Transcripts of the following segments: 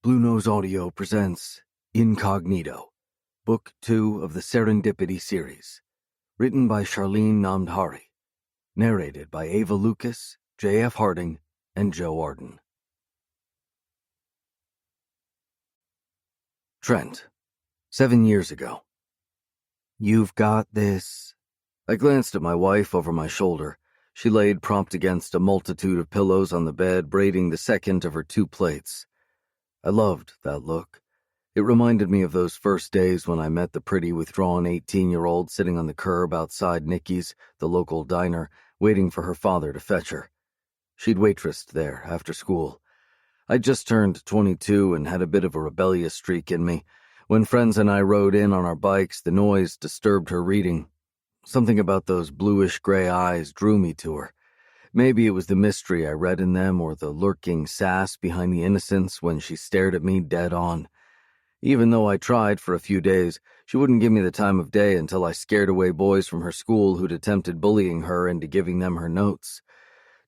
Blue Nose Audio presents Incognito, Book 2 of the Serendipity series, written by Charlene Namdhari, narrated by Ava Lucas, J.F. Harding, and Joe Arden. Trent, 7 years ago. You've got this. I glanced at my wife over my shoulder. She laid propped against a multitude of pillows on the bed, braiding the second of her 2 plaits. I loved that look. It reminded me of those first days when I met the pretty, withdrawn 18-year-old sitting on the curb outside Nicky's, the local diner, waiting for her father to fetch her. She'd waitressed there after school. I'd just turned 22 and had a bit of a rebellious streak in me. When friends and I rode in on our bikes, the noise disturbed her reading. Something about those bluish-gray eyes drew me to her. Maybe it was the mystery I read in them or the lurking sass behind the innocence when she stared at me dead on. Even though I tried for a few days, she wouldn't give me the time of day until I scared away boys from her school who'd attempted bullying her into giving them her notes.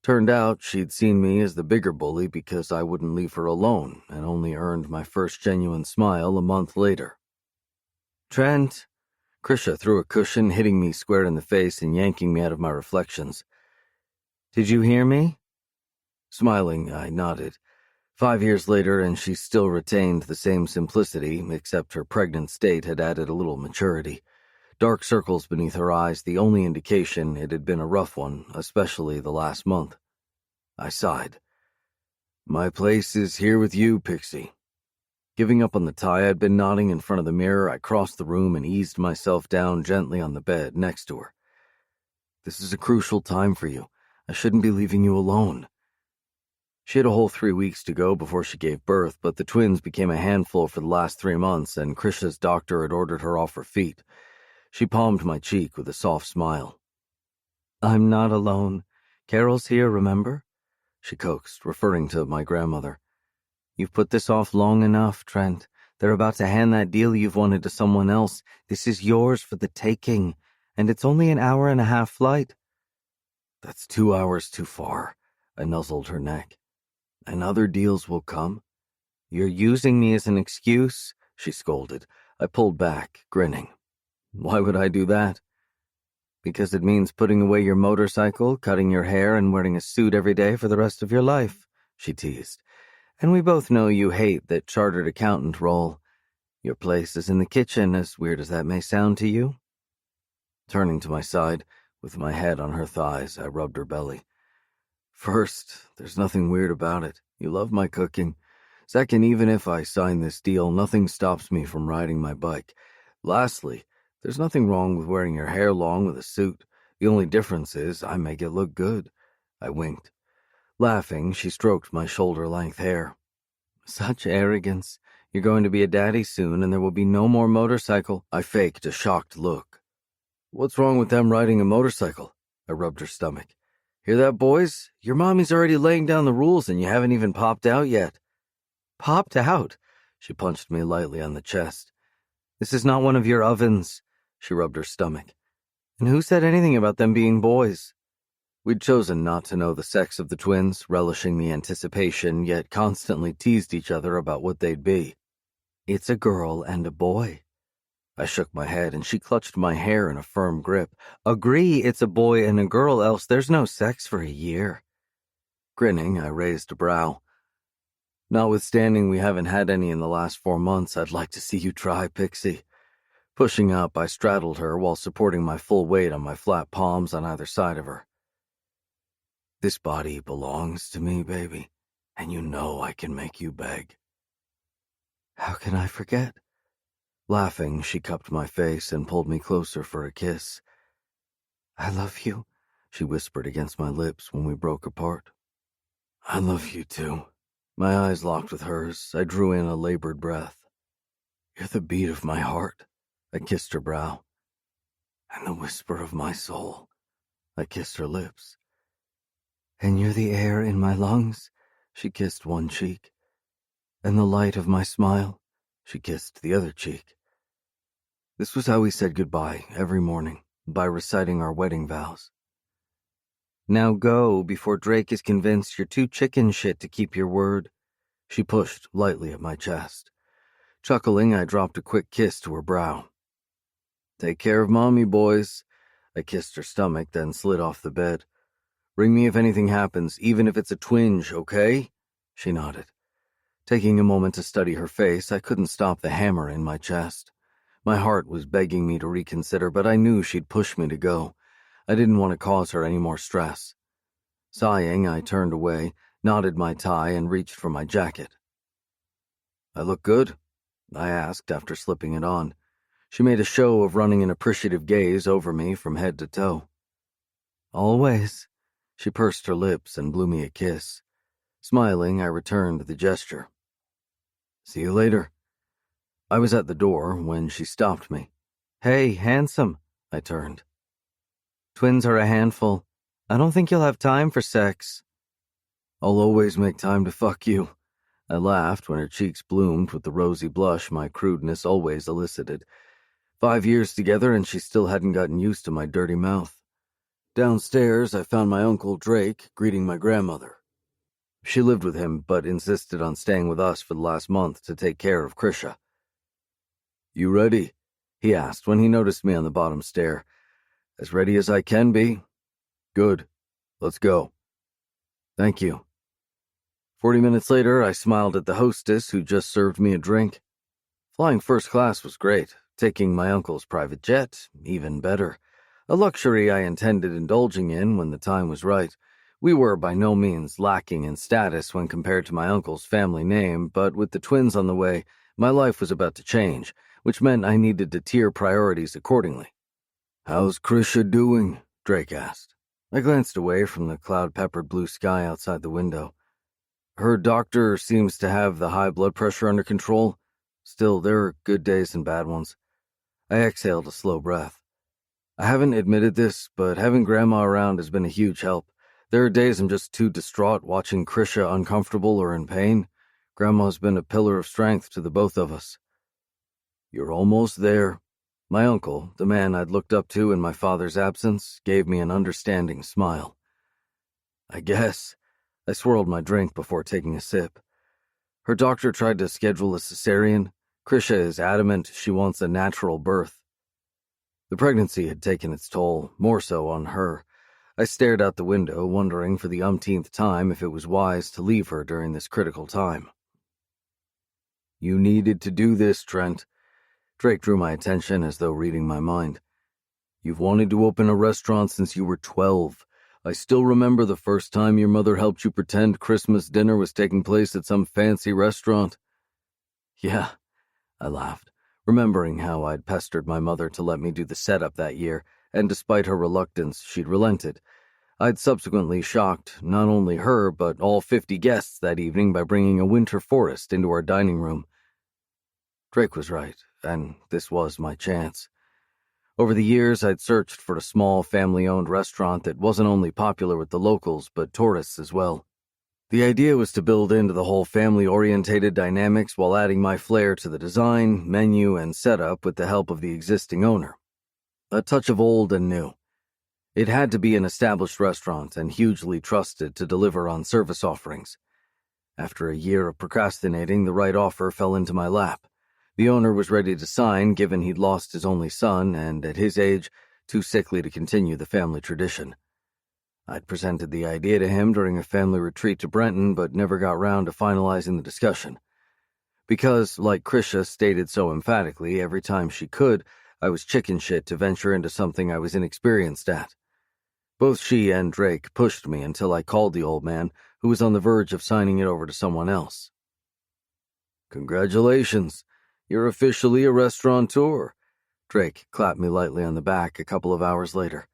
Turned out she'd seen me as the bigger bully because I wouldn't leave her alone and only earned my first genuine smile a month later. "Trent." Krisha threw a cushion, hitting me square in the face and yanking me out of my reflections. "Did you hear me?" Smiling, I nodded. 5 years later, and she still retained the same simplicity, except her pregnant state had added a little maturity. Dark circles beneath her eyes, the only indication it had been a rough one, especially the last month. I sighed. "My place is here with you, Pixie." Giving up on the tie I'd been knotting in front of the mirror, I crossed the room and eased myself down gently on the bed next to her. "This is a crucial time for you. I shouldn't be leaving you alone." She had a whole 3 weeks to go before she gave birth, but the twins became a handful for the last 3 months, and Krisha's doctor had ordered her off her feet. She palmed my cheek with a soft smile. "I'm not alone. Carol's here, remember?" she coaxed, referring to my grandmother. "You've put this off long enough, Trent. They're about to hand that deal you've wanted to someone else. This is yours for the taking, and it's only an hour-and-a-half flight." "That's 2 hours too far," I nuzzled her neck. "And other deals will come?" "You're using me as an excuse," she scolded. I pulled back, grinning. "Why would I do that?" "Because it means putting away your motorcycle, cutting your hair, and wearing a suit every day for the rest of your life," she teased. "And we both know you hate that chartered accountant role. Your place is in the kitchen, as weird as that may sound to you." Turning to my side, with my head on her thighs, I rubbed her belly. "First, there's nothing weird about it. You love my cooking. Second, even if I sign this deal, nothing stops me from riding my bike. Lastly, there's nothing wrong with wearing your hair long with a suit. The only difference is I make it look good." I winked. Laughing, she stroked my shoulder-length hair. "Such arrogance. You're going to be a daddy soon, and there will be no more motorcycle." I faked a shocked look. "What's wrong with them riding a motorcycle?" I rubbed her stomach. "Hear that, boys? Your mommy's already laying down the rules, and you haven't even popped out yet." "Popped out?" She punched me lightly on the chest. "This is not one of your ovens." She rubbed her stomach. "And who said anything about them being boys?" We'd chosen not to know the sex of the twins, relishing the anticipation, yet constantly teased each other about what they'd be. "It's a girl and a boy." I shook my head, and she clutched my hair in a firm grip. "Agree it's a boy and a girl, else there's no sex for a year." Grinning, I raised a brow. "Notwithstanding we haven't had any in the last 4 months, I'd like to see you try, Pixie." Pushing up, I straddled her while supporting my full weight on my flat palms on either side of her. "This body belongs to me, baby, and you know I can make you beg." "How can I forget?" Laughing, she cupped my face and pulled me closer for a kiss. "I love you," she whispered against my lips when we broke apart. "I love you too." My eyes locked with hers. I drew in a labored breath. "You're the beat of my heart." I kissed her brow. "And the whisper of my soul." I kissed her lips. "And you're the air in my lungs." She kissed one cheek. "And the light of my smile." She kissed the other cheek. This was how we said goodbye every morning, by reciting our wedding vows. "Now go before Drake is convinced you're too chicken shit to keep your word." She pushed lightly at my chest. Chuckling, I dropped a quick kiss to her brow. Take care of Mommy, boys. I kissed her stomach, then slid off the bed. Ring me if anything happens, even if it's a twinge, okay? She nodded. Taking a moment to study her face, I couldn't stop the hammer in my chest. My heart was begging me to reconsider, but I knew she'd push me to go. I didn't want to cause her any more stress. Sighing, I turned away, knotted my tie, and reached for my jacket. I look good? I asked after slipping it on. She made a show of running an appreciative gaze over me from head to toe. Always. She pursed her lips and blew me a kiss. Smiling, I returned the gesture. See you later. I was at the door when she stopped me. Hey, handsome, I turned. Twins are a handful. I don't think you'll have time for sex. I'll always make time to fuck you. I laughed when her cheeks bloomed with the rosy blush my crudeness always elicited. 5 years together and she still hadn't gotten used to my dirty mouth. Downstairs, I found my Uncle Drake greeting my grandmother. She lived with him, but insisted on staying with us for the last month to take care of Krisha. You ready? He asked when he noticed me on the bottom stair. As ready as I can be. Good. Let's go. Thank you. 40 minutes later, I smiled at the hostess who just served me a drink. Flying first class was great. Taking my uncle's private jet, even better. A luxury I intended indulging in when the time was right. We were by no means lacking in status when compared to my uncle's family name, but with the twins on the way, my life was about to change, which meant I needed to tier priorities accordingly. How's Krisha doing? Drake asked. I glanced away from the cloud-peppered blue sky outside the window. Her doctor seems to have the high blood pressure under control. Still, there are good days and bad ones. I exhaled a slow breath. I haven't admitted this, but having Grandma around has been a huge help. There are days I'm just too distraught watching Krisha uncomfortable or in pain. Grandma's been a pillar of strength to the both of us. You're almost there. My uncle, the man I'd looked up to in my father's absence, gave me an understanding smile. I guess. I swirled my drink before taking a sip. Her doctor tried to schedule a cesarean. Krisha is adamant she wants a natural birth. The pregnancy had taken its toll, more so on her. I stared out the window, wondering for the umpteenth time if it was wise to leave her during this critical time. You needed to do this, Trent. Drake drew my attention as though reading my mind. You've wanted to open a restaurant since you were 12. I still remember the first time your mother helped you pretend Christmas dinner was taking place at some fancy restaurant. Yeah, I laughed, remembering how I'd pestered my mother to let me do the setup that year, and despite her reluctance, she'd relented. I'd subsequently shocked not only her, but all 50 guests that evening by bringing a winter forest into our dining room. Drake was right, and this was my chance. Over the years, I'd searched for a small, family-owned restaurant that wasn't only popular with the locals, but tourists as well. The idea was to build into the whole family-orientated dynamics while adding my flair to the design, menu, and setup with the help of the existing owner. A touch of old and new. It had to be an established restaurant and hugely trusted to deliver on service offerings. After a year of procrastinating, the right offer fell into my lap. The owner was ready to sign, given he'd lost his only son and, at his age, too sickly to continue the family tradition. I'd presented the idea to him during a family retreat to Brenton, but never got round to finalizing the discussion. Because, like Krisha stated so emphatically every time she could, I was chicken shit to venture into something I was inexperienced at. Both she and Drake pushed me until I called the old man, who was on the verge of signing it over to someone else. Congratulations. You're officially a restaurateur. Drake clapped me lightly on the back a couple of hours later.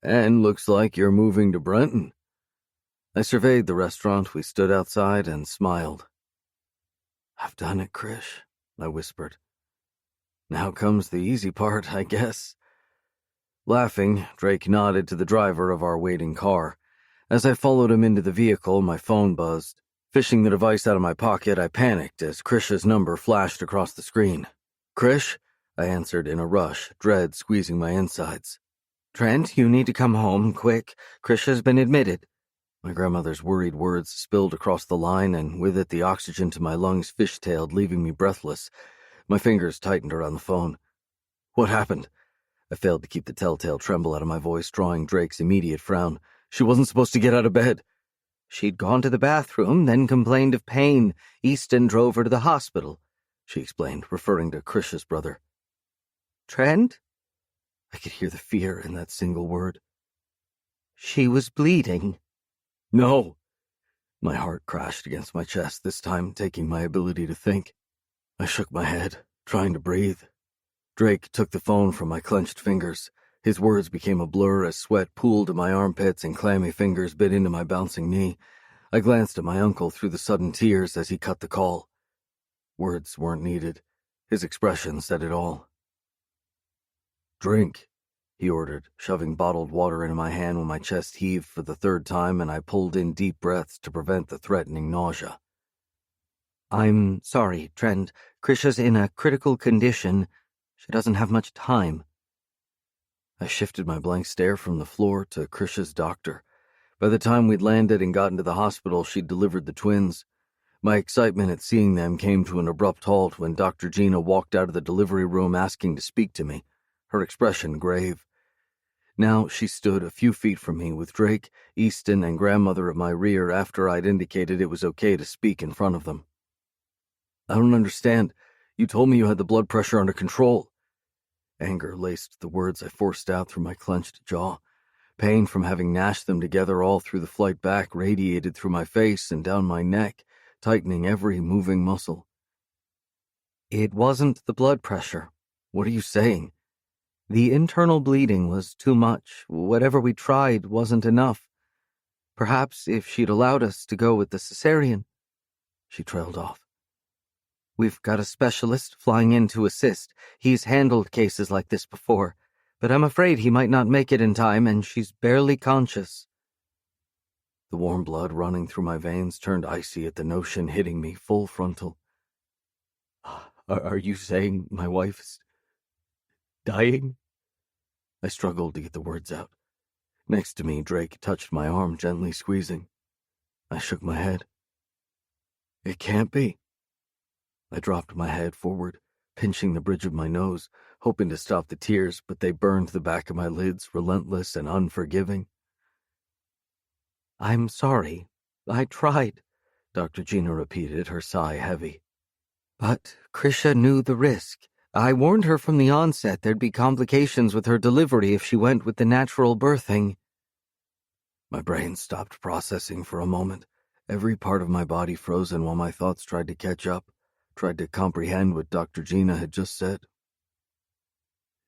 And looks like you're moving to Brenton. I surveyed the restaurant we stood outside and smiled. I've done it, Krish, I whispered. Now comes the easy part, I guess. Laughing, Drake nodded to the driver of our waiting car. As I followed him into the vehicle, my phone buzzed. Fishing the device out of my pocket, I panicked as Krish's number flashed across the screen. Krish? I answered in a rush, dread squeezing my insides. Trent, you need to come home, quick. Krisha's been admitted. My grandmother's worried words spilled across the line, and with it the oxygen to my lungs fishtailed, leaving me breathless. My fingers tightened around the phone. What happened? I failed to keep the telltale tremble out of my voice, drawing Drake's immediate frown. She wasn't supposed to get out of bed. She'd gone to the bathroom, then complained of pain. Easton drove her to the hospital, she explained, referring to Krisha's brother. Trent? I could hear the fear in that single word. She was bleeding. No! My heart crashed against my chest, this time taking my ability to think. I shook my head, trying to breathe. Drake took the phone from my clenched fingers. His words became a blur as sweat pooled to my armpits and clammy fingers bit into my bouncing knee. I glanced at my uncle through the sudden tears as he cut the call. Words weren't needed. His expression said it all. Drink, he ordered, shoving bottled water into my hand when my chest heaved for the third time and I pulled in deep breaths to prevent the threatening nausea. I'm sorry, Trent. Krisha's in a critical condition. She doesn't have much time. I shifted my blank stare from the floor to Krisha's doctor. By the time we'd landed and gotten to the hospital, she'd delivered the twins. My excitement at seeing them came to an abrupt halt when Dr. Gina walked out of the delivery room asking to speak to me, her expression grave. Now she stood a few feet from me with Drake, Easton, and grandmother at my rear after I'd indicated it was okay to speak in front of them. I don't understand. You told me you had the blood pressure under control. Anger laced the words I forced out through my clenched jaw. Pain from having gnashed them together all through the flight back radiated through my face and down my neck, tightening every moving muscle. It wasn't the blood pressure. What are you saying? The internal bleeding was too much. Whatever we tried wasn't enough. Perhaps if she'd allowed us to go with the cesarean. She trailed off. We've got a specialist flying in to assist. He's handled cases like this before, but I'm afraid he might not make it in time, and she's barely conscious. The warm blood running through my veins turned icy at the notion hitting me full frontal. Are you saying my wife's dying? I struggled to get the words out. Next to me, Drake touched my arm, gently squeezing. I shook my head. It can't be. I dropped my head forward, pinching the bridge of my nose, hoping to stop the tears, but they burned the back of my lids, relentless and unforgiving. I'm sorry. I tried, Dr. Gina repeated, her sigh heavy. But Krisha knew the risk. I warned her from the onset there'd be complications with her delivery if she went with the natural birthing. My brain stopped processing for a moment, every part of my body frozen while my thoughts tried to catch up, tried to comprehend what Dr. Gina had just said.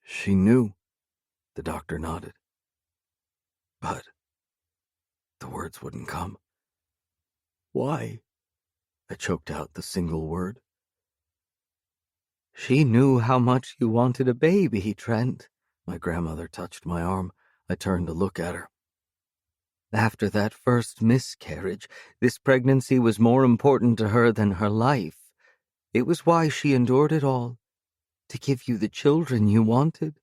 She knew, the doctor nodded. But the words wouldn't come. Why? I choked out the single word. She knew how much you wanted a baby, Trent. My grandmother touched my arm. I turned to look at her. After that first miscarriage, this pregnancy was more important to her than her life. It was why she endured it all, to give you the children you wanted.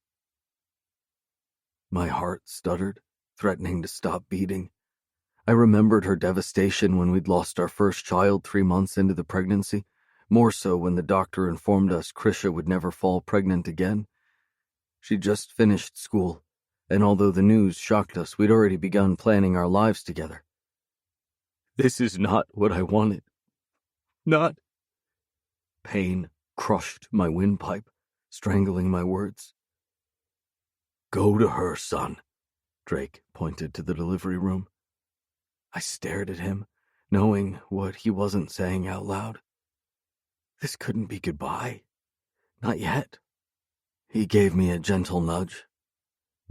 My heart stuttered, threatening to stop beating. I remembered her devastation when we'd lost our first child 3 months into the pregnancy, more so when the doctor informed us Krisha would never fall pregnant again. She'd just finished school, and although the news shocked us, we'd already begun planning our lives together. This is not what I wanted. Not. Pain crushed my windpipe, strangling my words. Go to her, son. Drake pointed to the delivery room. I stared at him, knowing what he wasn't saying out loud. This couldn't be goodbye. Not yet. He gave me a gentle nudge.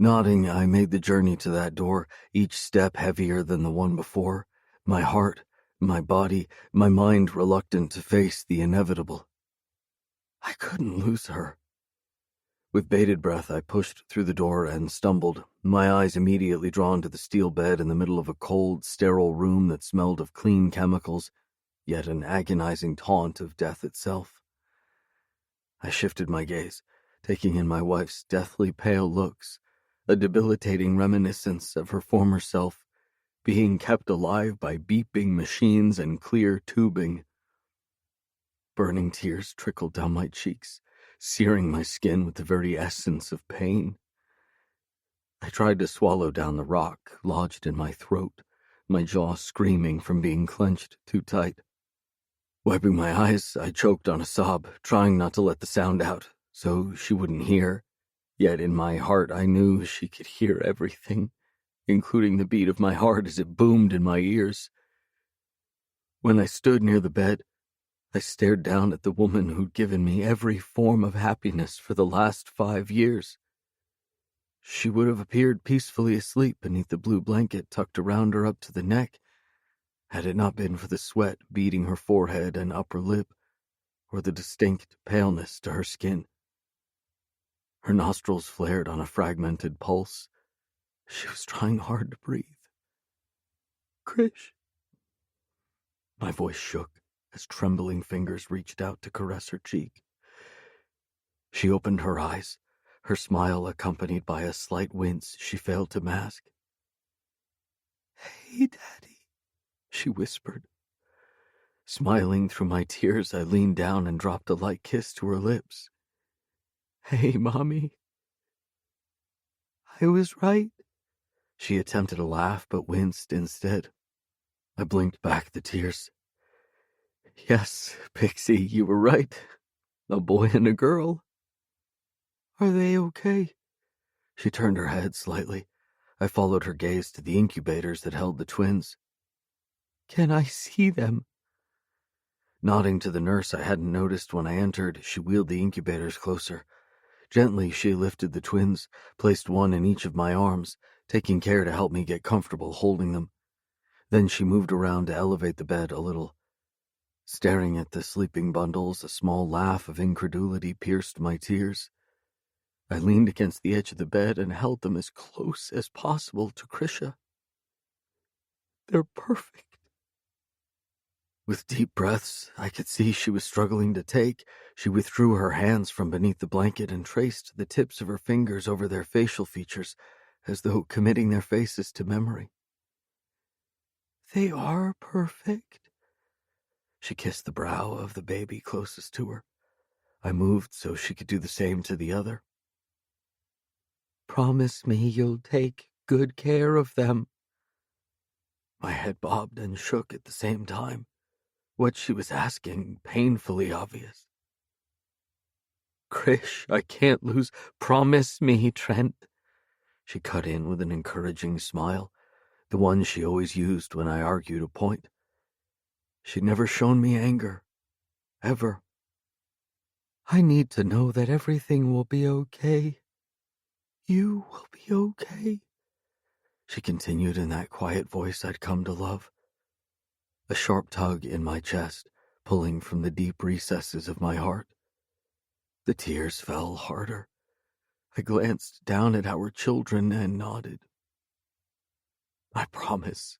Nodding, I made the journey to that door, each step heavier than the one before, my heart, my body, my mind reluctant to face the inevitable. I couldn't lose her. With bated breath, I pushed through the door and stumbled, my eyes immediately drawn to the steel bed in the middle of a cold, sterile room that smelled of clean chemicals, yet an agonizing taunt of death itself. I shifted my gaze, taking in my wife's deathly pale looks, a debilitating reminiscence of her former self, being kept alive by beeping machines and clear tubing. Burning tears trickled down my cheeks, searing my skin with the very essence of pain. I tried to swallow down the rock lodged in my throat, my jaw screaming from being clenched too tight. Wiping my eyes, I choked on a sob, trying not to let the sound out, so she wouldn't hear. Yet in my heart I knew she could hear everything, including the beat of my heart as it boomed in my ears. When I stood near the bed, I stared down at the woman who'd given me every form of happiness for the last 5 years. She would have appeared peacefully asleep beneath the blue blanket tucked around her up to the neck, had it not been for the sweat beading her forehead and upper lip, or the distinct paleness to her skin. Her nostrils flared on a fragmented pulse. She was trying hard to breathe. Krish. My voice shook as trembling fingers reached out to caress her cheek. She opened her eyes, her smile accompanied by a slight wince she failed to mask. Hey, Daddy, she whispered. Smiling through my tears, I leaned down and dropped a light kiss to her lips. Hey, Mommy. I was right. She attempted a laugh but winced instead. I blinked back the tears. Yes, Pixie, you were right. A boy and a girl. Are they okay? She turned her head slightly. I followed her gaze to the incubators that held the twins. Can I see them? Nodding to the nurse I hadn't noticed when I entered, she wheeled the incubators closer. Gently, she lifted the twins, placed one in each of my arms, taking care to help me get comfortable holding them. Then she moved around to elevate the bed a little. Staring at the sleeping bundles, a small laugh of incredulity pierced my tears. I leaned against the edge of the bed and held them as close as possible to Krisha. They're perfect. With deep breaths I could see she was struggling to take. She withdrew her hands from beneath the blanket and traced the tips of her fingers over their facial features, as though committing their faces to memory. They are perfect. She kissed the brow of the baby closest to her. I moved so she could do the same to the other. Promise me you'll take good care of them. My head bobbed and shook at the same time. What she was asking, painfully obvious. Krish, I can't lose. Promise me, Trent. She cut in with an encouraging smile, the one she always used when I argued a point. She'd never shown me anger. Ever. I need to know that everything will be okay. You will be okay, she continued in that quiet voice I'd come to love. A sharp tug in my chest, pulling from the deep recesses of my heart. The tears fell harder. I glanced down at our children and nodded. I promise.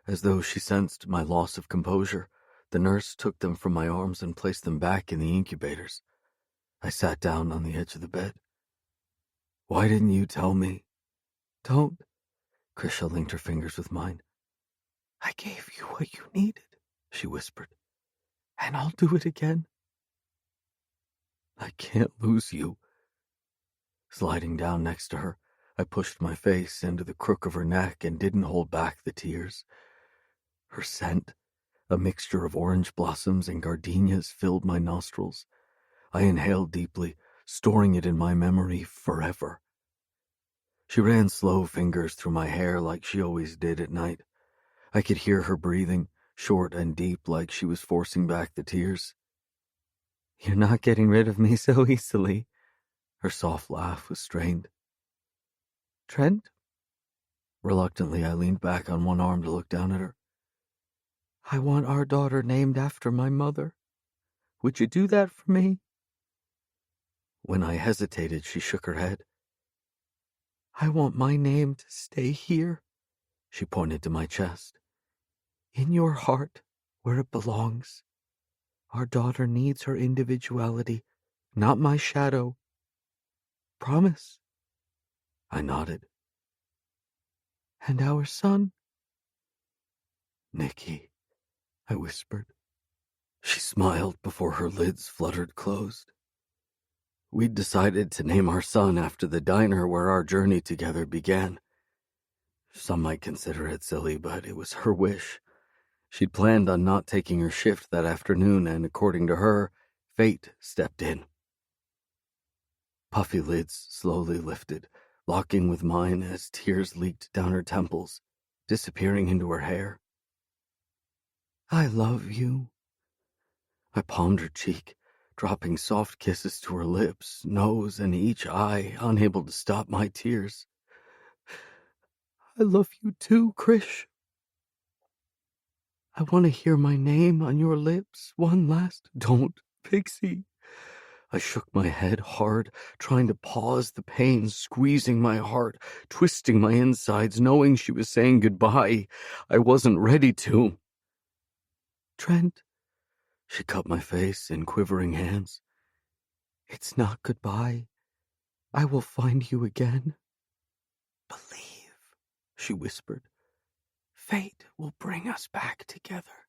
As though she sensed my loss of composure, the nurse took them from my arms and placed them back in the incubators. I sat down on the edge of the bed. Why didn't you tell me? Don't. Krisha linked her fingers with mine. I gave you what you needed, she whispered, and I'll do it again. I can't lose you. Sliding down next to her, I pushed my face into the crook of her neck and didn't hold back the tears. Her scent, a mixture of orange blossoms and gardenias, filled my nostrils. I inhaled deeply, storing it in my memory forever. She ran slow fingers through my hair like she always did at night. I could hear her breathing, short and deep, like she was forcing back the tears. You're not getting rid of me so easily. Her soft laugh was strained. Trent? Reluctantly, I leaned back on one arm to look down at her. I want our daughter named after my mother. Would you do that for me? When I hesitated, she shook her head. I want my name to stay here, she pointed to my chest. In your heart, where it belongs. Our daughter needs her individuality, not my shadow. Promise? I nodded. And our son? Nikki, I whispered. She smiled before her lids fluttered closed. We'd decided to name our son after the diner where our journey together began. Some might consider it silly, but it was her wish. She'd planned on not taking her shift that afternoon, and according to her, fate stepped in. Puffy lids slowly lifted, locking with mine as tears leaked down her temples, disappearing into her hair. I love you. I palmed her cheek, dropping soft kisses to her lips, nose, and each eye, unable to stop my tears. I love you too, Krish. I want to hear my name on your lips one last... Don't, Pixie. I shook my head hard, trying to pause the pain squeezing my heart, twisting my insides, knowing she was saying goodbye. I wasn't ready to. Trent. She cupped my face in quivering hands. It's not goodbye. I will find you again. Believe, she whispered. Fate will bring us back together.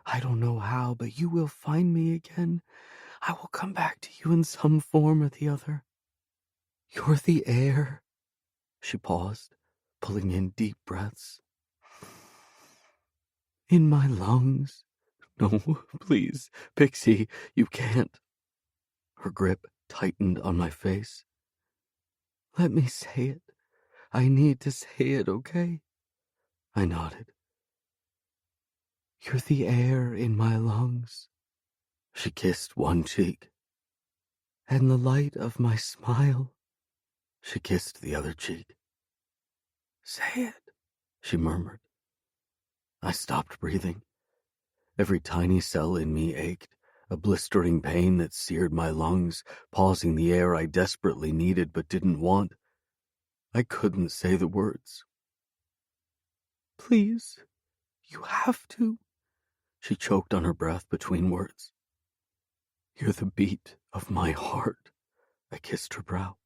I don't know how, but you will find me again. I will come back to you in some form or the other. You're the air. She paused, pulling in deep breaths. In my lungs. No, please, Pixie, you can't. Her grip tightened on my face. Let me say it. I need to say it, okay? I nodded. You're the air in my lungs. She kissed one cheek. And the light of my smile. She kissed the other cheek. Say it, she murmured. I stopped breathing. Every tiny cell in me ached, a blistering pain that seared my lungs, pausing the air I desperately needed but didn't want. I couldn't say the words. Please, you have to. She choked on her breath between words. You're the beat of my heart. I kissed her brow.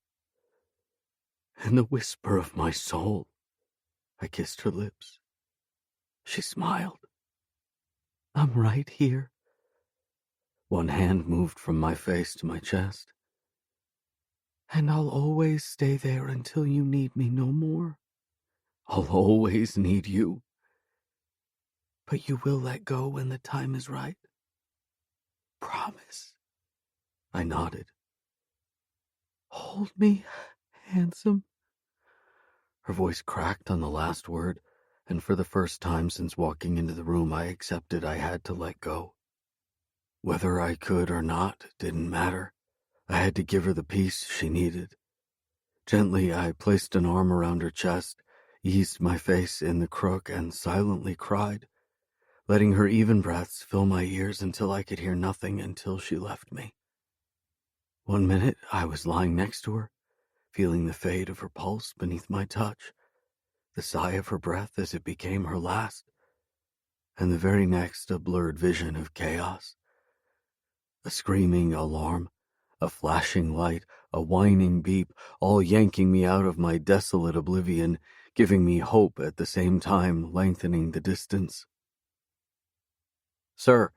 And the whisper of my soul. I kissed her lips. She smiled. I'm right here. One hand moved from my face to my chest. And I'll always stay there until you need me no more. I'll always need you. But you will let go when the time is right. Promise. I nodded. Hold me, handsome. Her voice cracked on the last word, and for the first time since walking into the room, I accepted I had to let go. Whether I could or not didn't matter. I had to give her the peace she needed. Gently, I placed an arm around her chest, eased my face in the crook, and silently cried, letting her even breaths fill my ears until I could hear nothing until she left me. 1 minute, I was lying next to her, feeling the fade of her pulse beneath my touch, the sigh of her breath as it became her last, and the very next a blurred vision of chaos. A screaming alarm, a flashing light, a whining beep, all yanking me out of my desolate oblivion, giving me hope at the same time lengthening the distance. Sir,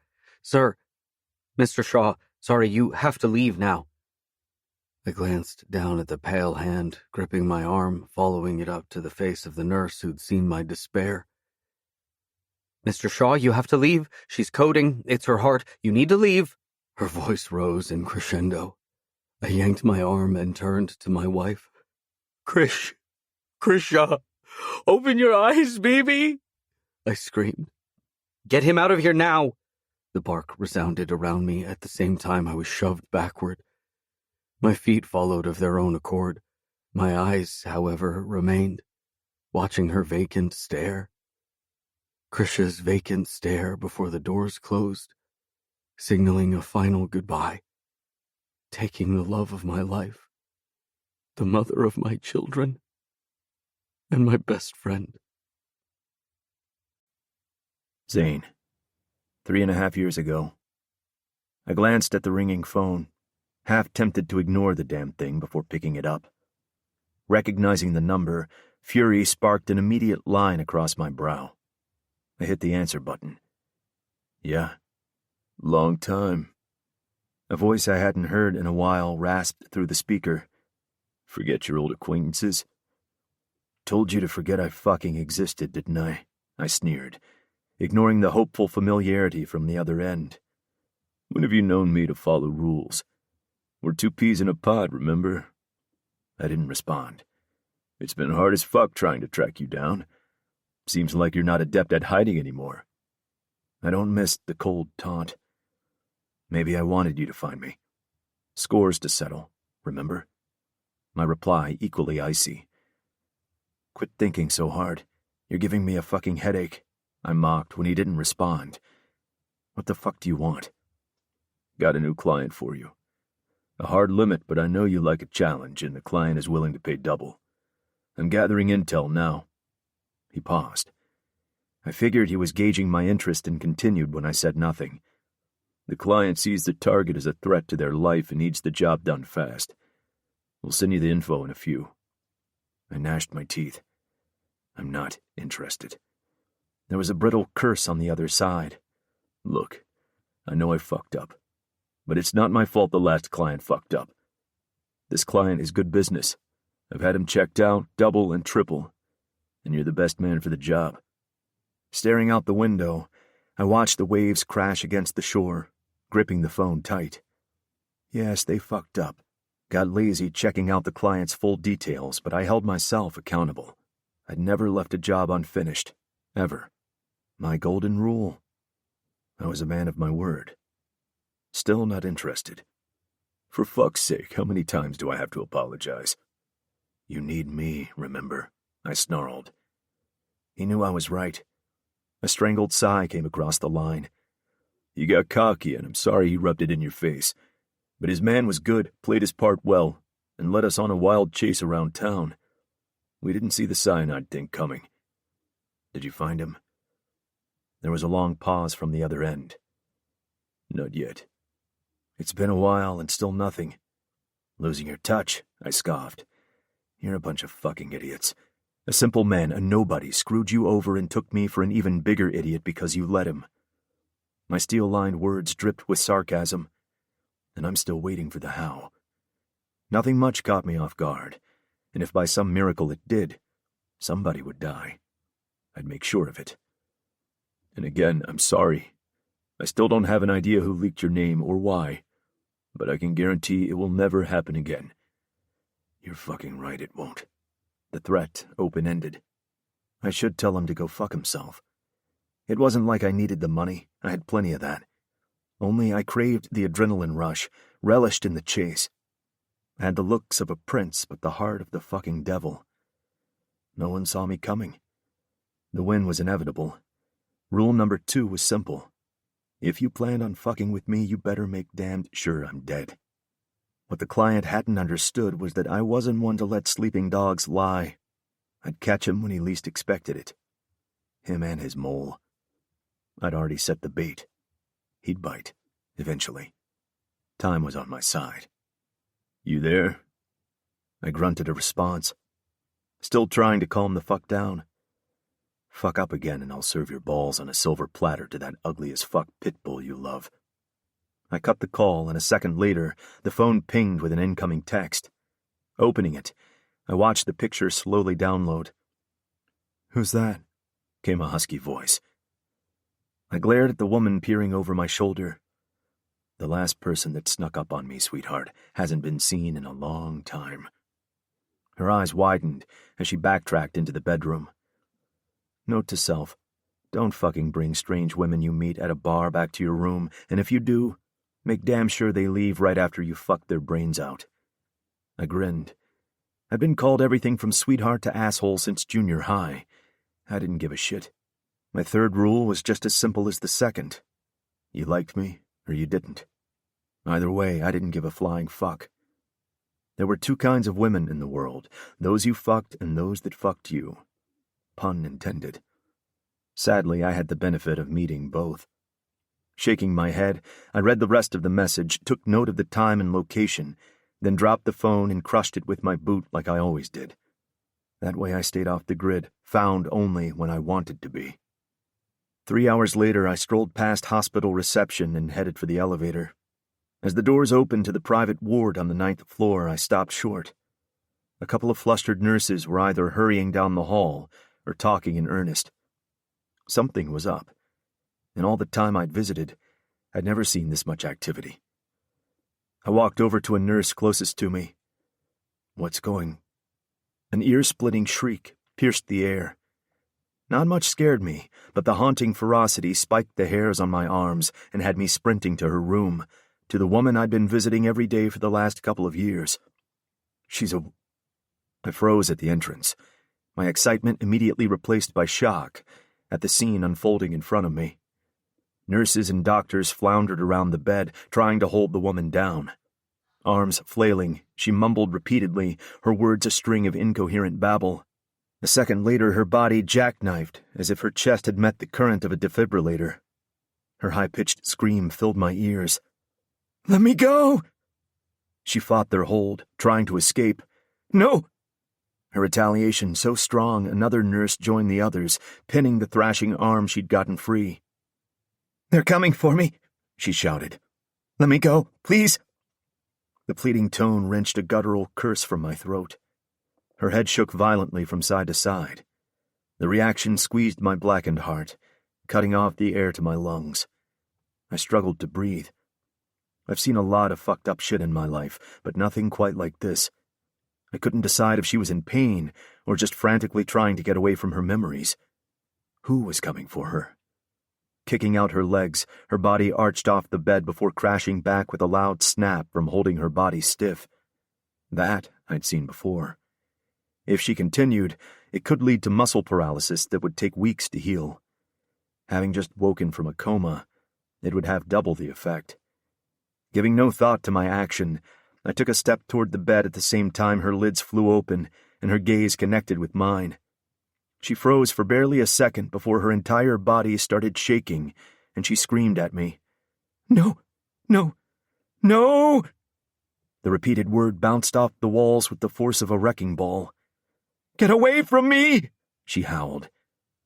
Mr. Shaw, sorry, you have to leave now. I glanced down at the pale hand, gripping my arm, following it up to the face of the nurse who'd seen my despair. Mr. Shaw, you have to leave. She's coding. It's her heart. You need to leave. Her voice rose in crescendo. I yanked my arm and turned to my wife. Krish Shaw, open your eyes, baby, I screamed. Get him out of here now. The bark resounded around me at the same time I was shoved backward. My feet followed of their own accord. My eyes, however, remained, watching her vacant stare. Krish's vacant stare before the doors closed, signaling a final goodbye, taking the love of my life, the mother of my children, and my best friend. Zane, 3.5 years ago. I glanced at the ringing phone, half tempted to ignore the damn thing before picking it up. Recognizing the number, Fury sparked an immediate line across my brow. I hit the answer button. Yeah. Long time. A voice I hadn't heard in a while rasped through the speaker. Forget your old acquaintances? Told you to forget I fucking existed, didn't I? I sneered, ignoring the hopeful familiarity from the other end. When have you known me to follow rules? We're two peas in a pod, remember? I didn't respond. It's been hard as fuck trying to track you down. Seems like you're not adept at hiding anymore. I don't miss the cold taunt. Maybe I wanted you to find me. Scores to settle, remember? My reply equally icy. Quit thinking so hard. You're giving me a fucking headache, I mocked when he didn't respond. What the fuck do you want? Got a new client for you. A hard limit, but I know you like a challenge, and the client is willing to pay double. I'm gathering intel now. He paused. I figured he was gauging my interest and continued when I said nothing. The client sees the target as a threat to their life and needs the job done fast. We'll send you the info in a few. I gnashed my teeth. I'm not interested. There was a brittle curse on the other side. Look, I know I fucked up. But it's not my fault the last client fucked up. This client is good business. I've had him checked out, double and triple. And you're the best man for the job. Staring out the window, I watched the waves crash against the shore, gripping the phone tight. Yes, they fucked up. Got lazy checking out the client's full details, but I held myself accountable. I'd never left a job unfinished. Ever. My golden rule. I was a man of my word. Still not interested. For fuck's sake, how many times do I have to apologize? You need me, remember? I snarled. He knew I was right. A strangled sigh came across the line. You got cocky, and I'm sorry he rubbed it in your face. But his man was good, played his part well, and led us on a wild chase around town. We didn't see the cyanide thing coming. Did you find him? There was a long pause from the other end. Not yet. It's been a while and still nothing. Losing your touch, I scoffed. You're a bunch of fucking idiots. A simple man, a nobody, screwed you over and took me for an even bigger idiot because you let him. My steel-lined words dripped with sarcasm, and I'm still waiting for the how. Nothing much caught me off guard, and if by some miracle it did, somebody would die. I'd make sure of it. And again, I'm sorry. I still don't have an idea who leaked your name or why, but I can guarantee it will never happen again. You're fucking right, it won't. The threat open-ended. I should tell him to go fuck himself. It wasn't like I needed the money. I had plenty of that. Only I craved the adrenaline rush, relished in the chase. I had the looks of a prince, but the heart of the fucking devil. No one saw me coming. The win was inevitable. Rule number 2 was simple. If you planned on fucking with me, you better make damned sure I'm dead. What the client hadn't understood was that I wasn't one to let sleeping dogs lie. I'd catch him when he least expected it. Him and his mole. I'd already set the bait. He'd bite, eventually. Time was on my side. You there? I grunted a response. Still trying to calm the fuck down. Fuck up again and I'll serve your balls on a silver platter to that ugly-as-fuck pit bull you love. I cut the call, and a second later, the phone pinged with an incoming text. Opening it, I watched the picture slowly download. Who's that? Came a husky voice. I glared at the woman peering over my shoulder. The last person that snuck up on me, sweetheart, hasn't been seen in a long time. Her eyes widened as she backtracked into the bedroom. Note to self, don't fucking bring strange women you meet at a bar back to your room, and if you do, make damn sure they leave right after you fuck their brains out. I grinned. I'd been called everything from sweetheart to asshole since junior high. I didn't give a shit. My third rule was just as simple as the second. You liked me, or you didn't. Either way, I didn't give a flying fuck. There were 2 kinds of women in the world, those you fucked and those that fucked you. Pun intended. Sadly, I had the benefit of meeting both. Shaking my head, I read the rest of the message, took note of the time and location, then dropped the phone and crushed it with my boot like I always did. That way I stayed off the grid, found only when I wanted to be. 3 hours later, I strolled past hospital reception and headed for the elevator. As the doors opened to the private ward on the 9th floor, I stopped short. A couple of flustered nurses were either hurrying down the hall or talking in earnest. Something was up. In all the time I'd visited, I'd never seen this much activity. I walked over to a nurse closest to me. "What's going?" An ear-splitting shriek pierced the air. Not much scared me, but the haunting ferocity spiked the hairs on my arms and had me sprinting to her room, to the woman I'd been visiting every day for the last couple of years. I froze at the entrance, my excitement immediately replaced by shock at the scene unfolding in front of me. Nurses and doctors floundered around the bed, trying to hold the woman down. Arms flailing, she mumbled repeatedly, her words a string of incoherent babble. A second later, her body jackknifed, as if her chest had met the current of a defibrillator. Her high-pitched scream filled my ears. "Let me go!" She fought their hold, trying to escape. "No!" Her retaliation so strong, another nurse joined the others, pinning the thrashing arm she'd gotten free. "They're coming for me," she shouted. "Let me go, please." The pleading tone wrenched a guttural curse from my throat. Her head shook violently from side to side. The reaction squeezed my blackened heart, cutting off the air to my lungs. I struggled to breathe. I've seen a lot of fucked up shit in my life, but nothing quite like this. I couldn't decide if she was in pain or just frantically trying to get away from her memories. Who was coming for her? Kicking out her legs, her body arched off the bed before crashing back with a loud snap from holding her body stiff. That I'd seen before. If she continued, it could lead to muscle paralysis that would take weeks to heal. Having just woken from a coma, it would have double the effect. Giving no thought to my action, I took a step toward the bed at the same time her lids flew open and her gaze connected with mine. She froze for barely a second before her entire body started shaking, and she screamed at me. "No, no, no!" The repeated word bounced off the walls with the force of a wrecking ball. "Get away from me!" she howled,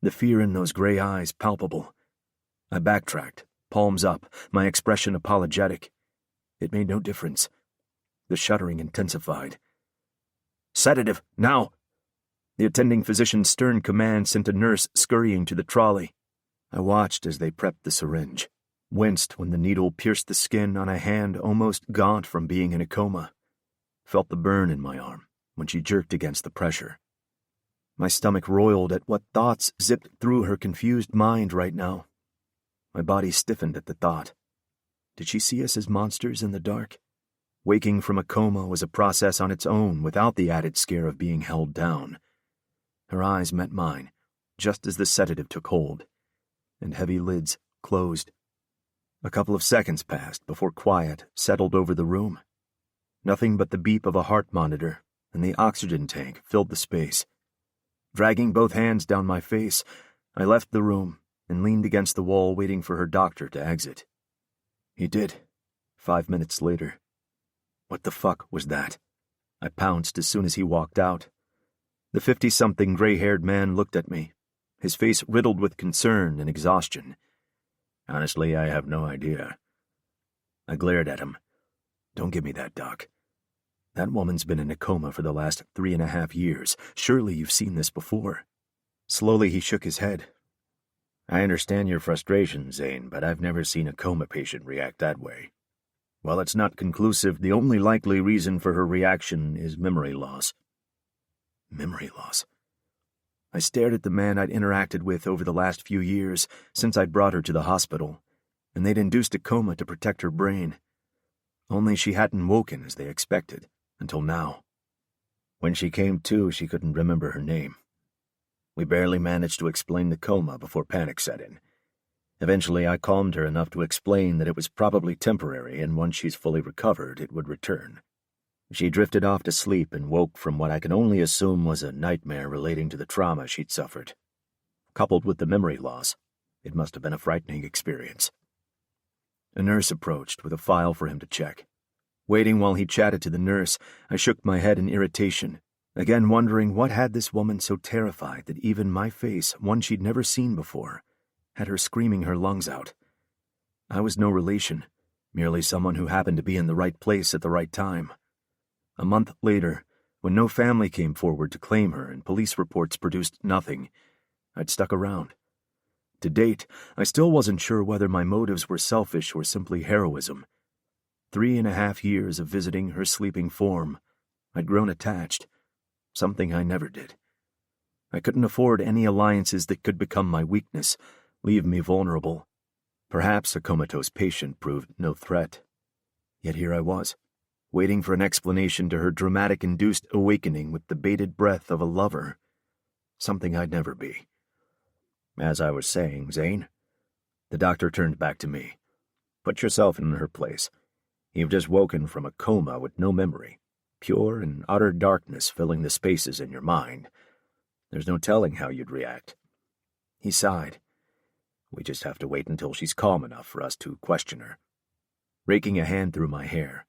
the fear in those gray eyes palpable. I backtracked, palms up, my expression apologetic. It made no difference. The shuddering intensified. "Sedative, now!" The attending physician's stern command sent a nurse scurrying to the trolley. I watched as they prepped the syringe, winced when the needle pierced the skin on a hand almost gaunt from being in a coma. Felt the burn in my arm when she jerked against the pressure. My stomach roiled at what thoughts zipped through her confused mind right now. My body stiffened at the thought. Did she see us as monsters in the dark? Waking from a coma was a process on its own without the added scare of being held down. Her eyes met mine, just as the sedative took hold, and heavy lids closed. A couple of seconds passed before quiet settled over the room. Nothing but the beep of a heart monitor and the oxygen tank filled the space. Dragging both hands down my face, I left the room and leaned against the wall waiting for her doctor to exit. He did, 5 minutes later. What the fuck was that? I pounced as soon as he walked out. The 50-something gray-haired man looked at me, his face riddled with concern and exhaustion. Honestly, I have no idea. I glared at him. Don't give me that, Doc. That woman's been in a coma for the last 3.5 years. Surely you've seen this before. Slowly he shook his head. I understand your frustration, Zane, but I've never seen a coma patient react that way. While it's not conclusive, the only likely reason for her reaction is memory loss. Memory loss? I stared at the man I'd interacted with over the last few years since I'd brought her to the hospital, and they'd induced a coma to protect her brain. Only she hadn't woken as they expected, until now. When she came to, she couldn't remember her name. We barely managed to explain the coma before panic set in. Eventually, I calmed her enough to explain that it was probably temporary, and once she's fully recovered, it would return. She drifted off to sleep and woke from what I can only assume was a nightmare relating to the trauma she'd suffered. Coupled with the memory loss, it must have been a frightening experience. A nurse approached with a file for him to check. Waiting while he chatted to the nurse, I shook my head in irritation, again wondering what had this woman so terrified that even my face, one she'd never seen before, had her screaming her lungs out. I was no relation, merely someone who happened to be in the right place at the right time. A month later, when no family came forward to claim her and police reports produced nothing, I'd stuck around. To date, I still wasn't sure whether my motives were selfish or simply heroism. 3.5 years of visiting her sleeping form, I'd grown attached, something I never did. I couldn't afford any alliances that could become my weakness, leave me vulnerable. Perhaps a comatose patient proved no threat. Yet here I was, waiting for an explanation to her dramatic-induced awakening with the bated breath of a lover. Something I'd never be. As I was saying, Zane, the doctor turned back to me. Put yourself in her place. You've just woken from a coma with no memory, pure and utter darkness filling the spaces in your mind. There's no telling how you'd react. He sighed. We just have to wait until she's calm enough for us to question her. Raking a hand through my hair,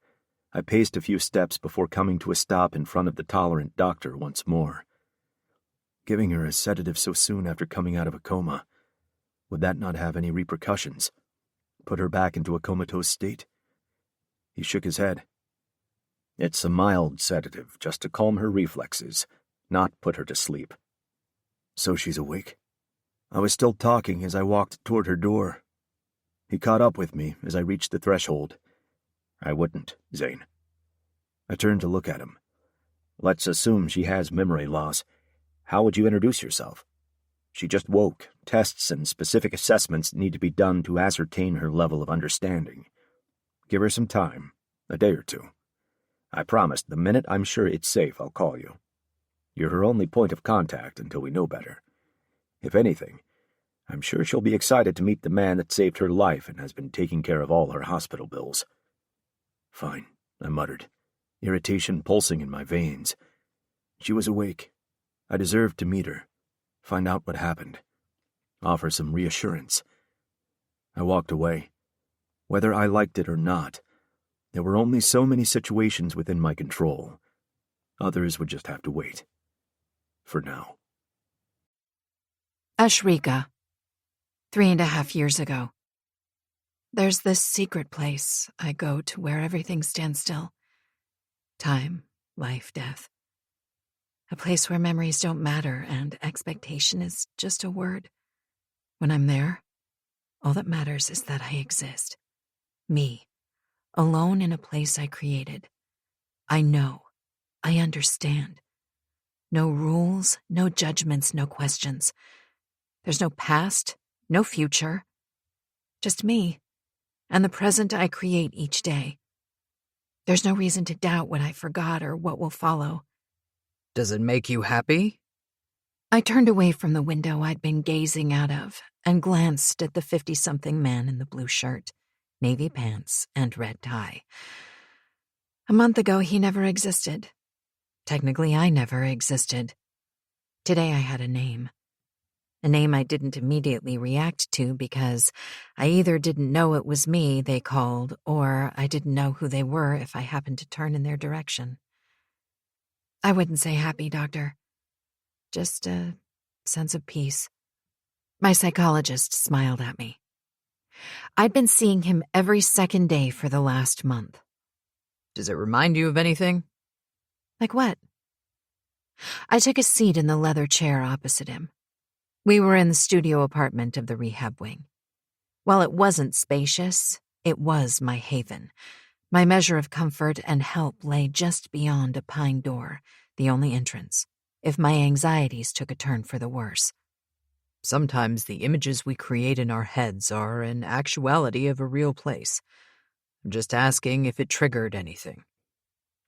I paced a few steps before coming to a stop in front of the tolerant doctor once more. Giving her a sedative so soon after coming out of a coma, would that not have any repercussions? Put her back into a comatose state? He shook his head. It's a mild sedative, just to calm her reflexes, not put her to sleep. So she's awake? I was still talking as I walked toward her door. He caught up with me as I reached the threshold. I wouldn't, Zane. I turned to look at him. Let's assume she has memory loss. How would you introduce yourself? She just woke. Tests and specific assessments need to be done to ascertain her level of understanding. Give her some time, a day or two. I promise the minute I'm sure it's safe, I'll call you. You're her only point of contact until we know better. If anything, I'm sure she'll be excited to meet the man that saved her life and has been taking care of all her hospital bills. Fine, I muttered, irritation pulsing in my veins. She was awake. I deserved to meet her, find out what happened, offer some reassurance. I walked away. Whether I liked it or not, there were only so many situations within my control. Others would just have to wait. For now. Ashrika, 3.5 years ago. There's this secret place I go to where everything stands still. Time, life, death. A place where memories don't matter and expectation is just a word. When I'm there, all that matters is that I exist. Me, alone in a place I created. I know. I understand. No rules, no judgments, no questions. There's no past, no future. Just me, and the present I create each day. There's no reason to doubt what I forgot or what will follow. Does it make you happy? I turned away from the window I'd been gazing out of and glanced at the 50-something man in the blue shirt, navy pants, and red tie. A month ago, he never existed. Technically, I never existed. Today I had a name. A name I didn't immediately react to because I either didn't know it was me they called or I didn't know who they were if I happened to turn in their direction. I wouldn't say happy, Doctor. Just a sense of peace. My psychologist smiled at me. I'd been seeing him every second day for the last month. Does it remind you of anything? Like what? I took a seat in the leather chair opposite him. We were in the studio apartment of the rehab wing. While it wasn't spacious, it was my haven. My measure of comfort and help lay just beyond a pine door, the only entrance, if my anxieties took a turn for the worse. Sometimes the images we create in our heads are an actuality of a real place. I'm just asking if it triggered anything.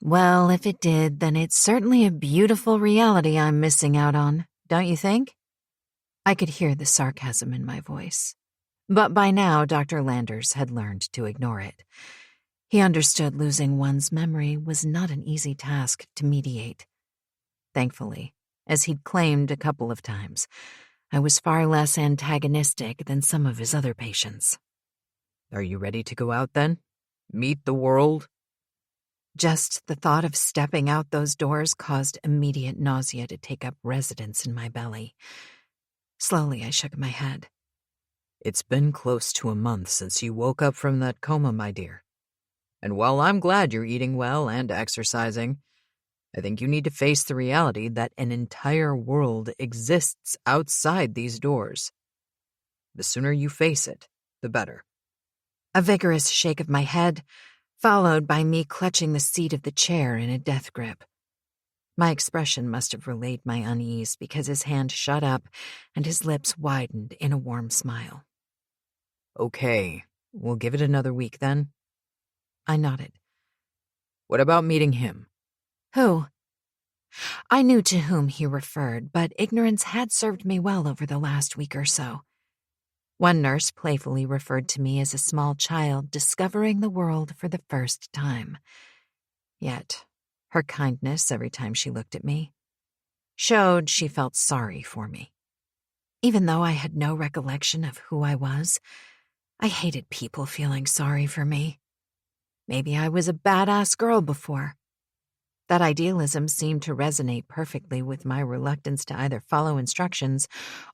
Well, if it did, then it's certainly a beautiful reality I'm missing out on, don't you think? I could hear the sarcasm in my voice. But by now, Dr. Landers had learned to ignore it. He understood losing one's memory was not an easy task to mediate. Thankfully, as he'd claimed a couple of times, I was far less antagonistic than some of his other patients. Are you ready to go out then? Meet the world? Just the thought of stepping out those doors caused immediate nausea to take up residence in my belly. Slowly, I shook my head. It's been close to a month since you woke up from that coma, my dear. And while I'm glad you're eating well and exercising, I think you need to face the reality that an entire world exists outside these doors. The sooner you face it, the better. A vigorous shake of my head, followed by me clutching the seat of the chair in a death grip. My expression must have relayed my unease because his hand shut up and his lips widened in a warm smile. Okay, we'll give it another week then. I nodded. What about meeting him? Who? I knew to whom he referred, but ignorance had served me well over the last week or so. One nurse playfully referred to me as a small child discovering the world for the first time. Yet, her kindness every time she looked at me showed she felt sorry for me. Even though I had no recollection of who I was, I hated people feeling sorry for me. Maybe I was a badass girl before. That idealism seemed to resonate perfectly with my reluctance to either follow instructions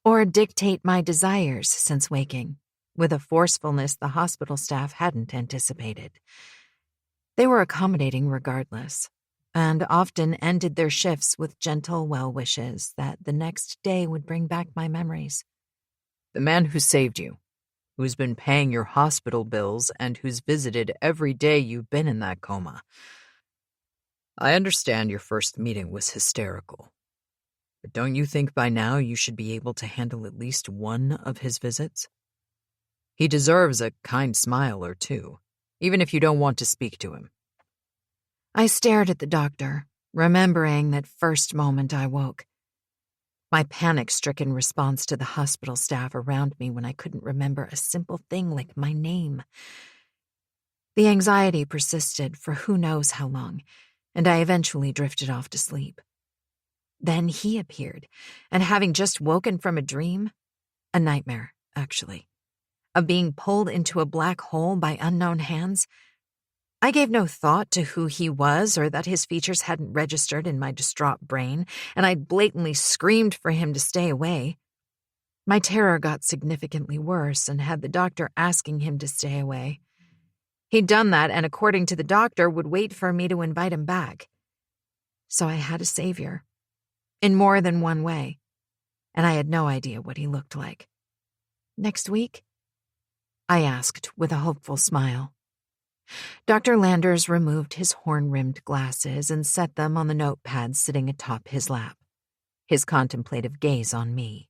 or dictate my desires since waking, with a forcefulness the hospital staff hadn't anticipated. They were accommodating regardless, and often ended their shifts with gentle well wishes that the next day would bring back my memories. The man who saved you, who's been paying your hospital bills, and who's visited every day you've been in that coma. I understand your first meeting was hysterical, but don't you think by now you should be able to handle at least one of his visits? He deserves a kind smile or two, even if you don't want to speak to him. I stared at the doctor, remembering that first moment I woke. My panic-stricken response to the hospital staff around me when I couldn't remember a simple thing like my name. The anxiety persisted for who knows how long, and I eventually drifted off to sleep. Then he appeared, and having just woken from a dream, a nightmare, actually, of being pulled into a black hole by unknown hands, I gave no thought to who he was or that his features hadn't registered in my distraught brain, and I blatantly screamed for him to stay away. My terror got significantly worse and had the doctor asking him to stay away. He'd done that and, according to the doctor, would wait for me to invite him back. So I had a savior, in more than one way, and I had no idea what he looked like. Next week? I asked with a hopeful smile. Dr. Landers removed his horn-rimmed glasses and set them on the notepad sitting atop his lap, his contemplative gaze on me.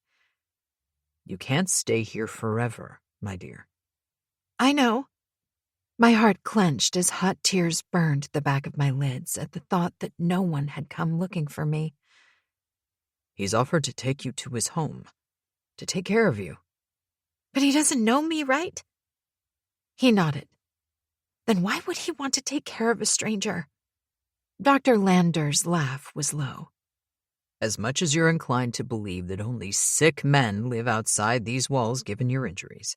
You can't stay here forever, my dear. I know. My heart clenched as hot tears burned the back of my lids at the thought that no one had come looking for me. He's offered to take you to his home, to take care of you. But he doesn't know me, right? He nodded. Then why would he want to take care of a stranger? Dr. Landers' laugh was low. As much as you're inclined to believe that only sick men live outside these walls given your injuries,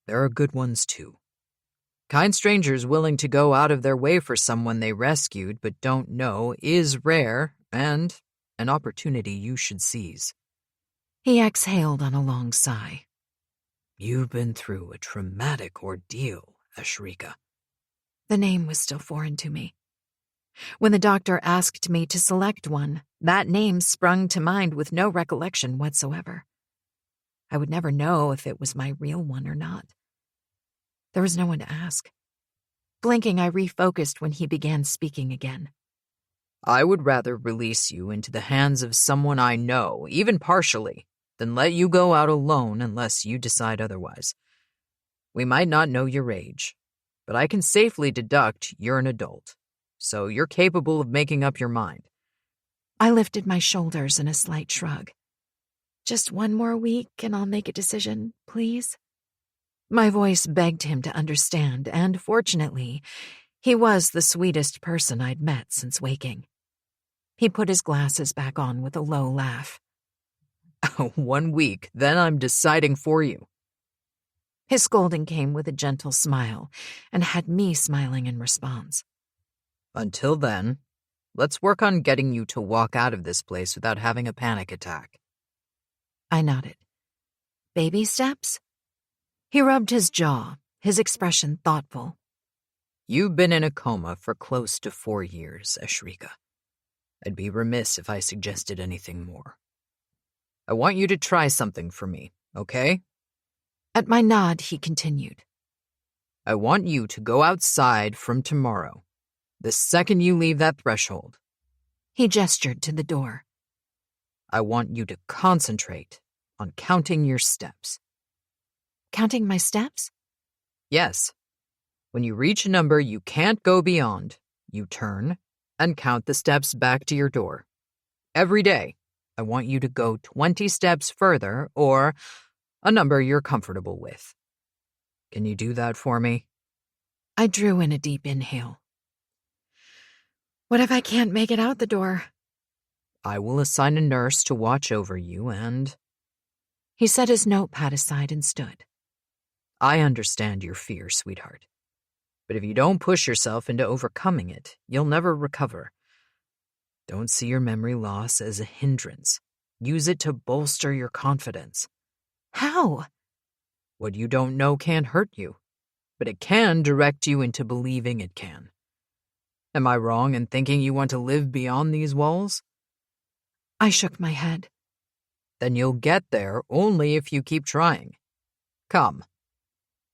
there are good ones too. Kind strangers willing to go out of their way for someone they rescued but don't know is rare and an opportunity you should seize. He exhaled on a long sigh. You've been through a traumatic ordeal, Ashrika. The name was still foreign to me. When the doctor asked me to select one, that name sprung to mind with no recollection whatsoever. I would never know if it was my real one or not. There was no one to ask. Blinking, I refocused when he began speaking again. I would rather release you into the hands of someone I know, even partially, than let you go out alone unless you decide otherwise. We might not know your age, but I can safely deduct you're an adult, so you're capable of making up your mind. I lifted my shoulders in a slight shrug. Just one more week and I'll make a decision, please? My voice begged him to understand, and fortunately, he was the sweetest person I'd met since waking. He put his glasses back on with a low laugh. 1 week, then I'm deciding for you. His scolding came with a gentle smile and had me smiling in response. Until then, let's work on getting you to walk out of this place without having a panic attack. I nodded. Baby steps? He rubbed his jaw, his expression thoughtful. You've been in a coma for close to 4 years, Ashrika. I'd be remiss if I suggested anything more. I want you to try something for me, okay? At my nod, he continued. I want you to go outside from tomorrow, the second you leave that threshold. He gestured to the door. I want you to concentrate on counting your steps. Counting my steps? Yes. When you reach a number you can't go beyond, you turn and count the steps back to your door. Every day, I want you to go 20 steps further or a number you're comfortable with. Can you do that for me? I drew in a deep inhale. What if I can't make it out the door? I will assign a nurse to watch over you and... He set his notepad aside and stood. I understand your fear, sweetheart. But if you don't push yourself into overcoming it, you'll never recover. Don't see your memory loss as a hindrance. Use it to bolster your confidence. How? What you don't know can't hurt you, but it can direct you into believing it can. Am I wrong in thinking you want to live beyond these walls? I shook my head. Then you'll get there only if you keep trying. Come.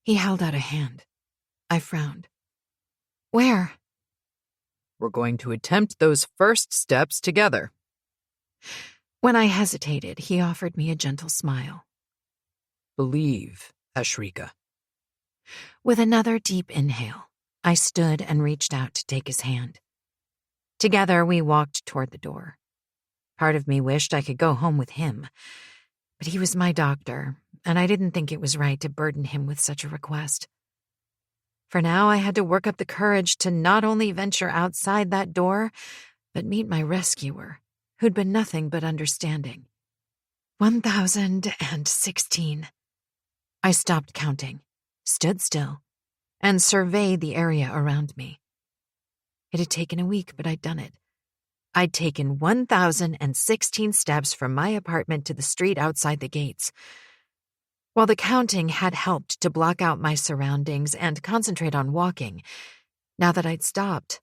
He held out a hand. I frowned. Where? We're going to attempt those first steps together. When I hesitated, he offered me a gentle smile. Believe, Ashrika. With another deep inhale, I stood and reached out to take his hand. Together, we walked toward the door. Part of me wished I could go home with him, but he was my doctor, and I didn't think it was right to burden him with such a request. For now, I had to work up the courage to not only venture outside that door, but meet my rescuer, who'd been nothing but understanding. 1,016. I stopped counting, stood still, and surveyed the area around me. It had taken a week, but I'd done it. I'd taken 1,016 steps from my apartment to the street outside the gates. While the counting had helped to block out my surroundings and concentrate on walking, now that I'd stopped,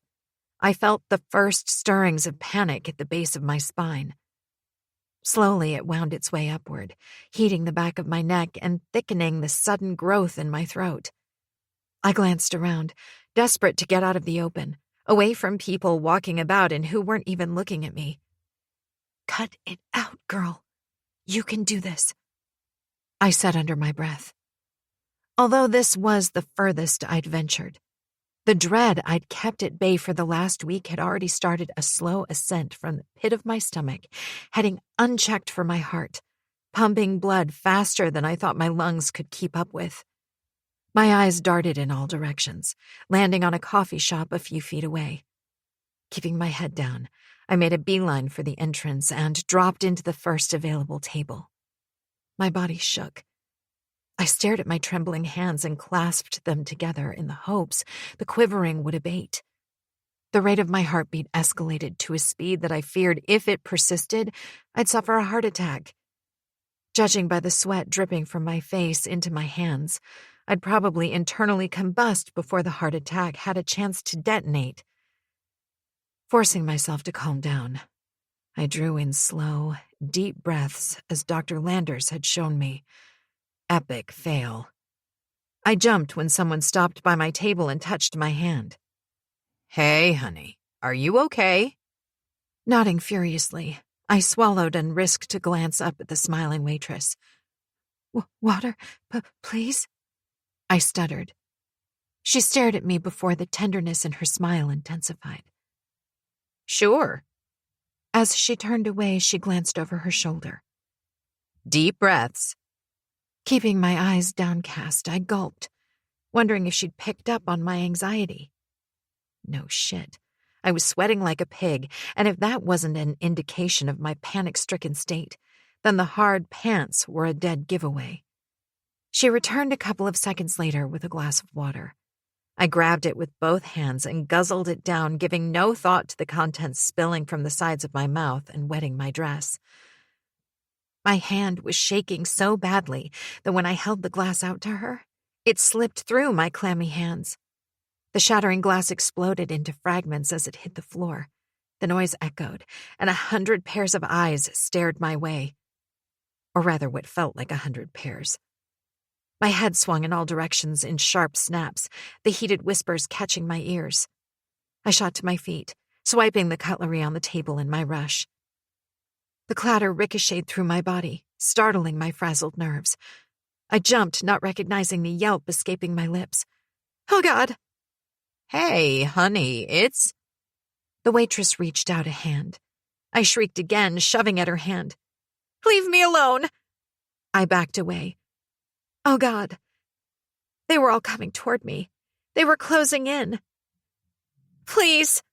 I felt the first stirrings of panic at the base of my spine. Slowly it wound its way upward, heating the back of my neck and thickening the sudden growth in my throat. I glanced around, desperate to get out of the open, away from people walking about and who weren't even looking at me. Cut it out, girl. You can do this, I said under my breath. Although this was the furthest I'd ventured, the dread I'd kept at bay for the last week had already started a slow ascent from the pit of my stomach, heading unchecked for my heart, pumping blood faster than I thought my lungs could keep up with. My eyes darted in all directions, landing on a coffee shop a few feet away. Keeping my head down, I made a beeline for the entrance and dropped into the first available table. My body shook. I stared at my trembling hands and clasped them together in the hopes the quivering would abate. The rate of my heartbeat escalated to a speed that I feared if it persisted, I'd suffer a heart attack. Judging by the sweat dripping from my face into my hands, I'd probably internally combust before the heart attack had a chance to detonate. Forcing myself to calm down, I drew in slow, deep breaths as Dr. Landers had shown me. Epic fail. I jumped when someone stopped by my table and touched my hand. Hey, honey, are you okay? Nodding furiously, I swallowed and risked to glance up at the smiling waitress. Water, please? I stuttered. She stared at me before the tenderness in her smile intensified. Sure. As she turned away, she glanced over her shoulder. Deep breaths. Keeping my eyes downcast, I gulped, wondering if she'd picked up on my anxiety. No shit. I was sweating like a pig, and if that wasn't an indication of my panic-stricken state, then the hard pants were a dead giveaway. She returned a couple of seconds later with a glass of water. I grabbed it with both hands and guzzled it down, giving no thought to the contents spilling from the sides of my mouth and wetting my dress. My hand was shaking so badly that when I held the glass out to her, it slipped through my clammy hands. The shattering glass exploded into fragments as it hit the floor. The noise echoed, and 100 pairs of eyes stared my way. Or rather, what felt like 100 pairs. My head swung in all directions in sharp snaps, the heated whispers catching my ears. I shot to my feet, swiping the cutlery on the table in my rush. The clatter ricocheted through my body, startling my frazzled nerves. I jumped, not recognizing the yelp escaping my lips. Oh, God! Hey, honey, it's... The waitress reached out a hand. I shrieked again, shoving at her hand. Leave me alone! I backed away. Oh, God. They were all coming toward me. They were closing in. Please.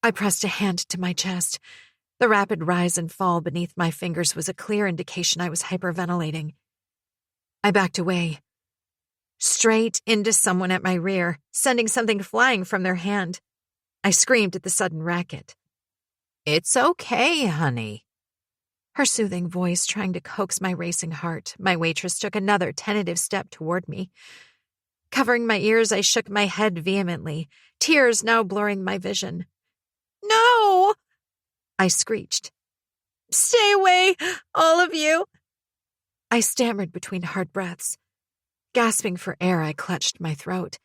I pressed a hand to my chest. The rapid rise and fall beneath my fingers was a clear indication I was hyperventilating. I backed away, straight into someone at my rear, sending something flying from their hand. I screamed at the sudden racket. It's okay, honey. Her soothing voice trying to coax my racing heart, my waitress took another tentative step toward me. Covering my ears, I shook my head vehemently, tears now blurring my vision. No! I screeched. Stay away, all of you! I stammered between hard breaths. Gasping for air, I clutched my throat.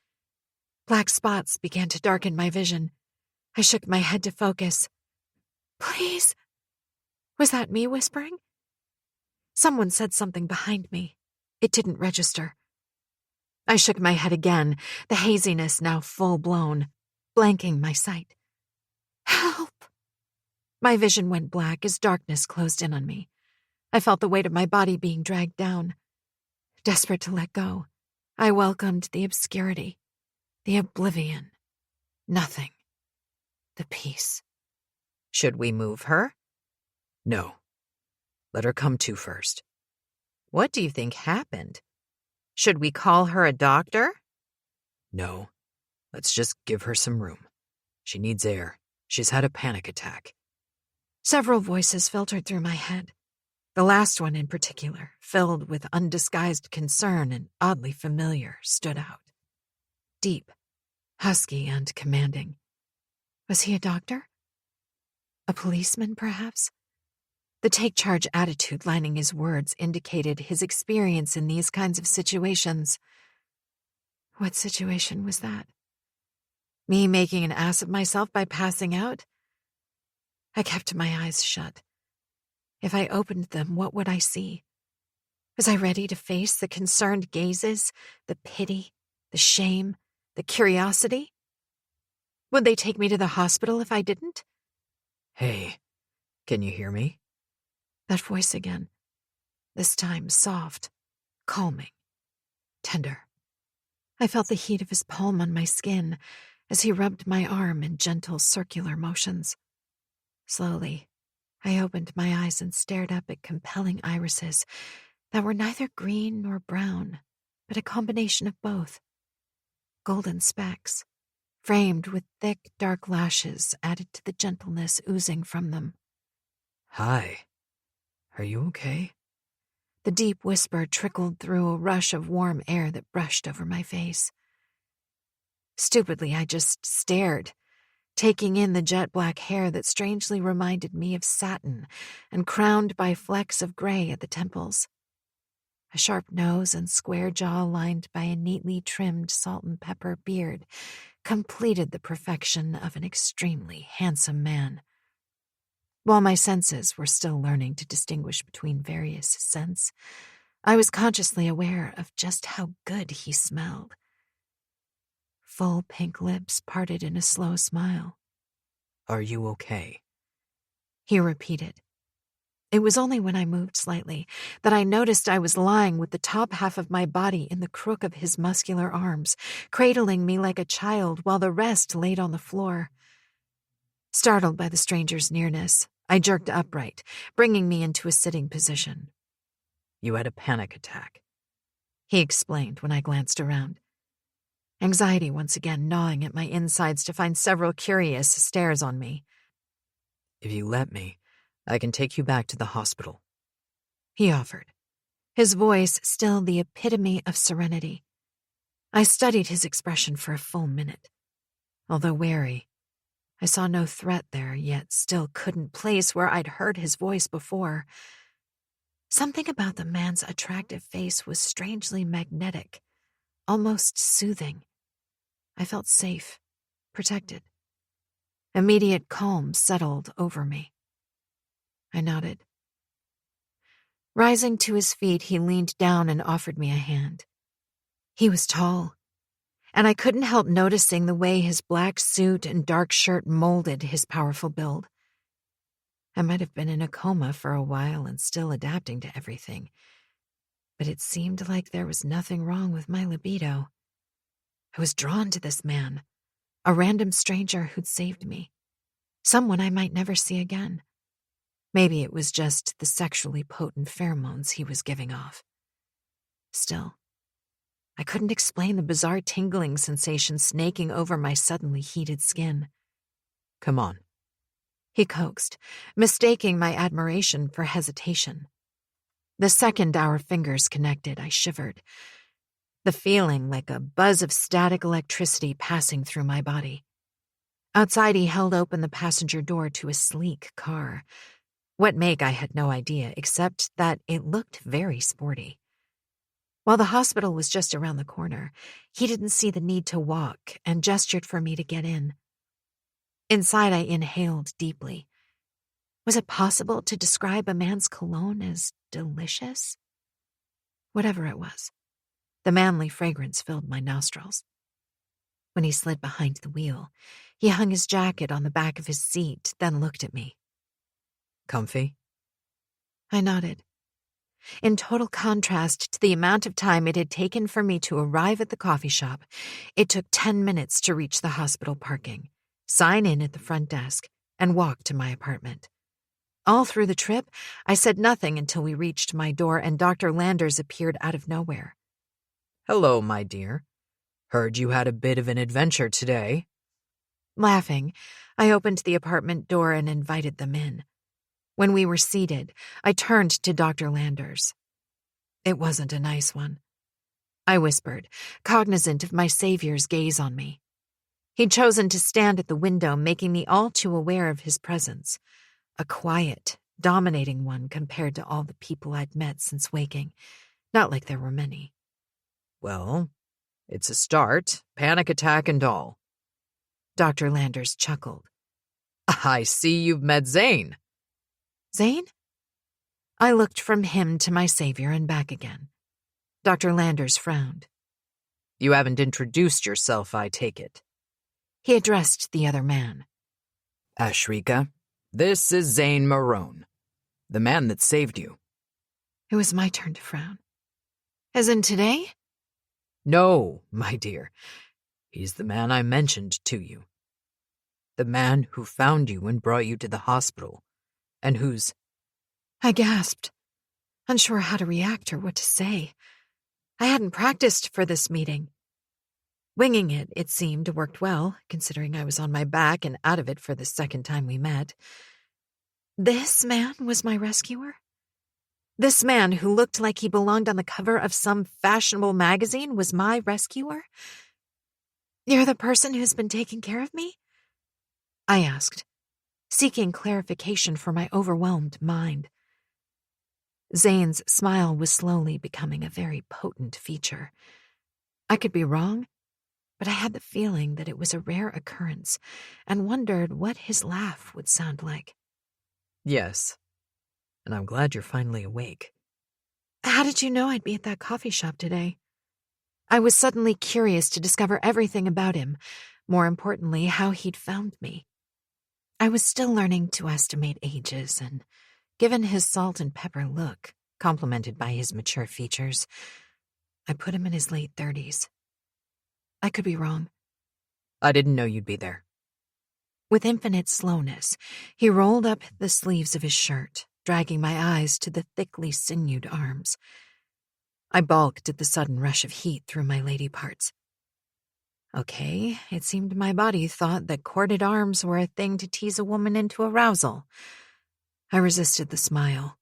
Black spots began to darken my vision. I shook my head to focus. Please. Was that me whispering? Someone said something behind me. It didn't register. I shook my head again, the haziness now full-blown, blanking my sight. Help! My vision went black as darkness closed in on me. I felt the weight of my body being dragged down. Desperate to let go, I welcomed the obscurity, the oblivion, nothing, the peace. Should we move her? No. Let her come to first. What do you think happened? Should we call her a doctor? No. Let's just give her some room. She needs air. She's had a panic attack. Several voices filtered through my head. The last one in particular, filled with undisguised concern and oddly familiar, stood out. Deep, husky, and commanding. Was he a doctor? A policeman, perhaps? The take-charge attitude lining his words indicated his experience in these kinds of situations. What situation was that? Me making an ass of myself by passing out? I kept my eyes shut. If I opened them, what would I see? Was I ready to face the concerned gazes, the pity, the shame, the curiosity? Would they take me to the hospital if I didn't? Hey, can you hear me? That voice again. This time soft, calming, tender. I felt the heat of his palm on my skin as he rubbed my arm in gentle circular motions. Slowly, I opened my eyes and stared up at compelling irises that were neither green nor brown, but a combination of both. Golden specks, framed with thick, dark lashes added to the gentleness oozing from them. Hi. Are you okay? The deep whisper trickled through a rush of warm air that brushed over my face. Stupidly, I just stared, taking in the jet-black hair that strangely reminded me of satin and crowned by flecks of gray at the temples. A sharp nose and square jaw lined by a neatly trimmed salt and pepper beard completed the perfection of an extremely handsome man. While my senses were still learning to distinguish between various scents, I was consciously aware of just how good he smelled. Full pink lips parted in a slow smile. Are you okay? He repeated. It was only when I moved slightly that I noticed I was lying with the top half of my body in the crook of his muscular arms, cradling me like a child while the rest laid on the floor. Startled by the stranger's nearness, I jerked upright, bringing me into a sitting position. You had a panic attack, he explained when I glanced around. anxiety once again gnawing at my insides to find several curious stares on me. If you let me, I can take you back to the hospital, he offered, his voice still the epitome of serenity. I studied his expression for a full minute. Although wary, I saw no threat there, yet still couldn't place where I'd heard his voice before. Something about the man's attractive face was strangely magnetic, almost soothing. I felt safe, protected. Immediate calm settled over me. I nodded. Rising to his feet, he leaned down and offered me a hand. He was tall, and I couldn't help noticing the way his black suit and dark shirt molded his powerful build. I might have been in a coma for a while and still adapting to everything, but it seemed like there was nothing wrong with my libido. I was drawn to this man, a random stranger who'd saved me, someone I might never see again. Maybe it was just the sexually potent pheromones he was giving off. Still, I couldn't explain the bizarre tingling sensation snaking over my suddenly heated skin. Come on, he coaxed, mistaking my admiration for hesitation. The second our fingers connected, I shivered, the feeling like a buzz of static electricity passing through my body. Outside, he held open the passenger door to a sleek car. What make, I had no idea, except that it looked very sporty. While the hospital was just around the corner, he didn't see the need to walk and gestured for me to get in. Inside, I inhaled deeply. Was it possible to describe a man's cologne as delicious? Whatever it was, the manly fragrance filled my nostrils. When he slid behind the wheel, he hung his jacket on the back of his seat, then looked at me. Comfy? I nodded. In total contrast to the amount of time it had taken for me to arrive at the coffee shop, it took 10 minutes to reach the hospital parking, sign in at the front desk, and walk to my apartment. All through the trip, I said nothing until we reached my door and Dr. Landers appeared out of nowhere. Hello, my dear. Heard you had a bit of an adventure today. Laughing, I opened the apartment door and invited them in. When we were seated, I turned to Dr. Landers. It wasn't a nice one. I whispered, cognizant of my savior's gaze on me. He'd chosen to stand at the window, making me all too aware of his presence. A quiet, dominating one compared to all the people I'd met since waking. Not like there were many. Well, it's a start, panic attack and all. Dr. Landers chuckled. I see you've met Zane. Zane? I looked from him to my savior and back again. Dr. Landers frowned. You haven't introduced yourself, I take it. He addressed the other man. Ashrika, this is Zane Marone, the man that saved you. It was my turn to frown. As in today? No, my dear. He's the man I mentioned to you. The man who found you and brought you to the hospital, and who's... I gasped, unsure how to react or what to say. I hadn't practiced for this meeting. Winging it, it seemed, worked well, considering I was on my back and out of it for the second time we met. This man was my rescuer? This man who looked like he belonged on the cover of some fashionable magazine was my rescuer? You're the person who's been taking care of me? I asked, seeking clarification for my overwhelmed mind. Zane's smile was slowly becoming a very potent feature. I could be wrong, but I had the feeling that it was a rare occurrence and wondered what his laugh would sound like. Yes, and I'm glad you're finally awake. How did you know I'd be at that coffee shop today? I was suddenly curious to discover everything about him, more importantly, how he'd found me. I was still learning to estimate ages, and given his salt and pepper look, complemented by his mature features, I put him in his late 30s. I could be wrong. I didn't know you'd be there. With infinite slowness, he rolled up the sleeves of his shirt, dragging my eyes to the thickly sinewed arms. I balked at the sudden rush of heat through my lady parts. Okay, it seemed my body thought that corded arms were a thing to tease a woman into arousal. I resisted the smile.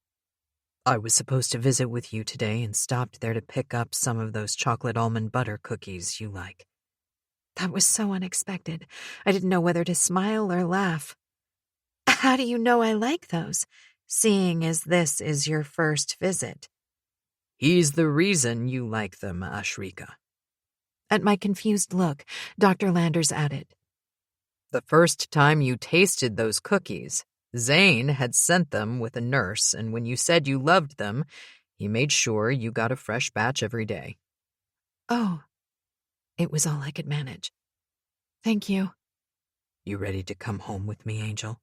I was supposed to visit with you today and stopped there to pick up some of those chocolate almond butter cookies you like. That was so unexpected. I didn't know whether to smile or laugh. How do you know I like those, seeing as this is your first visit? He's the reason you like them, Ashrika. At my confused look, Dr. Landers added, the first time you tasted those cookies, Zane had sent them with a nurse, and when you said you loved them, he made sure you got a fresh batch every day. Oh, it was all I could manage. Thank you. You ready to come home with me, Angel?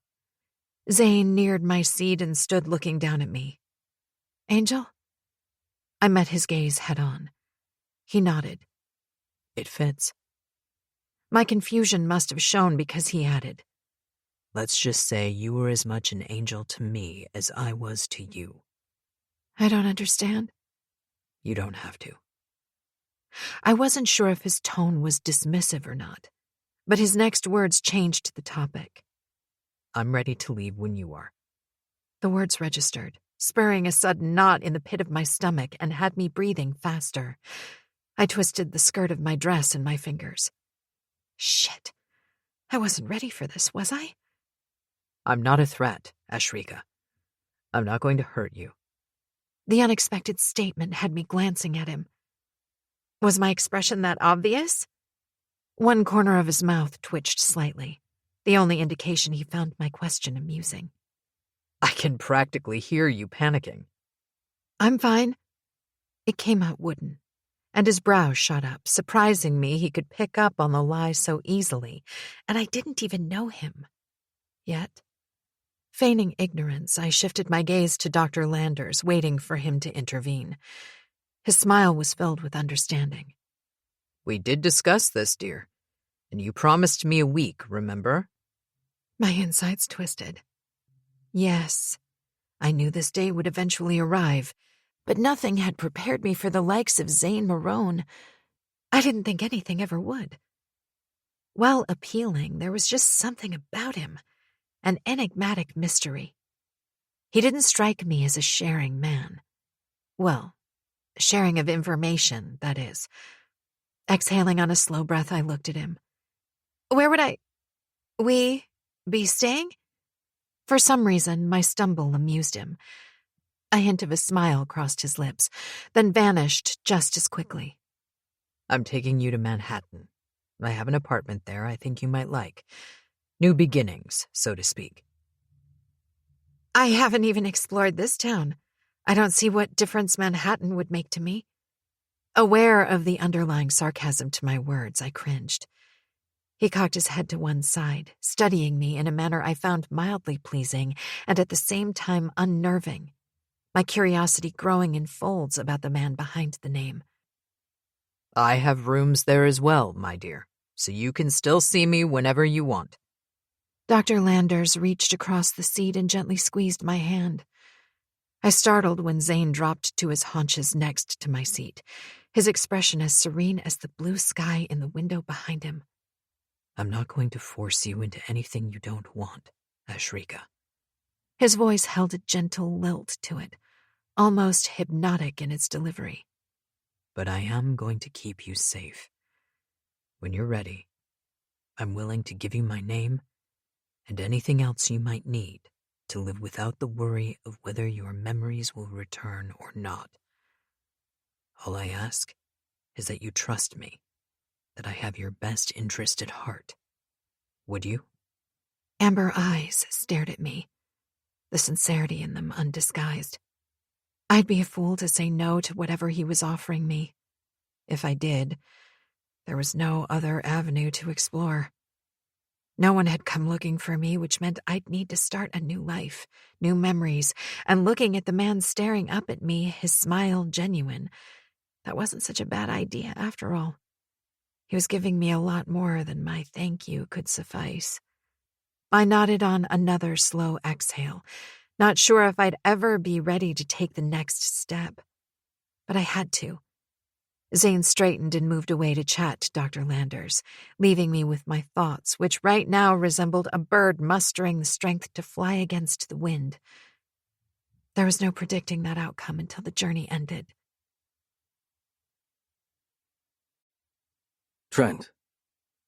Zane neared my seat and stood looking down at me. Angel? I met his gaze head on. He nodded. It fits. My confusion must have shown because he added, let's just say you were as much an angel to me as I was to you. I don't understand. You don't have to. I wasn't sure if his tone was dismissive or not, but his next words changed the topic. I'm ready to leave when you are. The words registered, spurring a sudden knot in the pit of my stomach and had me breathing faster. I twisted the skirt of my dress in my fingers. Shit. I wasn't ready for this, was I? I'm not a threat, Ashrika. I'm not going to hurt you. The unexpected statement had me glancing at him. Was my expression that obvious? One corner of his mouth twitched slightly, the only indication he found my question amusing. I can practically hear you panicking. I'm fine. It came out wooden, and his brows shot up, surprising me he could pick up on the lie so easily, and I didn't even know him. Yet, feigning ignorance, I shifted my gaze to Dr. Landers, waiting for him to intervene. His smile was filled with understanding. We did discuss this, dear, and you promised me a week, remember? My insides twisted. Yes, I knew this day would eventually arrive, but nothing had prepared me for the likes of Zane Marone. I didn't think anything ever would. While appealing, there was just something about him, an enigmatic mystery. He didn't strike me as a sharing man. Well, sharing of information, that is. Exhaling on a slow breath, I looked at him. Where would we be staying? For some reason, my stumble amused him. A hint of a smile crossed his lips, then vanished just as quickly. I'm taking you to Manhattan. I have an apartment there I think you might like. New beginnings, so to speak. I haven't even explored this town. I don't see what difference Manhattan would make to me. Aware of the underlying sarcasm to my words, I cringed. He cocked his head to one side, studying me in a manner I found mildly pleasing and at the same time unnerving, my curiosity growing in folds about the man behind the name. I have rooms there as well, my dear, so you can still see me whenever you want. Dr. Landers reached across the seat and gently squeezed my hand. I startled when Zane dropped to his haunches next to my seat, his expression as serene as the blue sky in the window behind him. I'm not going to force you into anything you don't want, Ashrika. His voice held a gentle lilt to it, almost hypnotic in its delivery. But I am going to keep you safe. When you're ready, I'm willing to give you my name and anything else you might need to live without the worry of whether your memories will return or not. All I ask is that you trust me, that I have your best interest at heart. Would you? Amber eyes stared at me, the sincerity in them undisguised. I'd be a fool to say no to whatever he was offering me. If I did, there was no other avenue to explore. No one had come looking for me, which meant I'd need to start a new life, new memories, and looking at the man staring up at me, his smile genuine. That wasn't such a bad idea after all. He was giving me a lot more than my thank you could suffice. I nodded on another slow exhale, not sure if I'd ever be ready to take the next step. But I had to. Zane straightened and moved away to chat to Dr. Landers, leaving me with my thoughts, which right now resembled a bird mustering the strength to fly against the wind. There was no predicting that outcome until the journey ended. Trent.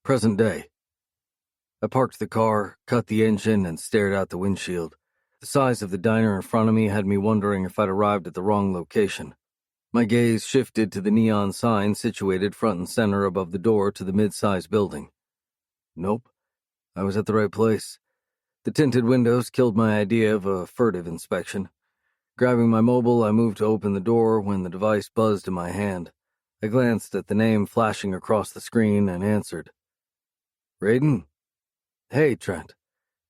Present day. I parked the car, cut the engine, and stared out the windshield. The size of the diner in front of me had me wondering if I'd arrived at the wrong location. My gaze shifted to the neon sign situated front and center above the door to the mid-sized building. Nope, I was at the right place. The tinted windows killed my idea of a furtive inspection. Grabbing my mobile, I moved to open the door when the device buzzed in my hand. I glanced at the name flashing across the screen and answered. Raiden? Hey, Trent.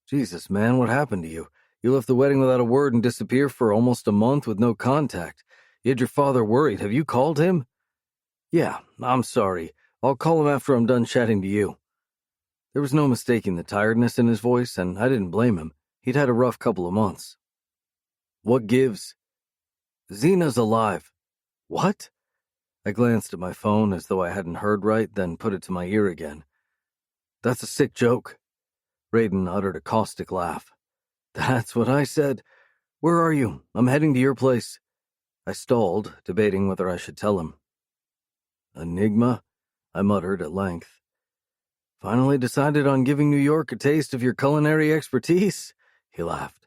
Jesus, man, what happened to you? You left the wedding without a word and disappeared for almost a month with no contact. You had your father worried. Have you called him? Yeah, I'm sorry. I'll call him after I'm done chatting to you. There was no mistaking the tiredness in his voice, and I didn't blame him. He'd had a rough couple of months. What gives? Zena's alive. What? I glanced at my phone as though I hadn't heard right, then put it to my ear again. That's a sick joke. Raiden uttered a caustic laugh. That's what I said. Where are you? I'm heading to your place. I stalled, debating whether I should tell him. Enigma? I muttered at length. Finally decided on giving New York a taste of your culinary expertise? He laughed.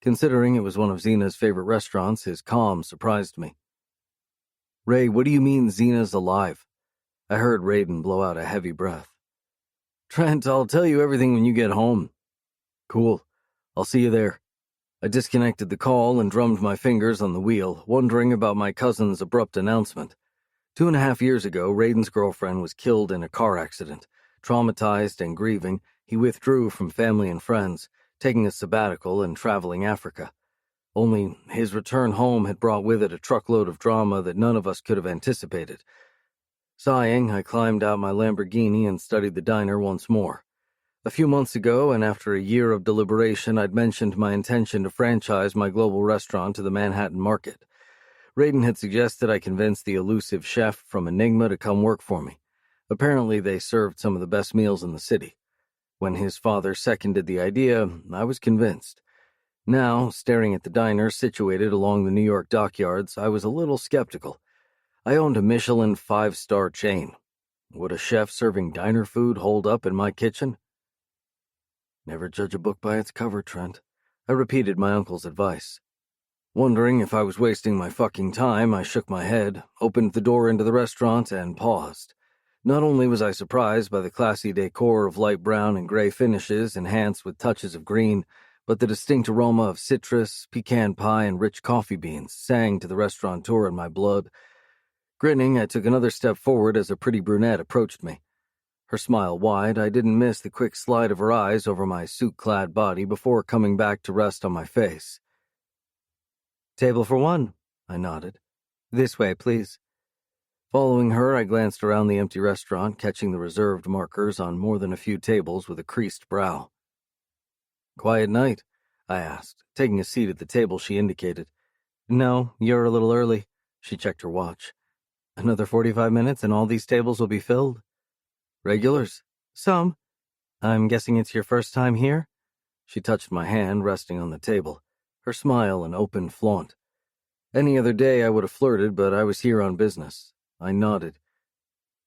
Considering it was one of Zena's favorite restaurants, his calm surprised me. Ray, what do you mean Zena's alive? I heard Raiden blow out a heavy breath. Trent, I'll tell you everything when you get home. Cool. I'll see you there. I disconnected the call and drummed my fingers on the wheel, wondering about my cousin's abrupt announcement. 2.5 years ago, Raiden's girlfriend was killed in a car accident. Traumatized and grieving, he withdrew from family and friends, taking a sabbatical and traveling Africa. Only his return home had brought with it a truckload of drama that none of us could have anticipated. Sighing, I climbed out my Lamborghini and studied the diner once more. A few months ago, and after a year of deliberation, I'd mentioned my intention to franchise my global restaurant to the Manhattan market. Raiden had suggested I convince the elusive chef from Enigma to come work for me. Apparently, they served some of the best meals in the city. When his father seconded the idea, I was convinced. Now, staring at the diner situated along the New York dockyards, I was a little skeptical. I owned a Michelin 5-star chain. Would a chef serving diner food hold up in my kitchen? Never judge a book by its cover, Trent. I repeated my uncle's advice. Wondering if I was wasting my fucking time, I shook my head, opened the door into the restaurant, and paused. Not only was I surprised by the classy decor of light brown and gray finishes enhanced with touches of green, but the distinct aroma of citrus, pecan pie, and rich coffee beans sang to the restaurateur in my blood. Grinning, I took another step forward as a pretty brunette approached me. Her smile wide, I didn't miss the quick slide of her eyes over my suit-clad body before coming back to rest on my face. Table for one, I nodded. This way, please. Following her, I glanced around the empty restaurant, catching the reserved markers on more than a few tables with a creased brow. Quiet night? I asked, taking a seat at the table she indicated. No, you're a little early. She checked her watch. Another 45 minutes and all these tables will be filled? Regulars? Some. I'm guessing it's your first time here? She touched my hand, resting on the table, her smile an open flaunt. Any other day I would have flirted, but I was here on business. I nodded.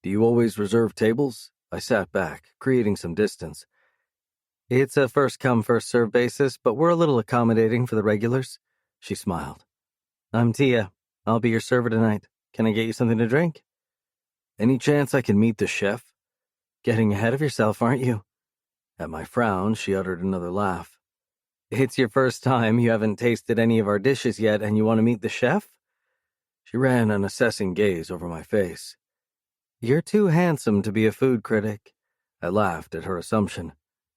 Do you always reserve tables? I sat back, creating some distance. It's a first-come, first-served basis, but we're a little accommodating for the regulars. She smiled. I'm Tia. I'll be your server tonight. Can I get you something to drink? Any chance I can meet the chef? Getting ahead of yourself, aren't you? At my frown, she uttered another laugh. It's your first time, you haven't tasted any of our dishes yet, and you want to meet the chef? She ran an assessing gaze over my face. You're too handsome to be a food critic. I laughed at her assumption.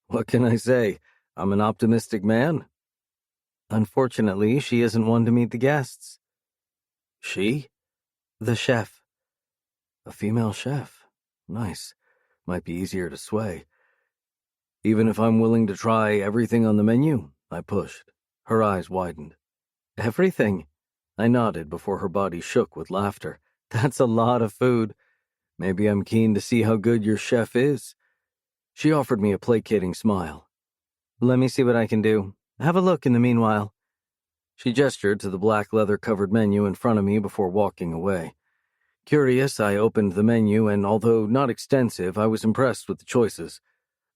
What can I say? I'm an optimistic man. Unfortunately, she isn't one to meet the guests. She? The chef. A female chef. Nice. Might be easier to sway. Even if I'm willing to try everything on the menu, I pushed. Her eyes widened. Everything? I nodded before her body shook with laughter. That's a lot of food. Maybe I'm keen to see how good your chef is. She offered me a placating smile. Let me see what I can do. Have a look in the meanwhile. She gestured to the black leather-covered menu in front of me before walking away. Curious, I opened the menu, and although not extensive, I was impressed with the choices.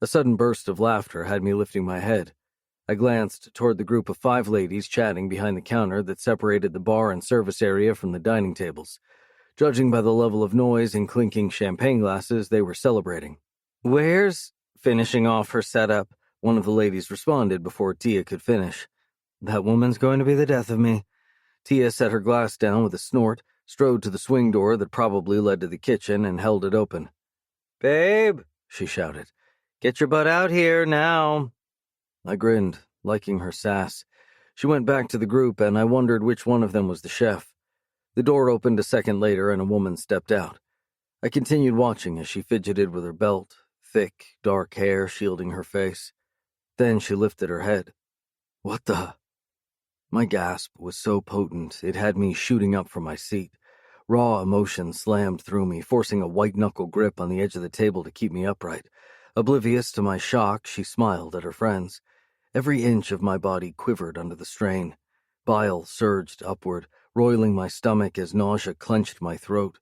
A sudden burst of laughter had me lifting my head. I glanced toward the group of 5 ladies chatting behind the counter that separated the bar and service area from the dining tables. Judging by the level of noise and clinking champagne glasses, they were celebrating. Where's... Finishing off her setup, one of the ladies responded before Tia could finish. That woman's going to be the death of me. Tia set her glass down with a snort, strode to the swing door that probably led to the kitchen, and held it open. Babe, she shouted, get your butt out here now. I grinned, liking her sass. She went back to the group, and I wondered which one of them was the chef. The door opened a second later, and a woman stepped out. I continued watching as she fidgeted with her belt, thick, dark hair shielding her face. Then she lifted her head. What the... My gasp was so potent it had me shooting up from my seat. Raw emotion slammed through me, forcing a white-knuckle grip on the edge of the table to keep me upright. Oblivious to my shock, she smiled at her friends. Every inch of my body quivered under the strain. Bile surged upward, roiling my stomach as nausea clenched my throat.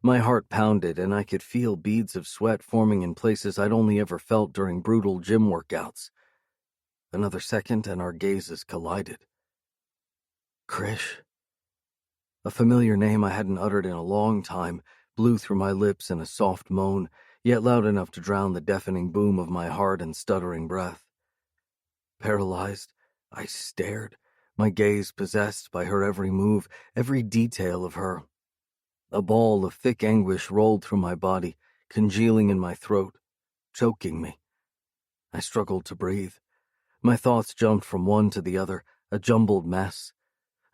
My heart pounded, and I could feel beads of sweat forming in places I'd only ever felt during brutal gym workouts. Another second, and our gazes collided. Krish. A familiar name I hadn't uttered in a long time blew through my lips in a soft moan, yet loud enough to drown the deafening boom of my heart and stuttering breath. Paralyzed, I stared, my gaze possessed by her every move, every detail of her. A ball of thick anguish rolled through my body, congealing in my throat, choking me. I struggled to breathe. My thoughts jumped from one to the other, a jumbled mess.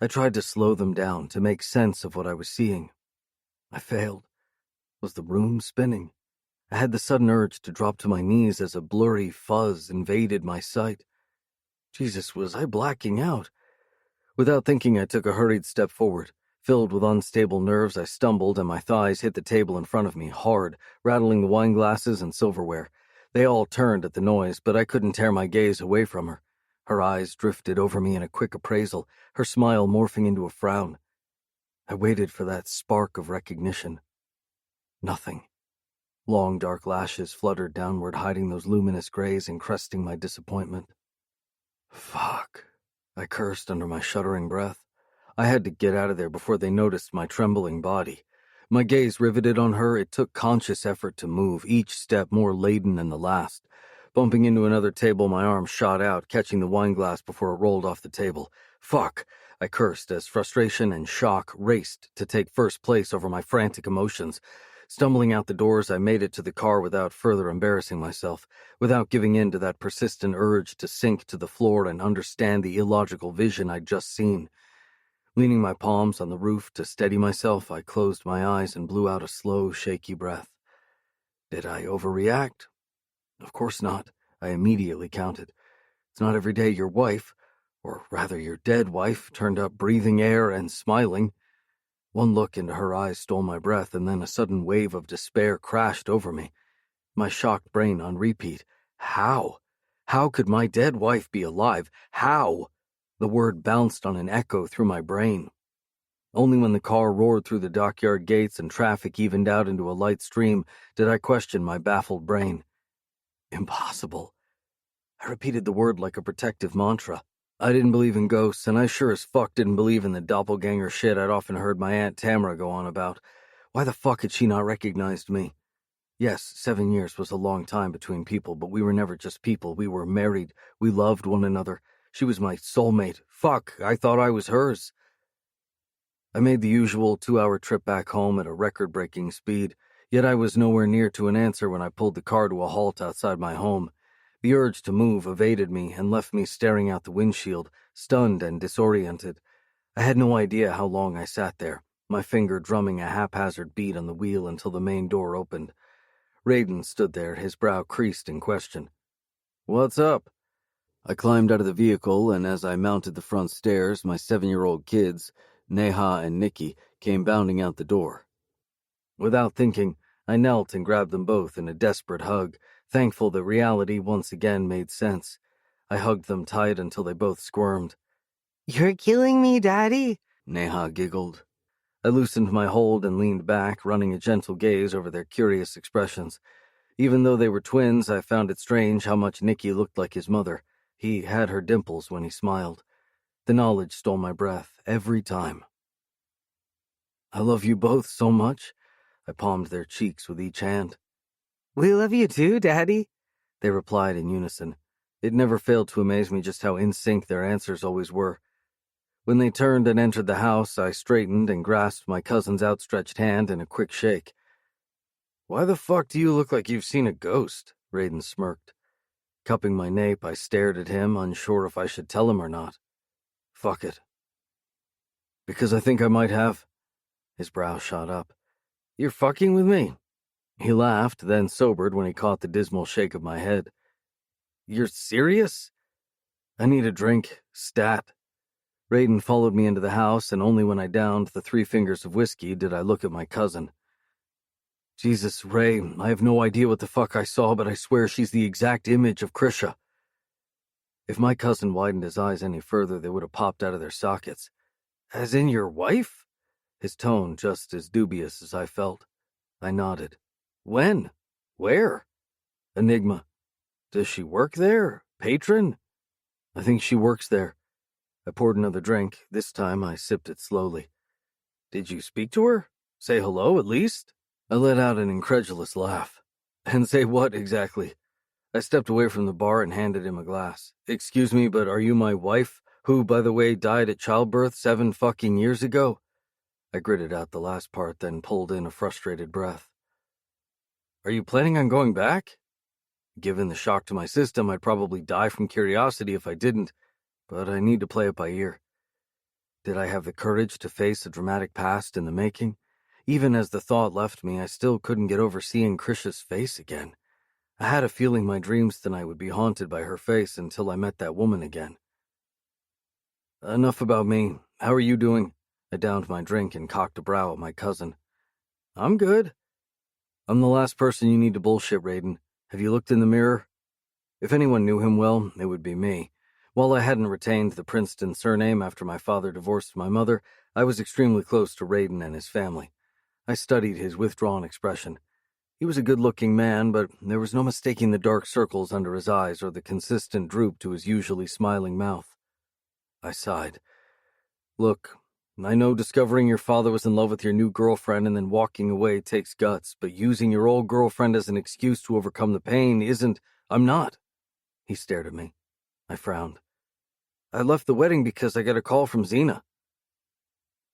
I tried to slow them down, to make sense of what I was seeing. I failed. Was the room spinning? I had the sudden urge to drop to my knees as a blurry fuzz invaded my sight. Jesus, was I blacking out? Without thinking, I took a hurried step forward. Filled with unstable nerves, I stumbled, and my thighs hit the table in front of me, hard, rattling the wine glasses and silverware. They all turned at the noise, but I couldn't tear my gaze away from her. Her eyes drifted over me in a quick appraisal, her smile morphing into a frown. I waited for that spark of recognition. Nothing. Long dark lashes fluttered downward, hiding those luminous grays and cresting my disappointment. Fuck, I cursed under my shuddering breath. I had to get out of there before they noticed my trembling body. My gaze riveted on her, it took conscious effort to move, each step more laden than the last. Bumping into another table, my arm shot out, catching the wine glass before it rolled off the table. Fuck, I cursed as frustration and shock raced to take first place over my frantic emotions. Stumbling out the doors, I made it to the car without further embarrassing myself, without giving in to that persistent urge to sink to the floor and understand the illogical vision I'd just seen. Leaning my palms on the roof to steady myself, I closed my eyes and blew out a slow, shaky breath. Did I overreact? Of course not, I immediately counted. It's not every day your wife, or rather your dead wife, turned up breathing air and smiling. One look into her eyes stole my breath, and then a sudden wave of despair crashed over me. My shocked brain on repeat. How? How could my dead wife be alive? How? The word bounced on an echo through my brain. Only when the car roared through the dockyard gates and traffic evened out into a light stream did I question my baffled brain. Impossible. I repeated the word like a protective mantra. I didn't believe in ghosts, and I sure as fuck didn't believe in the doppelganger shit I'd often heard my Aunt Tamara go on about. Why the fuck had she not recognized me? Yes, 7 years was a long time between people, but we were never just people. We were married. We loved one another. She was my soulmate. Fuck, I thought I was hers. I made the usual 2-hour trip back home at a record-breaking speed, yet I was nowhere near to an answer when I pulled the car to a halt outside my home. The urge to move evaded me and left me staring out the windshield, stunned and disoriented. I had no idea how long I sat there, my finger drumming a haphazard beat on the wheel until the main door opened. Raiden stood there, his brow creased in question. "What's up?" I climbed out of the vehicle, and as I mounted the front stairs, my 7-year-old kids, Neha and Nikki, came bounding out the door. Without thinking, I knelt and grabbed them both in a desperate hug, thankful that reality once again made sense. I hugged them tight until they both squirmed. "You're killing me, Daddy," Neha giggled. I loosened my hold and leaned back, running a gentle gaze over their curious expressions. Even though they were twins, I found it strange how much Nicky looked like his mother. He had her dimples when he smiled. The knowledge stole my breath every time. I love you both so much. I palmed their cheeks with each hand. "We love you too, Daddy," they replied in unison. It never failed to amaze me just how in sync their answers always were. When they turned and entered the house, I straightened and grasped my cousin's outstretched hand in a quick shake. Why the fuck do you look like you've seen a ghost? Raiden smirked. Cupping my nape, I stared at him, unsure if I should tell him or not. Fuck it. Because I think I might have. His brow shot up. You're fucking with me? He laughed, then sobered when he caught the dismal shake of my head. You're serious? I need a drink. Stat. Raiden followed me into the house, and only when I downed the 3 fingers of whiskey did I look at my cousin. Jesus, Ray, I have no idea what the fuck I saw, but I swear she's the exact image of Krisha. If my cousin widened his eyes any further, they would have popped out of their sockets. As in your wife? His tone just as dubious as I felt. I nodded. When? Where? Enigma. Does she work there? Patron? I think she works there. I poured another drink. This time I sipped it slowly. Did you speak to her? Say hello, at least? I let out an incredulous laugh. And say what, exactly? I stepped away from the bar and handed him a glass. Excuse me, but are you my wife, who, by the way, died at childbirth 7 fucking years ago? I gritted out the last part, then pulled in a frustrated breath. Are you planning on going back? Given the shock to my system, I'd probably die from curiosity if I didn't, but I need to play it by ear. Did I have the courage to face a dramatic past in the making? Even as the thought left me, I still couldn't get over seeing Krisha's face again. I had a feeling my dreams tonight would be haunted by her face until I met that woman again. Enough about me. How are you doing? I downed my drink and cocked a brow at my cousin. I'm good. I'm the last person you need to bullshit, Raiden. Have you looked in the mirror? If anyone knew him well, it would be me. While I hadn't retained the Princeton surname after my father divorced my mother, I was extremely close to Raiden and his family. I studied his withdrawn expression. He was a good-looking man, but there was no mistaking the dark circles under his eyes or the consistent droop to his usually smiling mouth. I sighed. Look, I know discovering your father was in love with your new girlfriend and then walking away takes guts, but using your old girlfriend as an excuse to overcome the pain isn't. I'm not. He stared at me. I frowned. I left the wedding because I got a call from Xena.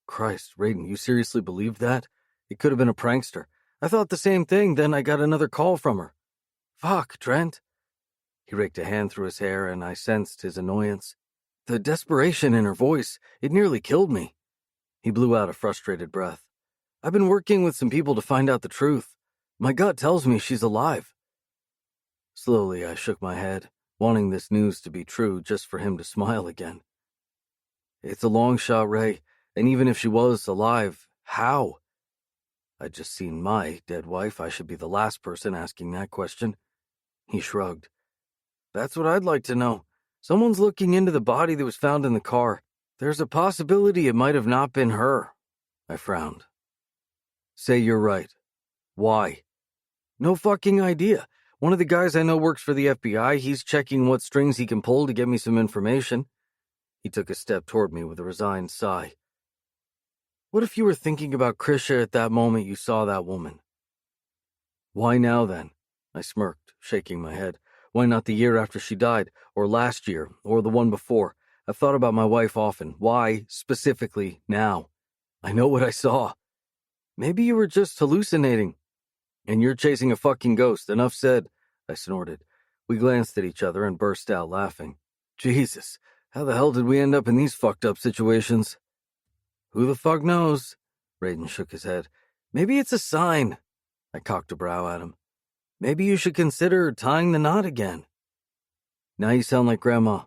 Christ, Raiden, you seriously believed that? It could have been a prankster. I thought the same thing, then I got another call from her. Fuck, Trent. He raked a hand through his hair, and I sensed his annoyance. The desperation in her voice, it nearly killed me. He blew out a frustrated breath. I've been working with some people to find out the truth. My gut tells me she's alive. Slowly, I shook my head, wanting this news to be true just for him to smile again. It's a long shot, Ray, and even if she was alive, how? I'd just seen my dead wife. I should be the last person asking that question. He shrugged. That's what I'd like to know. Someone's looking into the body that was found in the car. There's a possibility it might have not been her. I frowned. Say you're right. Why? No fucking idea. One of the guys I know works for the FBI. He's checking what strings he can pull to get me some information. He took a step toward me with a resigned sigh. What if you were thinking about Krisha at that moment you saw that woman? Why now, then? I smirked, shaking my head. Why not the year after she died, or last year, or the one before? I've thought about my wife often. Why, specifically, now? I know what I saw. Maybe you were just hallucinating. And you're chasing a fucking ghost. Enough said, I snorted. We glanced at each other and burst out laughing. Jesus, how the hell did we end up in these fucked up situations? Who the fuck knows? Raiden shook his head. Maybe it's a sign. I cocked a brow at him. Maybe you should consider tying the knot again. Now you sound like Grandma.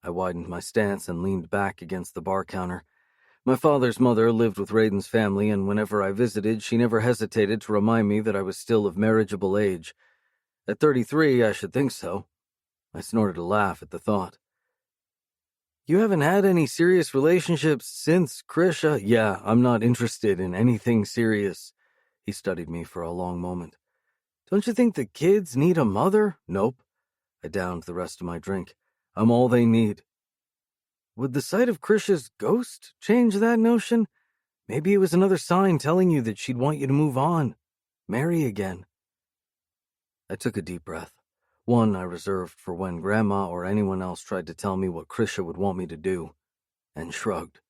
I widened my stance and leaned back against the bar counter. My father's mother lived with Raiden's family, and whenever I visited, she never hesitated to remind me that I was still of marriageable age. At 33, I should think so. I snorted a laugh at the thought. You haven't had any serious relationships since Krisha? Yeah, I'm not interested in anything serious. He studied me for a long moment. Don't you think the kids need a mother? Nope. I downed the rest of my drink. I'm all they need. Would the sight of Krisha's ghost change that notion? Maybe it was another sign telling you that she'd want you to move on. Marry again. I took a deep breath. One I reserved for when Grandma or anyone else tried to tell me what Krisha would want me to do, and shrugged.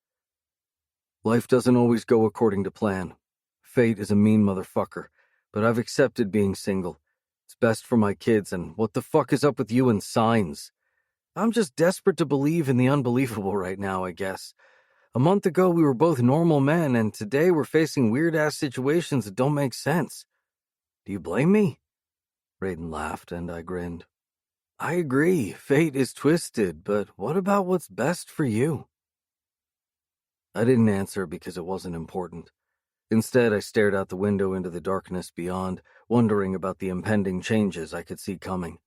Life doesn't always go according to plan. Fate is a mean motherfucker, but I've accepted being single. It's best for my kids, and what the fuck is up with you and signs? I'm just desperate to believe in the unbelievable right now, I guess. A month ago, we were both normal men, and today we're facing weird-ass situations that don't make sense. Do you blame me? Raiden laughed, and I grinned. I agree, fate is twisted, but what about what's best for you? I didn't answer because it wasn't important. Instead, I stared out the window into the darkness beyond, wondering about the impending changes I could see coming.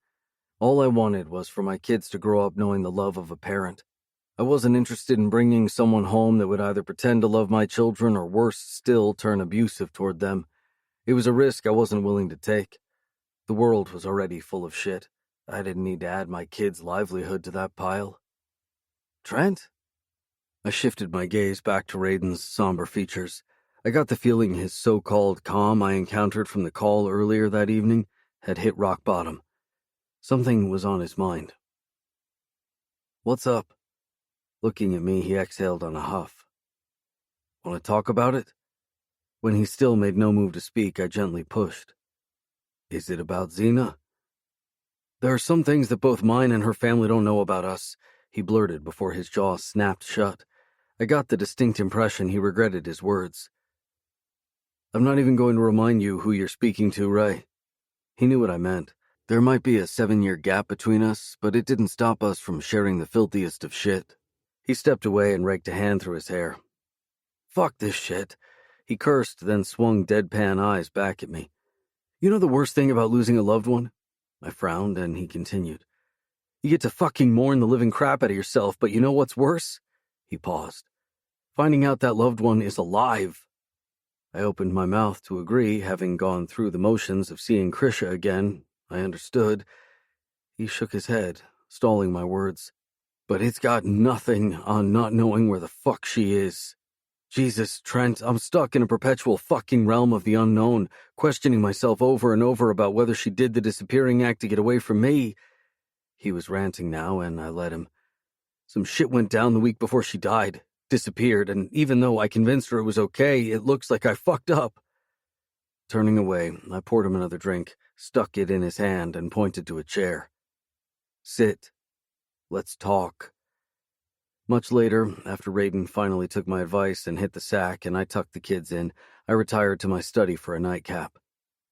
All I wanted was for my kids to grow up knowing the love of a parent. I wasn't interested in bringing someone home that would either pretend to love my children or, worse still, turn abusive toward them. It was a risk I wasn't willing to take. The world was already full of shit. I didn't need to add my kids' livelihood to that pile. Trent? I shifted my gaze back to Raiden's somber features. I got the feeling his so-called calm I encountered from the call earlier that evening had hit rock bottom. Something was on his mind. What's up? Looking at me, he exhaled on a huff. Want to talk about it? When he still made no move to speak, I gently pushed. Is it about Xena? There are some things that both mine and her family don't know about us, he blurted before his jaw snapped shut. I got the distinct impression he regretted his words. I'm not even going to remind you who you're speaking to, Ray. He knew what I meant. There might be a 7-year gap between us, but it didn't stop us from sharing the filthiest of shit. He stepped away and raked a hand through his hair. Fuck this shit. He cursed, then swung deadpan eyes back at me. You know the worst thing about losing a loved one? I frowned, and he continued. You get to fucking mourn the living crap out of yourself, but you know what's worse? He paused. Finding out that loved one is alive. I opened my mouth to agree, having gone through the motions of seeing Krisha again. I understood. He shook his head, stalling my words. But it's got nothing on not knowing where the fuck she is. Jesus, Trent, I'm stuck in a perpetual fucking realm of the unknown, questioning myself over and over about whether she did the disappearing act to get away from me. He was ranting now, and I let him. Some shit went down the week before she died, disappeared, and even though I convinced her it was okay, it looks like I fucked up. Turning away, I poured him another drink, stuck it in his hand, and pointed to a chair. Sit. Let's talk. Much later, after Raiden finally took my advice and hit the sack and I tucked the kids in, I retired to my study for a nightcap.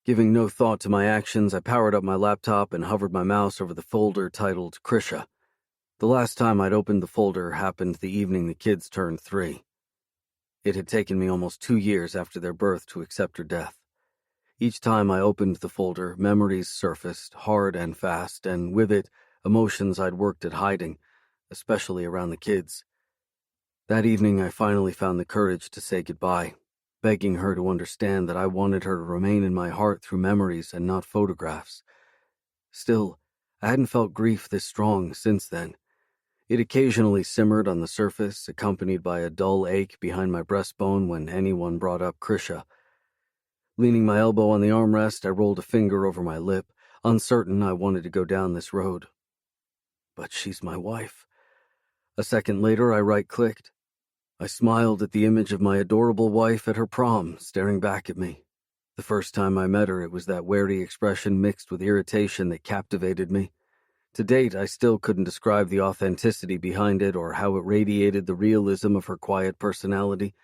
Giving no thought to my actions, I powered up my laptop and hovered my mouse over the folder titled Krisha. The last time I'd opened the folder happened the evening the kids turned 3. It had taken me almost 2 years after their birth to accept her death. Each time I opened the folder, memories surfaced, hard and fast, and with it, emotions I'd worked at hiding, especially around the kids. That evening, I finally found the courage to say goodbye, begging her to understand that I wanted her to remain in my heart through memories and not photographs. Still, I hadn't felt grief this strong since then. It occasionally simmered on the surface, accompanied by a dull ache behind my breastbone when anyone brought up Krisha. Leaning my elbow on the armrest, I rolled a finger over my lip, uncertain I wanted to go down this road. But she's my wife. A second later, I right-clicked. I smiled at the image of my adorable wife at her prom, staring back at me. The first time I met her, it was that wary expression mixed with irritation that captivated me. To date, I still couldn't describe the authenticity behind it or how it radiated the realism of her quiet personality,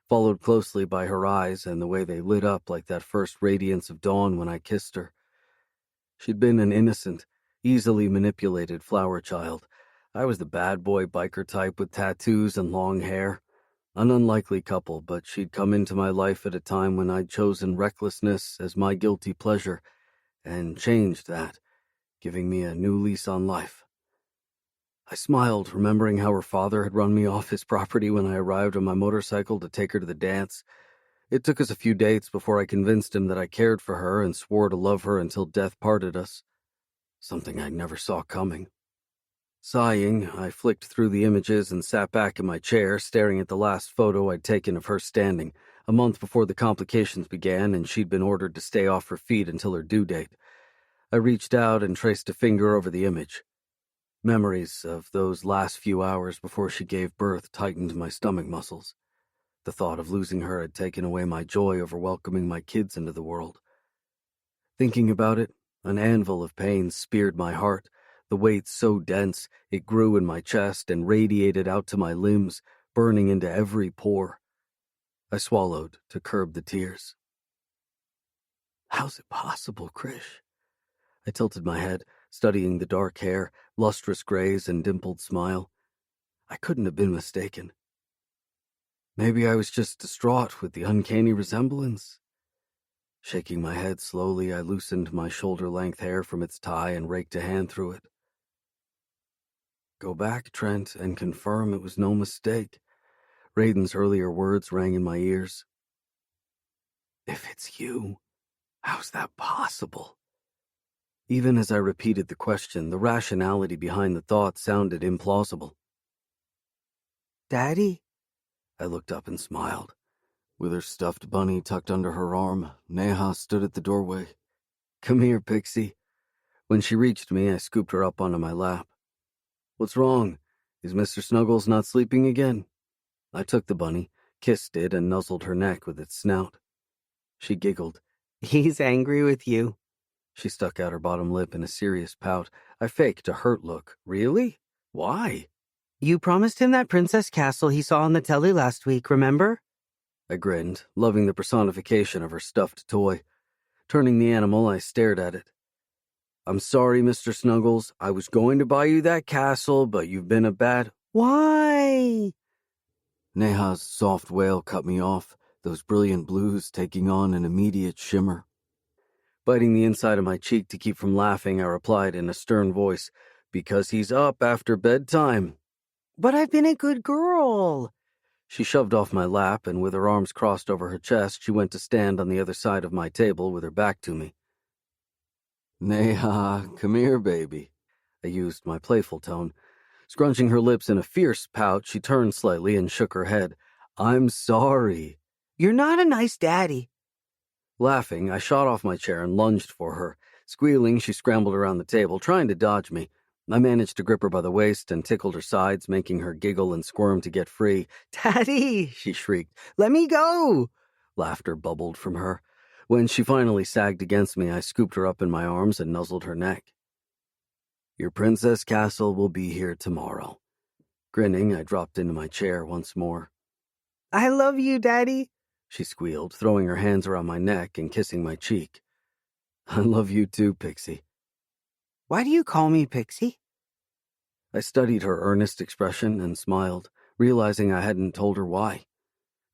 followed closely by her eyes and the way they lit up like that first radiance of dawn when I kissed her. She'd been an innocent, easily manipulated flower child. I was the bad boy biker type with tattoos and long hair. An unlikely couple, but she'd come into my life at a time when I'd chosen recklessness as my guilty pleasure and changed that, giving me a new lease on life. I smiled, remembering how her father had run me off his property when I arrived on my motorcycle to take her to the dance. It took us a few dates before I convinced him that I cared for her and swore to love her until death parted us, something I never saw coming. Sighing, I flicked through the images and sat back in my chair, staring at the last photo I'd taken of her standing, a month before the complications began and she'd been ordered to stay off her feet until her due date. I reached out and traced a finger over the image. Memories of those last few hours before she gave birth tightened my stomach muscles. The thought of losing her had taken away my joy over welcoming my kids into the world. Thinking about it, an anvil of pain speared my heart, the weight so dense it grew in my chest and radiated out to my limbs, burning into every pore. I swallowed to curb the tears. How's it possible, Krish? I tilted my head, studying the dark hair, lustrous grays, and dimpled smile. I couldn't have been mistaken. Maybe I was just distraught with the uncanny resemblance. Shaking my head slowly, I loosened my shoulder-length hair from its tie and raked a hand through it. Go back, Trent, and confirm it was no mistake. Raiden's earlier words rang in my ears. If it's you, how's that possible? Even as I repeated the question, the rationality behind the thought sounded implausible. Daddy? I looked up and smiled. With her stuffed bunny tucked under her arm, Neha stood at the doorway. Come here, Pixie. When she reached me, I scooped her up onto my lap. What's wrong? Is Mr. Snuggles not sleeping again? I took the bunny, kissed it, and nuzzled her neck with its snout. She giggled. He's angry with you. She stuck out her bottom lip in a serious pout. I faked a hurt look. Really? Why? You promised him that princess castle he saw on the telly last week, remember? I grinned, loving the personification of her stuffed toy. Turning the animal, I stared at it. I'm sorry, Mr. Snuggles. I was going to buy you that castle, but you've been a bad... Why? Neha's soft wail cut me off, those brilliant blues taking on an immediate shimmer. Biting the inside of my cheek to keep from laughing, I replied in a stern voice, because he's up after bedtime. But I've been a good girl. She shoved off my lap, and with her arms crossed over her chest, she went to stand on the other side of my table with her back to me. Neha, come here, baby. I used my playful tone. Scrunching her lips in a fierce pout, she turned slightly and shook her head. I'm sorry. You're not a nice daddy. Laughing, I shot off my chair and lunged for her. Squealing, she scrambled around the table, trying to dodge me. I managed to grip her by the waist and tickled her sides, making her giggle and squirm to get free. Daddy, she shrieked. Let me go. Laughter bubbled from her. When she finally sagged against me, I scooped her up in my arms and nuzzled her neck. Your princess castle will be here tomorrow. Grinning, I dropped into my chair once more. I love you, Daddy, she squealed, throwing her hands around my neck and kissing my cheek. I love you too, Pixie. Why do you call me Pixie? I studied her earnest expression and smiled, realizing I hadn't told her why.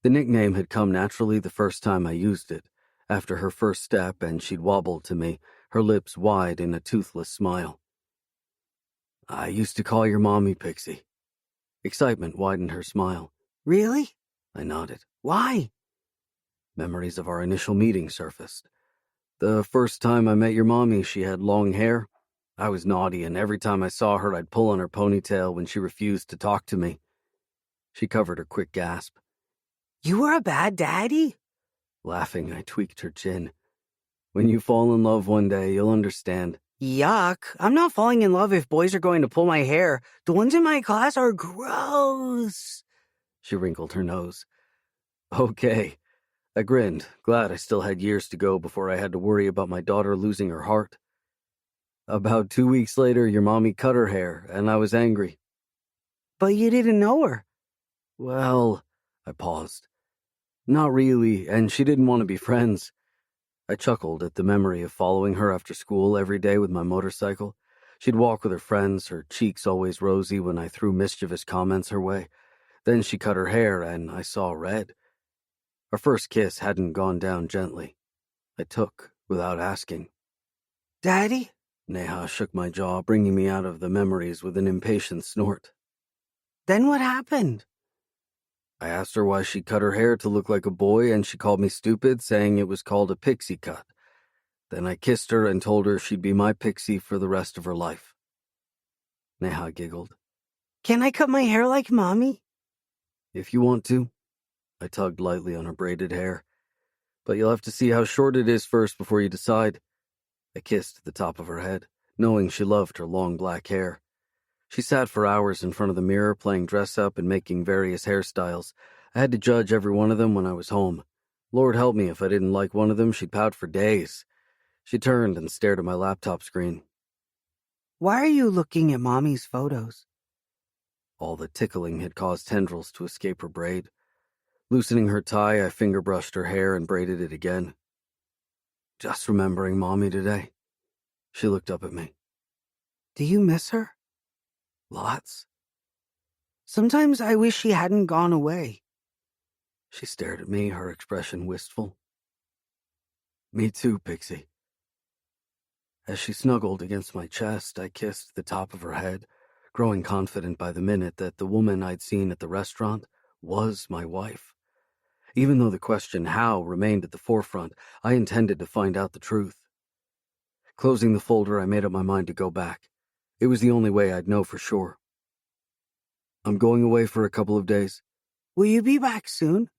The nickname had come naturally the first time I used it, after her first step, and she'd wobbled to me, her lips wide in a toothless smile. I used to call your mommy Pixie. Excitement widened her smile. Really? I nodded. Why? Memories of our initial meeting surfaced. The first time I met your mommy, she had long hair. I was naughty, and every time I saw her, I'd pull on her ponytail when she refused to talk to me. She covered her quick gasp. You were a bad daddy? Laughing, I tweaked her chin. When you fall in love one day, you'll understand. Yuck. I'm not falling in love if boys are going to pull my hair. The ones in my class are gross. She wrinkled her nose. Okay. I grinned, glad I still had years to go before I had to worry about my daughter losing her heart. About 2 weeks later, your mommy cut her hair, and I was angry. But you didn't know her. Well, I paused. Not really, and she didn't want to be friends. I chuckled at the memory of following her after school every day with my motorcycle. She'd walk with her friends, her cheeks always rosy when I threw mischievous comments her way. Then she cut her hair, and I saw red. Our first kiss hadn't gone down gently. I took, without asking. Daddy? Neha shook my jaw, bringing me out of the memories with an impatient snort. Then what happened? I asked her why she cut her hair to look like a boy, and she called me stupid, saying it was called a pixie cut. Then I kissed her and told her she'd be my pixie for the rest of her life. Neha giggled. Can I cut my hair like Mommy? If you want to. I tugged lightly on her braided hair. But you'll have to see how short it is first before you decide. I kissed the top of her head, knowing she loved her long black hair. She sat for hours in front of the mirror playing dress-up and making various hairstyles. I had to judge every one of them when I was home. Lord help me if I didn't like one of them, she'd pout for days. She turned and stared at my laptop screen. Why are you looking at Mommy's photos? All the tickling had caused tendrils to escape her braid. Loosening her tie, I finger-brushed her hair and braided it again. Just remembering Mommy today. She looked up at me. Do you miss her? Lots. Sometimes I wish she hadn't gone away. She stared at me, her expression wistful. Me too, Pixie. As she snuggled against my chest, I kissed the top of her head, growing confident by the minute that the woman I'd seen at the restaurant was my wife. Even though the question how remained at the forefront, I intended to find out the truth. Closing the folder, I made up my mind to go back. It was the only way I'd know for sure. I'm going away for a couple of days. Will you be back soon?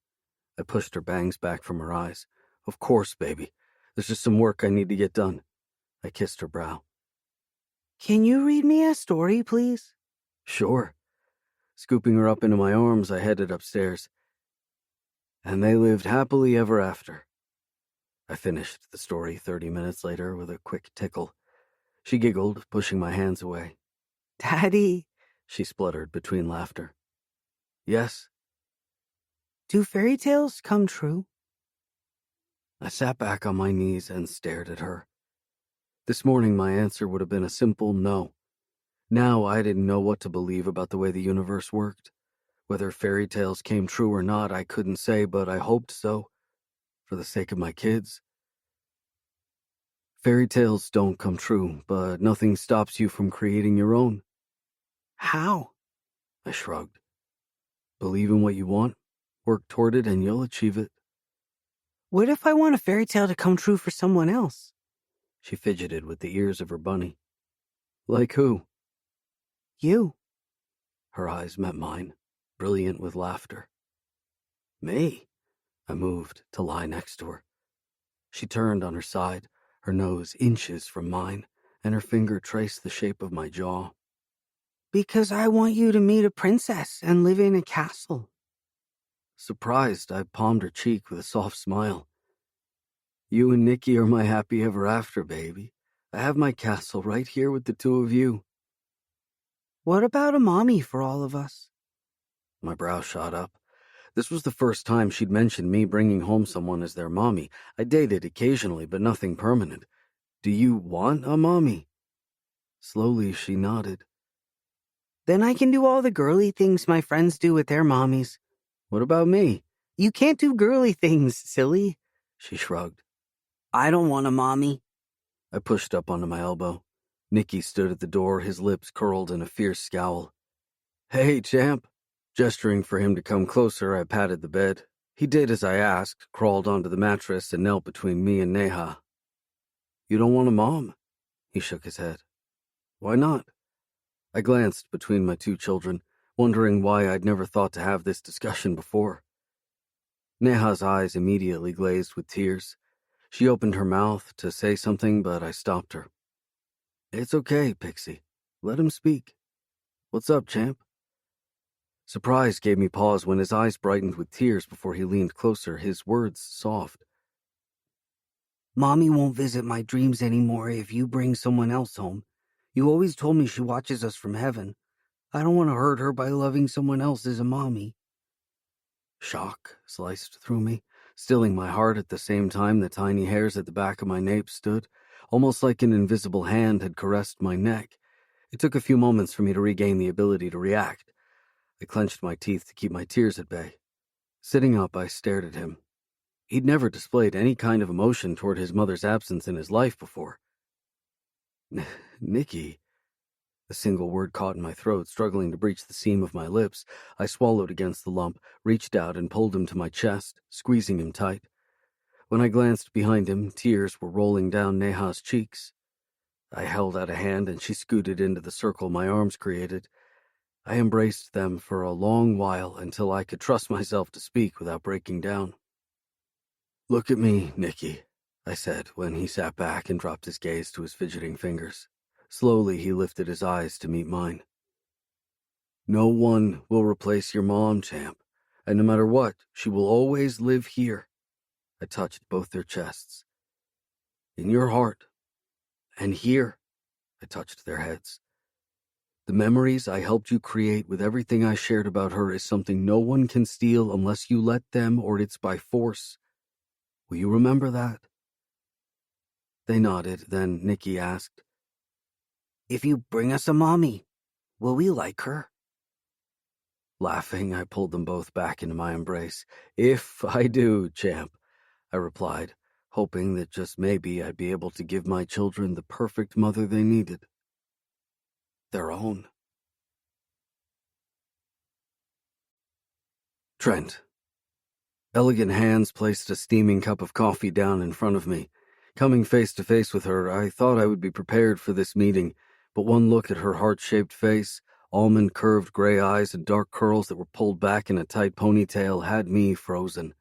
I pushed her bangs back from her eyes. Of course, baby. There's just some work I need to get done. I kissed her brow. Can you read me a story, please? Sure. Scooping her up into my arms, I headed upstairs. And they lived happily ever after. I finished the story 30 minutes later with a quick tickle. She giggled, pushing my hands away. Daddy, she spluttered between laughter. Yes? Do fairy tales come true? I sat back on my knees and stared at her. This morning my answer would have been a simple no. Now I didn't know what to believe about the way the universe worked. Whether fairy tales came true or not, I couldn't say, but I hoped so, for the sake of my kids. Fairy tales don't come true, but nothing stops you from creating your own. How? I shrugged. Believe in what you want, work toward it, and you'll achieve it. What if I want a fairy tale to come true for someone else? She fidgeted with the ears of her bunny. Like who? You. Her eyes met mine, brilliant with laughter. Me? I moved to lie next to her. She turned on her side, her nose inches from mine, and her finger traced the shape of my jaw. Because I want you to meet a princess and live in a castle. Surprised, I palmed her cheek with a soft smile. You and Nikki are my happy ever after, baby. I have my castle right here with the two of you. What about a mommy for all of us? My brow shot up. This was the first time she'd mentioned me bringing home someone as their mommy. I dated occasionally, but nothing permanent. Do you want a mommy? Slowly, she nodded. Then I can do all the girly things my friends do with their mommies. What about me? You can't do girly things, silly. She shrugged. I don't want a mommy. I pushed up onto my elbow. Nicky stood at the door, his lips curled in a fierce scowl. Hey, champ. Gesturing for him to come closer, I patted the bed. He did as I asked, crawled onto the mattress and knelt between me and Neha. You don't want a mom? He shook his head. Why not? I glanced between my two children, wondering why I'd never thought to have this discussion before. Neha's eyes immediately glazed with tears. She opened her mouth to say something, but I stopped her. It's okay, Pixie. Let him speak. What's up, champ? Surprise gave me pause when his eyes brightened with tears before he leaned closer, his words soft. Mommy won't visit my dreams anymore if you bring someone else home. You always told me she watches us from heaven. I don't want to hurt her by loving someone else as a mommy. Shock sliced through me, stilling my heart at the same time the tiny hairs at the back of my nape stood, almost like an invisible hand had caressed my neck. It took a few moments for me to regain the ability to react. I clenched my teeth to keep my tears at bay. Sitting up, I stared at him. He'd never displayed any kind of emotion toward his mother's absence in his life before. Nikki. A single word caught in my throat, struggling to breach the seam of my lips. I swallowed against the lump, reached out and pulled him to my chest, squeezing him tight. When I glanced behind him, tears were rolling down Neha's cheeks. I held out a hand and she scooted into the circle my arms created. I embraced them for a long while until I could trust myself to speak without breaking down. "Look at me, Nikki," I said when he sat back and dropped his gaze to his fidgeting fingers. Slowly, he lifted his eyes to meet mine. "No one will replace your mom, champ, and no matter what, she will always live here." I touched both their chests. "In your heart. And here," I touched their heads. "The memories I helped you create with everything I shared about her is something no one can steal unless you let them, or it's by force. Will you remember that?" They nodded, then Nikki asked, "If you bring us a mommy, will we like her?" Laughing, I pulled them both back into my embrace. "If I do, champ," I replied, hoping that just maybe I'd be able to give my children the perfect mother they needed. Their own. Trent. Elegant hands placed a steaming cup of coffee down in front of me. Coming face to face with her, I thought I would be prepared for this meeting, but one look at her heart-shaped face, almond-curved gray eyes, and dark curls that were pulled back in a tight ponytail had me frozen,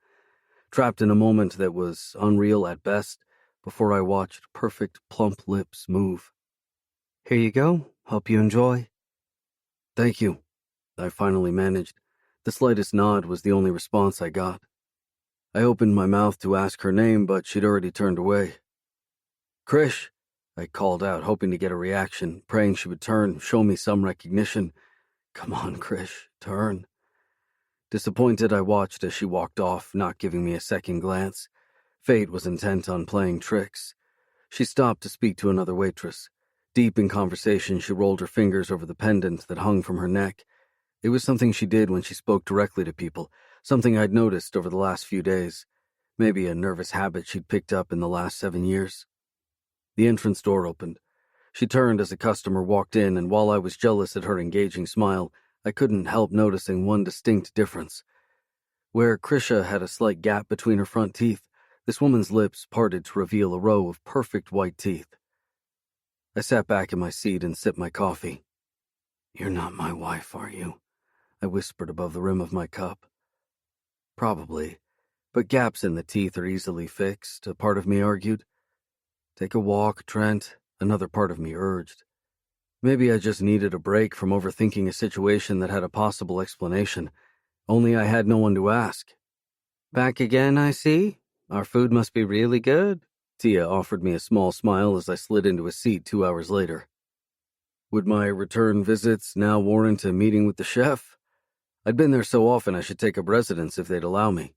trapped in a moment that was unreal at best before I watched perfect, plump lips move. "Here you go. Hope you enjoy." "Thank you," I finally managed. The slightest nod was the only response I got. I opened my mouth to ask her name, but she'd already turned away. "Krish," I called out, hoping to get a reaction, praying she would turn, show me some recognition. "Come on, Krish, turn." Disappointed, I watched as she walked off, not giving me a second glance. Fate was intent on playing tricks. She stopped to speak to another waitress. Deep in conversation, she rolled her fingers over the pendant that hung from her neck. It was something she did when she spoke directly to people, something I'd noticed over the last few days. Maybe a nervous habit she'd picked up in the last 7 years. The entrance door opened. She turned as a customer walked in, and while I was jealous at her engaging smile, I couldn't help noticing one distinct difference. Where Krisha had a slight gap between her front teeth, this woman's lips parted to reveal a row of perfect white teeth. I sat back in my seat and sipped my coffee. "You're not my wife, are you?" I whispered above the rim of my cup. "Probably, but gaps in the teeth are easily fixed," a part of me argued. "Take a walk, Trent," another part of me urged. Maybe I just needed a break from overthinking a situation that had a possible explanation, only I had no one to ask. "Back again, I see. Our food must be really good." Tia offered me a small smile as I slid into a seat 2 hours later. Would my return visits now warrant a meeting with the chef? I'd been there so often I should take up residence if they'd allow me.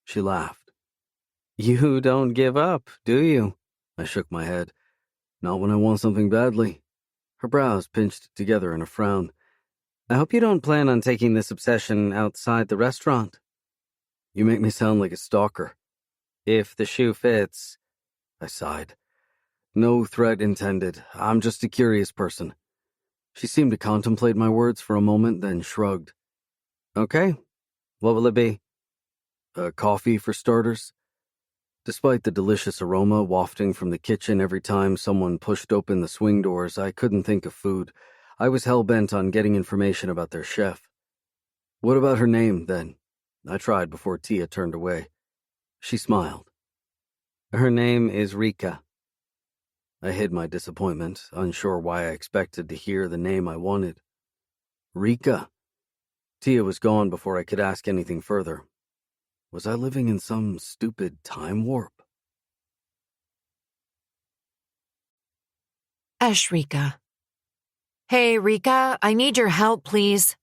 She laughed. "You don't give up, do you?" I shook my head. "Not when I want something badly." Her brows pinched together in a frown. "I hope you don't plan on taking this obsession outside the restaurant." "You make me sound like a stalker." "If the shoe fits." I sighed. "No threat intended. I'm just a curious person." She seemed to contemplate my words for a moment, then shrugged. "Okay. What will it be?" Coffee, for starters." Despite the delicious aroma wafting from the kitchen every time someone pushed open the swing doors, I couldn't think of food. I was hell-bent on getting information about their chef. "What about her name, then?" I tried before Tia turned away. She smiled. "Her name is Rika." I hid my disappointment, unsure why I expected to hear the name I wanted. Rika. Tia was gone before I could ask anything further. Was I living in some stupid time warp? Ashrika. "Hey, Rika, I need your help, please."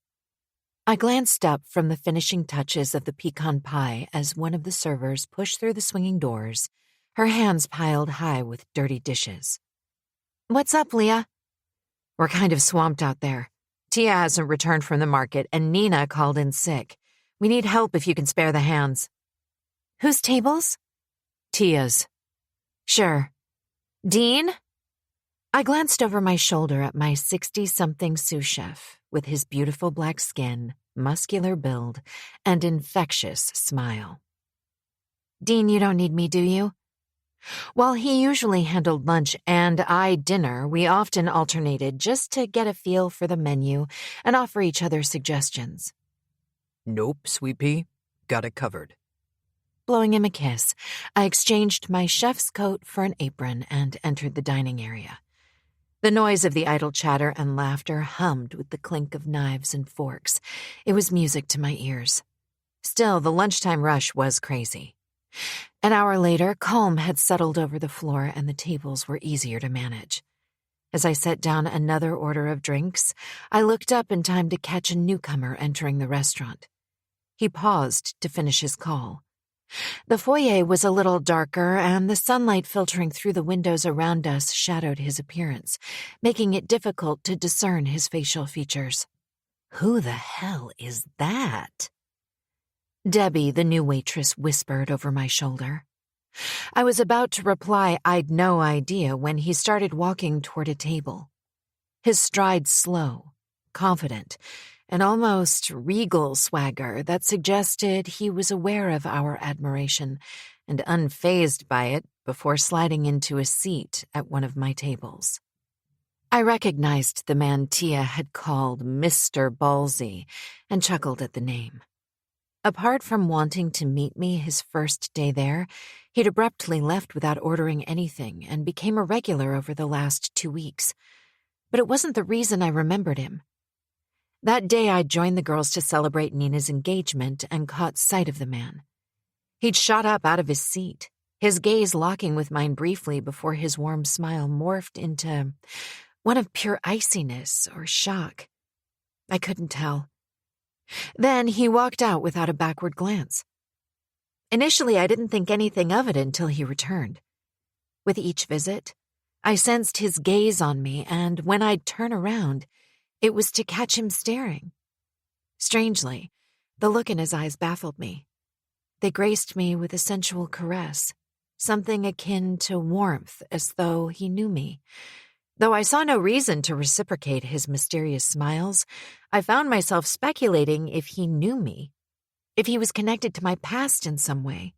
I glanced up from the finishing touches of the pecan pie as one of the servers pushed through the swinging doors, her hands piled high with dirty dishes. "What's up, Leah?" "We're kind of swamped out there. Tia hasn't returned from the market, and Nina called in sick. We need help if you can spare the hands. Whose tables? Tia's. Sure. Dean? I glanced over my shoulder at my 60-something sous chef with his beautiful black skin, muscular build, and infectious smile. Dean, you don't need me, do you? While he usually handled lunch and I dinner, we often alternated just to get a feel for the menu and offer each other suggestions. Nope, sweet pea. Got it covered. Blowing him a kiss, I exchanged my chef's coat for an apron and entered the dining area. The noise of the idle chatter and laughter hummed with the clink of knives and forks. It was music to my ears. Still, the lunchtime rush was crazy. An hour later, calm had settled over the floor and the tables were easier to manage. As I set down another order of drinks, I looked up in time to catch a newcomer entering the restaurant. He paused to finish his call. The foyer was a little darker, and the sunlight filtering through the windows around us shadowed his appearance, making it difficult to discern his facial features. Who the hell is that? Debbie, the new waitress, whispered over my shoulder. I was about to reply I'd no idea when he started walking toward a table. His stride slow, confident, an almost regal swagger that suggested he was aware of our admiration and unfazed by it before sliding into a seat at one of my tables. I recognized the man Tia had called Mr. Ballsy and chuckled at the name. Apart from wanting to meet me his first day there, he'd abruptly left without ordering anything and became a regular over the last 2 weeks. But it wasn't the reason I remembered him. That day I joined the girls to celebrate Nina's engagement and caught sight of the man. He'd shot up out of his seat, his gaze locking with mine briefly before his warm smile morphed into one of pure iciness or shock. I couldn't tell. Then he walked out without a backward glance. Initially, I didn't think anything of it until he returned. With each visit, I sensed his gaze on me, and when I'd turn around, it was to catch him staring. Strangely, the look in his eyes baffled me. They graced me with a sensual caress, something akin to warmth, as though he knew me. Though I saw no reason to reciprocate his mysterious smiles, I found myself speculating if he knew me, if he was connected to my past in some way.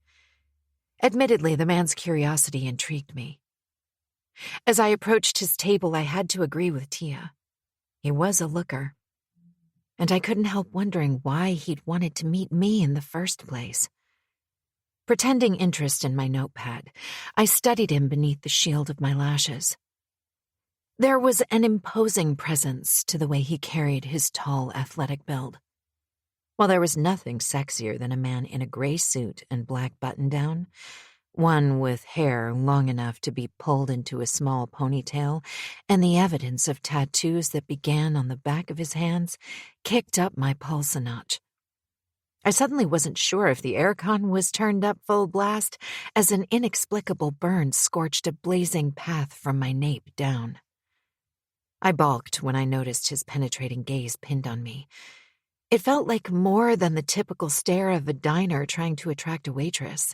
Admittedly, the man's curiosity intrigued me. As I approached his table, I had to agree with Tia. He was a looker, and I couldn't help wondering why he'd wanted to meet me in the first place. Pretending interest in my notepad, I studied him beneath the shield of my lashes. There was an imposing presence to the way he carried his tall, athletic build. While there was nothing sexier than a man in a gray suit and black button-down, one with hair long enough to be pulled into a small ponytail, and the evidence of tattoos that began on the back of his hands, kicked up my pulse a notch. I suddenly wasn't sure if the aircon was turned up full blast, as an inexplicable burn scorched a blazing path from my nape down. I balked when I noticed his penetrating gaze pinned on me. It felt like more than the typical stare of a diner trying to attract a waitress.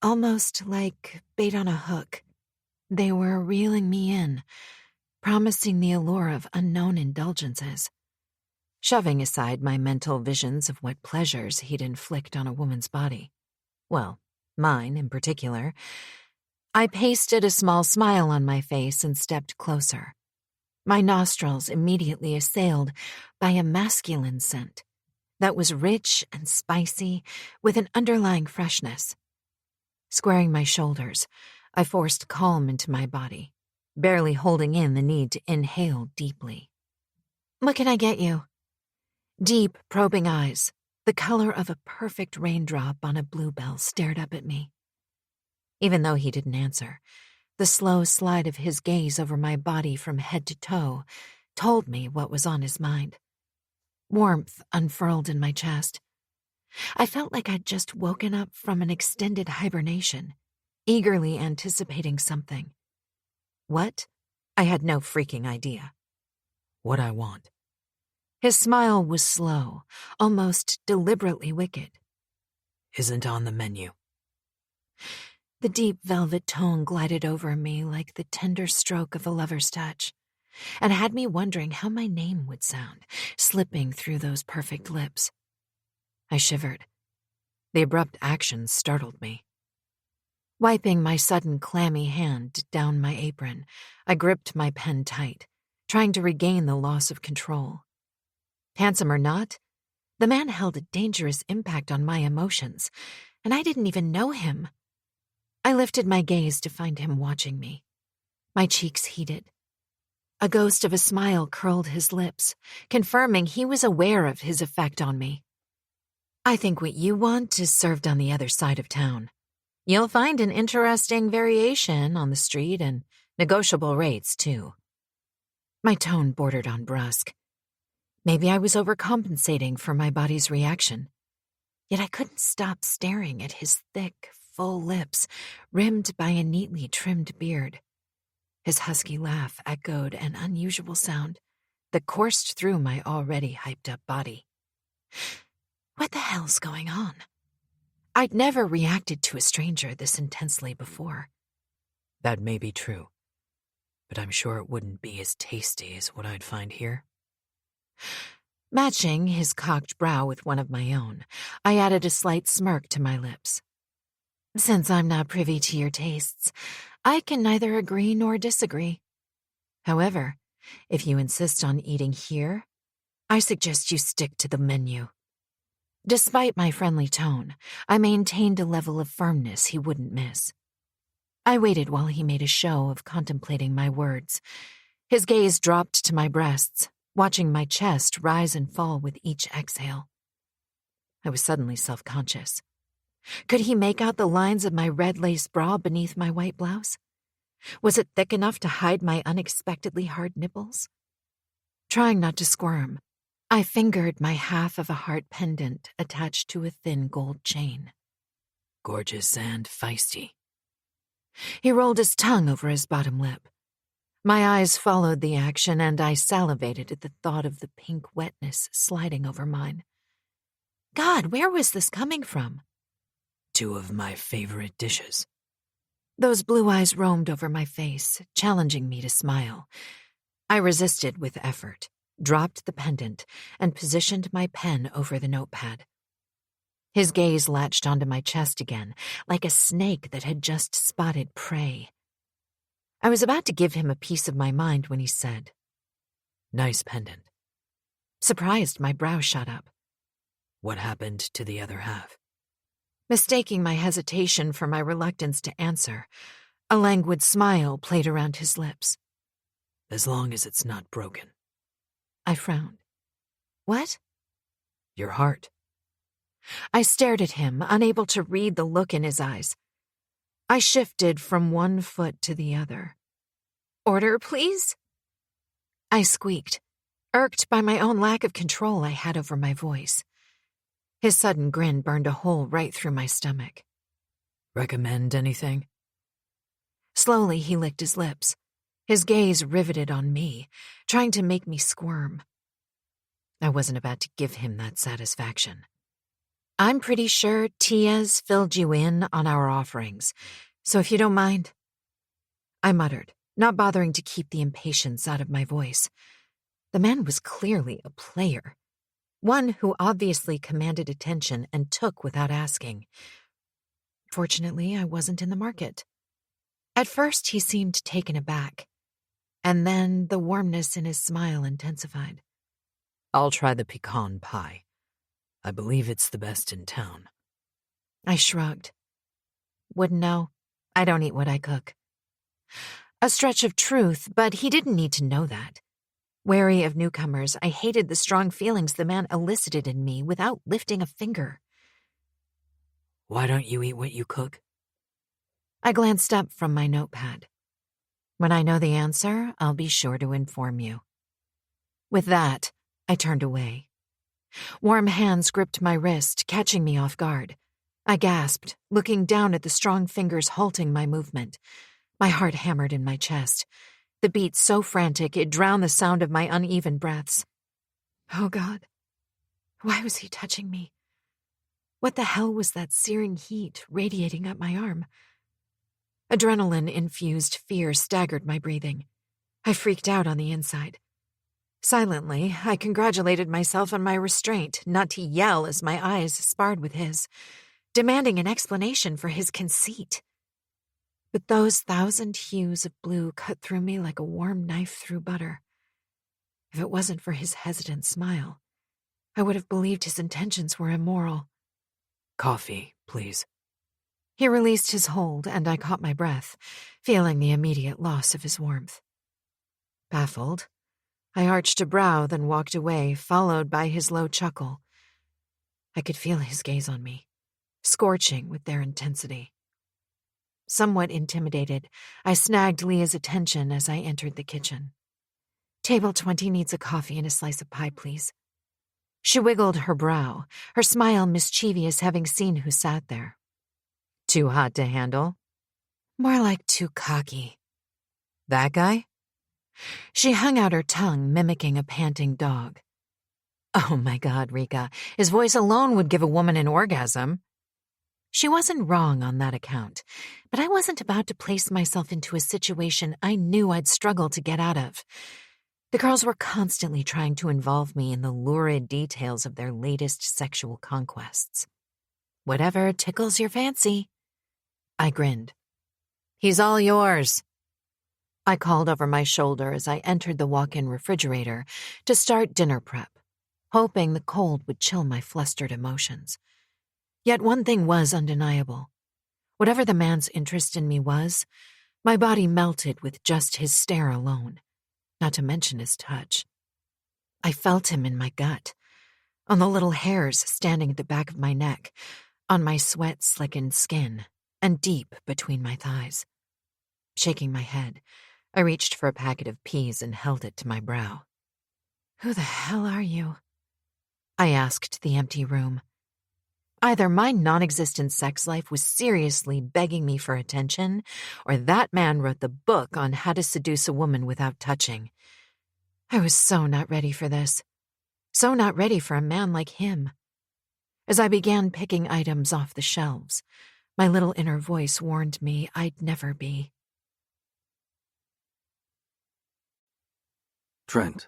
Almost like bait on a hook. They were reeling me in, promising the allure of unknown indulgences. Shoving aside my mental visions of what pleasures he'd inflict on a woman's body. Well, mine in particular. I pasted a small smile on my face and stepped closer. My nostrils immediately assailed by a masculine scent that was rich and spicy with an underlying freshness. Squaring my shoulders, I forced calm into my body, barely holding in the need to inhale deeply. "What can I get you?" Deep, probing eyes, the color of a perfect raindrop on a bluebell, stared up at me. Even though he didn't answer, the slow slide of his gaze over my body from head to toe told me what was on his mind. Warmth unfurled in my chest. I felt like I'd just woken up from an extended hibernation, eagerly anticipating something. What? I had no freaking idea. What I want. His smile was slow, almost deliberately wicked. Isn't on the menu. The deep velvet tone glided over me like the tender stroke of a lover's touch, and had me wondering how my name would sound, slipping through those perfect lips. I shivered. The abrupt action startled me. Wiping my sudden clammy hand down my apron, I gripped my pen tight, trying to regain the loss of control. Handsome or not, the man held a dangerous impact on my emotions, and I didn't even know him. I lifted my gaze to find him watching me. My cheeks heated. A ghost of a smile curled his lips, confirming he was aware of his effect on me. I think what you want is served on the other side of town. You'll find an interesting variation on the street and negotiable rates, too. My tone bordered on brusque. Maybe I was overcompensating for my body's reaction. Yet I couldn't stop staring at his thick, full lips, rimmed by a neatly trimmed beard. His husky laugh echoed an unusual sound that coursed through my already hyped-up body. What the hell's going on? I'd never reacted to a stranger this intensely before. That may be true, but I'm sure it wouldn't be as tasty as what I'd find here. Matching his cocked brow with one of my own, I added a slight smirk to my lips. Since I'm not privy to your tastes, I can neither agree nor disagree. However, if you insist on eating here, I suggest you stick to the menu. Despite my friendly tone, I maintained a level of firmness he wouldn't miss. I waited while he made a show of contemplating my words. His gaze dropped to my breasts, watching my chest rise and fall with each exhale. I was suddenly self-conscious. Could he make out the lines of my red lace bra beneath my white blouse? Was it thick enough to hide my unexpectedly hard nipples? Trying not to squirm, I fingered my half of a heart pendant attached to a thin gold chain. Gorgeous and feisty. He rolled his tongue over his bottom lip. My eyes followed the action, and I salivated at the thought of the pink wetness sliding over mine. God, where was this coming from? 2 of my favorite dishes. Those blue eyes roamed over my face, challenging me to smile. I resisted with effort, dropped the pendant, and positioned my pen over the notepad. His gaze latched onto my chest again, like a snake that had just spotted prey. I was about to give him a piece of my mind when he said, Nice pendant. Surprised, my brow shot up. What happened to the other half? Mistaking my hesitation for my reluctance to answer, a languid smile played around his lips. As long as it's not broken. I frowned. What? Your heart. I stared at him, unable to read the look in his eyes. I shifted from one foot to the other. Order, please? I squeaked, irked by my own lack of control I had over my voice. His sudden grin burned a hole right through my stomach. Recommend anything? Slowly, he licked his lips, his gaze riveted on me, trying to make me squirm. I wasn't about to give him that satisfaction. I'm pretty sure Tia's filled you in on our offerings, so if you don't mind. I muttered, not bothering to keep the impatience out of my voice. The man was clearly a player. One who obviously commanded attention and took without asking. Fortunately, I wasn't in the market. At first, he seemed taken aback, and then the warmness in his smile intensified. I'll try the pecan pie. I believe it's the best in town. I shrugged. Wouldn't know. I don't eat what I cook. A stretch of truth, but he didn't need to know that. Wary of newcomers, I hated the strong feelings the man elicited in me without lifting a finger. Why don't you eat what you cook? I glanced up from my notepad. When I know the answer, I'll be sure to inform you. With that, I turned away. Warm hands gripped my wrist, catching me off guard. I gasped, looking down at the strong fingers halting my movement. My heart hammered in my chest, the beat so frantic it drowned the sound of my uneven breaths. Oh, God. Why was he touching me? What the hell was that searing heat radiating up my arm? Adrenaline-infused fear staggered my breathing. I freaked out on the inside. Silently, I congratulated myself on my restraint not to yell as my eyes sparred with his, demanding an explanation for his conceit. But those 1,000 hues of blue cut through me like a warm knife through butter. If it wasn't for his hesitant smile, I would have believed his intentions were immoral. Coffee, please. He released his hold, and I caught my breath, feeling the immediate loss of his warmth. Baffled, I arched a brow, then walked away, followed by his low chuckle. I could feel his gaze on me, scorching with their intensity. Somewhat intimidated, I snagged Leah's attention as I entered the kitchen. Table 20 needs a coffee and a slice of pie, please. She wiggled her brow, her smile mischievous, having seen who sat there. Too hot to handle? More like too cocky. That guy? She hung out her tongue, mimicking a panting dog. Oh my God, Rika, his voice alone would give a woman an orgasm. She wasn't wrong on that account, but I wasn't about to place myself into a situation I knew I'd struggle to get out of. The girls were constantly trying to involve me in the lurid details of their latest sexual conquests. Whatever tickles your fancy. I grinned. He's all yours. I called over my shoulder as I entered the walk-in refrigerator to start dinner prep, hoping the cold would chill my flustered emotions. Yet one thing was undeniable. Whatever the man's interest in me was, my body melted with just his stare alone, not to mention his touch. I felt him in my gut, on the little hairs standing at the back of my neck, on my sweat-slickened skin, and deep between my thighs. Shaking my head, I reached for a packet of peas and held it to my brow. Who the hell are you? I asked the empty room. Either my non-existent sex life was seriously begging me for attention, or that man wrote the book on how to seduce a woman without touching. I was so not ready for this. So not ready for a man like him. As I began picking items off the shelves, my little inner voice warned me I'd never be. Trent.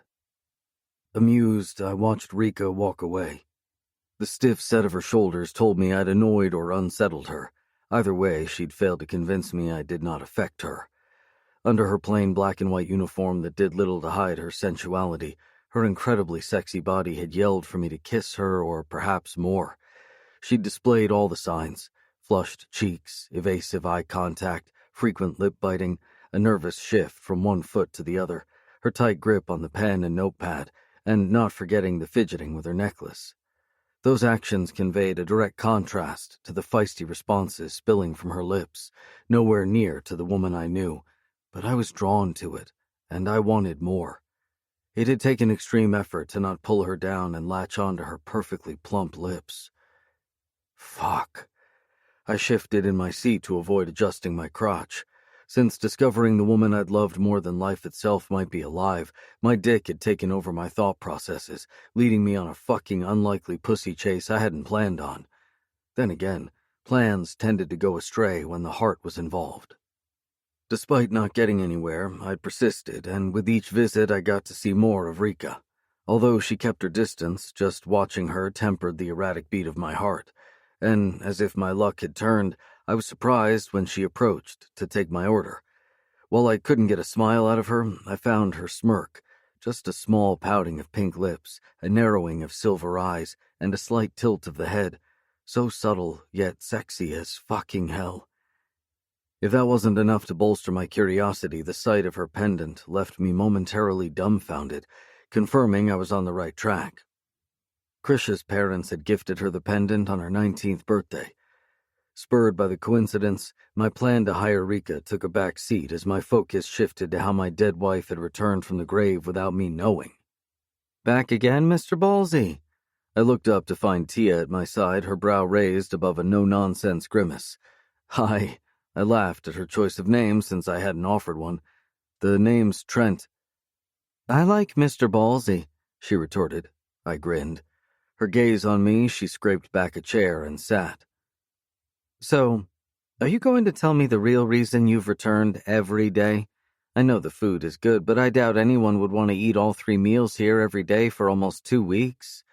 Amused, I watched Rika walk away. The stiff set of her shoulders told me I'd annoyed or unsettled her. Either way, she'd failed to convince me I did not affect her. Under her plain black and white uniform that did little to hide her sensuality, her incredibly sexy body had yelled for me to kiss her or perhaps more. She'd displayed all the signs: flushed cheeks, evasive eye contact, frequent lip biting, a nervous shift from one foot to the other, her tight grip on the pen and notepad, and not forgetting the fidgeting with her necklace. Those actions conveyed a direct contrast to the feisty responses spilling from her lips, nowhere near to the woman I knew, but I was drawn to it, and I wanted more. It had taken extreme effort to not pull her down and latch onto her perfectly plump lips. Fuck. I shifted in my seat to avoid adjusting my crotch. Since discovering the woman I'd loved more than life itself might be alive, my dick had taken over my thought processes, leading me on a fucking unlikely pussy chase I hadn't planned on. Then again, plans tended to go astray when the heart was involved. Despite not getting anywhere, I'd persisted, and with each visit I got to see more of Rika. Although she kept her distance, just watching her tempered the erratic beat of my heart, and as if my luck had turned, I was surprised when she approached to take my order. While I couldn't get a smile out of her, I found her smirk, just a small pouting of pink lips, a narrowing of silver eyes, and a slight tilt of the head, so subtle yet sexy as fucking hell. If that wasn't enough to bolster my curiosity, the sight of her pendant left me momentarily dumbfounded, confirming I was on the right track. Krisha's parents had gifted her the pendant on her 19th birthday. Spurred by the coincidence, my plan to hire Rika took a back seat as my focus shifted to how my dead wife had returned from the grave without me knowing. Back again, Mr. Ballsy? I looked up to find Tia at my side, her brow raised above a no-nonsense grimace. Hi. I laughed at her choice of name since I hadn't offered one. The name's Trent. I like Mr. Ballsy, she retorted. I grinned. Her gaze on me, she scraped back a chair and sat. So, are you going to tell me the real reason you've returned every day? I know the food is good, but I doubt anyone would want to eat all 3 meals here every day for almost 2 weeks.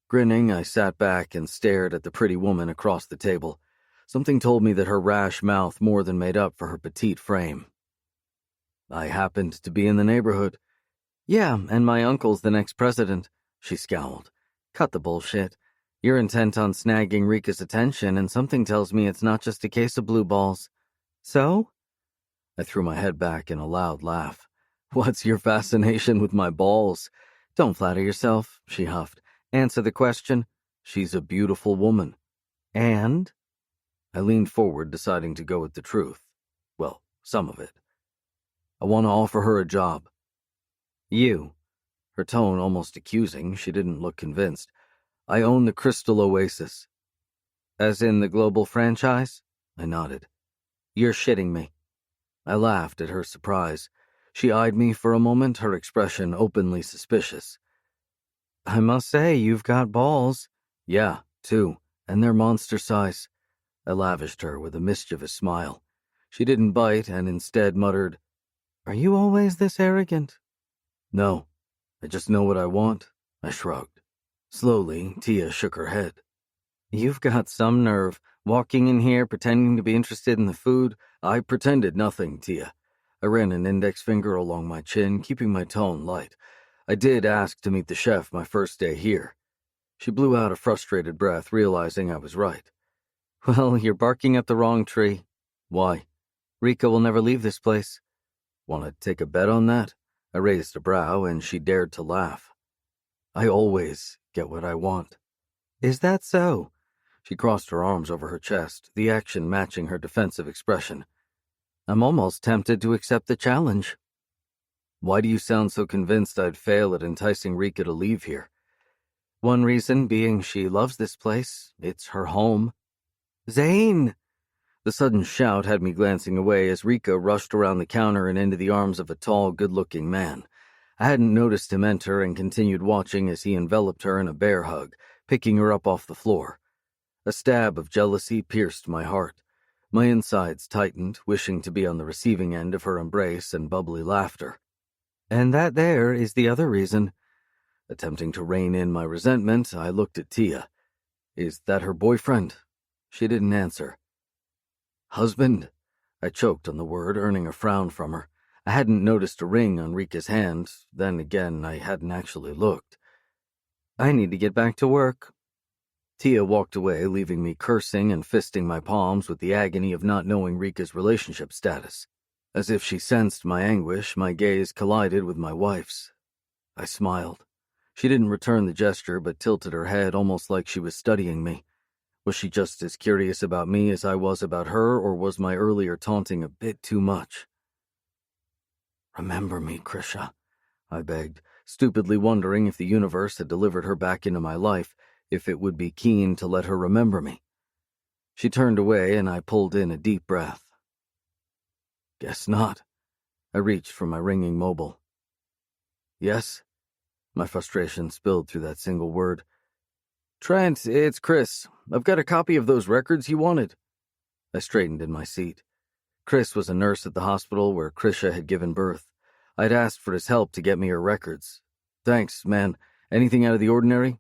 Grinning, I sat back and stared at the pretty woman across the table. Something told me that her rash mouth more than made up for her petite frame. I happened to be in the neighborhood. Yeah, and my uncle's the next president. She scowled. Cut the bullshit. You're intent on snagging Rika's attention, and something tells me it's not just a case of blue balls. So? I threw my head back in a loud laugh. What's your fascination with my balls? Don't flatter yourself, she huffed. Answer the question. She's a beautiful woman. And? I leaned forward, deciding to go with the truth. Well, some of it. I want to offer her a job. You? Her tone almost accusing, she didn't look convinced. I own the Crystal Oasis. As in the global franchise? I nodded. You're shitting me. I laughed at her surprise. She eyed me for a moment, her expression openly suspicious. I must say, you've got balls. Yeah, too, and they're monster size. I lavished her with a mischievous smile. She didn't bite and instead muttered, Are you always this arrogant? No, I just know what I want. I shrugged. Slowly, Tia shook her head. You've got some nerve, walking in here pretending to be interested in the food. I pretended nothing, Tia. I ran an index finger along my chin, keeping my tone light. I did ask to meet the chef my first day here. She blew out a frustrated breath, realizing I was right. Well, you're barking up the wrong tree. Why? Rika will never leave this place. Want to take a bet on that? I raised a brow, and she dared to laugh. I always get what I want. Is that so? She crossed her arms over her chest, the action matching her defensive expression. I'm almost tempted to accept the challenge. Why do you sound so convinced I'd fail at enticing Rika to leave here? One reason being she loves this place. It's her home. Zane! The sudden shout had me glancing away as Rika rushed around the counter and into the arms of a tall, good-looking man. I hadn't noticed him enter and continued watching as he enveloped her in a bear hug, picking her up off the floor. A stab of jealousy pierced my heart. My insides tightened, wishing to be on the receiving end of her embrace and bubbly laughter. And that there is the other reason. Attempting to rein in my resentment, I looked at Tia. Is that her boyfriend? She didn't answer. Husband? I choked on the word, earning a frown from her. I hadn't noticed a ring on Rika's hand. Then again, I hadn't actually looked. I need to get back to work. Tia walked away, leaving me cursing and fisting my palms with the agony of not knowing Rika's relationship status. As if she sensed my anguish, my gaze collided with my wife's. I smiled. She didn't return the gesture, but tilted her head almost like she was studying me. Was she just as curious about me as I was about her, or was my earlier taunting a bit too much? Remember me, Krisha, I begged, stupidly wondering if the universe had delivered her back into my life, if it would be keen to let her remember me. She turned away, and I pulled in a deep breath. Guess not. I reached for my ringing mobile. Yes? My frustration spilled through that single word. Trent, it's Chris. I've got a copy of those records you wanted. I straightened in my seat. Chris was a nurse at the hospital where Krisha had given birth. I'd asked for his help to get me her records. Thanks, man. Anything out of the ordinary?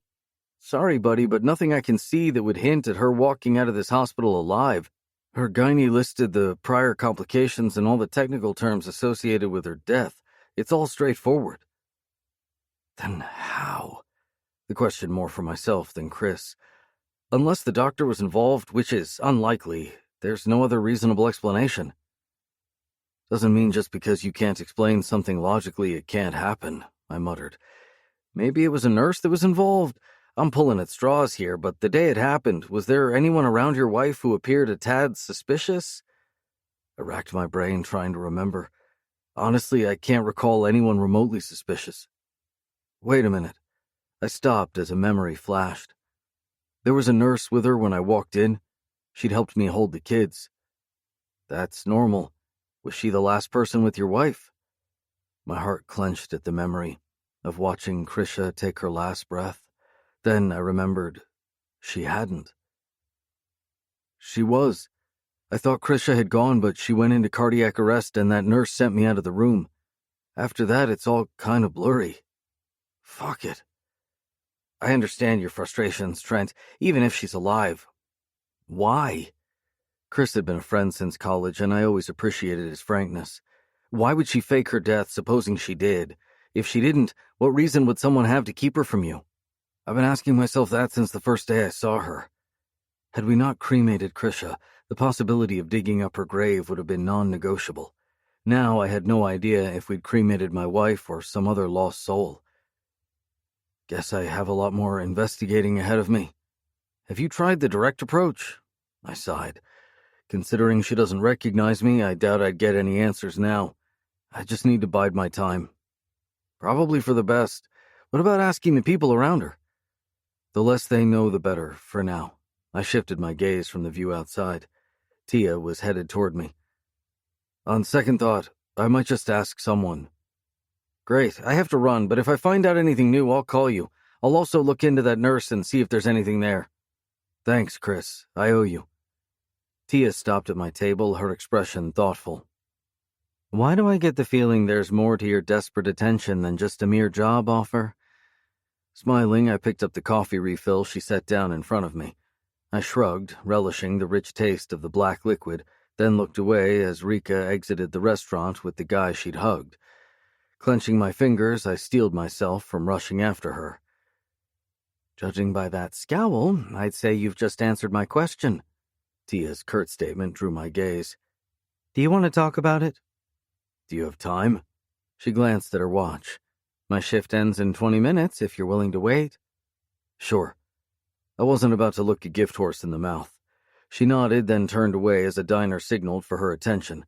Sorry, buddy, but nothing I can see that would hint at her walking out of this hospital alive. Her gynae listed the prior complications and all the technical terms associated with her death. It's all straightforward. Then how? The question more for myself than Chris. Unless the doctor was involved, which is unlikely, there's no other reasonable explanation. Doesn't mean just because you can't explain something logically it can't happen, I muttered. Maybe it was a nurse that was involved. I'm pulling at straws here, but the day it happened, was there anyone around your wife who appeared a tad suspicious? I racked my brain trying to remember. Honestly, I can't recall anyone remotely suspicious. Wait a minute. I stopped as a memory flashed. There was a nurse with her when I walked in. She'd helped me hold the kids. That's normal. Was she the last person with your wife? My heart clenched at the memory. of watching Krisha take her last breath. Then I remembered she hadn't. She was. I thought Krisha had gone, but she went into cardiac arrest and that nurse sent me out of the room. After that, it's all kind of blurry. Fuck it. I understand your frustrations, Trent, even if she's alive. Why? Chris had been a friend since college, and I always appreciated his frankness. Why would she fake her death, supposing she did? If she didn't, what reason would someone have to keep her from you? I've been asking myself that since the first day I saw her. Had we not cremated Krisha, the possibility of digging up her grave would have been non-negotiable. Now I had no idea if we'd cremated my wife or some other lost soul. Guess I have a lot more investigating ahead of me. Have you tried the direct approach? I sighed. Considering she doesn't recognize me, I doubt I'd get any answers now. I just need to bide my time. Probably for the best. What about asking the people around her? The less they know, the better, for now. I shifted my gaze from the view outside. Tia was headed toward me. On second thought, I might just ask someone. Great, I have to run, but if I find out anything new, I'll call you. I'll also look into that nurse and see if there's anything there. Thanks, Chris. I owe you. Tia stopped at my table, her expression thoughtful. Why do I get the feeling there's more to your desperate attention than just a mere job offer? Smiling, I picked up the coffee refill she set down in front of me. I shrugged, relishing the rich taste of the black liquid, then looked away as Rika exited the restaurant with the guy she'd hugged. Clenching my fingers, I steeled myself from rushing after her. Judging by that scowl, I'd say you've just answered my question. Tia's curt statement drew my gaze. Do you want to talk about it? Do you have time? She glanced at her watch. My shift ends in 20 minutes if you're willing to wait. Sure. I wasn't about to look a gift horse in the mouth. She nodded, then turned away as a diner signaled for her attention.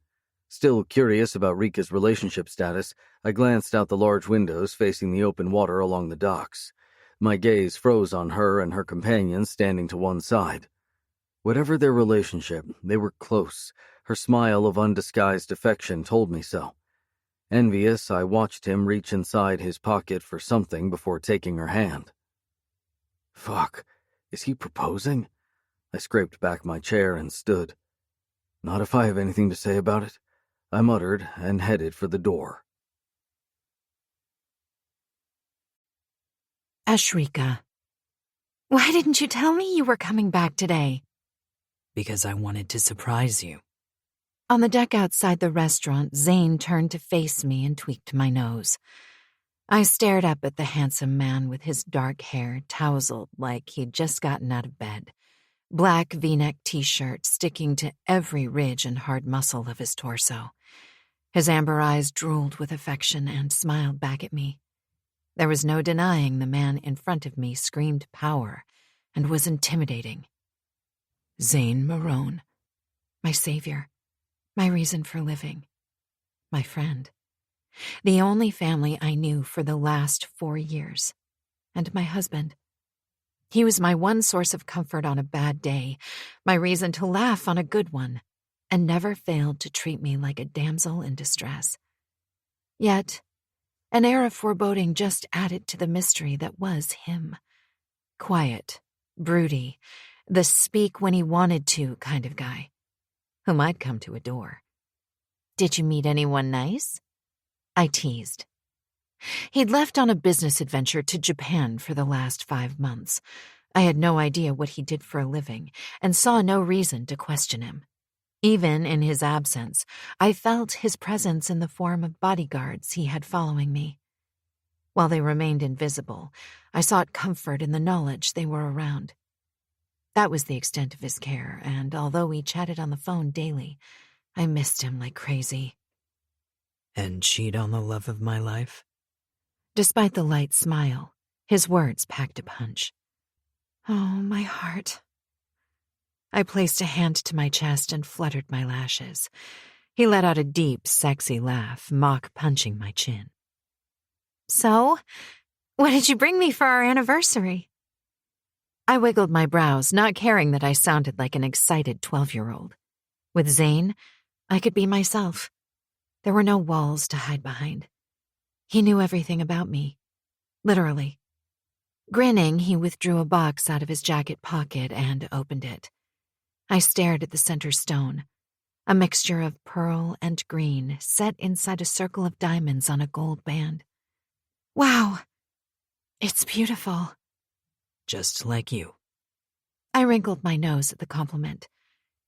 Still curious about Rika's relationship status, I glanced out the large windows facing the open water along the docks. My gaze froze on her and her companion standing to one side. Whatever their relationship, they were close. Her smile of undisguised affection told me so. Envious, I watched him reach inside his pocket for something before taking her hand. Fuck, is he proposing? I scraped back my chair and stood. Not if I have anything to say about it, I muttered and headed for the door. Ashrika. Why didn't you tell me you were coming back today? Because I wanted to surprise you. On the deck outside the restaurant, Zane turned to face me and tweaked my nose. I stared up at the handsome man with his dark hair tousled like he'd just gotten out of bed. Black V-neck t-shirt sticking to every ridge and hard muscle of his torso. His amber eyes drooled with affection and smiled back at me. There was no denying the man in front of me screamed power and was intimidating. Zane Marone, my savior, my reason for living, my friend, the only family I knew for the last 4 years, and my husband. He was my one source of comfort on a bad day, my reason to laugh on a good one, and never failed to treat me like a damsel in distress. Yet, an air of foreboding just added to the mystery that was him. Quiet, broody, the speak when he wanted to kind of guy, whom I'd come to adore. Did you meet anyone nice? I teased. He'd left on a business adventure to Japan for the last 5 months. I had no idea what he did for a living and saw no reason to question him. Even in his absence, I felt his presence in the form of bodyguards he had following me. While they remained invisible, I sought comfort in the knowledge they were around. That was the extent of his care, and although we chatted on the phone daily, I missed him like crazy. And cheat on the love of my life? Despite the light smile, his words packed a punch. Oh, my heart. I placed a hand to my chest and fluttered my lashes. He let out a deep, sexy laugh, mock-punching my chin. So, what did you bring me for our anniversary? I wiggled my brows, not caring that I sounded like an excited 12-year-old. With Zane, I could be myself. There were no walls to hide behind. He knew everything about me, Literally. Grinning, he withdrew a box out of his jacket pocket and opened it. I stared at the center stone, a mixture of pearl and green set inside a circle of diamonds on a gold band. Wow, it's beautiful. Just like you. I wrinkled my nose at the compliment.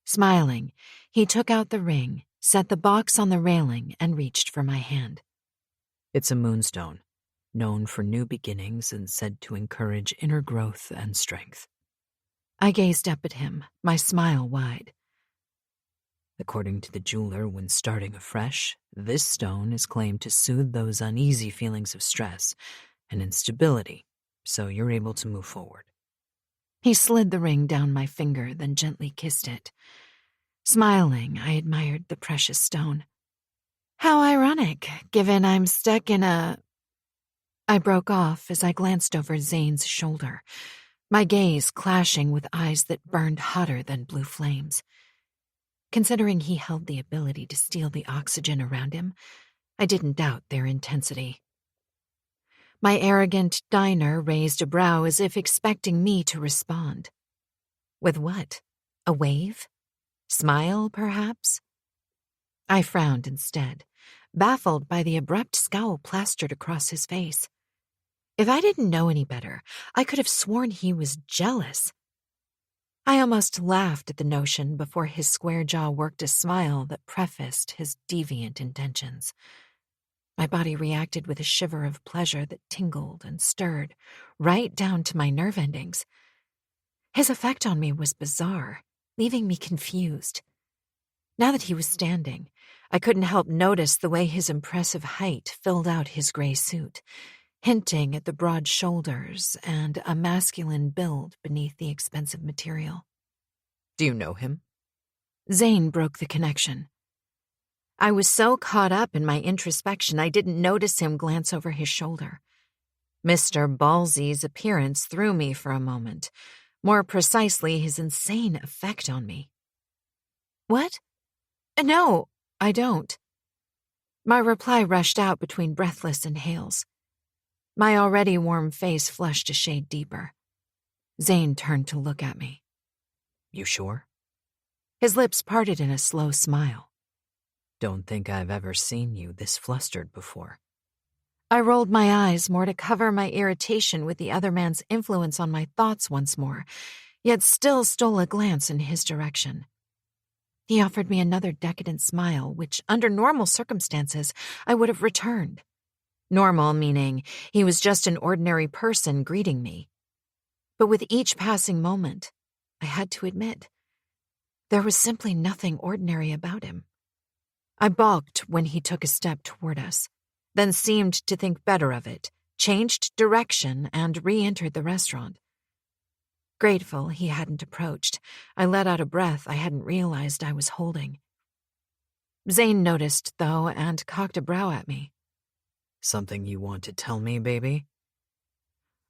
Smiling, he took out the ring, set the box on the railing, and reached for my hand. It's a moonstone, known for new beginnings and said to encourage inner growth and strength. I gazed up at him, my smile wide. According to the jeweler, when starting afresh, this stone is claimed to soothe those uneasy feelings of stress and instability, so you're able to move forward. He slid the ring down my finger, then gently kissed it. Smiling, I admired the precious stone. How ironic, given I'm stuck in a... I broke off as I glanced over Zane's shoulder, my gaze clashing with eyes that burned hotter than blue flames. Considering he held the ability to steal the oxygen around him, I didn't doubt their intensity. My arrogant diner raised a brow as if expecting me to respond. With what? A wave? Smile, perhaps? I frowned instead, baffled by the abrupt scowl plastered across his face. If I didn't know any better, I could have sworn he was jealous. I almost laughed at the notion before his square jaw worked a smile that prefaced his deviant intentions. My body reacted with a shiver of pleasure that tingled and stirred, right down to my nerve endings. His effect on me was bizarre, leaving me confused. Now that he was standing, I couldn't help notice the way his impressive height filled out his gray suit, hinting at the broad shoulders and a masculine build beneath the expensive material. Do you know him? Zane broke the connection. I was so caught up in my introspection I didn't notice him glance over his shoulder. Mr. Ballsy's appearance threw me for a moment, more precisely his insane effect on me. What? No, I don't. My reply rushed out between breathless inhales. My already warm face flushed a shade deeper. Zane turned to look at me. You sure? His lips parted in a slow smile. Don't think I've ever seen you this flustered before. I rolled my eyes more to cover my irritation with the other man's influence on my thoughts once more, yet still stole a glance in his direction. He offered me another decadent smile, which, under normal circumstances, I would have returned. Normal meaning he was just an ordinary person greeting me. But with each passing moment, I had to admit, there was simply nothing ordinary about him. I balked when he took a step toward us, then seemed to think better of it, changed direction, and re-entered the restaurant. Grateful he hadn't approached, I let out a breath I hadn't realized I was holding. Zane noticed, though, and cocked a brow at me. Something you want to tell me, baby?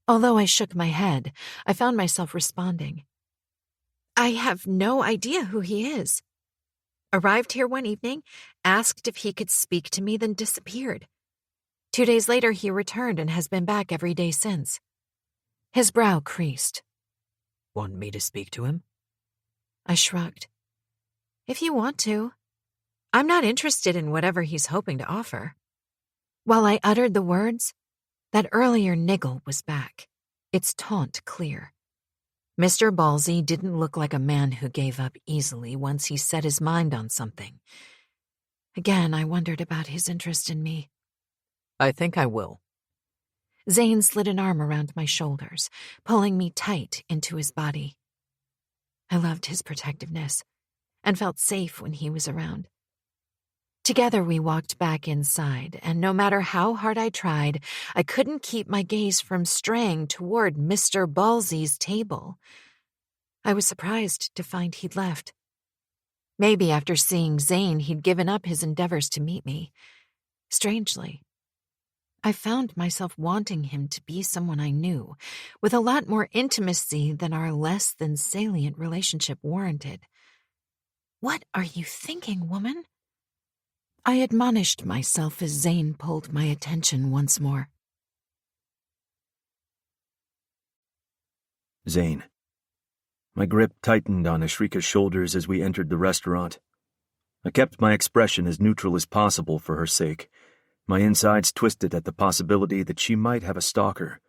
Although I shook my head, I found myself responding. I have no idea who he is. Arrived here one evening, asked if he could speak to me, then disappeared. 2 days later, he returned and has been back every day since. His brow creased. Want me to speak to him? I shrugged. If you want to. I'm not interested in whatever he's hoping to offer. While I uttered the words, that earlier niggle was back, its taunt clear. Mr. Ballsy didn't look like a man who gave up easily once he set his mind on something. Again, I wondered about his interest in me. I think I will. Zane slid an arm around my shoulders, pulling me tight into his body. I loved his protectiveness and felt safe when he was around. Together we walked back inside, and no matter how hard I tried, I couldn't keep my gaze from straying toward Mr. Ballsy's table. I was surprised to find he'd left. Maybe after seeing Zane, he'd given up his endeavors to meet me. Strangely, I found myself wanting him to be someone I knew, with a lot more intimacy than our less than salient relationship warranted. What are you thinking, woman? I admonished myself as Zane pulled my attention once more. Zane. My grip tightened on Ashrika's shoulders as we entered the restaurant. I kept my expression as neutral as possible for her sake, my insides twisted at the possibility that she might have a stalker.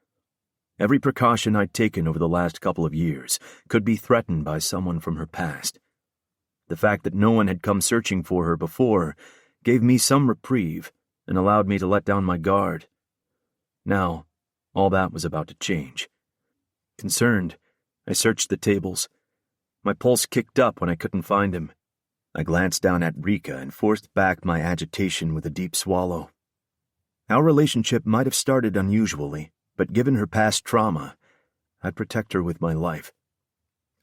Every precaution I'd taken over the last couple of years could be threatened by someone from her past. The fact that no one had come searching for her before gave me some reprieve and allowed me to let down my guard. Now, all that was about to change. Concerned, I searched the tables. My pulse kicked up when I couldn't find him. I glanced down at Rika and forced back my agitation with a deep swallow. Our relationship might have started unusually, but given her past trauma, I'd protect her with my life.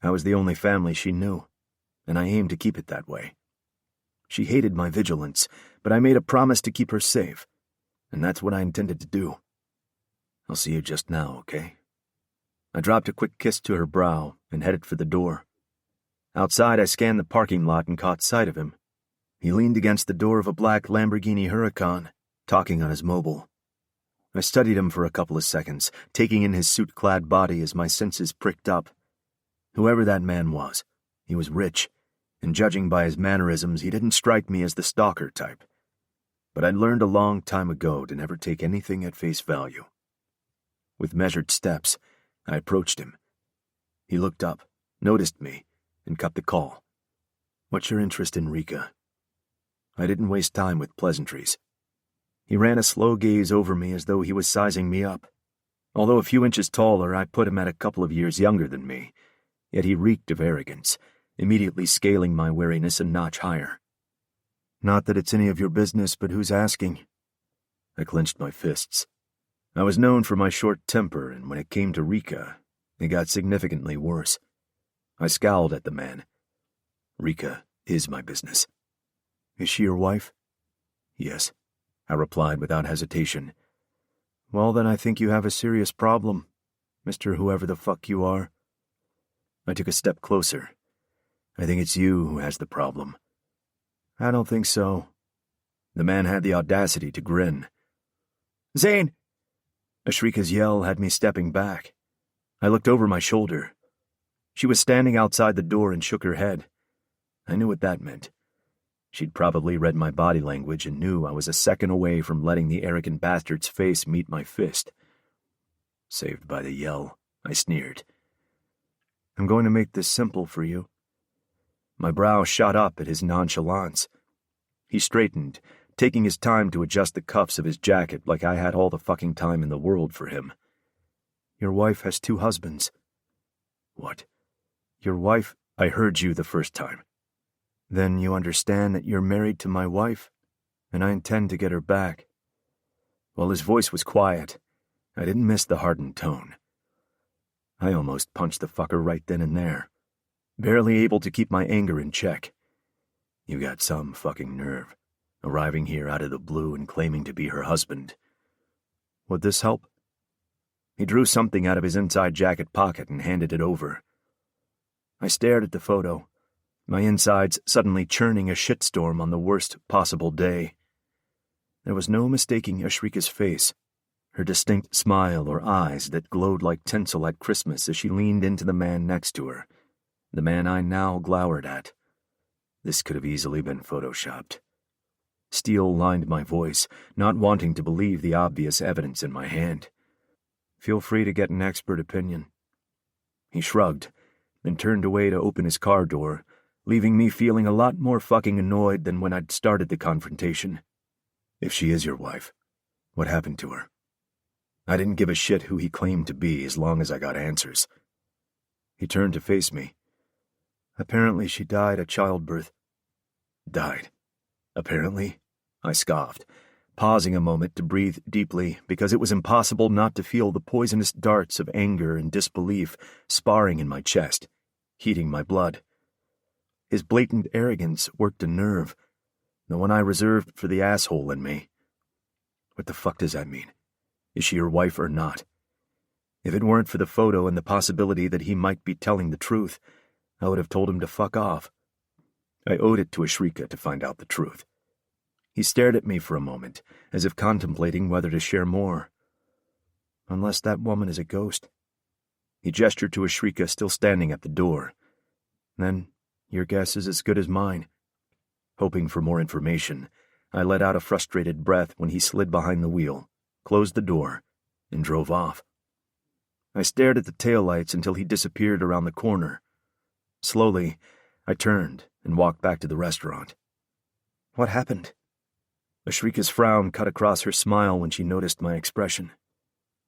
I was the only family she knew, and I aimed to keep it that way. She hated my vigilance, but I made a promise to keep her safe, and that's what I intended to do. I'll see you just now, okay? I dropped a quick kiss to her brow and headed for the door. Outside, I scanned the parking lot and caught sight of him. He leaned against the door of a black Lamborghini Huracan, talking on his mobile. I studied him for a couple of seconds, taking in his suit-clad body as my senses pricked up. Whoever that man was, he was rich, and judging by his mannerisms, he didn't strike me as the stalker type. But I'd learned a long time ago to never take anything at face value. With measured steps, I approached him. He looked up, noticed me, and cut the call. "What's your interest in Rika?" I didn't waste time with pleasantries. He ran a slow gaze over me as though he was sizing me up. Although a few inches taller, I put him at a couple of years younger than me, yet he reeked of arrogance, immediately scaling my wariness a notch higher. "Not that it's any of your business, but who's asking?" I clenched my fists. I was known for my short temper, and when it came to Rika, it got significantly worse. I scowled at the man. "Rika is my business." "Is she your wife?" "Yes," I replied without hesitation. "Well, then I think you have a serious problem, Mr. Whoever the fuck you are." I took a step closer. "I think it's you who has the problem." "I don't think so." The man had the audacity to grin. "Zane!" Ashrika's yell had me stepping back. I looked over my shoulder. She was standing outside the door and shook her head. I knew what that meant. She'd probably read my body language and knew I was a second away from letting the arrogant bastard's face meet my fist. Saved by the yell, I sneered. "I'm going to make this simple for you." My brow shot up at his nonchalance. He straightened, taking his time to adjust the cuffs of his jacket like I had all the fucking time in the world for him. "Your wife has 2 husbands." "What?" "Your wife—" "I heard you the first time." "Then you understand that you're married to my wife, and I intend to get her back." While his voice was quiet, I didn't miss the hardened tone. I almost punched the fucker right then and there, barely able to keep my anger in check. You got some fucking nerve, arriving here out of the blue and claiming to be her husband. "Would this help?" He drew something out of his inside jacket pocket and handed it over. I stared at the photo, my insides suddenly churning a shitstorm on the worst possible day. There was no mistaking Ashrika's face, her distinct smile or eyes that glowed like tinsel at Christmas as she leaned into the man next to her, the man I now glowered at. This could have easily been photoshopped. Steel lined my voice, not wanting to believe the obvious evidence in my hand. "Feel free to get an expert opinion." He shrugged, then turned away to open his car door, leaving me feeling a lot more fucking annoyed than when I'd started the confrontation. "If she is your wife, what happened to her?" I didn't give a shit who he claimed to be as long as I got answers. He turned to face me. "Apparently she died at childbirth." "Died? Apparently?" I scoffed, pausing a moment to breathe deeply because it was impossible not to feel the poisonous darts of anger and disbelief sparring in my chest, heating my blood. His blatant arrogance worked a nerve, the one I reserved for the asshole in me. What the fuck does that mean? Is she your wife or not? If it weren't for the photo and the possibility that he might be telling the truth, I would have told him to fuck off. I owed it to Ashrika to find out the truth. He stared at me for a moment, as if contemplating whether to share more. "Unless that woman is a ghost." He gestured to Ashrika still standing at the door. Then, your guess is as good as mine. Hoping for more information, I let out a frustrated breath when he slid behind the wheel, closed the door, and drove off. I stared at the taillights until he disappeared around the corner. Slowly, I turned and walked back to the restaurant. What happened? Ashrika's frown cut across her smile when she noticed my expression.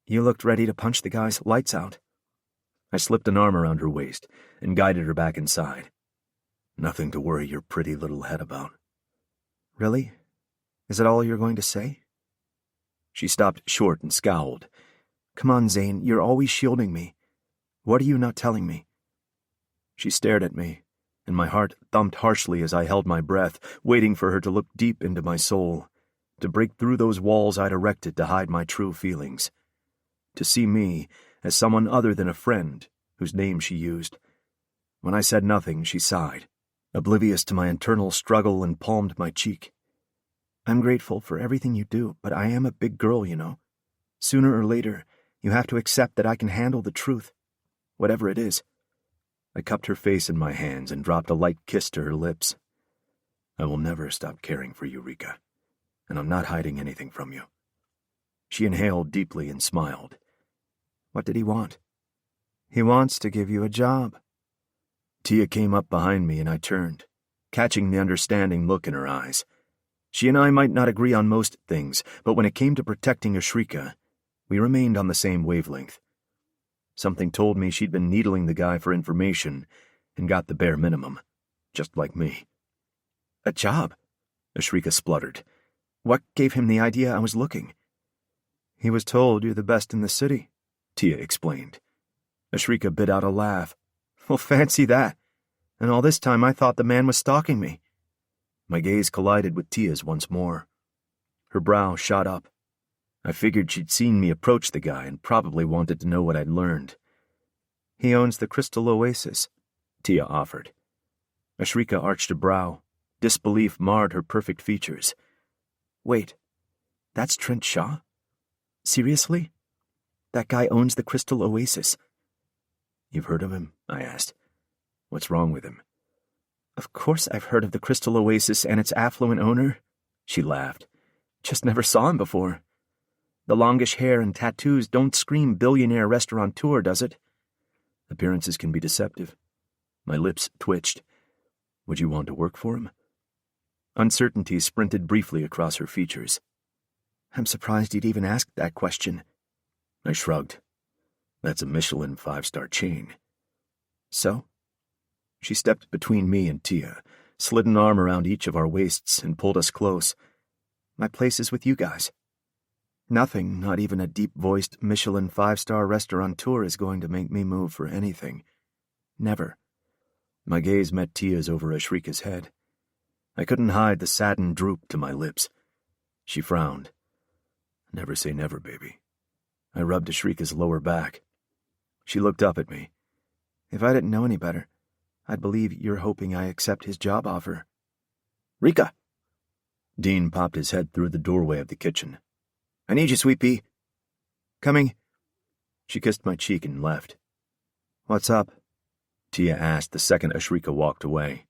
You looked ready to punch the guy's lights out. I slipped an arm around her waist and guided her back inside. Nothing to worry your pretty little head about. Really? Is that all you're going to say? She stopped short and scowled. Come on, Zane, you're always shielding me. What are you not telling me? She stared at me, and my heart thumped harshly as I held my breath, waiting for her to look deep into my soul, to break through those walls I'd erected to hide my true feelings, to see me as someone other than a friend whose name she used. When I said nothing, she sighed, oblivious to my internal struggle, and palmed my cheek. I'm grateful for everything you do, but I am a big girl, you know. Sooner or later, you have to accept that I can handle the truth, whatever it is. I cupped her face in my hands and dropped a light kiss to her lips. I will never stop caring for you, Rika, and I'm not hiding anything from you. She inhaled deeply and smiled. What did he want? He wants to give you a job. Tia came up behind me and I turned, catching the understanding look in her eyes. She and I might not agree on most things, but when it came to protecting Ashrika, we remained on the same wavelength. Something told me she'd been needling the guy for information and got the bare minimum, just like me. A job? Ashrika spluttered. What gave him the idea I was looking? He was told you're the best in the city, Tia explained. Ashrika bit out a laugh. Well, fancy that. And all this time I thought the man was stalking me. My gaze collided with Tia's once more. Her brow shot up. I figured she'd seen me approach the guy and probably wanted to know what I'd learned. He owns the Crystal Oasis, Tia offered. Ashrika arched a brow. Disbelief marred her perfect features. Wait, that's Trent Shaw? Seriously? That guy owns the Crystal Oasis. You've heard of him? I asked. What's wrong with him? Of course I've heard of the Crystal Oasis and its affluent owner, she laughed. Just never saw him before. The longish hair and tattoos don't scream billionaire restaurateur, does it? Appearances can be deceptive. My lips twitched. Would you want to work for him? Uncertainty sprinted briefly across her features. I'm surprised he'd even asked that question. I shrugged. That's a Michelin 5-star chain. So? She stepped between me and Tia, slid an arm around each of our waists, and pulled us close. My place is with you guys. Nothing, not even a deep-voiced Michelin 5-star restaurateur, is going to make me move for anything. Never. My gaze met Tia's over Ashrika's head. I couldn't hide the saddened droop to my lips. She frowned. Never say never, baby. I rubbed Ashrika's lower back. She looked up at me. If I didn't know any better, I'd believe you're hoping I accept his job offer. Rika! Dean popped his head through the doorway of the kitchen. I need you, Sweet Pea. Coming. She kissed my cheek and left. What's up? Tia asked the second Ashrika walked away.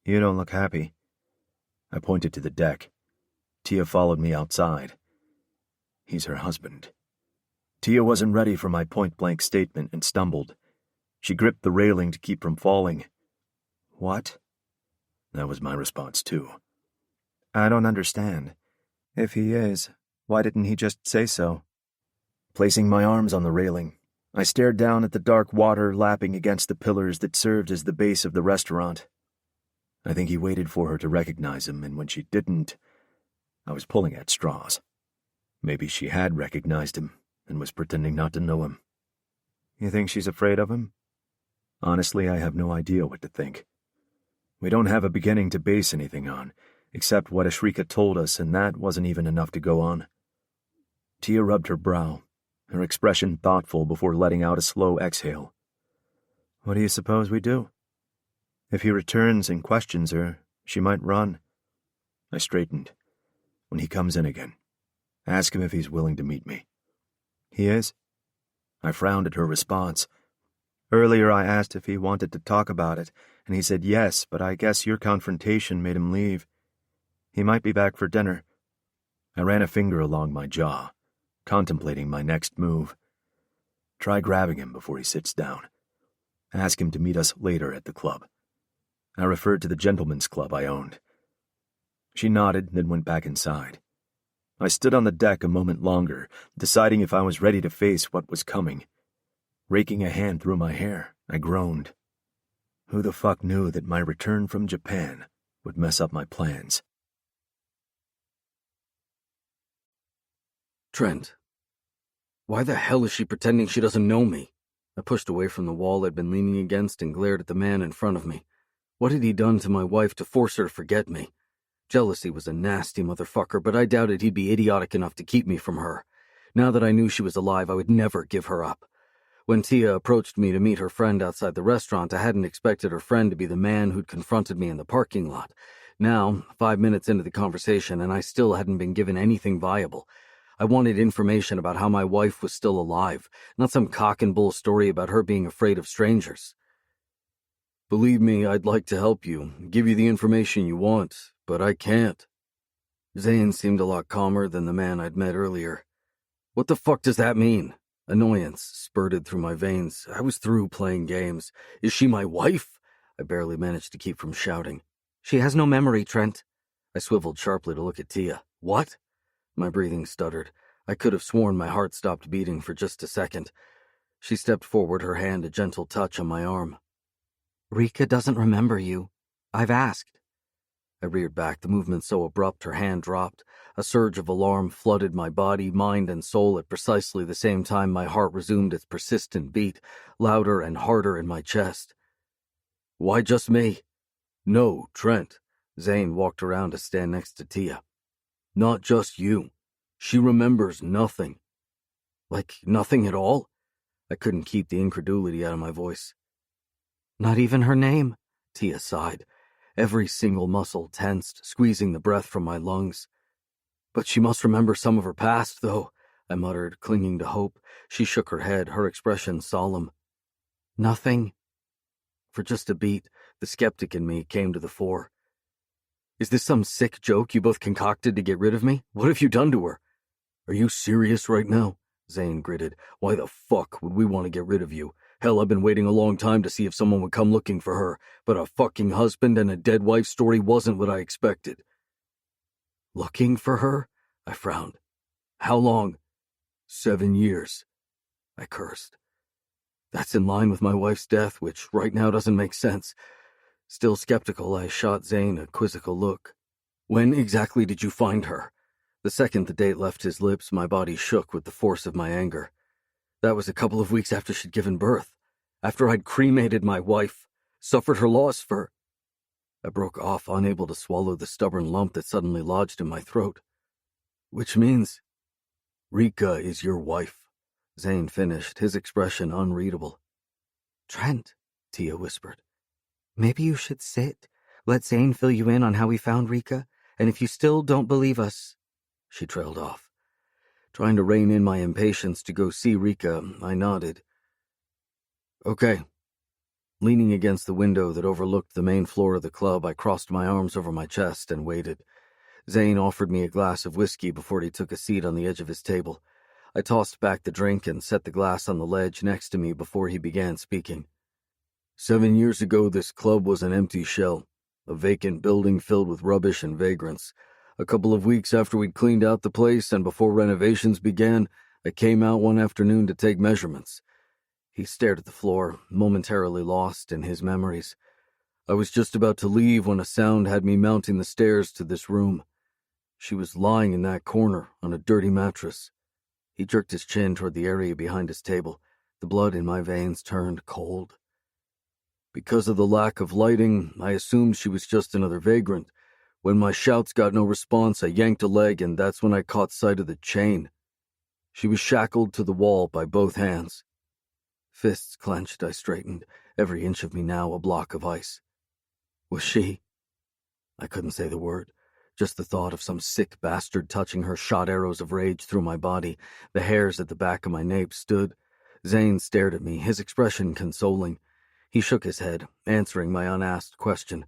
You don't look happy. I pointed to the deck. Tia followed me outside. He's her husband. Tia wasn't ready for my point-blank statement and stumbled. She gripped the railing to keep from falling. What? That was my response, too. I don't understand. If he is, why didn't he just say so? Placing my arms on the railing, I stared down at the dark water lapping against the pillars that served as the base of the restaurant. I think he waited for her to recognize him, and when she didn't, I was pulling at straws. Maybe she had recognized him and was pretending not to know him. You think she's afraid of him? Honestly, I have no idea what to think. We don't have a beginning to base anything on, except what Ashrika told us, and that wasn't even enough to go on. Tia rubbed her brow, her expression thoughtful before letting out a slow exhale. What do you suppose we do? If he returns and questions her, she might run. I straightened. When he comes in again, ask him if he's willing to meet me. He is? I frowned at her response, Earlier I asked if he wanted to talk about it, and he said yes, but I guess your confrontation made him leave. He might be back for dinner. I ran a finger along my jaw, contemplating my next move. Try grabbing him before he sits down. Ask him to meet us later at the club. I referred to the gentleman's club I owned. She nodded, then went back inside. I stood on the deck a moment longer, deciding if I was ready to face what was coming. Raking a hand through my hair, I groaned. Who the fuck knew that my return from Japan would mess up my plans? Trent. Why the hell is she pretending she doesn't know me? I pushed away from the wall I'd been leaning against and glared at the man in front of me. What had he done to my wife to force her to forget me? Jealousy was a nasty motherfucker, but I doubted he'd be idiotic enough to keep me from her. Now that I knew she was alive, I would never give her up. When Tia approached me to meet her friend outside the restaurant, I hadn't expected her friend to be the man who'd confronted me in the parking lot. Now, 5 minutes into the conversation, and I still hadn't been given anything viable. I wanted information about how my wife was still alive, not some cock and bull story about her being afraid of strangers. Believe me, I'd like to help you, give you the information you want, but I can't. Zane seemed a lot calmer than the man I'd met earlier. What the fuck does that mean? Annoyance spurted through my veins. I was through playing games. Is she my wife? I barely managed to keep from shouting. She has no memory, Trent. I swiveled sharply to look at Tia. What? My breathing stuttered. I could have sworn my heart stopped beating for just a second. She stepped forward, her hand a gentle touch on my arm. Rika doesn't remember you. I've asked. I reared back, the movement so abrupt her hand dropped. A surge of alarm flooded my body, mind, and soul at precisely the same time my heart resumed its persistent beat, louder and harder in my chest. Why just me? No, Trent. Zane walked around to stand next to Tia. Not just you. She remembers nothing. Like nothing at all? I couldn't keep the incredulity out of my voice. Not even her name? Tia sighed. Every single muscle tensed, squeezing the breath from my lungs. But she must remember some of her past, though, I muttered, clinging to hope. She shook her head, her expression solemn. Nothing? For just a beat, the skeptic in me came to the fore. Is this some sick joke you both concocted to get rid of me? What have you done to her? Are you serious right now? Zane gritted. Why the fuck would we want to get rid of you? Hell, I've been waiting a long time to see if someone would come looking for her, but a fucking husband and a dead wife story wasn't what I expected. Looking for her? I frowned. How long? 7 years. I cursed. That's in line with my wife's death, which right now doesn't make sense. Still skeptical, I shot Zane a quizzical look. When exactly did you find her? The second the date left his lips, my body shook with the force of my anger. That was a couple of weeks after she'd given birth. After I'd cremated my wife, suffered her loss for... I broke off, unable to swallow the stubborn lump that suddenly lodged in my throat. Which means... Rika is your wife, Zane finished, his expression unreadable. Trent, Tia whispered. Maybe you should sit. Let Zane fill you in on how we found Rika, and if you still don't believe us... She trailed off. Trying to rein in my impatience to go see Rika, I nodded. Okay. Leaning against the window that overlooked the main floor of the club, I crossed my arms over my chest and waited. Zane offered me a glass of whiskey before he took a seat on the edge of his table. I tossed back the drink and set the glass on the ledge next to me before he began speaking. 7 years ago, this club was an empty shell, a vacant building filled with rubbish and vagrants. A couple of weeks after we'd cleaned out the place and before renovations began, I came out one afternoon to take measurements. He stared at the floor, momentarily lost in his memories. I was just about to leave when a sound had me mounting the stairs to this room. She was lying in that corner on a dirty mattress. He jerked his chin toward the area behind his table. The blood in my veins turned cold. Because of the lack of lighting, I assumed she was just another vagrant. When my shouts got no response, I yanked a leg, and that's when I caught sight of the chain. She was shackled to the wall by both hands. Fists clenched, I straightened, every inch of me now a block of ice. Was she? I couldn't say the word. Just the thought of some sick bastard touching her shot arrows of rage through my body. The hairs at the back of my nape stood. Zane stared at me, his expression consoling. He shook his head, answering my unasked question.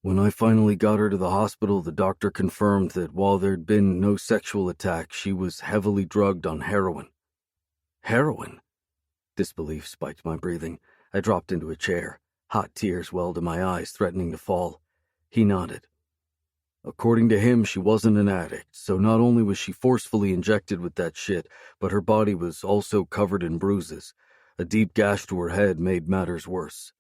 When I finally got her to the hospital, the doctor confirmed that while there'd been no sexual attack, she was heavily drugged on heroin. Heroin? Disbelief spiked my breathing. I dropped into a chair. Hot tears welled to my eyes, threatening to fall. He nodded. According to him, she wasn't an addict, so not only was she forcefully injected with that shit, but her body was also covered in bruises. A deep gash to her head made matters worse.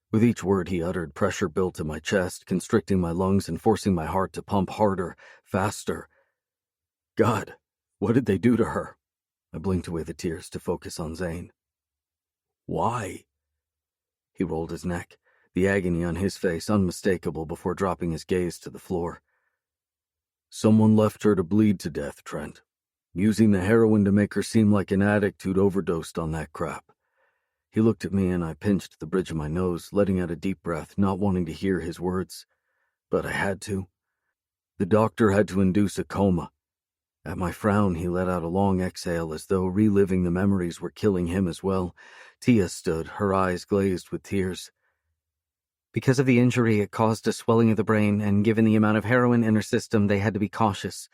With each word he uttered, pressure built in my chest, constricting my lungs and forcing my heart to pump harder, faster. God, what did they do to her? I blinked away the tears to focus on Zane. Why? He rolled his neck, the agony on his face unmistakable before dropping his gaze to the floor. Someone left her to bleed to death, Trent, using the heroin to make her seem like an addict who'd overdosed on that crap. He looked at me and I pinched the bridge of my nose, letting out a deep breath, not wanting to hear his words. But I had to. The doctor had to induce a coma. At my frown, he let out a long exhale as though reliving the memories were killing him as well. Tia stood, her eyes glazed with tears. Because of the injury, it caused a swelling of the brain, and given the amount of heroin in her system, they had to be cautious.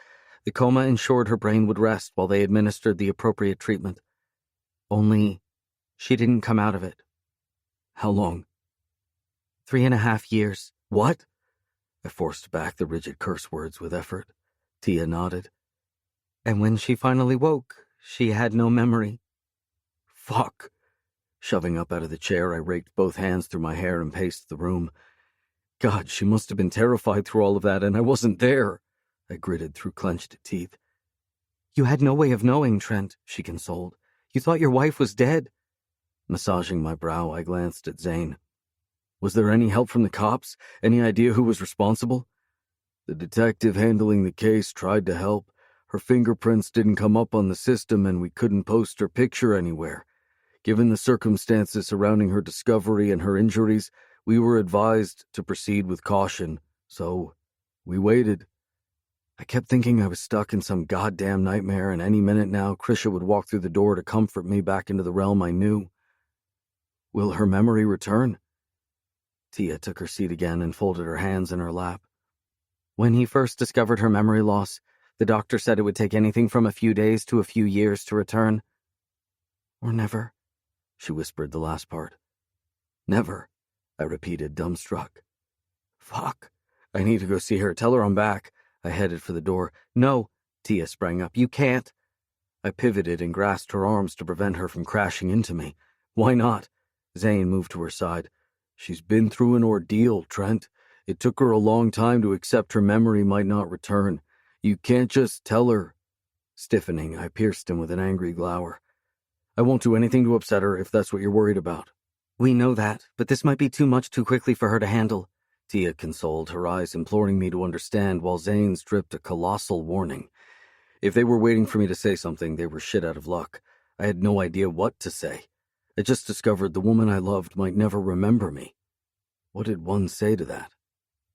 The coma ensured her brain would rest while they administered the appropriate treatment. Only, she didn't come out of it. How long? 3.5 years. What? I forced back the rigid curse words with effort. Tia nodded. And when she finally woke, she had no memory. Fuck. Shoving up out of the chair, I raked both hands through my hair and paced the room. God, she must have been terrified through all of that, and I wasn't there. I gritted through clenched teeth. You had no way of knowing, Trent, she consoled. You thought your wife was dead. Massaging my brow, I glanced at Zane. Was there any help from the cops? Any idea who was responsible? The detective handling the case tried to help. Her fingerprints didn't come up on the system and we couldn't post her picture anywhere. Given the circumstances surrounding her discovery and her injuries, we were advised to proceed with caution, so we waited. I kept thinking I was stuck in some goddamn nightmare, and any minute now, Krisha would walk through the door to comfort me back into the realm I knew. Will her memory return? Tia took her seat again and folded her hands in her lap. When he first discovered her memory loss, the doctor said it would take anything from a few days to a few years to return. Or never, she whispered the last part. Never, I repeated, dumbstruck. Fuck, I need to go see her. Tell her I'm back. I headed for the door. No, Tia sprang up. You can't. I pivoted and grasped her arms to prevent her from crashing into me. Why not? Zane moved to her side. She's been through an ordeal, Trent. It took her a long time to accept her memory might not return. You can't just tell her. Stiffening, I pierced him with an angry glower. I won't do anything to upset her if that's what you're worried about. We know that, but this might be too much too quickly for her to handle. Tia consoled, her eyes imploring me to understand while Zane's dripped a colossal warning. If they were waiting for me to say something, they were shit out of luck. I had no idea what to say. I just discovered the woman I loved might never remember me. What did one say to that?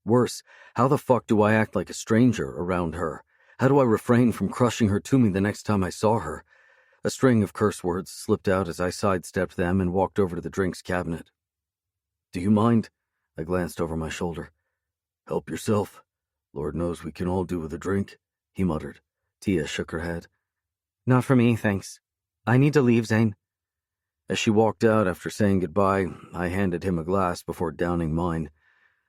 Worse, how the fuck do I act like a stranger around her? How do I refrain from crushing her to me the next time I saw her? A string of curse words slipped out as I sidestepped them and walked over to the drinks cabinet. Do you mind? I glanced over my shoulder. Help yourself. Lord knows we can all do with a drink, he muttered. Tia shook her head. Not for me, thanks. I need to leave, Zane. As she walked out after saying goodbye, I handed him a glass before downing mine.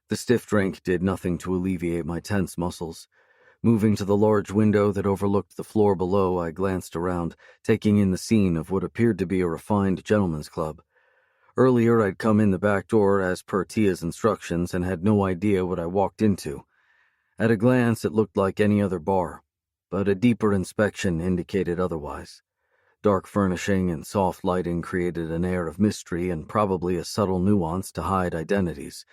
The stiff drink did nothing to alleviate my tense muscles. Moving to the large window that overlooked the floor below, I glanced around, taking in the scene of what appeared to be a refined gentleman's club. Earlier, I'd come in the back door as per Tia's instructions and had no idea what I walked into. At a glance, it looked like any other bar, but a deeper inspection indicated otherwise. Dark furnishing and soft lighting created an air of mystery and probably a subtle nuance to hide identities.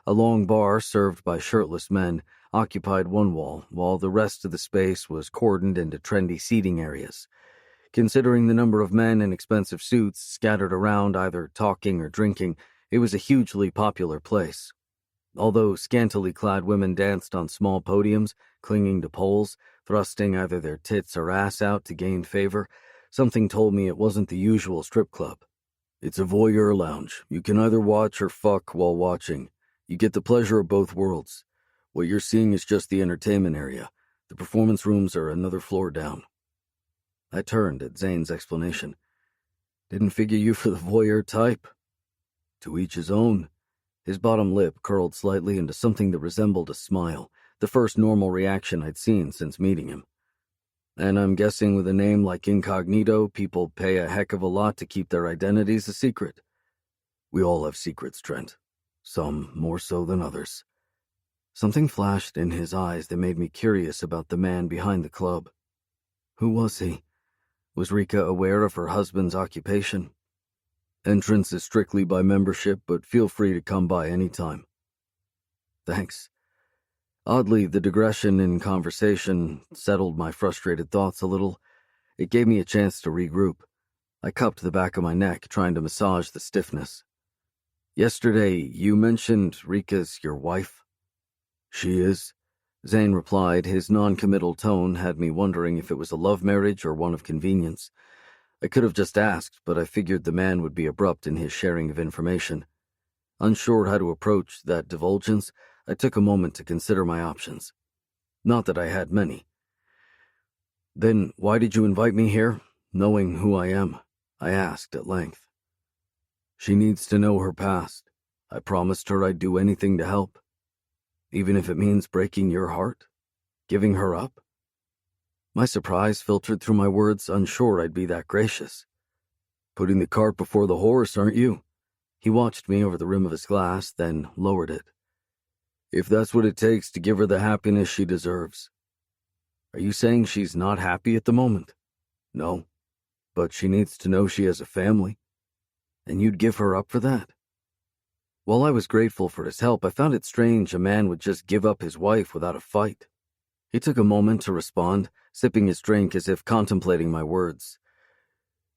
A long bar served by shirtless men occupied one wall, while the rest of the space was cordoned into trendy seating areas. Considering the number of men in expensive suits scattered around either talking or drinking, it was a hugely popular place. Although scantily clad women danced on small podiums, clinging to poles, thrusting either their tits or ass out to gain favor, Something told me it wasn't the usual strip club. It's a voyeur lounge. You can either watch or fuck while watching. You get the pleasure of both worlds. What you're seeing is just the entertainment area. The performance rooms are another floor down. I turned at Zane's explanation. Didn't figure you for the voyeur type. To each his own. His bottom lip curled slightly into something that resembled a smile, the first normal reaction I'd seen since meeting him. And I'm guessing with a name like Incognito, people pay a heck of a lot to keep their identities a secret. We all have secrets, Trent. Some more so than others. Something flashed in his eyes that made me curious about the man behind the club. Who was he? Was Rika aware of her husband's occupation? Entrance is strictly by membership, but feel free to come by any time. Thanks. Oddly, the digression in conversation settled my frustrated thoughts a little. It gave me a chance to regroup. I cupped the back of my neck, trying to massage the stiffness. Yesterday, you mentioned Rika's your wife? She is, Zane replied. His non-committal tone had me wondering if it was a love marriage or one of convenience. I could have just asked, but I figured the man would be abrupt in his sharing of information. Unsure how to approach that divulgence, I took a moment to consider my options. Not that I had many. Then why did you invite me here, knowing who I am? I asked at length. She needs to know her past. I promised her I'd do anything to help. Even if it means breaking your heart? Giving her up? My surprise filtered through my words, unsure I'd be that gracious. Putting the cart before the horse, aren't you? He watched me over the rim of his glass, then lowered it. If that's what it takes to give her the happiness she deserves. Are you saying she's not happy at the moment? No, but she needs to know she has a family. And you'd give her up for that? While I was grateful for his help, I found it strange a man would just give up his wife without a fight. He took a moment to respond, sipping his drink as if contemplating my words.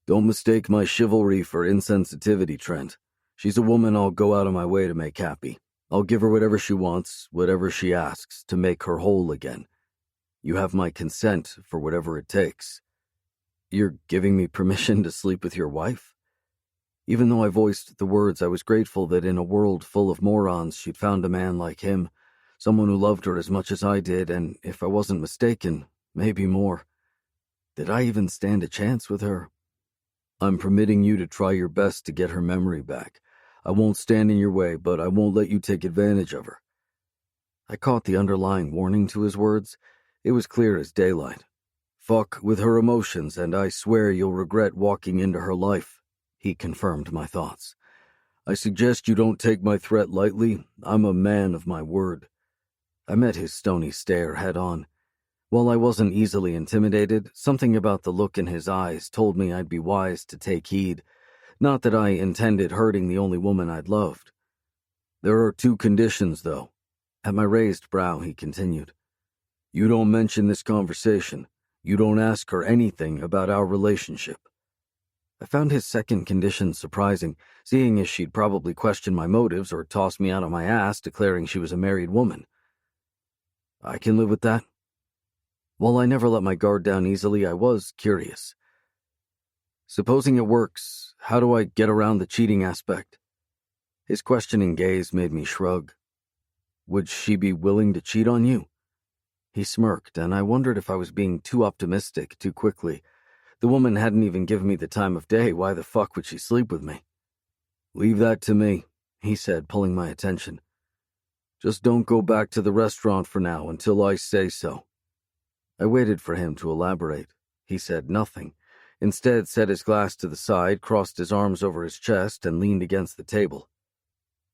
Don't mistake my chivalry for insensitivity, Trent. She's a woman I'll go out of my way to make happy. I'll give her whatever she wants, whatever she asks, to make her whole again. You have my consent for whatever it takes. You're giving me permission to sleep with your wife? Even though I voiced the words, I was grateful that in a world full of morons, she'd found a man like him, someone who loved her as much as I did, and if I wasn't mistaken, maybe more. Did I even stand a chance with her? I'm permitting you to try your best to get her memory back. I won't stand in your way, but I won't let you take advantage of her. I caught the underlying warning to his words. It was clear as daylight. Fuck with her emotions, and I swear you'll regret walking into her life. He confirmed my thoughts. I suggest you don't take my threat lightly. I'm a man of my word. I met his stony stare head on. While I wasn't easily intimidated, something about the look in his eyes told me I'd be wise to take heed. Not that I intended hurting the only woman I'd loved. There are 2 conditions, though. At my raised brow, he continued. You don't mention this conversation. You don't ask her anything about our relationship. I found his second condition surprising, seeing as she'd probably question my motives or toss me out of my ass declaring she was a married woman. I can live with that. While I never let my guard down easily, I was curious. Supposing it works, how do I get around the cheating aspect? His questioning gaze made me shrug. Would she be willing to cheat on you? He smirked, and I wondered if I was being too optimistic too quickly. The woman hadn't even given me the time of day. Why the fuck would she sleep with me? Leave that to me, he said, pulling my attention. Just don't go back to the restaurant for now until I say so. I waited for him to elaborate. He said nothing. Instead, set his glass to the side, crossed his arms over his chest, and leaned against the table.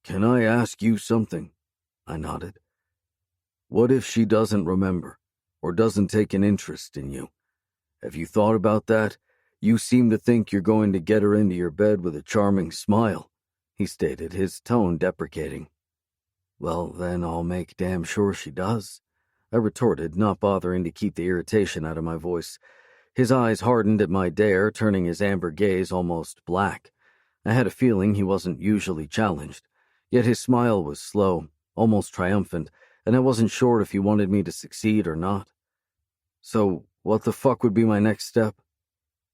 Can I ask you something? I nodded. What if she doesn't remember, or doesn't take an interest in you? Have you thought about that? You seem to think you're going to get her into your bed with a charming smile, he stated, his tone deprecating. Well, then I'll make damn sure she does, I retorted, not bothering to keep the irritation out of my voice. His eyes hardened at my dare, turning his amber gaze almost black. I had a feeling he wasn't usually challenged, yet his smile was slow, almost triumphant, and I wasn't sure if he wanted me to succeed or not. So, what the fuck would be my next step?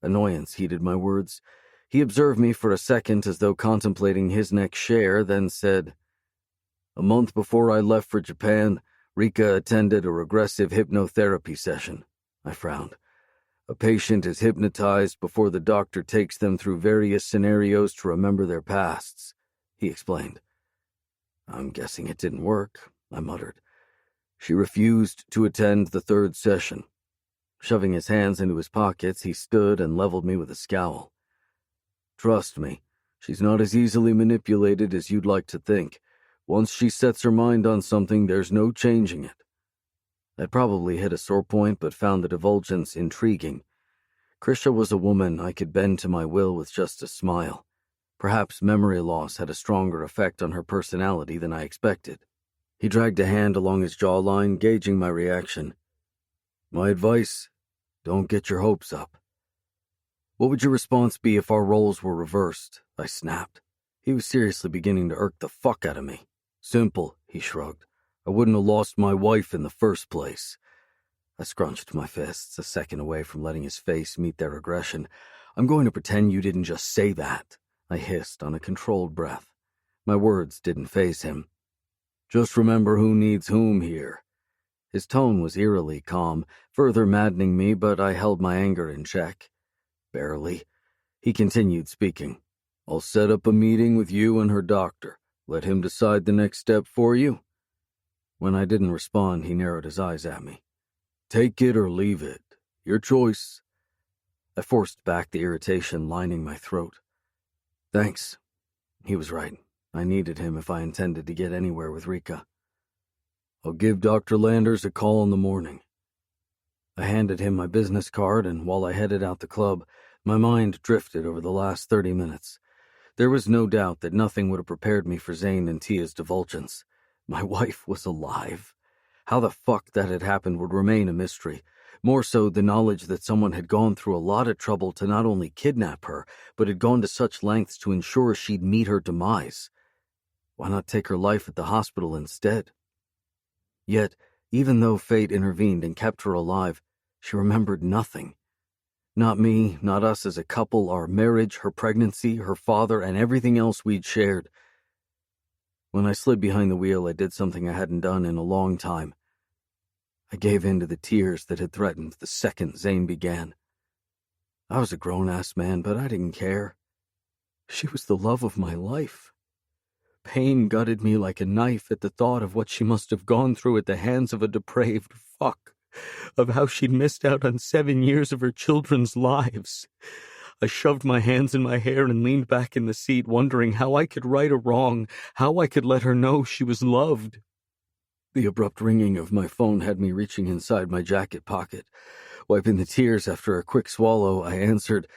Annoyance heeded my words. He observed me for a second as though contemplating his next share, then said, "A month before I left for Japan, Rika attended a regressive hypnotherapy session." I frowned. "A patient is hypnotized before the doctor takes them through various scenarios to remember their pasts," he explained. "I'm guessing it didn't work," I muttered. "She refused to attend the third session." Shoving his hands into his pockets, he stood and leveled me with a scowl. "Trust me, she's not as easily manipulated as you'd like to think. Once she sets her mind on something, there's no changing it." I'd probably hit a sore point, but found the divulgence intriguing. Krisha was a woman I could bend to my will with just a smile. Perhaps memory loss had a stronger effect on her personality than I expected. He dragged a hand along his jawline, gauging my reaction. "My advice, don't get your hopes up." "What would your response be if our roles were reversed?" I snapped. He was seriously beginning to irk the fuck out of me. "Simple," he shrugged. "I wouldn't have lost my wife in the first place." I scrunched my fists, a second away from letting his face meet their aggression. "I'm going to pretend you didn't just say that," I hissed on a controlled breath. My words didn't faze him. "Just remember who needs whom here." His tone was eerily calm, further maddening me, but I held my anger in check. Barely. He continued speaking. "I'll set up a meeting with you and her doctor. Let him decide the next step for you." When I didn't respond, he narrowed his eyes at me. "Take it or leave it. Your choice." I forced back the irritation lining my throat. "Thanks." He was right. I needed him if I intended to get anywhere with Rika. "I'll give Dr. Landers a call in the morning." I handed him my business card, and while I headed out the club, my mind drifted over the last 30 minutes. There was no doubt that nothing would have prepared me for Zane and Tia's divulgence. My wife was alive. How the fuck that had happened would remain a mystery. More so the knowledge that someone had gone through a lot of trouble to not only kidnap her, but had gone to such lengths to ensure she'd meet her demise. Why not take her life at the hospital instead? Yet, even though fate intervened and kept her alive, she remembered nothing. Not me, not us as a couple, our marriage, her pregnancy, her father, and everything else we'd shared. When I slid behind the wheel, I did something I hadn't done in a long time. I gave in to the tears that had threatened the second Zane began. I was a grown-ass man, but I didn't care. She was the love of my life. Pain gutted me like a knife at the thought of what she must have gone through at the hands of a depraved fuck, of how she'd missed out on 7 years of her children's lives. I shoved my hands in my hair and leaned back in the seat, wondering how I could right a wrong, how I could let her know she was loved. The abrupt ringing of my phone had me reaching inside my jacket pocket. Wiping the tears after a quick swallow, I answered,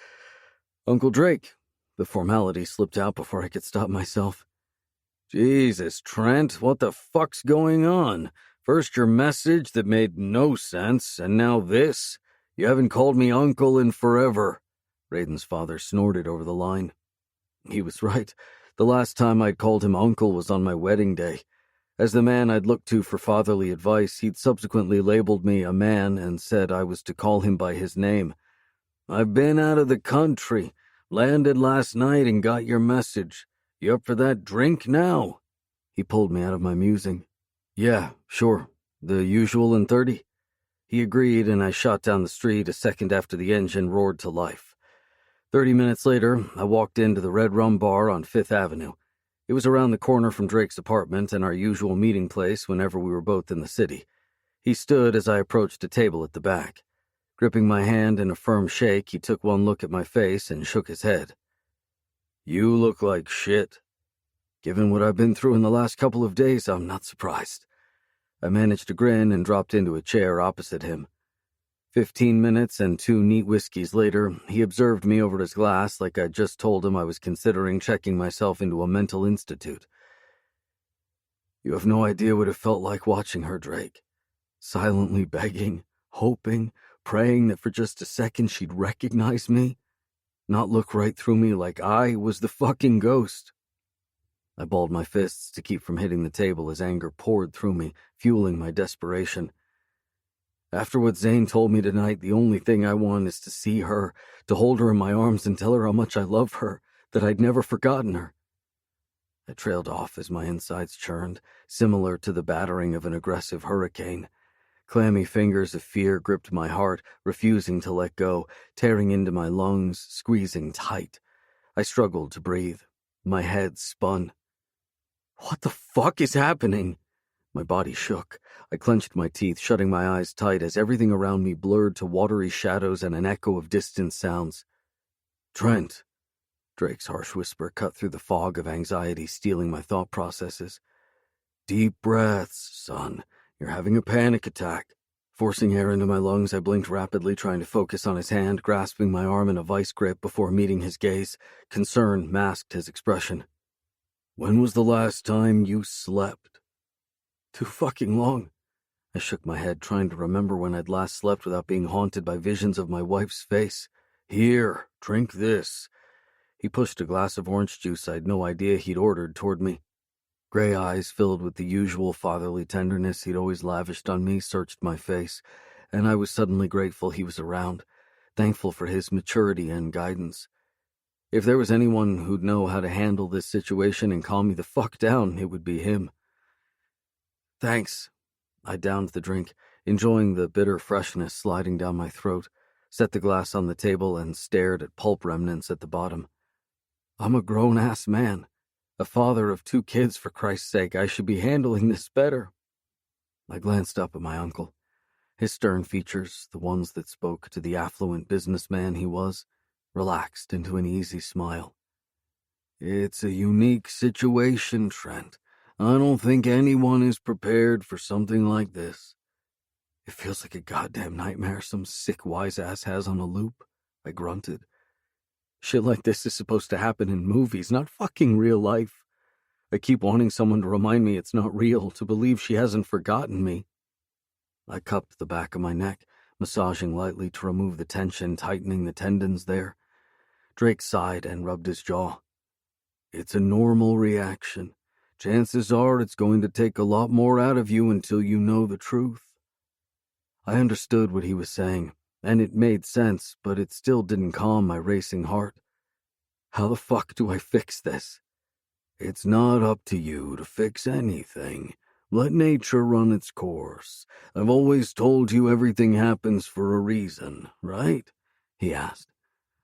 "Uncle Drake." The formality slipped out before I could stop myself. "Jesus, Trent, what the fuck's going on? First your message that made no sense, and now this. You haven't called me uncle in forever." Raiden's father snorted over the line. He was right. The last time I'd called him uncle was on my wedding day. As the man I'd looked to for fatherly advice, he'd subsequently labeled me a man and said I was to call him by his name. "I've been out of the country, landed last night and got your message. You up for that drink now?" He pulled me out of my musing. "Yeah, sure. The usual in 30? He agreed, and I shot down the street a second after the engine roared to life. 30 minutes later, I walked into the Red Rum Bar on 5th Avenue. It was around the corner from Drake's apartment and our usual meeting place whenever we were both in the city. He stood as I approached a table at the back. Gripping my hand in a firm shake, he took one look at my face and shook his head. "You look like shit." Given what I've been through in the last couple of days, I'm not surprised. I managed to grin and dropped into a chair opposite him. 15 minutes and 2 neat whiskeys later, he observed me over his glass like I'd just told him I was considering checking myself into a mental institute. "You have no idea what it felt like watching her, Drake. Silently begging, hoping, praying that for just a second she'd recognize me. Not look right through me like I was the fucking ghost." I balled my fists to keep from hitting the table as anger poured through me, fueling my desperation. After what Zane told me tonight, the only thing I want is to see her, to hold her in my arms and tell her how much I love her, that I'd never forgotten her. I trailed off as my insides churned, similar to the battering of an aggressive hurricane. Clammy fingers of fear gripped my heart, refusing to let go, tearing into my lungs, squeezing tight. I struggled to breathe. My head spun. What the fuck is happening? My body shook. I clenched my teeth, shutting my eyes tight as everything around me blurred to watery shadows and an echo of distant sounds. Trent, Drake's harsh whisper cut through the fog of anxiety stealing my thought processes. Deep breaths, son. You're having a panic attack. Forcing air into my lungs, I blinked rapidly, trying to focus on his hand, grasping my arm in a vice grip before meeting his gaze. Concern masked his expression. When was the last time you slept? Too fucking long. I shook my head, trying to remember when I'd last slept without being haunted by visions of my wife's face. Here, drink this. He pushed a glass of orange juice I'd no idea he'd ordered toward me. Gray eyes filled with the usual fatherly tenderness he'd always lavished on me searched my face, and I was suddenly grateful he was around, thankful for his maturity and guidance. If there was anyone who'd know how to handle this situation and calm me the fuck down, it would be him. Thanks. I downed the drink, enjoying the bitter freshness sliding down my throat, set the glass on the table, and stared at pulp remnants at the bottom. I'm a grown-ass man. A father of 2 kids, for Christ's sake. I should be handling this better. I glanced up at my uncle. His stern features, the ones that spoke to the affluent businessman he was, relaxed into an easy smile. It's a unique situation, Trent. I don't think anyone is prepared for something like this. It feels like a goddamn nightmare some sick wise-ass has on a loop, I grunted. Shit like this is supposed to happen in movies, not fucking real life. I keep wanting someone to remind me it's not real, to believe she hasn't forgotten me. I cupped the back of my neck, massaging lightly to remove the tension, tightening the tendons there. Drake sighed and rubbed his jaw. It's a normal reaction. Chances are it's going to take a lot more out of you until you know the truth. I understood what he was saying, and it made sense, but it still didn't calm my racing heart. How the fuck do I fix this? It's not up to you to fix anything. Let nature run its course. I've always told you everything happens for a reason, right? He asked.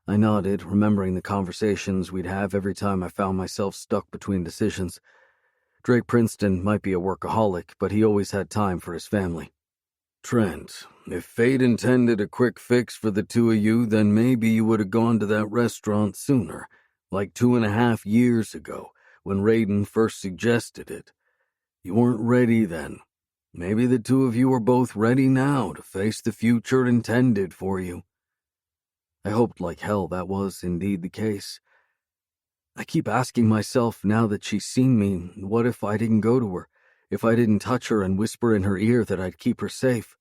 I nodded, remembering the conversations we'd have every time I found myself stuck between decisions. Drake Princeton might be a workaholic, but he always had time for his family. Trent, if fate intended a quick fix for the 2 of you, then maybe you would have gone to that restaurant sooner, like 2.5 years ago, when Raiden first suggested it. You weren't ready then. Maybe the 2 of you are both ready now to face the future intended for you. I hoped like hell that was indeed the case. I keep asking myself now that she's seen me, what if I didn't go to her? If I didn't touch her and whisper in her ear that I'd keep her safe?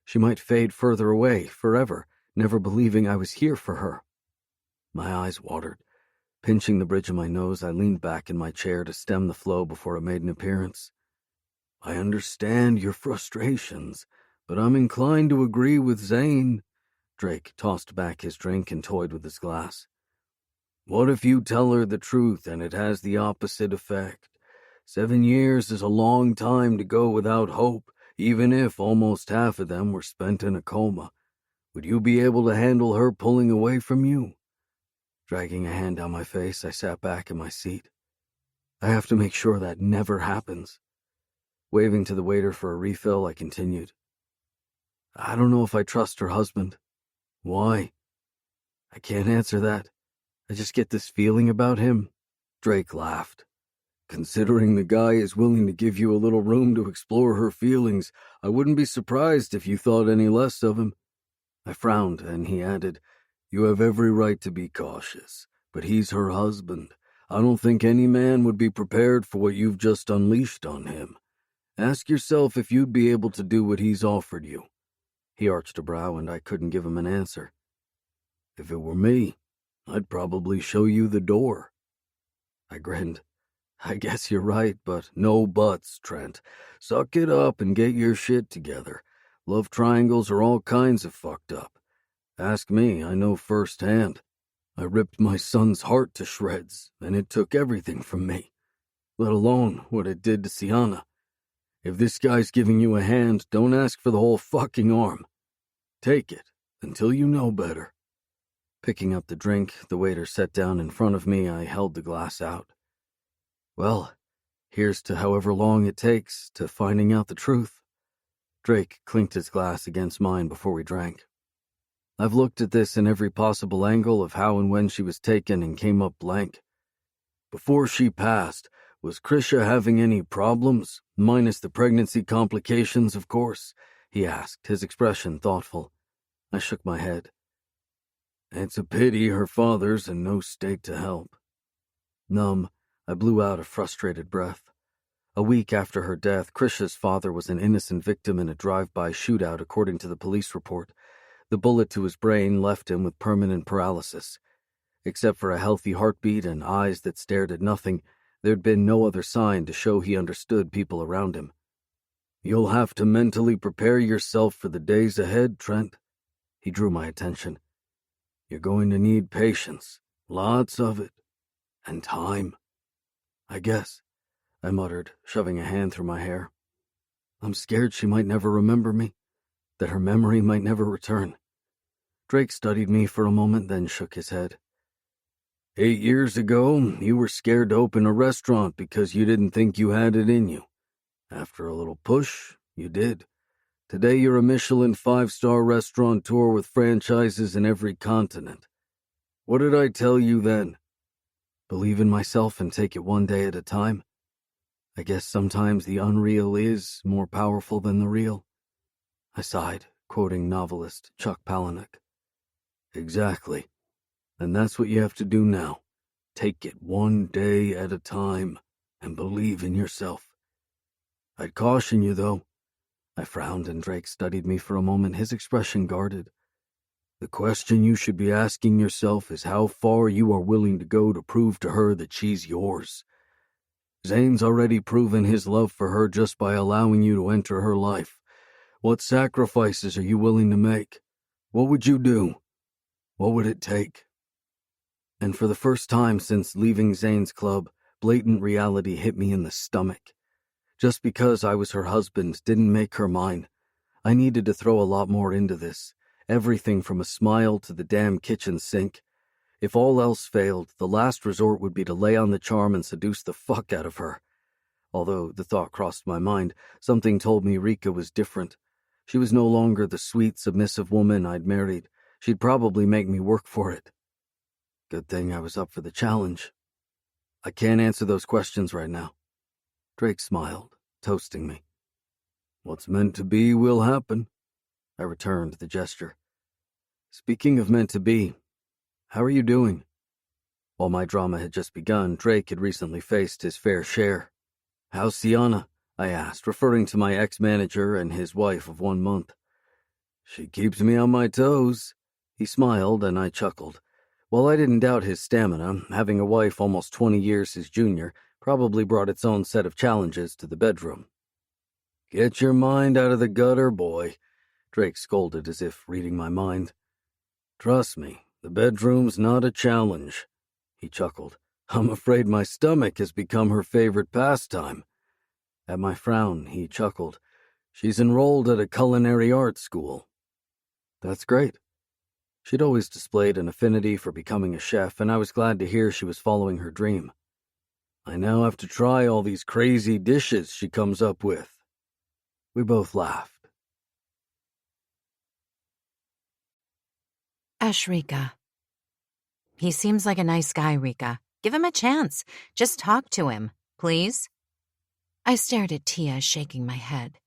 She might fade further away, forever, never believing I was here for her. My eyes watered. Pinching the bridge of my nose, I leaned back in my chair to stem the flow before it made an appearance. I understand your frustrations, but I'm inclined to agree with Zane. Drake tossed back his drink and toyed with his glass. What if you tell her the truth and it has the opposite effect? 7 years is a long time to go without hope, even if almost half of them were spent in a coma. Would you be able to handle her pulling away from you? Dragging a hand down my face, I sat back in my seat. I have to make sure that never happens. Waving to the waiter for a refill, I continued. I don't know if I trust her husband. Why? I can't answer that. I just get this feeling about him. Drake laughed. Considering the guy is willing to give you a little room to explore her feelings, I wouldn't be surprised if you thought any less of him. I frowned, and he added, You have every right to be cautious, but he's her husband. I don't think any man would be prepared for what you've just unleashed on him. Ask yourself if you'd be able to do what he's offered you. He arched a brow, and I couldn't give him an answer. If it were me, I'd probably show you the door. I grinned. I guess you're right, but no buts, Trent. Suck it up and get your shit together. Love triangles are all kinds of fucked up. Ask me, I know firsthand. I ripped my son's heart to shreds, and it took everything from me, let alone what it did to Sienna. If this guy's giving you a hand, don't ask for the whole fucking arm. Take it, until you know better. Picking up the drink the waiter set down in front of me, I held the glass out. Well, here's to however long it takes to finding out the truth. Drake clinked his glass against mine before we drank. I've looked at this in every possible angle of how and when she was taken and came up blank. Before she passed, was Krisha having any problems, minus the pregnancy complications, of course? He asked, his expression thoughtful. I shook my head. It's a pity her father's in no state to help. Numb, I blew out a frustrated breath. A week after her death, Krisha's father was an innocent victim in a drive-by shootout, according to the police report. The bullet to his brain left him with permanent paralysis. Except for a healthy heartbeat and eyes that stared at nothing, there'd been no other sign to show he understood people around him. You'll have to mentally prepare yourself for the days ahead, Trent. He drew my attention. You're going to need patience, lots of it, and time. I guess, I muttered, shoving a hand through my hair. I'm scared she might never remember me, that her memory might never return. Drake studied me for a moment, then shook his head. 8 years ago, you were scared to open a restaurant because you didn't think you had it in you. After a little push, you did. Today you're a Michelin 5-star restaurateur with franchises in every continent. What did I tell you then? Believe in myself and take it one day at a time. I guess sometimes the unreal is more powerful than the real. I sighed, quoting novelist Chuck Palahniuk. Exactly. And that's what you have to do now. Take it one day at a time and believe in yourself. I'd caution you, though. I frowned and Drake studied me for a moment, his expression guarded. The question you should be asking yourself is how far you are willing to go to prove to her that she's yours. Zane's already proven his love for her just by allowing you to enter her life. What sacrifices are you willing to make? What would you do? What would it take? And for the first time since leaving Zane's club, blatant reality hit me in the stomach. Just because I was her husband didn't make her mine. I needed to throw a lot more into this. Everything from a smile to the damn kitchen sink. If all else failed, the last resort would be to lay on the charm and seduce the fuck out of her. Although the thought crossed my mind, something told me Rika was different. She was no longer the sweet, submissive woman I'd married. She'd probably make me work for it. Good thing I was up for the challenge. I can't answer those questions right now. Drake smiled, toasting me. What's meant to be will happen. I returned the gesture. Speaking of meant to be, how are you doing? While my drama had just begun, Drake had recently faced his fair share. How's Sienna? I asked, referring to my ex-manager and his wife of 1 month. She keeps me on my toes. He smiled and I chuckled. While I didn't doubt his stamina, having a wife almost 20 years his junior probably brought its own set of challenges to the bedroom. Get your mind out of the gutter, boy, Drake scolded as if reading my mind. Trust me, the bedroom's not a challenge. He chuckled. I'm afraid my stomach has become her favorite pastime. At my frown, he chuckled. She's enrolled at a culinary arts school. That's great. She'd always displayed an affinity for becoming a chef, and I was glad to hear she was following her dream. I now have to try all these crazy dishes she comes up with. We both laughed. Ash Rika. He seems like a nice guy, Rika. Give him a chance. Just talk to him, please. I stared at Tia, shaking my head.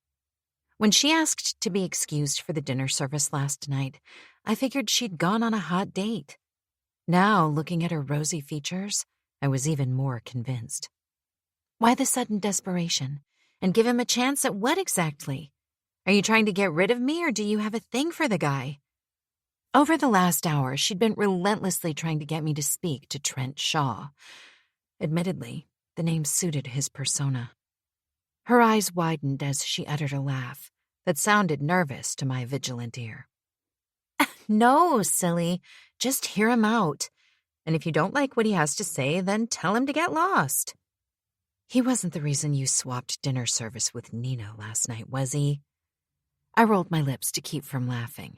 When she asked to be excused for the dinner service last night, I figured she'd gone on a hot date. Now, looking at her rosy features, I was even more convinced. Why the sudden desperation? And give him a chance at what exactly? Are you trying to get rid of me, or do you have a thing for the guy? Over the last hour, she'd been relentlessly trying to get me to speak to Trent Shaw. Admittedly, the name suited his persona. Her eyes widened as she uttered a laugh, that sounded nervous to my vigilant ear. No, silly. Just hear him out. And if you don't like what he has to say, then tell him to get lost. He wasn't the reason you swapped dinner service with Nina last night, was he? I rolled my lips to keep from laughing.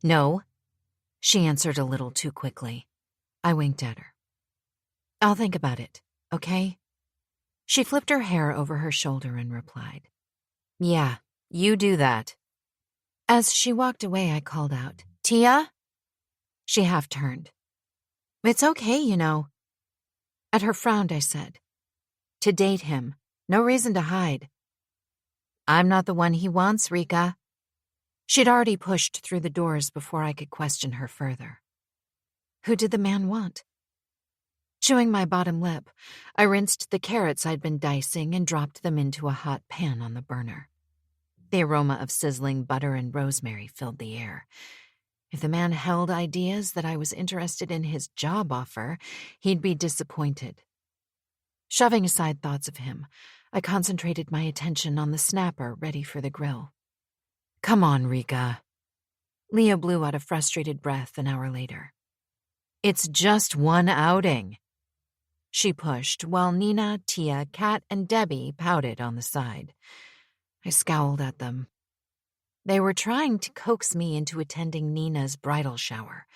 No, she answered a little too quickly. I winked at her. I'll think about it, okay? She flipped her hair over her shoulder and replied, Yeah, you do that. As she walked away, I called out, Tia? She half turned. It's okay, you know. At her frown, I said, To date him. No reason to hide. I'm not the one he wants, Rika. She'd already pushed through the doors before I could question her further. Who did the man want? Chewing my bottom lip, I rinsed the carrots I'd been dicing and dropped them into a hot pan on the burner. The aroma of sizzling butter and rosemary filled the air. If the man held ideas that I was interested in his job offer, he'd be disappointed. Shoving aside thoughts of him, I concentrated my attention on the snapper ready for the grill. Come on, Rika. Leah blew out a frustrated breath an hour later. It's just one outing. She pushed, while Nina, Tia, Kat, and Debbie pouted on the side. I scowled at them. They were trying to coax me into attending Nina's bridal shower.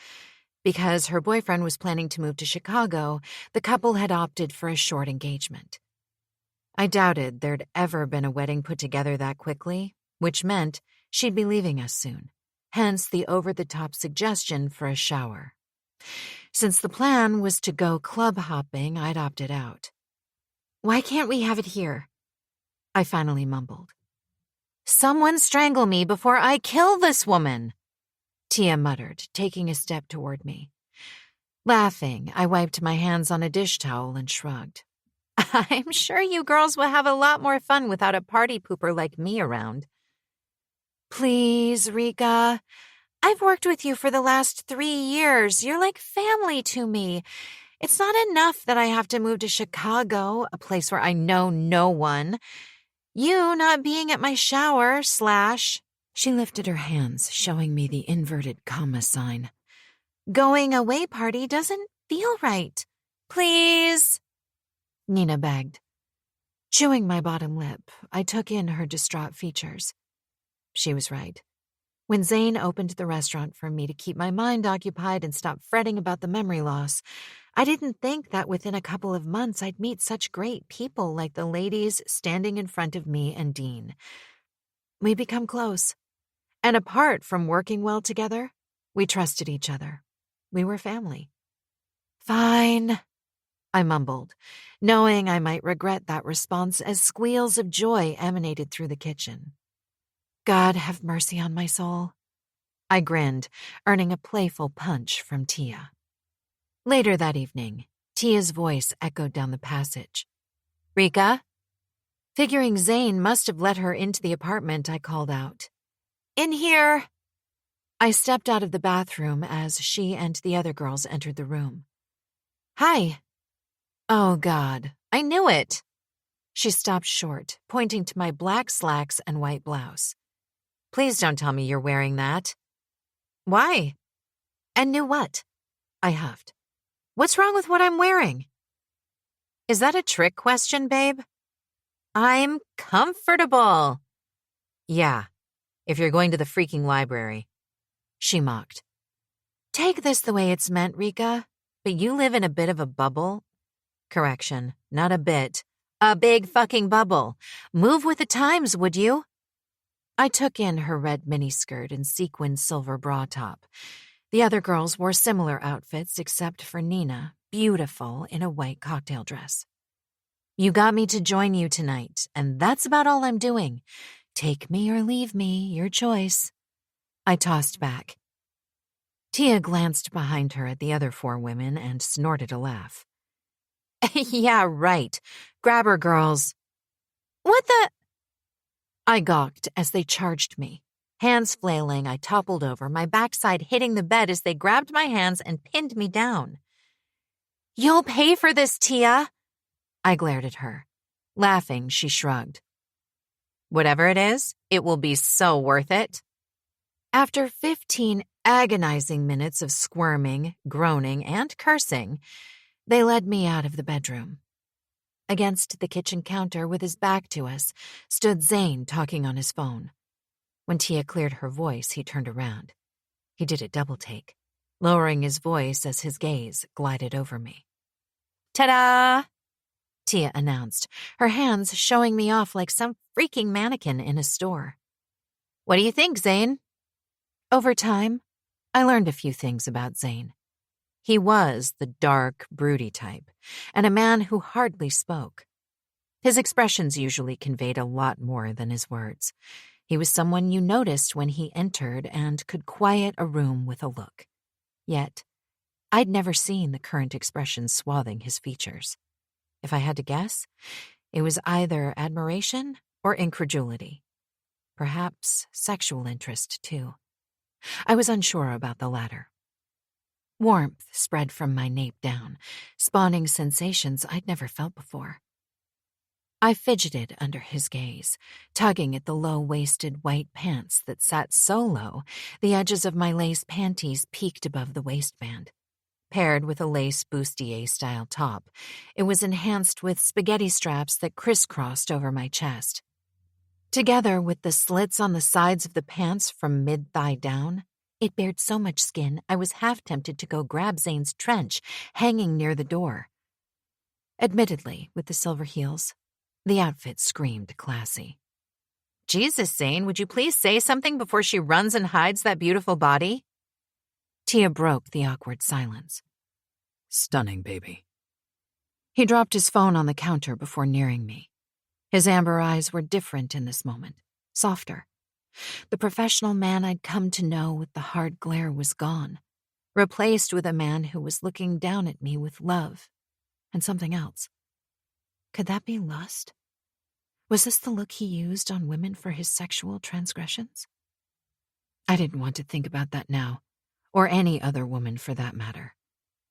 Because her boyfriend was planning to move to Chicago, the couple had opted for a short engagement. I doubted there'd ever been a wedding put together that quickly, which meant she'd be leaving us soon, hence the over-the-top suggestion for a shower. Since the plan was to go club hopping, I'd opted out. Why can't we have it here? I finally mumbled. Someone strangle me before I kill this woman, Tia muttered, taking a step toward me. Laughing, I wiped my hands on a dish towel and shrugged. I'm sure you girls will have a lot more fun without a party pooper like me around. Please, Rika. I've worked with you for the last 3 years. You're like family to me. It's not enough that I have to move to Chicago, a place where I know no one. You not being at my shower, / She lifted her hands, showing me the inverted comma sign. Going away party doesn't feel right. Please. Nina begged. Chewing my bottom lip, I took in her distraught features. She was right. When Zane opened the restaurant for me to keep my mind occupied and stop fretting about the memory loss, I didn't think that within a couple of months I'd meet such great people like the ladies standing in front of me and Dean. We'd become close. And apart from working well together, we trusted each other. We were family. Fine, I mumbled, knowing I might regret that response as squeals of joy emanated through the kitchen. God have mercy on my soul. I grinned, earning a playful punch from Tia. Later that evening, Tia's voice echoed down the passage. Rika? Figuring Zane must have let her into the apartment, I called out. In here. I stepped out of the bathroom as she and the other girls entered the room. Hi. Oh, God, I knew it. She stopped short, pointing to my black slacks and white blouse. Please don't tell me you're wearing that. Why? And knew what? I huffed. What's wrong with what I'm wearing? Is that a trick question, babe? I'm comfortable. Yeah, if you're going to the freaking library. She mocked. Take this the way it's meant, Rika, but you live in a bit of a bubble. Correction, not a bit. A big fucking bubble. Move with the times, would you? I took in her red miniskirt and sequined silver bra top. The other girls wore similar outfits except for Nina, beautiful in a white cocktail dress. You got me to join you tonight, and that's about all I'm doing. Take me or leave me, your choice. I tossed back. Tia glanced behind her at the other 4 women and snorted a laugh. Yeah, right. Grab her, girls. What the? I gawked as they charged me. Hands flailing, I toppled over, my backside hitting the bed as they grabbed my hands and pinned me down. You'll pay for this, Tia. I glared at her. Laughing, she shrugged. Whatever it is, it will be so worth it. After 15 agonizing minutes of squirming, groaning, and cursing, they led me out of the bedroom. Against the kitchen counter with his back to us stood Zane talking on his phone. When Tia cleared her voice, he turned around. He did a double take, lowering his voice as his gaze glided over me. Ta-da! Tia announced, her hands showing me off like some freaking mannequin in a store. What do you think, Zane? Over time, I learned a few things about Zane. He was the dark, broody type, and a man who hardly spoke. His expressions usually conveyed a lot more than his words. He was someone you noticed when he entered and could quiet a room with a look. Yet, I'd never seen the current expression swathing his features. If I had to guess, it was either admiration or incredulity. Perhaps sexual interest, too. I was unsure about the latter. Warmth spread from my nape down, spawning sensations I'd never felt before. I fidgeted under his gaze, tugging at the low-waisted white pants that sat so low the edges of my lace panties peeked above the waistband. Paired with a lace bustier-style top, it was enhanced with spaghetti straps that crisscrossed over my chest. Together with the slits on the sides of the pants from mid-thigh down, it bared so much skin I was half tempted to go grab Zane's trench hanging near the door. Admittedly, with the silver heels, the outfit screamed classy. Jesus, Zane, would you please say something before she runs and hides that beautiful body? Tia broke the awkward silence. Stunning, baby. He dropped his phone on the counter before nearing me. His amber eyes were different in this moment, softer. The professional man I'd come to know with the hard glare was gone, replaced with a man who was looking down at me with love and something else. Could that be lust? Was this the look he used on women for his sexual transgressions? I didn't want to think about that now, or any other woman for that matter.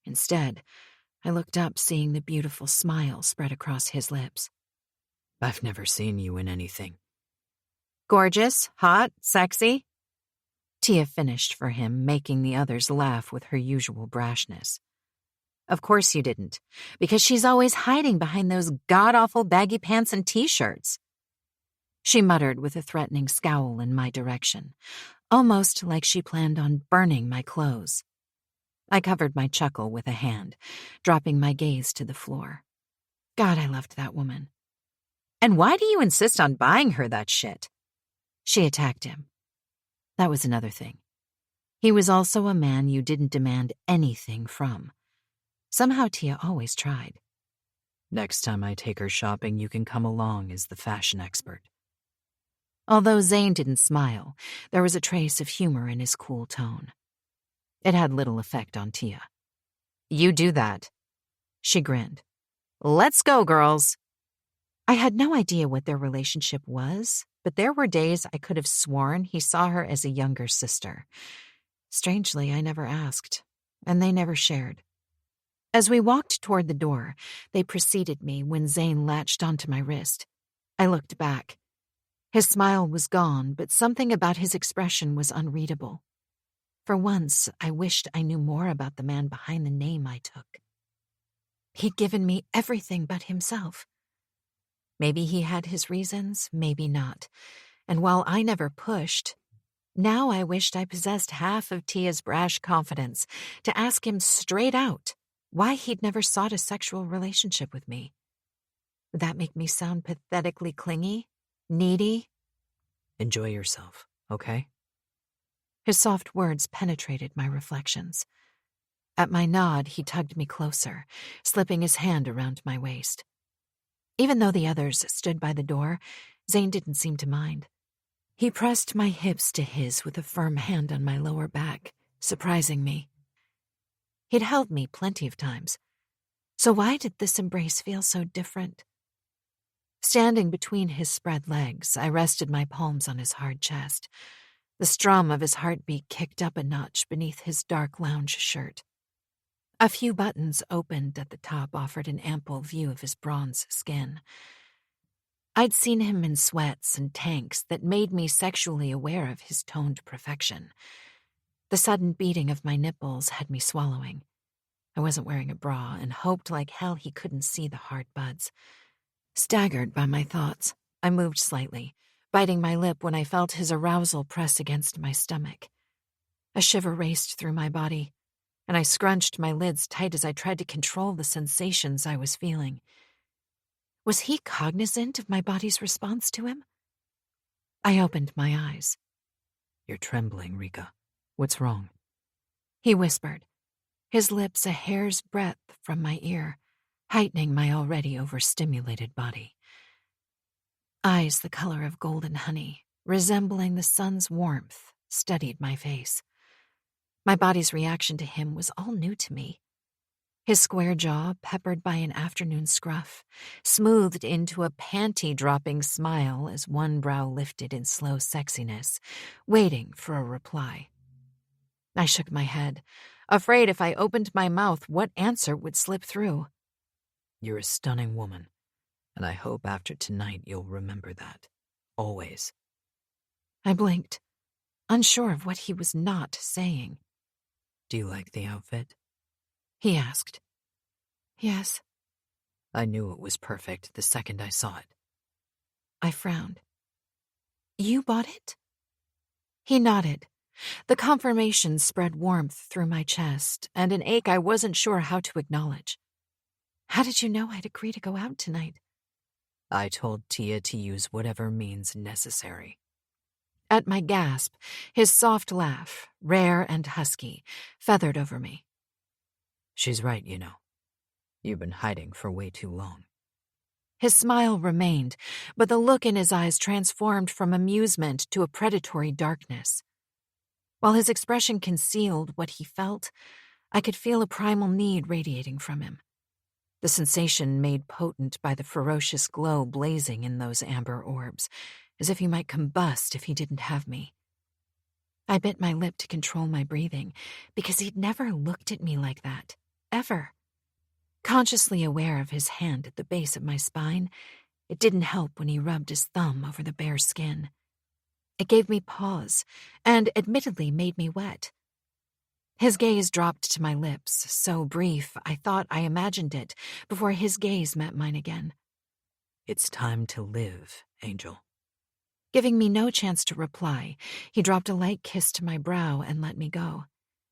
Instead, I looked up, seeing the beautiful smile spread across his lips. I've never seen you in anything. Gorgeous, hot, sexy? Tia finished for him, making the others laugh with her usual brashness. Of course you didn't, because she's always hiding behind those god-awful baggy pants and t-shirts. She muttered with a threatening scowl in my direction, almost like she planned on burning my clothes. I covered my chuckle with a hand, dropping my gaze to the floor. God, I loved that woman. And why do you insist on buying her that shit? She attacked him. That was another thing. He was also a man you didn't demand anything from. Somehow Tia always tried. Next time I take her shopping, you can come along as the fashion expert. Although Zane didn't smile, there was a trace of humor in his cool tone. It had little effect on Tia. You do that. She grinned. Let's go, girls. I had no idea what their relationship was, but there were days I could have sworn he saw her as a younger sister. Strangely, I never asked, and they never shared. As we walked toward the door, they preceded me when Zane latched onto my wrist. I looked back. His smile was gone, but something about his expression was unreadable. For once, I wished I knew more about the man behind the name I took. He'd given me everything but himself. Maybe he had his reasons, maybe not. And while I never pushed, now I wished I possessed half of Tia's brash confidence to ask him straight out why he'd never sought a sexual relationship with me. Would that make me sound pathetically clingy? Needy? Enjoy yourself, okay? His soft words penetrated my reflections. At my nod, he tugged me closer, slipping his hand around my waist. Even though the others stood by the door, Zane didn't seem to mind. He pressed my hips to his with a firm hand on my lower back, surprising me. He'd held me plenty of times. So why did this embrace feel so different? Standing between his spread legs, I rested my palms on his hard chest. The strum of his heartbeat kicked up a notch beneath his dark lounge shirt. A few buttons opened at the top offered an ample view of his bronze skin. I'd seen him in sweats and tanks that made me sexually aware of his toned perfection. The sudden beating of my nipples had me swallowing. I wasn't wearing a bra and hoped like hell he couldn't see the hard buds. Staggered by my thoughts, I moved slightly, biting my lip when I felt his arousal press against my stomach. A shiver raced through my body, and I scrunched my lids tight as I tried to control the sensations I was feeling. Was he cognizant of my body's response to him? I opened my eyes. You're trembling, Rika. What's wrong? He whispered, his lips a hair's breadth from my ear, heightening my already overstimulated body. Eyes the color of golden honey, resembling the sun's warmth, studied my face. My body's reaction to him was all new to me. His square jaw, peppered by an afternoon scruff, smoothed into a panty-dropping smile as one brow lifted in slow sexiness, waiting for a reply. I shook my head, afraid if I opened my mouth, what answer would slip through. You're a stunning woman, and I hope after tonight you'll remember that. Always. I blinked, unsure of what he was not saying. Do you like the outfit? He asked. Yes. I knew it was perfect the second I saw it. I frowned. You bought it? He nodded. The confirmation spread warmth through my chest and an ache I wasn't sure how to acknowledge. How did you know I'd agree to go out tonight? I told Tia to use whatever means necessary. At my gasp, his soft laugh, rare and husky, feathered over me. She's right, you know. You've been hiding for way too long. His smile remained, but the look in his eyes transformed from amusement to a predatory darkness. While his expression concealed what he felt, I could feel a primal need radiating from him. The sensation made potent by the ferocious glow blazing in those amber orbs, as if he might combust if he didn't have me. I bit my lip to control my breathing, because he'd never looked at me like that, ever. Consciously aware of his hand at the base of my spine, it didn't help when he rubbed his thumb over the bare skin. It gave me pause, and admittedly made me wet. His gaze dropped to my lips, so brief I thought I imagined it before his gaze met mine again. It's time to live, Angel. Giving me no chance to reply, he dropped a light kiss to my brow and let me go,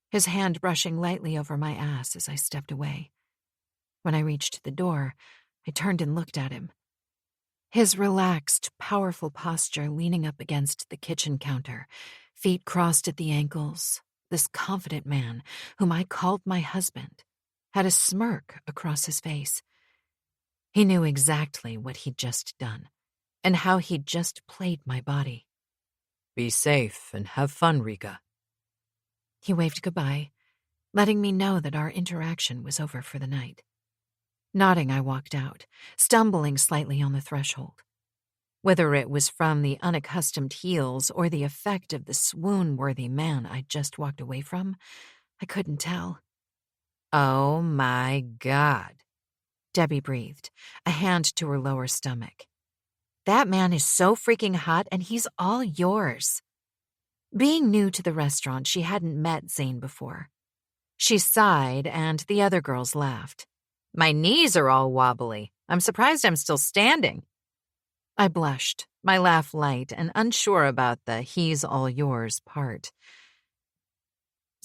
his hand brushing lightly over my ass as I stepped away. When I reached the door, I turned and looked at him. His relaxed, powerful posture leaning up against the kitchen counter, feet crossed at the ankles, this confident man, whom I called my husband, had a smirk across his face. He knew exactly what he'd just done, and how he'd just played my body. Be safe and have fun, Rika. He waved goodbye, letting me know that our interaction was over for the night. Nodding, I walked out, stumbling slightly on the threshold. Whether it was from the unaccustomed heels or the effect of the swoon-worthy man I'd just walked away from, I couldn't tell. Oh my God. Debbie breathed, a hand to her lower stomach. That man is so freaking hot, and he's all yours. Being new to the restaurant, she hadn't met Zane before. She sighed, and the other girls laughed. My knees are all wobbly. I'm surprised I'm still standing. I blushed, my laugh light and unsure about the he's all yours part.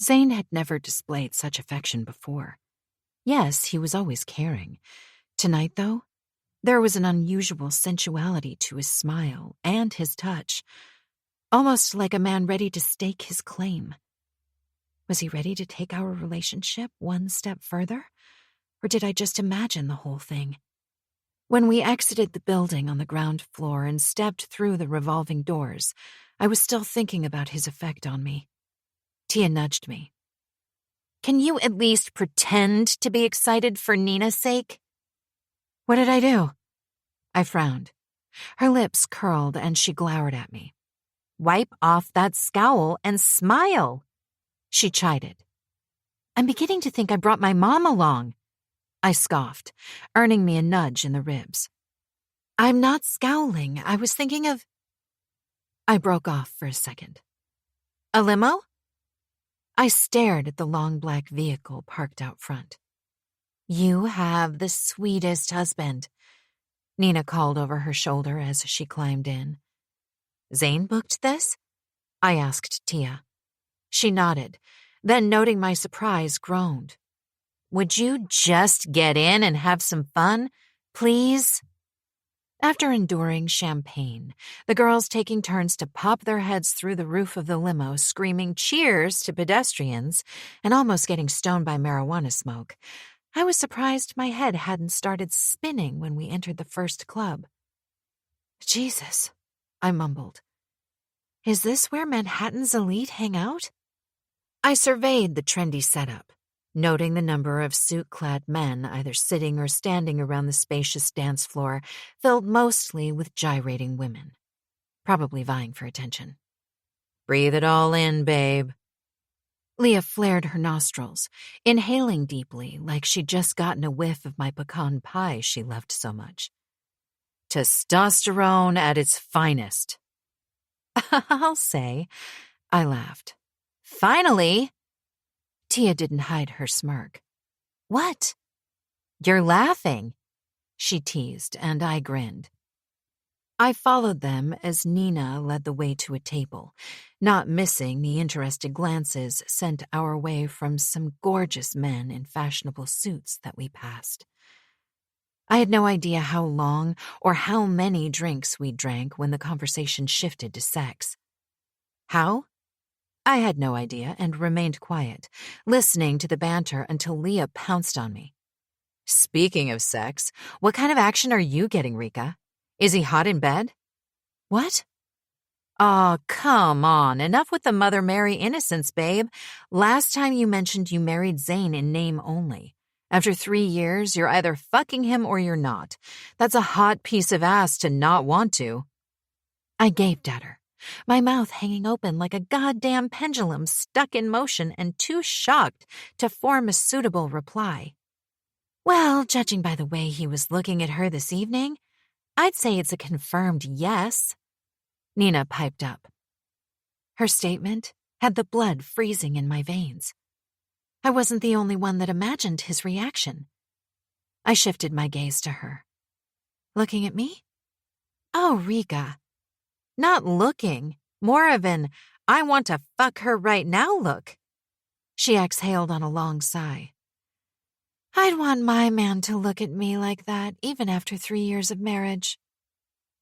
Zane had never displayed such affection before. Yes, he was always caring. Tonight, though, there was an unusual sensuality to his smile and his touch, almost like a man ready to stake his claim. Was he ready to take our relationship one step further? Or did I just imagine the whole thing? When we exited the building on the ground floor and stepped through the revolving doors, I was still thinking about his effect on me. Tia nudged me. Can you at least pretend to be excited for Nina's sake? What did I do? I frowned. Her lips curled and she glowered at me. Wipe off that scowl and smile, she chided. I'm beginning to think I brought my mom along. I scoffed, earning me a nudge in the ribs. I'm not scowling. I was thinking of... I broke off for a second. A limo? I stared at the long black vehicle parked out front. You have the sweetest husband, Nina called over her shoulder as she climbed in. Zane booked this? I asked Tia. She nodded, then noting my surprise, groaned. Would you just get in and have some fun, please? After enduring champagne, the girls taking turns to pop their heads through the roof of the limo, screaming cheers to pedestrians, and almost getting stoned by marijuana smoke, I was surprised my head hadn't started spinning when we entered the first club. Jesus, I mumbled. Is this where Manhattan's elite hang out? I surveyed the trendy setup, noting the number of suit-clad men either sitting or standing around the spacious dance floor, filled mostly with gyrating women, probably vying for attention. Breathe it all in, babe. Leah flared her nostrils, inhaling deeply like she'd just gotten a whiff of my pecan pie she loved so much. Testosterone at its finest. I'll say, I laughed. Finally! Tia didn't hide her smirk. What? You're laughing, she teased, and I grinned. I followed them as Nina led the way to a table, not missing the interested glances sent our way from some gorgeous men in fashionable suits that we passed. I had no idea how long or how many drinks we drank when the conversation shifted to sex. How? I had no idea and remained quiet, listening to the banter until Leah pounced on me. Speaking of sex, what kind of action are you getting, Rika? Is he hot in bed? What? Oh, come on. Enough with the Mother Mary innocence, babe. Last time you mentioned you married Zane in name only. After 3 years, you're either fucking him or you're not. That's a hot piece of ass to not want to. I gaped at her, my mouth hanging open like a goddamn pendulum stuck in motion and too shocked to form a suitable reply. Well, judging by the way he was looking at her this evening, I'd say it's a confirmed yes. Nina piped up. Her statement had the blood freezing in my veins. I wasn't the only one that imagined his reaction. I shifted my gaze to her. Looking at me? Oh, Rika. Not looking, more of an I want to fuck her right now look. She exhaled on a long sigh. I'd want my man to look at me like that even after 3 years of marriage.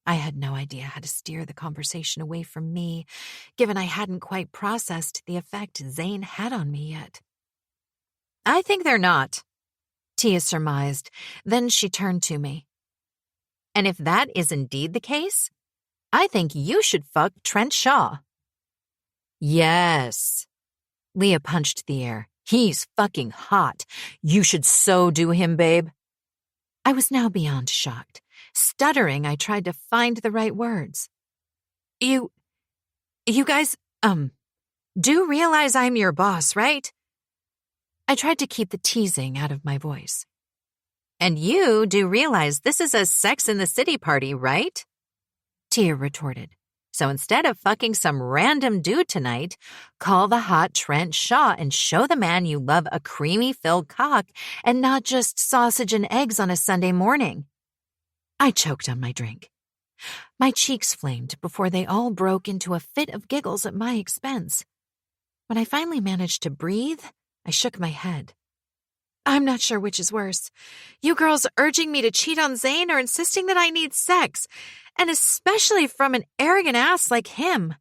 I had no idea how to steer the conversation away from me, given I hadn't quite processed the effect Zane had on me yet. I think they're not, Tia surmised. Then she turned to me. And if that is indeed the case, I think you should fuck Trent Shaw. Yes. Leah punched the air. He's fucking hot. You should so do him, babe. I was now beyond shocked. Stuttering, I tried to find the right words. You guys, do realize I'm your boss, right? I tried to keep the teasing out of my voice. And you do realize this is a Sex in the City party, right? Tia retorted. So instead of fucking some random dude tonight, call the hot Trent Shaw and show the man you love a creamy-filled cock and not just sausage and eggs on a Sunday morning. I choked on my drink. My cheeks flamed before they all broke into a fit of giggles at my expense. When I finally managed to breathe, I shook my head. I'm not sure which is worse. You girls urging me to cheat on Zane or insisting that I need sex, and especially from an arrogant ass like him.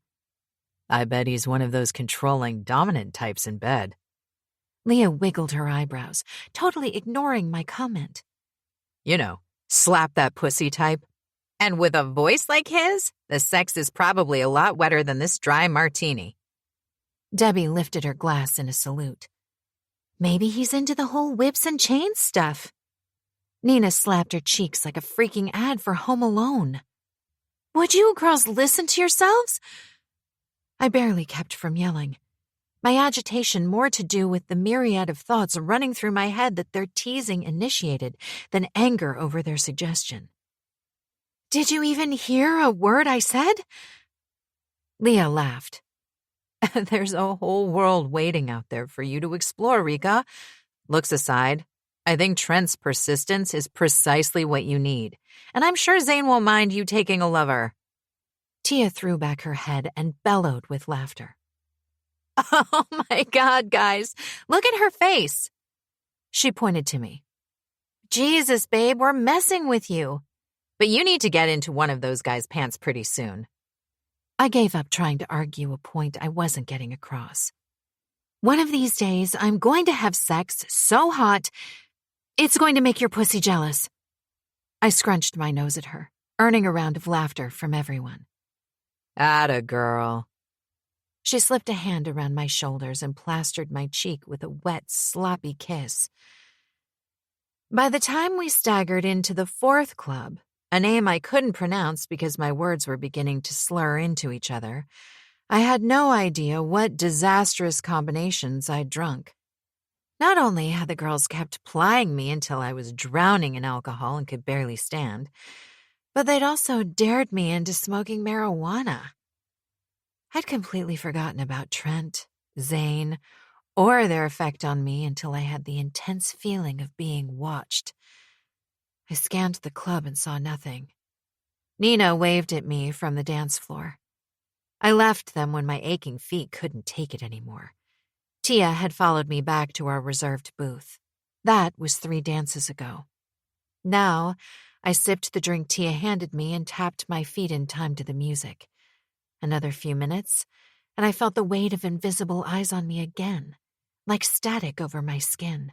I bet he's one of those controlling, dominant types in bed. Leah wiggled her eyebrows, totally ignoring my comment. You know, slap that pussy type. And with a voice like his, the sex is probably a lot wetter than this dry martini. Debbie lifted her glass in a salute. Maybe he's into the whole whips and chains stuff. Nina slapped her cheeks like a freaking ad for Home Alone. Would you girls listen to yourselves? I barely kept from yelling. My agitation more to do with the myriad of thoughts running through my head that their teasing initiated than anger over their suggestion. Did you even hear a word I said? Leah laughed. There's a whole world waiting out there for you to explore, Rika. Looks aside, I think Trent's persistence is precisely what you need, and I'm sure Zane won't mind you taking a lover. Tia threw back her head and bellowed with laughter. Oh my God, guys, look at her face. She pointed to me. Jesus, babe, we're messing with you. But you need to get into one of those guys' pants pretty soon. I gave up trying to argue a point I wasn't getting across. One of these days, I'm going to have sex so hot, it's going to make your pussy jealous. I scrunched my nose at her, earning a round of laughter from everyone. Atta girl. She slipped a hand around my shoulders and plastered my cheek with a wet, sloppy kiss. By the time we staggered into the fourth club, a name I couldn't pronounce because my words were beginning to slur into each other, I had no idea what disastrous combinations I'd drunk. Not only had the girls kept plying me until I was drowning in alcohol and could barely stand, but they'd also dared me into smoking marijuana. I'd completely forgotten about Trent, Zane, or their effect on me until I had the intense feeling of being watched. I scanned the club and saw nothing. Nina waved at me from the dance floor. I left them when my aching feet couldn't take it anymore. Tia had followed me back to our reserved booth. That was 3 dances ago. Now, I sipped the drink Tia handed me and tapped my feet in time to the music. Another few minutes, and I felt the weight of invisible eyes on me again, like static over my skin.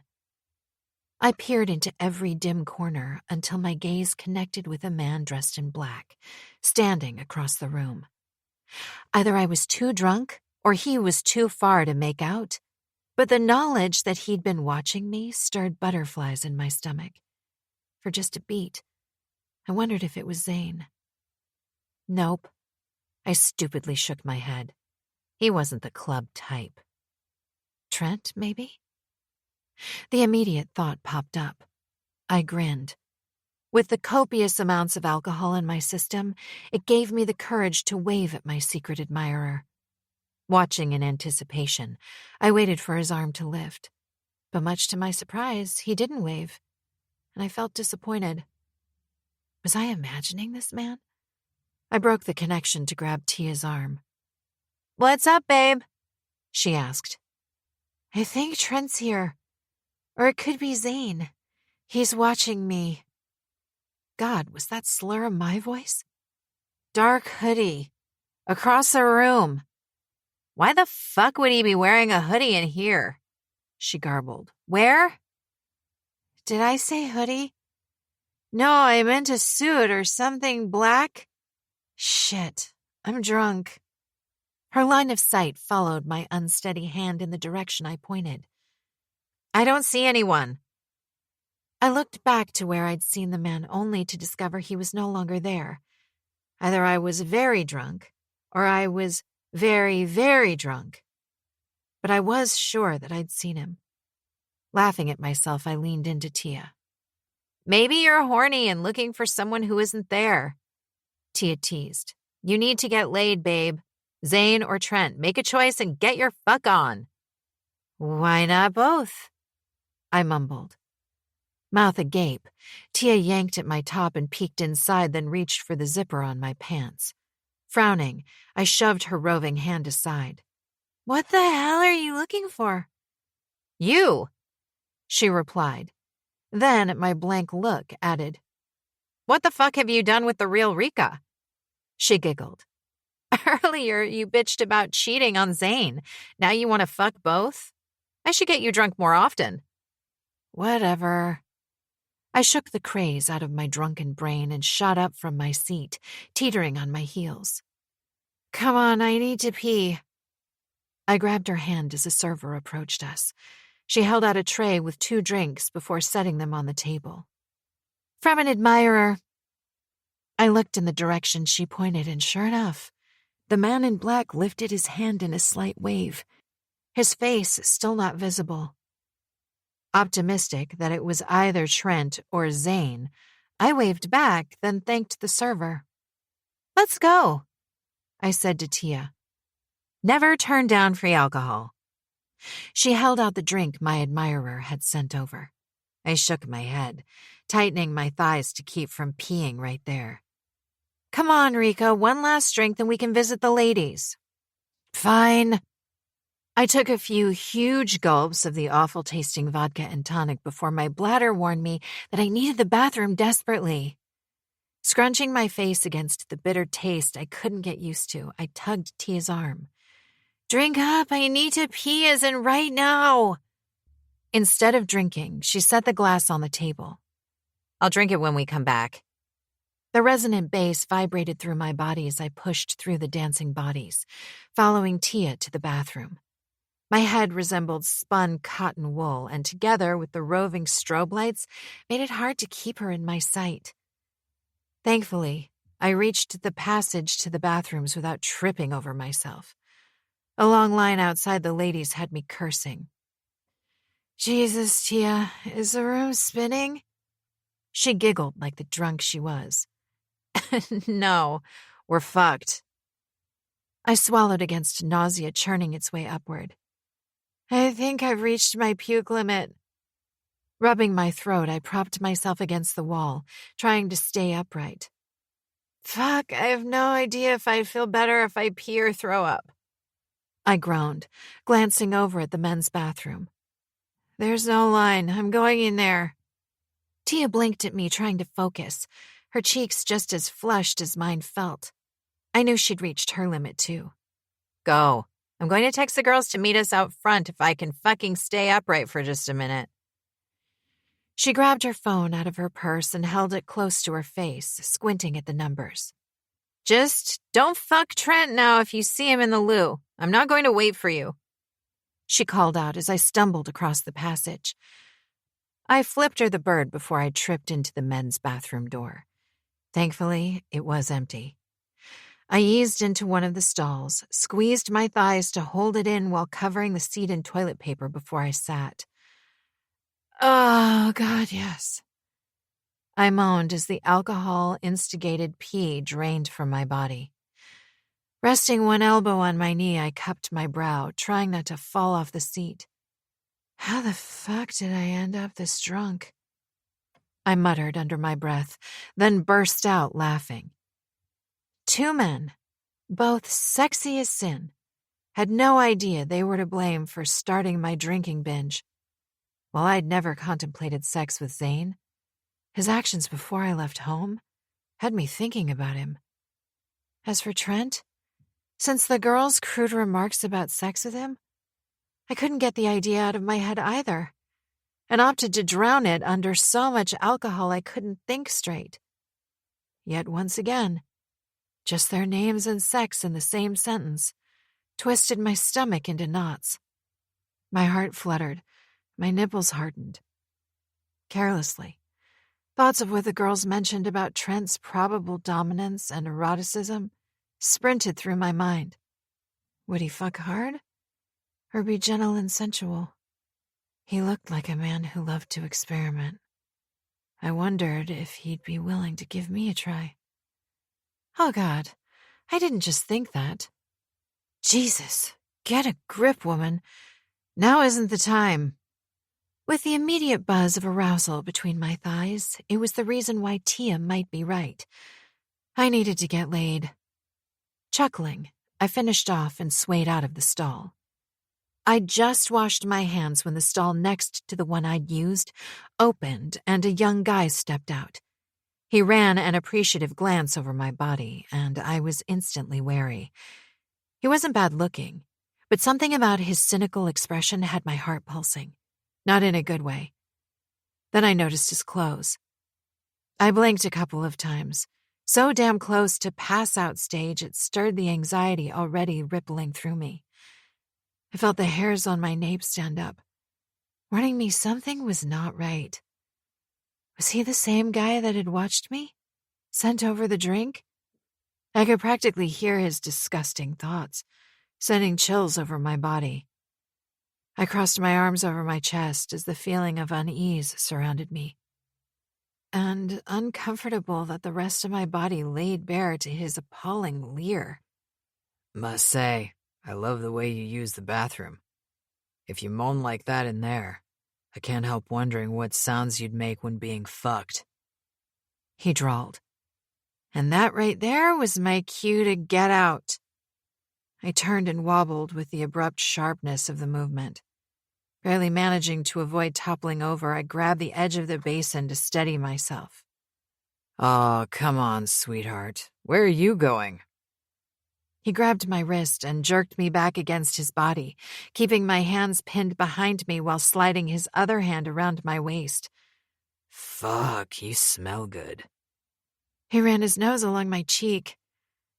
I peered into every dim corner until my gaze connected with a man dressed in black, standing across the room. Either I was too drunk or he was too far to make out, but the knowledge that he'd been watching me stirred butterflies in my stomach. For just a beat, I wondered if it was Zane. Nope. I stupidly shook my head. He wasn't the club type. Trent, maybe? The immediate thought popped up. I grinned. With the copious amounts of alcohol in my system, it gave me the courage to wave at my secret admirer. Watching in anticipation, I waited for his arm to lift. But much to my surprise, he didn't wave, and I felt disappointed. Was I imagining this man? I broke the connection to grab Tia's arm. "What's up, babe?" she asked. I think Trent's here. Or it could be Zane. He's watching me. God, was that slur my voice? Dark hoodie. Across the room. Why the fuck would he be wearing a hoodie in here? She garbled. Where? Did I say hoodie? No, I meant a suit or something black. Shit, I'm drunk. Her line of sight followed my unsteady hand in the direction I pointed. I don't see anyone. I looked back to where I'd seen the man only to discover he was no longer there. Either I was very drunk or I was very, very drunk. But I was sure that I'd seen him. Laughing at myself, I leaned into Tia. Maybe you're horny and looking for someone who isn't there. Tia teased. You need to get laid, babe. Zane or Trent, make a choice and get your fuck on. Why not both? I mumbled. Mouth agape, Tia yanked at my top and peeked inside, then reached for the zipper on my pants. Frowning, I shoved her roving hand aside. What the hell are you looking for? You, she replied. Then, at my blank look, added, What the fuck have you done with the real Rika? She giggled. Earlier, you bitched about cheating on Zane. Now you want to fuck both? I should get you drunk more often. Whatever. I shook the craze out of my drunken brain and shot up from my seat, teetering on my heels. Come on, I need to pee. I grabbed her hand as a server approached us. She held out a tray with 2 drinks before setting them on the table. From an admirer. I looked in the direction she pointed, and sure enough, the man in black lifted his hand in a slight wave, his face still not visible. Optimistic that it was either Trent or Zane, I waved back, then thanked the server. "Let's go," I said to Tia. Never turn down free alcohol. She held out the drink my admirer had sent over. I shook my head, tightening my thighs to keep from peeing right there. "Come on, Rika, one last drink, then we can visit the ladies." "Fine." I took a few huge gulps of the awful-tasting vodka and tonic before my bladder warned me that I needed the bathroom desperately. Scrunching my face against the bitter taste I couldn't get used to, I tugged Tia's arm. "Drink up, I need to pee as in right now." Instead of drinking, she set the glass on the table. "I'll drink it when we come back." The resonant bass vibrated through my body as I pushed through the dancing bodies, following Tia to the bathroom. My head resembled spun cotton wool, and together with the roving strobe lights, made it hard to keep her in my sight. Thankfully, I reached the passage to the bathrooms without tripping over myself. A long line outside the ladies had me cursing. "Jesus, Tia, is the room spinning?" She giggled like the drunk she was. "No, we're fucked." I swallowed against nausea churning its way upward. "I think I've reached my puke limit." Rubbing my throat, I propped myself against the wall, trying to stay upright. "Fuck, I have no idea if I'd feel better if I pee or throw up." I groaned, glancing over at the men's bathroom. "There's no line. I'm going in there." Tia blinked at me, trying to focus, her cheeks just as flushed as mine felt. I knew she'd reached her limit, too. "Go. I'm going to text the girls to meet us out front if I can fucking stay upright for just a minute." She grabbed her phone out of her purse and held it close to her face, squinting at the numbers. "Just don't fuck Trent now if you see him in the loo. I'm not going to wait for you," she called out as I stumbled across the passage. I flipped her the bird before I tripped into the men's bathroom door. Thankfully, it was empty. I eased into one of the stalls, squeezed my thighs to hold it in while covering the seat in toilet paper before I sat. "Oh, God, yes." I moaned as the alcohol-instigated pee drained from my body. Resting one elbow on my knee, I cupped my brow, trying not to fall off the seat. "How the fuck did I end up this drunk?" I muttered under my breath, then burst out laughing. Two men, both sexy as sin, had no idea they were to blame for starting my drinking binge. While I'd never contemplated sex with Zane, his actions before I left home had me thinking about him. As for Trent, since the girls' crude remarks about sex with him, I couldn't get the idea out of my head either, and opted to drown it under so much alcohol I couldn't think straight. Yet once again, just their names and sex in the same sentence twisted my stomach into knots. My heart fluttered, my nipples hardened. Carelessly, thoughts of what the girls mentioned about Trent's probable dominance and eroticism sprinted through my mind. Would he fuck hard? Or be gentle and sensual? He looked like a man who loved to experiment. I wondered if he'd be willing to give me a try. Oh God, I didn't just think that. Jesus, get a grip, woman. Now isn't the time. With the immediate buzz of arousal between my thighs, it was the reason why Tia might be right. I needed to get laid. Chuckling, I finished off and swayed out of the stall. I'd just washed my hands when the stall next to the one I'd used opened and a young guy stepped out. He ran an appreciative glance over my body, and I was instantly wary. He wasn't bad looking, but something about his cynical expression had my heart pulsing, not in a good way. Then I noticed his clothes. I blinked a couple of times, so damn close to pass-out stage it stirred the anxiety already rippling through me. I felt the hairs on my nape stand up, warning me something was not right. Was he the same guy that had watched me? Sent over the drink? I could practically hear his disgusting thoughts, sending chills over my body. I crossed my arms over my chest as the feeling of unease surrounded me. and uncomfortable that the rest of my body laid bare to his appalling leer. Must say, I love the way you use the bathroom. If you moan like that in there, I can't help wondering what sounds you'd make when being fucked. He drawled. And that right there was my cue to get out. I turned and wobbled with the abrupt sharpness of the movement. Barely managing to avoid toppling over, I grabbed the edge of the basin to steady myself. Oh, come on, sweetheart. Where are you going? He grabbed my wrist and jerked me back against his body, keeping my hands pinned behind me while sliding his other hand around my waist. Fuck, you smell good. He ran his nose along my cheek.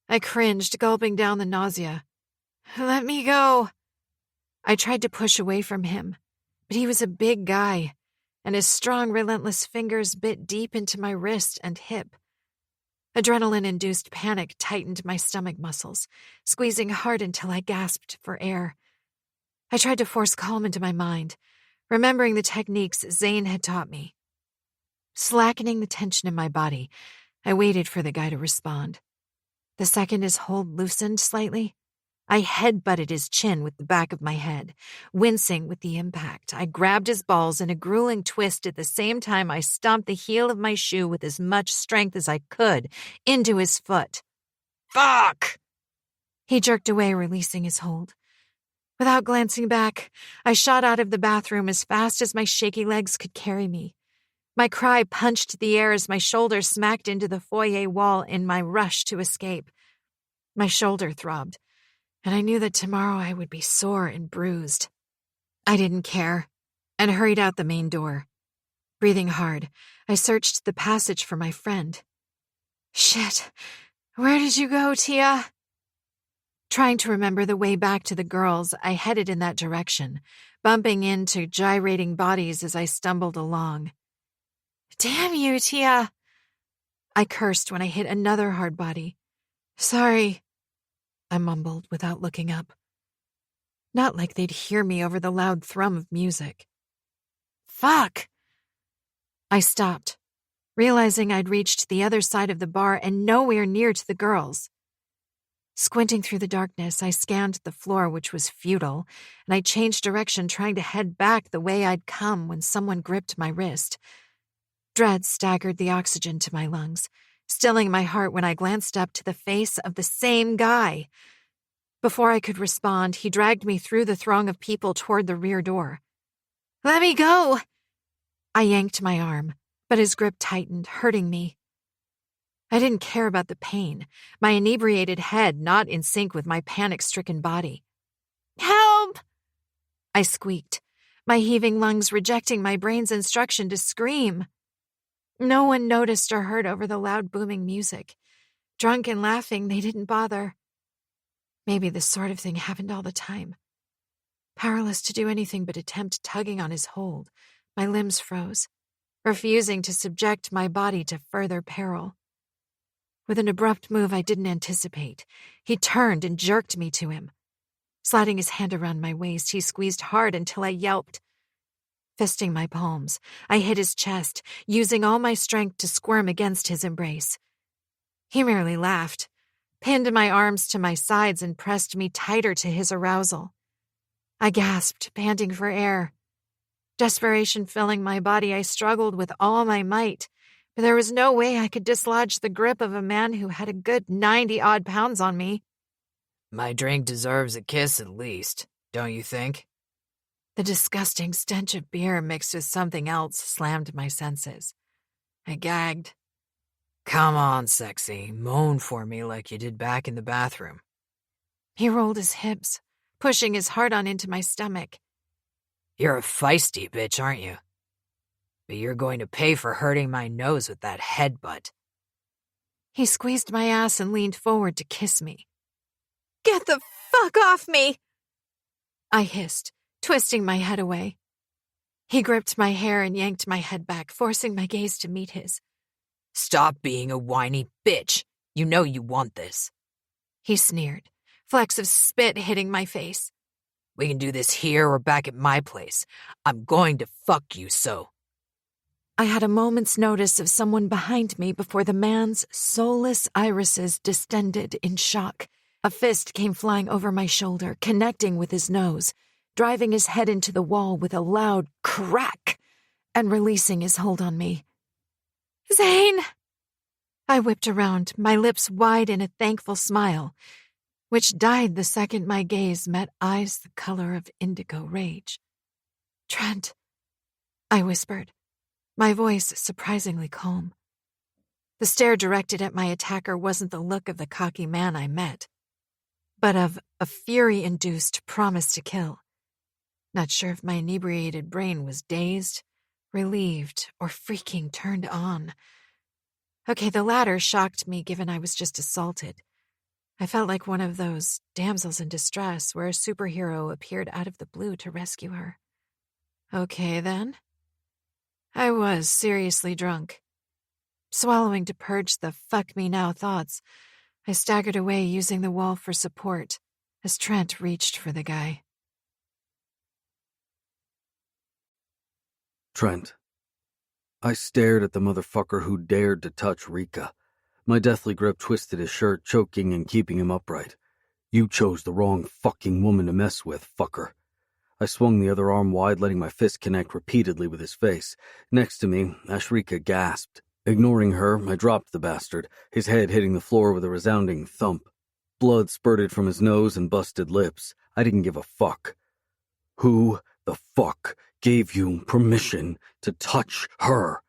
I cringed, gulping down the nausea. Let me go. I tried to push away from him, but he was a big guy, and his strong, relentless fingers bit deep into my wrist and hip. Adrenaline-induced panic tightened my stomach muscles, squeezing hard until I gasped for air. I tried to force calm into my mind, remembering the techniques Zane had taught me. Slackening the tension in my body, I waited for the guy to respond. The second his hold loosened slightly, I head-butted his chin with the back of my head. Wincing with the impact, I grabbed his balls in a grueling twist at the same time I stomped the heel of my shoe with as much strength as I could into his foot. Fuck! He jerked away, releasing his hold. Without glancing back, I shot out of the bathroom as fast as my shaky legs could carry me. My cry punched the air as my shoulder smacked into the foyer wall in my rush to escape. My shoulder throbbed, and I knew that tomorrow I would be sore and bruised. I didn't care, and hurried out the main door. Breathing hard, I searched the passage for my friend. Shit, where did you go, Tia? Trying to remember the way back to the girls, I headed in that direction, bumping into gyrating bodies as I stumbled along. Damn you, Tia! I cursed when I hit another hard body. Sorry, I mumbled without looking up. Not like they'd hear me over the loud thrum of music. Fuck! I stopped, realizing I'd reached the other side of the bar and nowhere near to the girls. Squinting through the darkness, I scanned the floor, which was futile, and I changed direction, trying to head back the way I'd come when someone gripped my wrist. Dread staggered the oxygen to my lungs, stilling my heart when I glanced up to the face of the same guy. Before I could respond, he dragged me through the throng of people toward the rear door. Let me go! I yanked my arm, but his grip tightened, hurting me. I didn't care about the pain, my inebriated head not in sync with my panic-stricken body. Help! I squeaked, my heaving lungs rejecting my brain's instruction to scream. No one noticed or heard over the loud booming music. Drunk and laughing, they didn't bother. Maybe this sort of thing happened all the time. Powerless to do anything but attempt tugging on his hold, my limbs froze, refusing to subject my body to further peril. With an abrupt move I didn't anticipate, he turned and jerked me to him. Sliding his hand around my waist, he squeezed hard until I yelped. Fisting my palms, I hit his chest, using all my strength to squirm against his embrace. He merely laughed, pinned my arms to my sides, and pressed me tighter to his arousal. I gasped, panting for air. Desperation filling my body, I struggled with all my might, but there was no way I could dislodge the grip of a man who had a good 90-odd pounds on me. My drink deserves a kiss at least, don't you think? The disgusting stench of beer mixed with something else slammed my senses. I gagged. Come on, sexy. Moan for me like you did back in the bathroom. He rolled his hips, pushing his heart on into my stomach. You're a feisty bitch, aren't you? But you're going to pay for hurting my nose with that headbutt. He squeezed my ass and leaned forward to kiss me. Get the fuck off me! I hissed, twisting my head away. He gripped my hair and yanked my head back, forcing my gaze to meet his. Stop being a whiny bitch. You know you want this. He sneered, flecks of spit hitting my face. We can do this here or back at my place. I'm going to fuck you so. I had a moment's notice of someone behind me before the man's soulless irises distended in shock. A fist came flying over my shoulder, connecting with his nose, driving his head into the wall with a loud crack and releasing his hold on me. Zane! I whipped around, my lips wide in a thankful smile, which died the second my gaze met eyes the color of indigo rage. Trent, I whispered, my voice surprisingly calm. The stare directed at my attacker wasn't the look of the cocky man I met, but of a fury-induced promise to kill. Not sure if my inebriated brain was dazed, relieved, or freaking turned on. Okay, the latter shocked me given I was just assaulted. I felt like one of those damsels in distress where a superhero appeared out of the blue to rescue her. Okay, then. I was seriously drunk. Swallowing to purge the fuck-me-now thoughts, I staggered away using the wall for support as Trent reached for the guy. Trent. I stared at the motherfucker who dared to touch Rika. My deathly grip twisted his shirt, choking and keeping him upright. You chose the wrong fucking woman to mess with, fucker. I swung the other arm wide, letting my fist connect repeatedly with his face. Next to me, Ashrika gasped. Ignoring her, I dropped the bastard, his head hitting the floor with a resounding thump. Blood spurted from his nose and busted lips. I didn't give a fuck. Who the fuck gave you permission to touch her?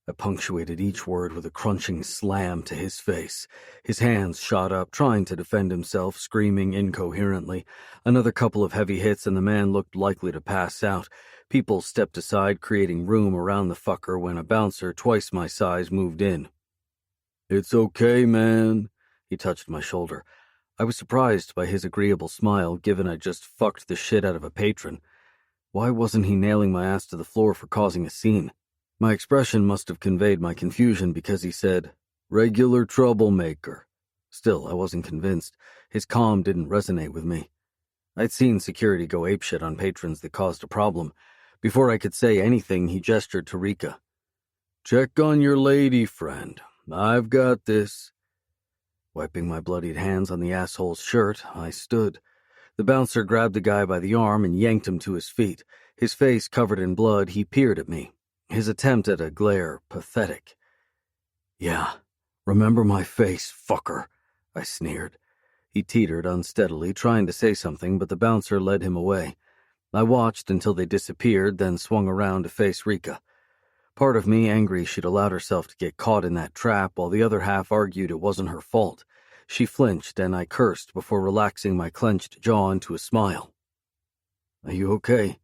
I punctuated each word with a crunching slam to his face. His hands shot up, trying to defend himself, screaming incoherently. Another couple of heavy hits and the man looked likely to pass out. People stepped aside, creating room around the fucker when a bouncer twice my size moved in. It's okay, man. He touched my shoulder. I was surprised by his agreeable smile, given I just fucked the shit out of a patron. Why wasn't he nailing my ass to the floor for causing a scene? My expression must have conveyed my confusion because he said, regular troublemaker. Still, I wasn't convinced. His calm didn't resonate with me. I'd seen security go apeshit on patrons that caused a problem. Before I could say anything, he gestured to Rika. Check on your lady friend. I've got this. Wiping my bloodied hands on the asshole's shirt, I stood. The bouncer grabbed the guy by the arm and yanked him to his feet. His face covered in blood, he peered at me. His attempt at a glare pathetic. Yeah, remember my face, fucker, I sneered. He teetered unsteadily, trying to say something, but the bouncer led him away. I watched until they disappeared, then swung around to face Rika. Part of me angry she'd allowed herself to get caught in that trap, while the other half argued it wasn't her fault. She flinched, and I cursed before relaxing my clenched jaw into a smile. Are you okay?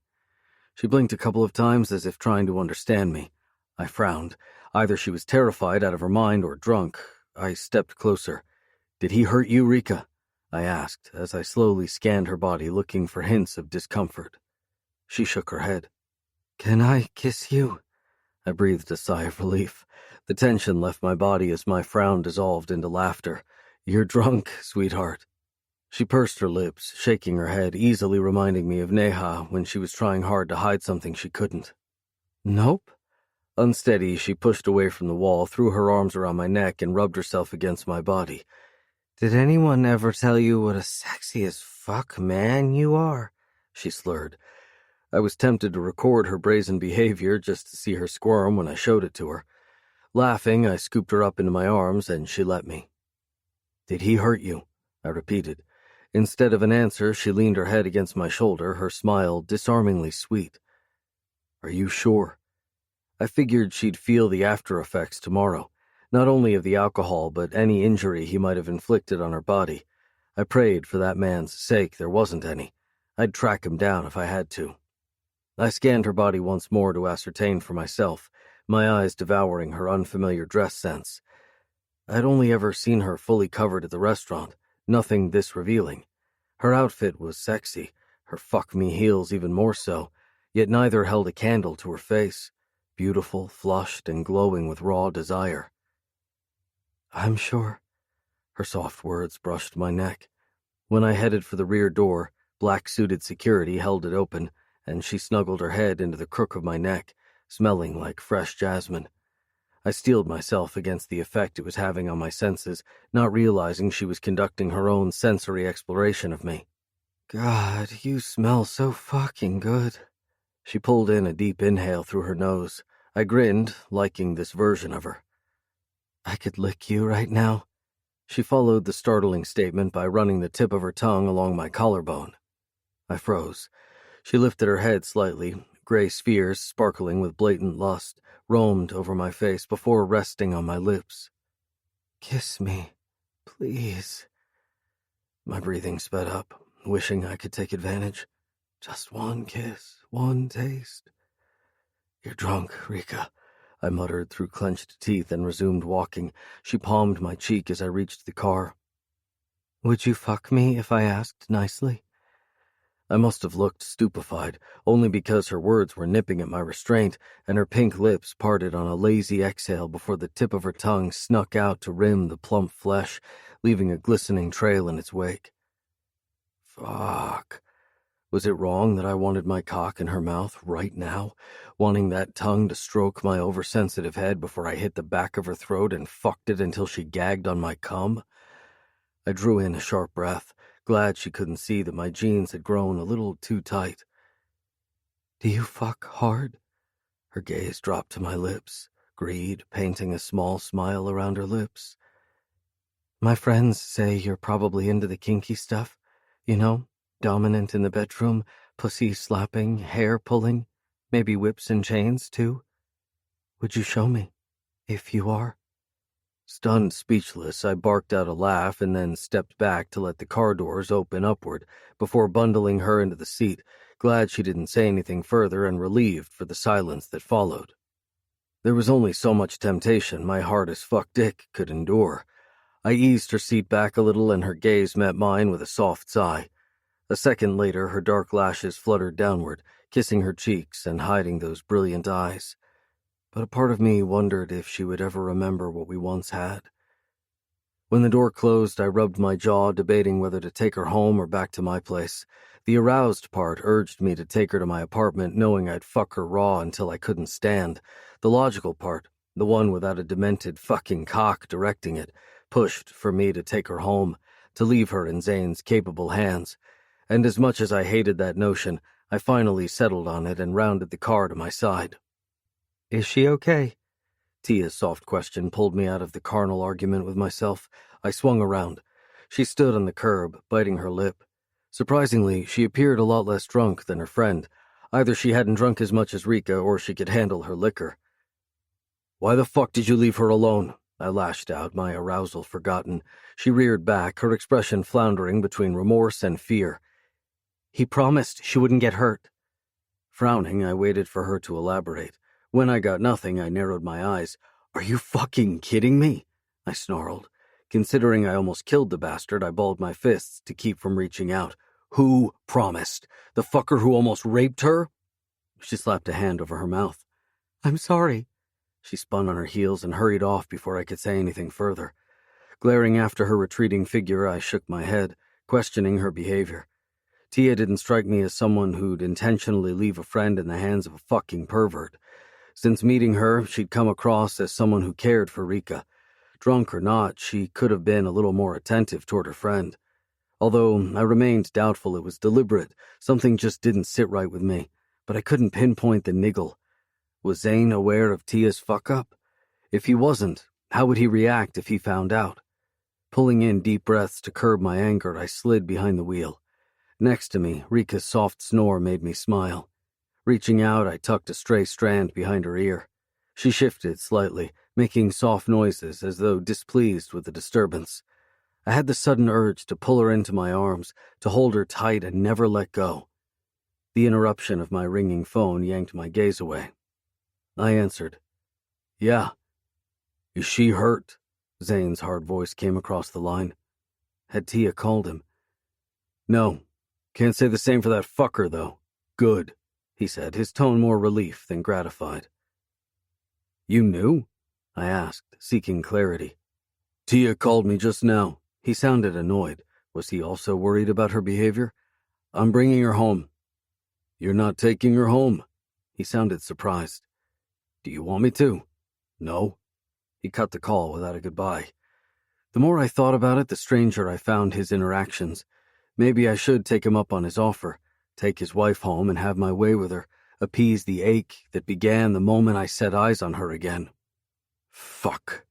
She blinked a couple of times as if trying to understand me. I frowned. Either she was terrified out of her mind or drunk. I stepped closer. Did he hurt you, Rika? I asked, as I slowly scanned her body, looking for hints of discomfort. She shook her head. Can I kiss you? I breathed a sigh of relief. The tension left my body as my frown dissolved into laughter. You're drunk, sweetheart. She pursed her lips, shaking her head, easily reminding me of Neha when she was trying hard to hide something she couldn't. Nope. Unsteady, she pushed away from the wall, threw her arms around my neck, and rubbed herself against my body. Did anyone ever tell you what a sexy as fuck man you are? She slurred. I was tempted to record her brazen behavior just to see her squirm when I showed it to her. Laughing, I scooped her up into my arms, and she let me. Did he hurt you? I repeated. Instead of an answer, she leaned her head against my shoulder, her smile disarmingly sweet. Are you sure? I figured she'd feel the after effects tomorrow, not only of the alcohol, but any injury he might have inflicted on her body. I prayed for that man's sake there wasn't any. I'd track him down if I had to. I scanned her body once more to ascertain for myself, my eyes devouring her unfamiliar dress sense. I'd only ever seen her fully covered at the restaurant, nothing this revealing. Her outfit was sexy, her fuck-me heels even more so, yet neither held a candle to her face, beautiful, flushed, and glowing with raw desire. I'm sure. Her soft words brushed my neck. When I headed for the rear door, black-suited security held it open, and she snuggled her head into the crook of my neck, smelling like fresh jasmine. I steeled myself against the effect it was having on my senses, not realizing she was conducting her own sensory exploration of me. God, you smell so fucking good. She pulled in a deep inhale through her nose. I grinned, liking this version of her. I could lick you right now. She followed the startling statement by running the tip of her tongue along my collarbone. I froze. She lifted her head slightly. Gray spheres, sparkling with blatant lust, roamed over my face before resting on my lips. Kiss me, please. My breathing sped up, wishing I could take advantage. Just one kiss, one taste. You're drunk, Rika, I muttered through clenched teeth and resumed walking. She palmed my cheek as I reached the car. Would you fuck me if I asked nicely? I must have looked stupefied, only because her words were nipping at my restraint, and her pink lips parted on a lazy exhale before the tip of her tongue snuck out to rim the plump flesh, leaving a glistening trail in its wake. Fuck. Was it wrong that I wanted my cock in her mouth right now, wanting that tongue to stroke my oversensitive head before I hit the back of her throat and fucked it until she gagged on my cum? I drew in a sharp breath, glad she couldn't see that my jeans had grown a little too tight. Do you fuck hard? Her gaze dropped to my lips, greed painting a small smile around her lips. My friends say you're probably into the kinky stuff, you know, dominant in the bedroom, pussy slapping, hair pulling, maybe whips and chains too. Would you show me, if you are? Stunned speechless, I barked out a laugh and then stepped back to let the car doors open upward before bundling her into the seat, glad she didn't say anything further and relieved for the silence that followed. There was only so much temptation my hard-as-fuck dick could endure. I eased her seat back a little and her gaze met mine with a soft sigh. A second later, her dark lashes fluttered downward, kissing her cheeks and hiding those brilliant eyes. But a part of me wondered if she would ever remember what we once had. When the door closed, I rubbed my jaw, debating whether to take her home or back to my place. The aroused part urged me to take her to my apartment, knowing I'd fuck her raw until I couldn't stand. The logical part, the one without a demented fucking cock directing it, pushed for me to take her home, to leave her in Zane's capable hands. And as much as I hated that notion, I finally settled on it and rounded the car to my side. Is she okay? Tia's soft question pulled me out of the carnal argument with myself. I swung around. She stood on the curb, biting her lip. Surprisingly, she appeared a lot less drunk than her friend. Either she hadn't drunk as much as Rika, or she could handle her liquor. Why the fuck did you leave her alone? I lashed out, my arousal forgotten. She reared back, her expression floundering between remorse and fear. He promised she wouldn't get hurt. Frowning, I waited for her to elaborate. When I got nothing, I narrowed my eyes. Are you fucking kidding me? I snarled. Considering I almost killed the bastard, I balled my fists to keep from reaching out. Who promised? The fucker who almost raped her? She slapped a hand over her mouth. I'm sorry. She spun on her heels and hurried off before I could say anything further. Glaring after her retreating figure, I shook my head, questioning her behavior. Tia didn't strike me as someone who'd intentionally leave a friend in the hands of a fucking pervert. Since meeting her, she'd come across as someone who cared for Rika. Drunk or not, she could have been a little more attentive toward her friend. Although I remained doubtful it was deliberate, something just didn't sit right with me, but I couldn't pinpoint the niggle. Was Zane aware of Tia's fuck-up? If he wasn't, how would he react if he found out? Pulling in deep breaths to curb my anger, I slid behind the wheel. Next to me, Rika's soft snore made me smile. Reaching out, I tucked a stray strand behind her ear. She shifted slightly, making soft noises as though displeased with the disturbance. I had the sudden urge to pull her into my arms, to hold her tight and never let go. The interruption of my ringing phone yanked my gaze away. I answered. Yeah. Is she hurt? Zane's hard voice came across the line. Had Tia called him? No. Can't say the same for that fucker, though. Good, he said, his tone more relief than gratified. You knew? I asked, seeking clarity. Tia called me just now. He sounded annoyed. Was he also worried about her behavior? I'm bringing her home. You're not taking her home? He sounded surprised. Do you want me to? No. He cut the call without a goodbye. The more I thought about it, the stranger I found his interactions. Maybe I should take him up on his offer, take his wife home and have my way with her, appease the ache that began the moment I set eyes on her again. Fuck.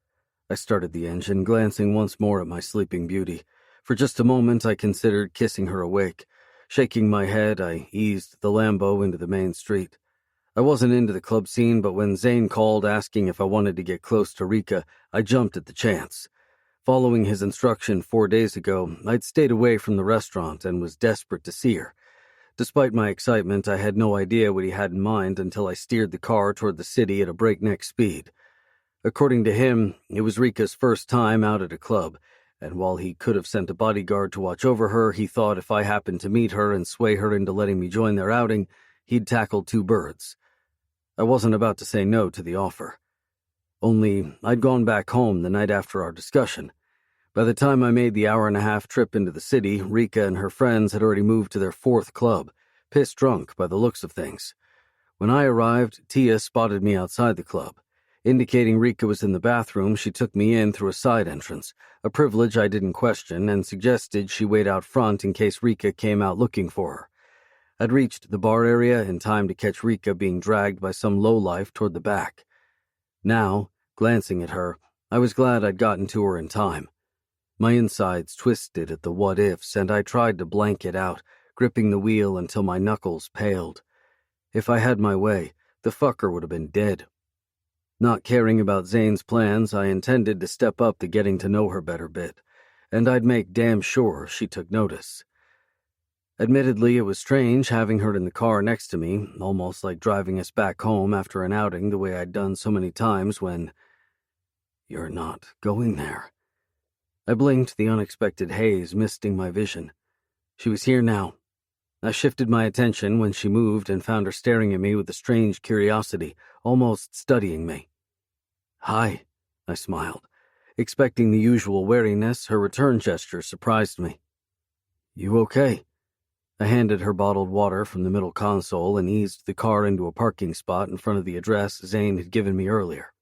I started the engine, glancing once more at my sleeping beauty. For just a moment, I considered kissing her awake. Shaking my head, I eased the Lambo into the main street. I wasn't into the club scene, but when Zane called asking if I wanted to get close to Rika, I jumped at the chance. Following his instruction 4 days ago, I'd stayed away from the restaurant and was desperate to see her. Despite my excitement, I had no idea what he had in mind until I steered the car toward the city at a breakneck speed. According to him, it was Rika's first time out at a club, and while he could have sent a bodyguard to watch over her, he thought if I happened to meet her and sway her into letting me join their outing, he'd tackle 2 birds. I wasn't about to say no to the offer. Only I'd gone back home the night after our discussion. By the time I made the hour-and-a-half trip into the city, Rika and her friends had already moved to their 4th club, pissed drunk by the looks of things. When I arrived, Tia spotted me outside the club. Indicating Rika was in the bathroom, she took me in through a side entrance, a privilege I didn't question, and suggested she wait out front in case Rika came out looking for her. I'd reached the bar area in time to catch Rika being dragged by some lowlife toward the back. Now, glancing at her, I was glad I'd gotten to her in time. My insides twisted at the what-ifs, and I tried to blank it out, gripping the wheel until my knuckles paled. If I had my way, the fucker would have been dead. Not caring about Zane's plans, I intended to step up the getting to know her better bit, and I'd make damn sure she took notice. Admittedly, it was strange having her in the car next to me, almost like driving us back home after an outing the way I'd done so many times when... You're not going there. I blinked, the unexpected haze misting my vision. She was here now. I shifted my attention when she moved and found her staring at me with a strange curiosity, almost studying me. Hi, I smiled. Expecting the usual wariness, her return gesture surprised me. You okay? I handed her bottled water from the middle console and eased the car into a parking spot in front of the address Zane had given me earlier.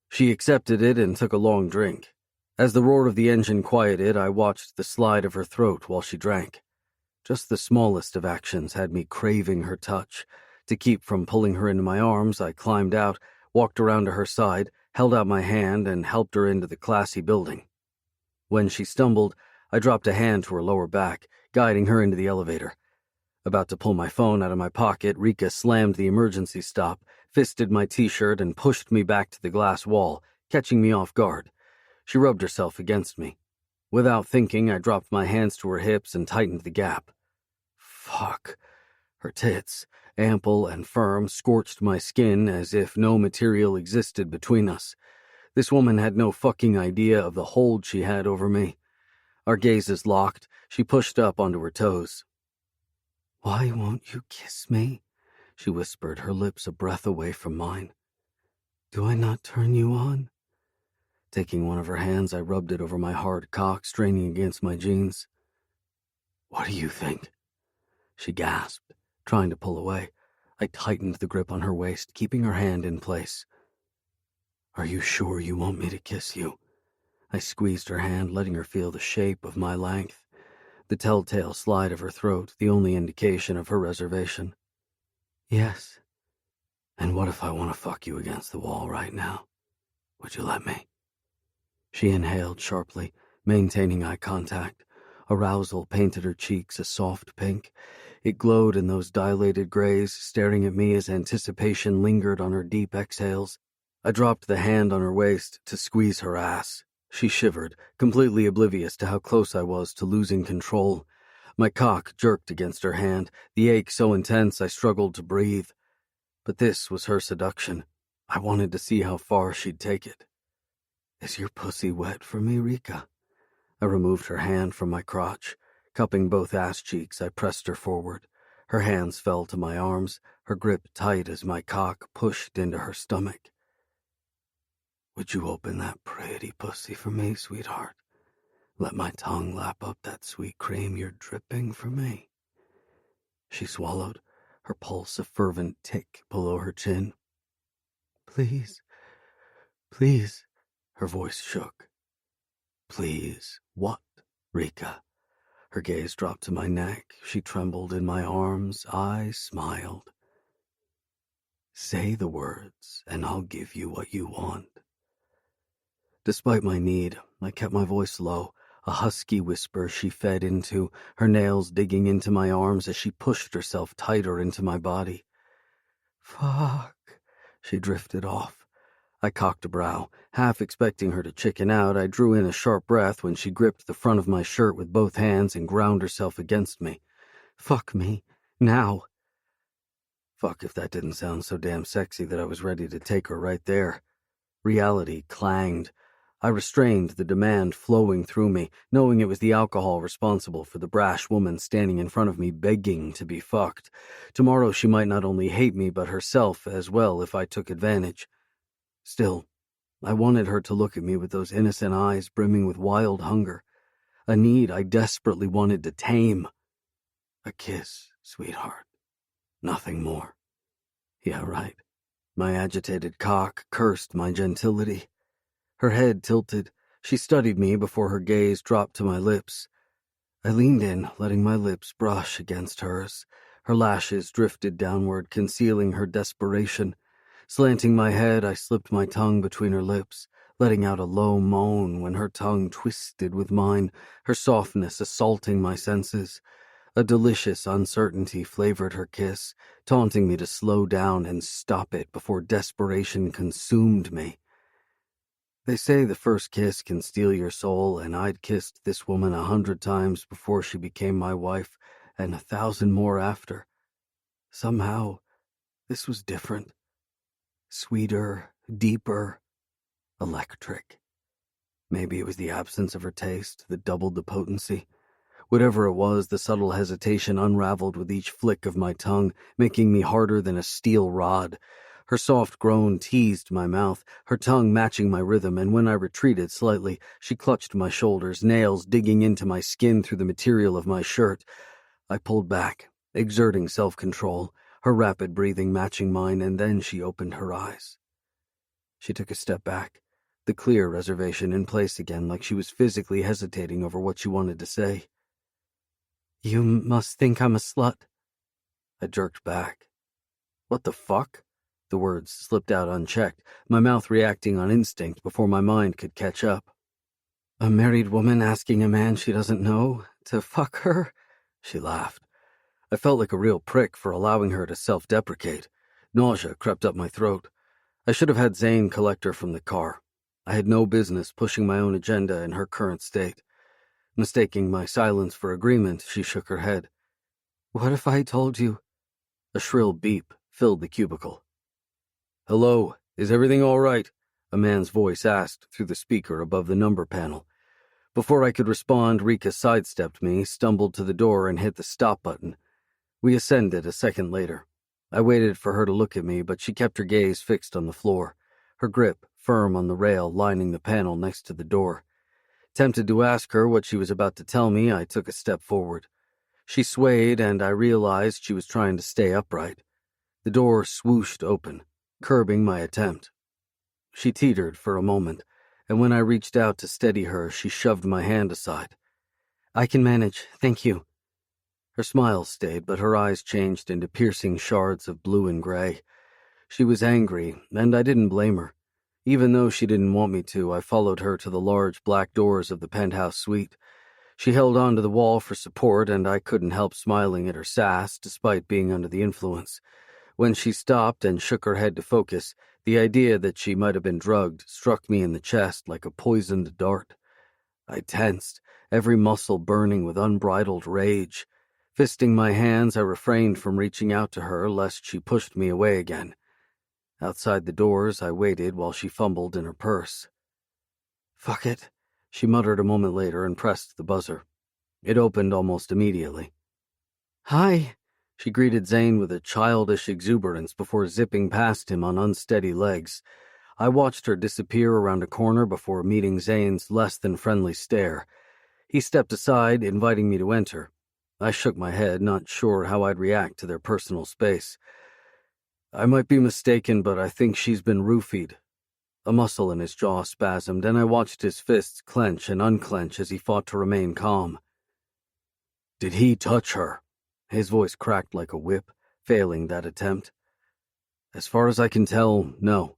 She accepted it and took a long drink. As the roar of the engine quieted, I watched the slide of her throat while she drank. Just the smallest of actions had me craving her touch. To keep from pulling her into my arms, I climbed out, walked around to her side, held out my hand, and helped her into the classy building. When she stumbled, I dropped a hand to her lower back, guiding her into the elevator. About to pull my phone out of my pocket, Rika slammed the emergency stop, fisted my t-shirt, and pushed me back to the glass wall, catching me off guard. She rubbed herself against me. Without thinking, I dropped my hands to her hips and tightened the gap. Fuck. Her tits, ample and firm, scorched my skin as if no material existed between us. This woman had no fucking idea of the hold she had over me. Our gazes locked. She pushed up onto her toes. Why won't you kiss me? She whispered, her lips a breath away from mine. Do I not turn you on? Taking one of her hands, I rubbed it over my hard cock, straining against my jeans. What do you think? She gasped, trying to pull away. I tightened the grip on her waist, keeping her hand in place. Are you sure you want me to kiss you? I squeezed her hand, letting her feel the shape of my length. The telltale slide of her throat, the only indication of her reservation. Yes. And what if I want to fuck you against the wall right now? Would you let me? She inhaled sharply, maintaining eye contact. Arousal painted her cheeks a soft pink. It glowed in those dilated grays, staring at me as anticipation lingered on her deep exhales. I dropped the hand on her waist to squeeze her ass. She shivered, completely oblivious to how close I was to losing control. My cock jerked against her hand, the ache so intense I struggled to breathe. But this was her seduction. I wanted to see how far she'd take it. Is your pussy wet for me, Rika? I removed her hand from my crotch. Cupping both ass cheeks, I pressed her forward. Her hands fell to my arms, her grip tight as my cock pushed into her stomach. Would you open that pretty pussy for me, sweetheart? Let my tongue lap up that sweet cream you're dripping for me. She swallowed, her pulse a fervent tick below her chin. Please, please. Her voice shook. Please, what, Rika? Her gaze dropped to my neck. She trembled in my arms. I smiled. Say the words, and I'll give you what you want. Despite my need, I kept my voice low, a husky whisper she fed into, her nails digging into my arms as she pushed herself tighter into my body. Fuck, she drifted off. I cocked a brow. Half expecting her to chicken out, I drew in a sharp breath when she gripped the front of my shirt with both hands and ground herself against me. Fuck me. Now. Fuck if that didn't sound so damn sexy that I was ready to take her right there. Reality clanged. I restrained the demand flowing through me, knowing it was the alcohol responsible for the brash woman standing in front of me begging to be fucked. Tomorrow she might not only hate me but herself as well if I took advantage. Still, I wanted her to look at me with those innocent eyes brimming with wild hunger, a need I desperately wanted to tame. A kiss, sweetheart. Nothing more. Yeah, right. My agitated cock cursed my gentility. Her head tilted. She studied me before her gaze dropped to my lips. I leaned in, letting my lips brush against hers. Her lashes drifted downward, concealing her desperation. Slanting my head, I slipped my tongue between her lips, letting out a low moan when her tongue twisted with mine, her softness assaulting my senses. A delicious uncertainty flavored her kiss, taunting me to slow down and stop it before desperation consumed me. They say the first kiss can steal your soul, and I'd kissed this woman 100 times before she became my wife, and 1,000 more after. Somehow, this was different. Sweeter, deeper, electric. Maybe it was the absence of her taste that doubled the potency. Whatever it was, the subtle hesitation unraveled with each flick of my tongue, making me harder than a steel rod. Her soft groan teased my mouth, her tongue matching my rhythm, and when I retreated slightly, she clutched my shoulders, nails digging into my skin through the material of my shirt. I pulled back, exerting self-control, her rapid breathing matching mine, and then she opened her eyes. She took a step back, the clear reservation in place again, like she was physically hesitating over what she wanted to say. You must think I'm a slut. I jerked back. What the fuck? The words slipped out unchecked, my mouth reacting on instinct before my mind could catch up. A married woman asking a man she doesn't know to fuck her? She laughed. I felt like a real prick for allowing her to self-deprecate. Nausea crept up my throat. I should have had Zane collect her from the car. I had no business pushing my own agenda in her current state. Mistaking my silence for agreement, she shook her head. What if I told you? A shrill beep filled the cubicle. Hello, is everything all right? A man's voice asked through the speaker above the number panel. Before I could respond, Rika sidestepped me, stumbled to the door, and hit the stop button. We ascended a second later. I waited for her to look at me, but she kept her gaze fixed on the floor, her grip firm on the rail lining the panel next to the door. Tempted to ask her what she was about to tell me, I took a step forward. She swayed, and I realized she was trying to stay upright. The door swooshed open, curbing my attempt. She teetered for a moment, and when I reached out to steady her, she shoved my hand aside. I can manage, thank you. Her smile stayed, but her eyes changed into piercing shards of blue and gray. She was angry, and I didn't blame her. Even though she didn't want me to, I followed her to the large black doors of the penthouse suite. She held onto the wall for support, and I couldn't help smiling at her sass, despite being under the influence. When she stopped and shook her head to focus, the idea that she might have been drugged struck me in the chest like a poisoned dart. I tensed, every muscle burning with unbridled rage. Fisting my hands, I refrained from reaching out to her lest she pushed me away again. Outside the doors, I waited while she fumbled in her purse. Fuck it, she muttered a moment later and pressed the buzzer. It opened almost immediately. Hi, she greeted Zane with a childish exuberance before zipping past him on unsteady legs. I watched her disappear around a corner before meeting Zane's less-than-friendly stare. He stepped aside, inviting me to enter. I shook my head, not sure how I'd react to their personal space. I might be mistaken, but I think she's been roofied. A muscle in his jaw spasmed, and I watched his fists clench and unclench as he fought to remain calm. Did he touch her? His voice cracked like a whip, failing that attempt. As far as I can tell, no.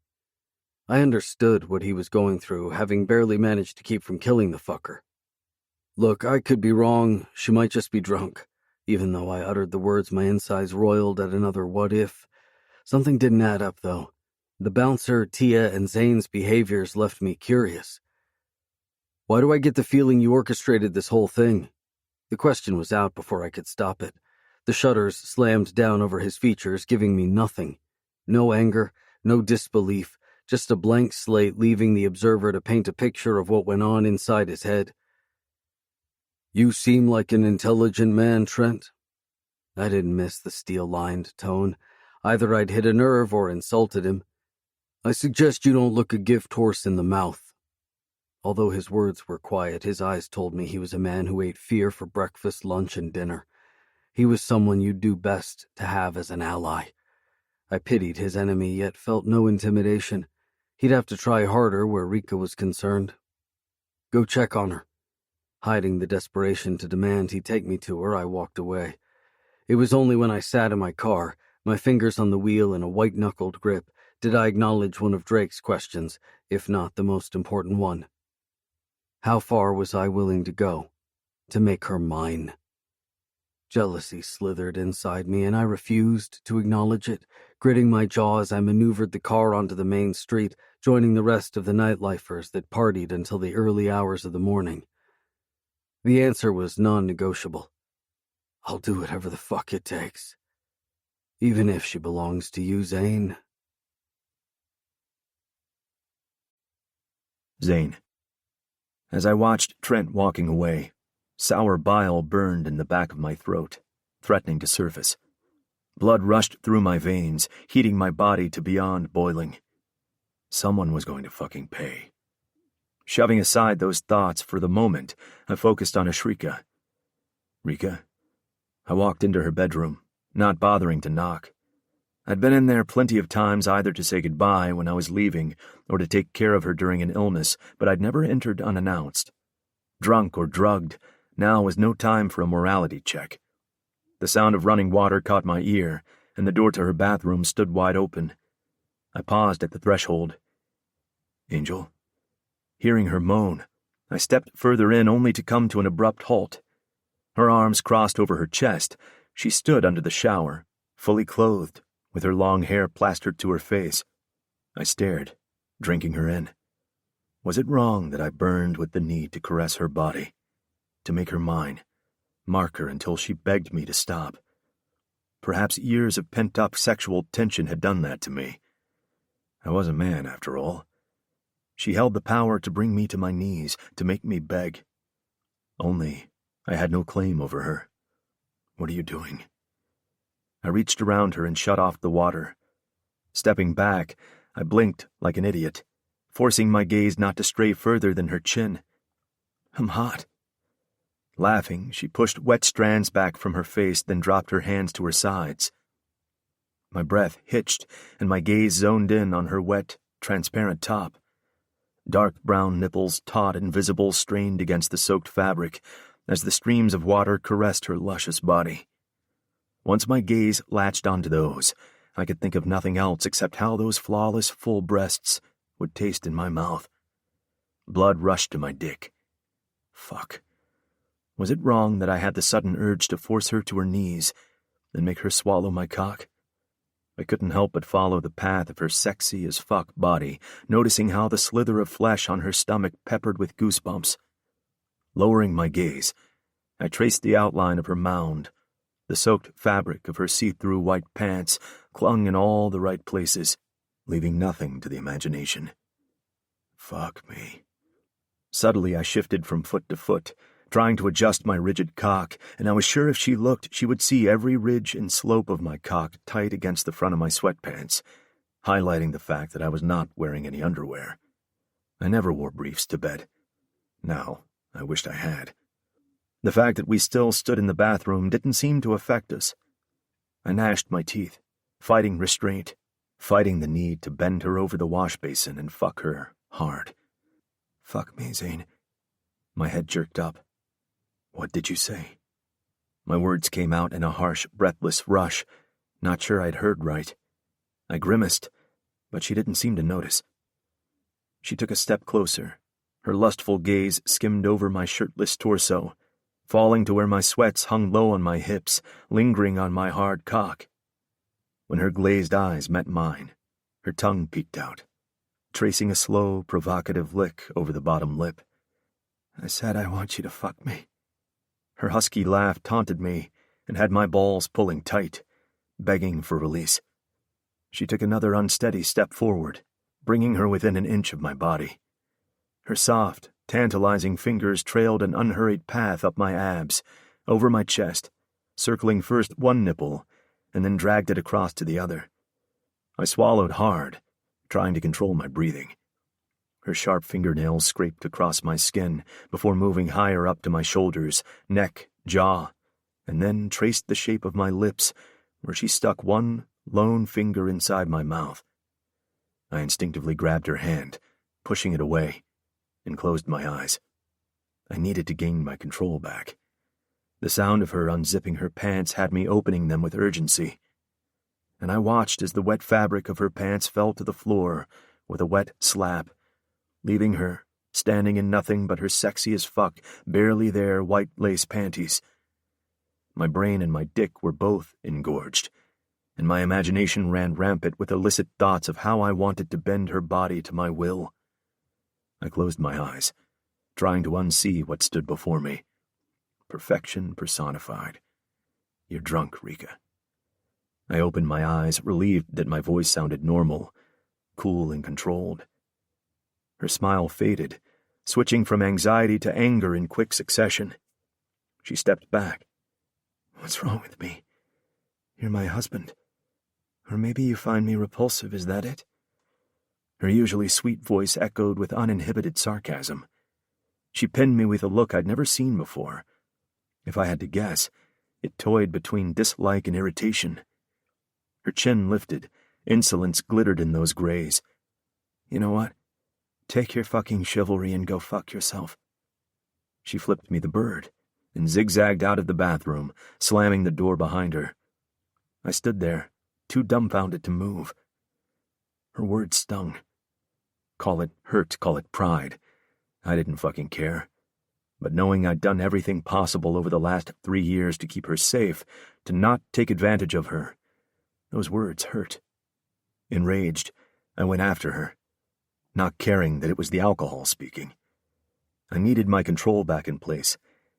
I understood what he was going through, having barely managed to keep from killing the fucker. Look, I could be wrong. She might just be drunk. Even though I uttered the words, my insides roiled at another what if. Something didn't add up, though. The bouncer, Tia, and Zane's behaviors left me curious. Why do I get the feeling you orchestrated this whole thing? The question was out before I could stop it. The shutters slammed down over his features, giving me nothing. No anger, no disbelief, just a blank slate leaving the observer to paint a picture of what went on inside his head. You seem like an intelligent man, Trent. I didn't miss the steel-lined tone. Either I'd hit a nerve or insulted him. I suggest you don't look a gift horse in the mouth. Although his words were quiet, his eyes told me he was a man who ate fear for breakfast, lunch, and dinner. He was someone you'd do best to have as an ally. I pitied his enemy, yet felt no intimidation. He'd have to try harder where Rika was concerned. Go check on her. Hiding the desperation to demand he take me to her, I walked away. It was only when I sat in my car, my fingers on the wheel in a white-knuckled grip, did I acknowledge one of Drake's questions, if not the most important one. How far was I willing to go to make her mine? Jealousy slithered inside me, and I refused to acknowledge it, gritting my jaw as I maneuvered the car onto the main street, joining the rest of the nightlifers that partied until the early hours of the morning. The answer was non-negotiable. I'll do whatever the fuck it takes. Even if she belongs to you, Zane. Zane. As I watched Trent walking away, sour bile burned in the back of my throat, threatening to surface. Blood rushed through my veins, heating my body to beyond boiling. Someone was going to fucking pay. Shoving aside those thoughts for the moment, I focused on Ashrika. Rika? I walked into her bedroom, not bothering to knock. I'd been in there plenty of times either to say goodbye when I was leaving or to take care of her during an illness, but I'd never entered unannounced. Drunk or drugged, now was no time for a morality check. The sound of running water caught my ear, and the door to her bathroom stood wide open. I paused at the threshold. Angel? Hearing her moan, I stepped further in only to come to an abrupt halt. Her arms crossed over her chest, she stood under the shower, fully clothed, with her long hair plastered to her face. I stared, drinking her in. Was it wrong that I burned with the need to caress her body, to make her mine, mark her until she begged me to stop? Perhaps years of pent-up sexual tension had done that to me. I was a man, after all. She held the power to bring me to my knees, to make me beg. Only, I had no claim over her. What are you doing? I reached around her and shut off the water. Stepping back, I blinked like an idiot, forcing my gaze not to stray further than her chin. I'm hot. Laughing, she pushed wet strands back from her face, then dropped her hands to her sides. My breath hitched, and my gaze zoned in on her wet, transparent top. Dark brown nipples, taut and visible, strained against the soaked fabric as the streams of water caressed her luscious body. Once my gaze latched onto those, I could think of nothing else except how those flawless, full breasts would taste in my mouth. Blood rushed to my dick. Fuck. Was it wrong that I had the sudden urge to force her to her knees and make her swallow my cock? I couldn't help but follow the path of her sexy-as-fuck body, noticing how the slither of flesh on her stomach peppered with goosebumps. Lowering my gaze, I traced the outline of her mound. The soaked fabric of her see-through white pants clung in all the right places, leaving nothing to the imagination. Fuck me. Subtly, I shifted from foot to foot, trying to adjust my rigid cock, and I was sure if she looked, she would see every ridge and slope of my cock tight against the front of my sweatpants, highlighting the fact that I was not wearing any underwear. I never wore briefs to bed. Now, I wished I had. The fact that we still stood in the bathroom didn't seem to affect us. I gnashed my teeth, fighting restraint, fighting the need to bend her over the wash basin and fuck her hard. "Fuck me, Zane." My head jerked up. "What did you say?" My words came out in a harsh, breathless rush, not sure I'd heard right. I grimaced, but she didn't seem to notice. She took a step closer. Her lustful gaze skimmed over my shirtless torso, falling to where my sweats hung low on my hips, lingering on my hard cock. When her glazed eyes met mine, her tongue peeked out, tracing a slow, provocative lick over the bottom lip. "I said I want you to fuck me." Her husky laugh taunted me and had my balls pulling tight, begging for release. She took another unsteady step forward, bringing her within an inch of my body. Her soft, tantalizing fingers trailed an unhurried path up my abs, over my chest, circling first one nipple and then dragged it across to the other. I swallowed hard, trying to control my breathing. Her sharp fingernails scraped across my skin before moving higher up to my shoulders, neck, jaw, and then traced the shape of my lips where she stuck one lone finger inside my mouth. I instinctively grabbed her hand, pushing it away, and closed my eyes. I needed to gain my control back. The sound of her unzipping her pants had me opening them with urgency, and I watched as the wet fabric of her pants fell to the floor with a wet slap, leaving her standing in nothing but her sexy as fuck, barely there white lace panties. My brain and my dick were both engorged, and my imagination ran rampant with illicit thoughts of how I wanted to bend her body to my will. I closed my eyes, trying to unsee what stood before me. Perfection personified. "You're drunk, Rika." I opened my eyes, relieved that my voice sounded normal, cool and controlled. Her smile faded, switching from anxiety to anger in quick succession. She stepped back. "What's wrong with me? You're my husband. Or maybe you find me repulsive, is that it?" Her usually sweet voice echoed with uninhibited sarcasm. She pinned me with a look I'd never seen before. If I had to guess, it toyed between dislike and irritation. Her chin lifted, insolence glittered in those grays. "You know what? Take your fucking chivalry and go fuck yourself." She flipped me the bird and zigzagged out of the bathroom, slamming the door behind her. I stood there, too dumbfounded to move. Her words stung. Call it hurt, call it pride. I didn't fucking care. But knowing I'd done everything possible over the last 3 years to keep her safe, to not take advantage of her, those words hurt. Enraged, I went after her, not caring that it was the alcohol speaking. I needed my control back in place,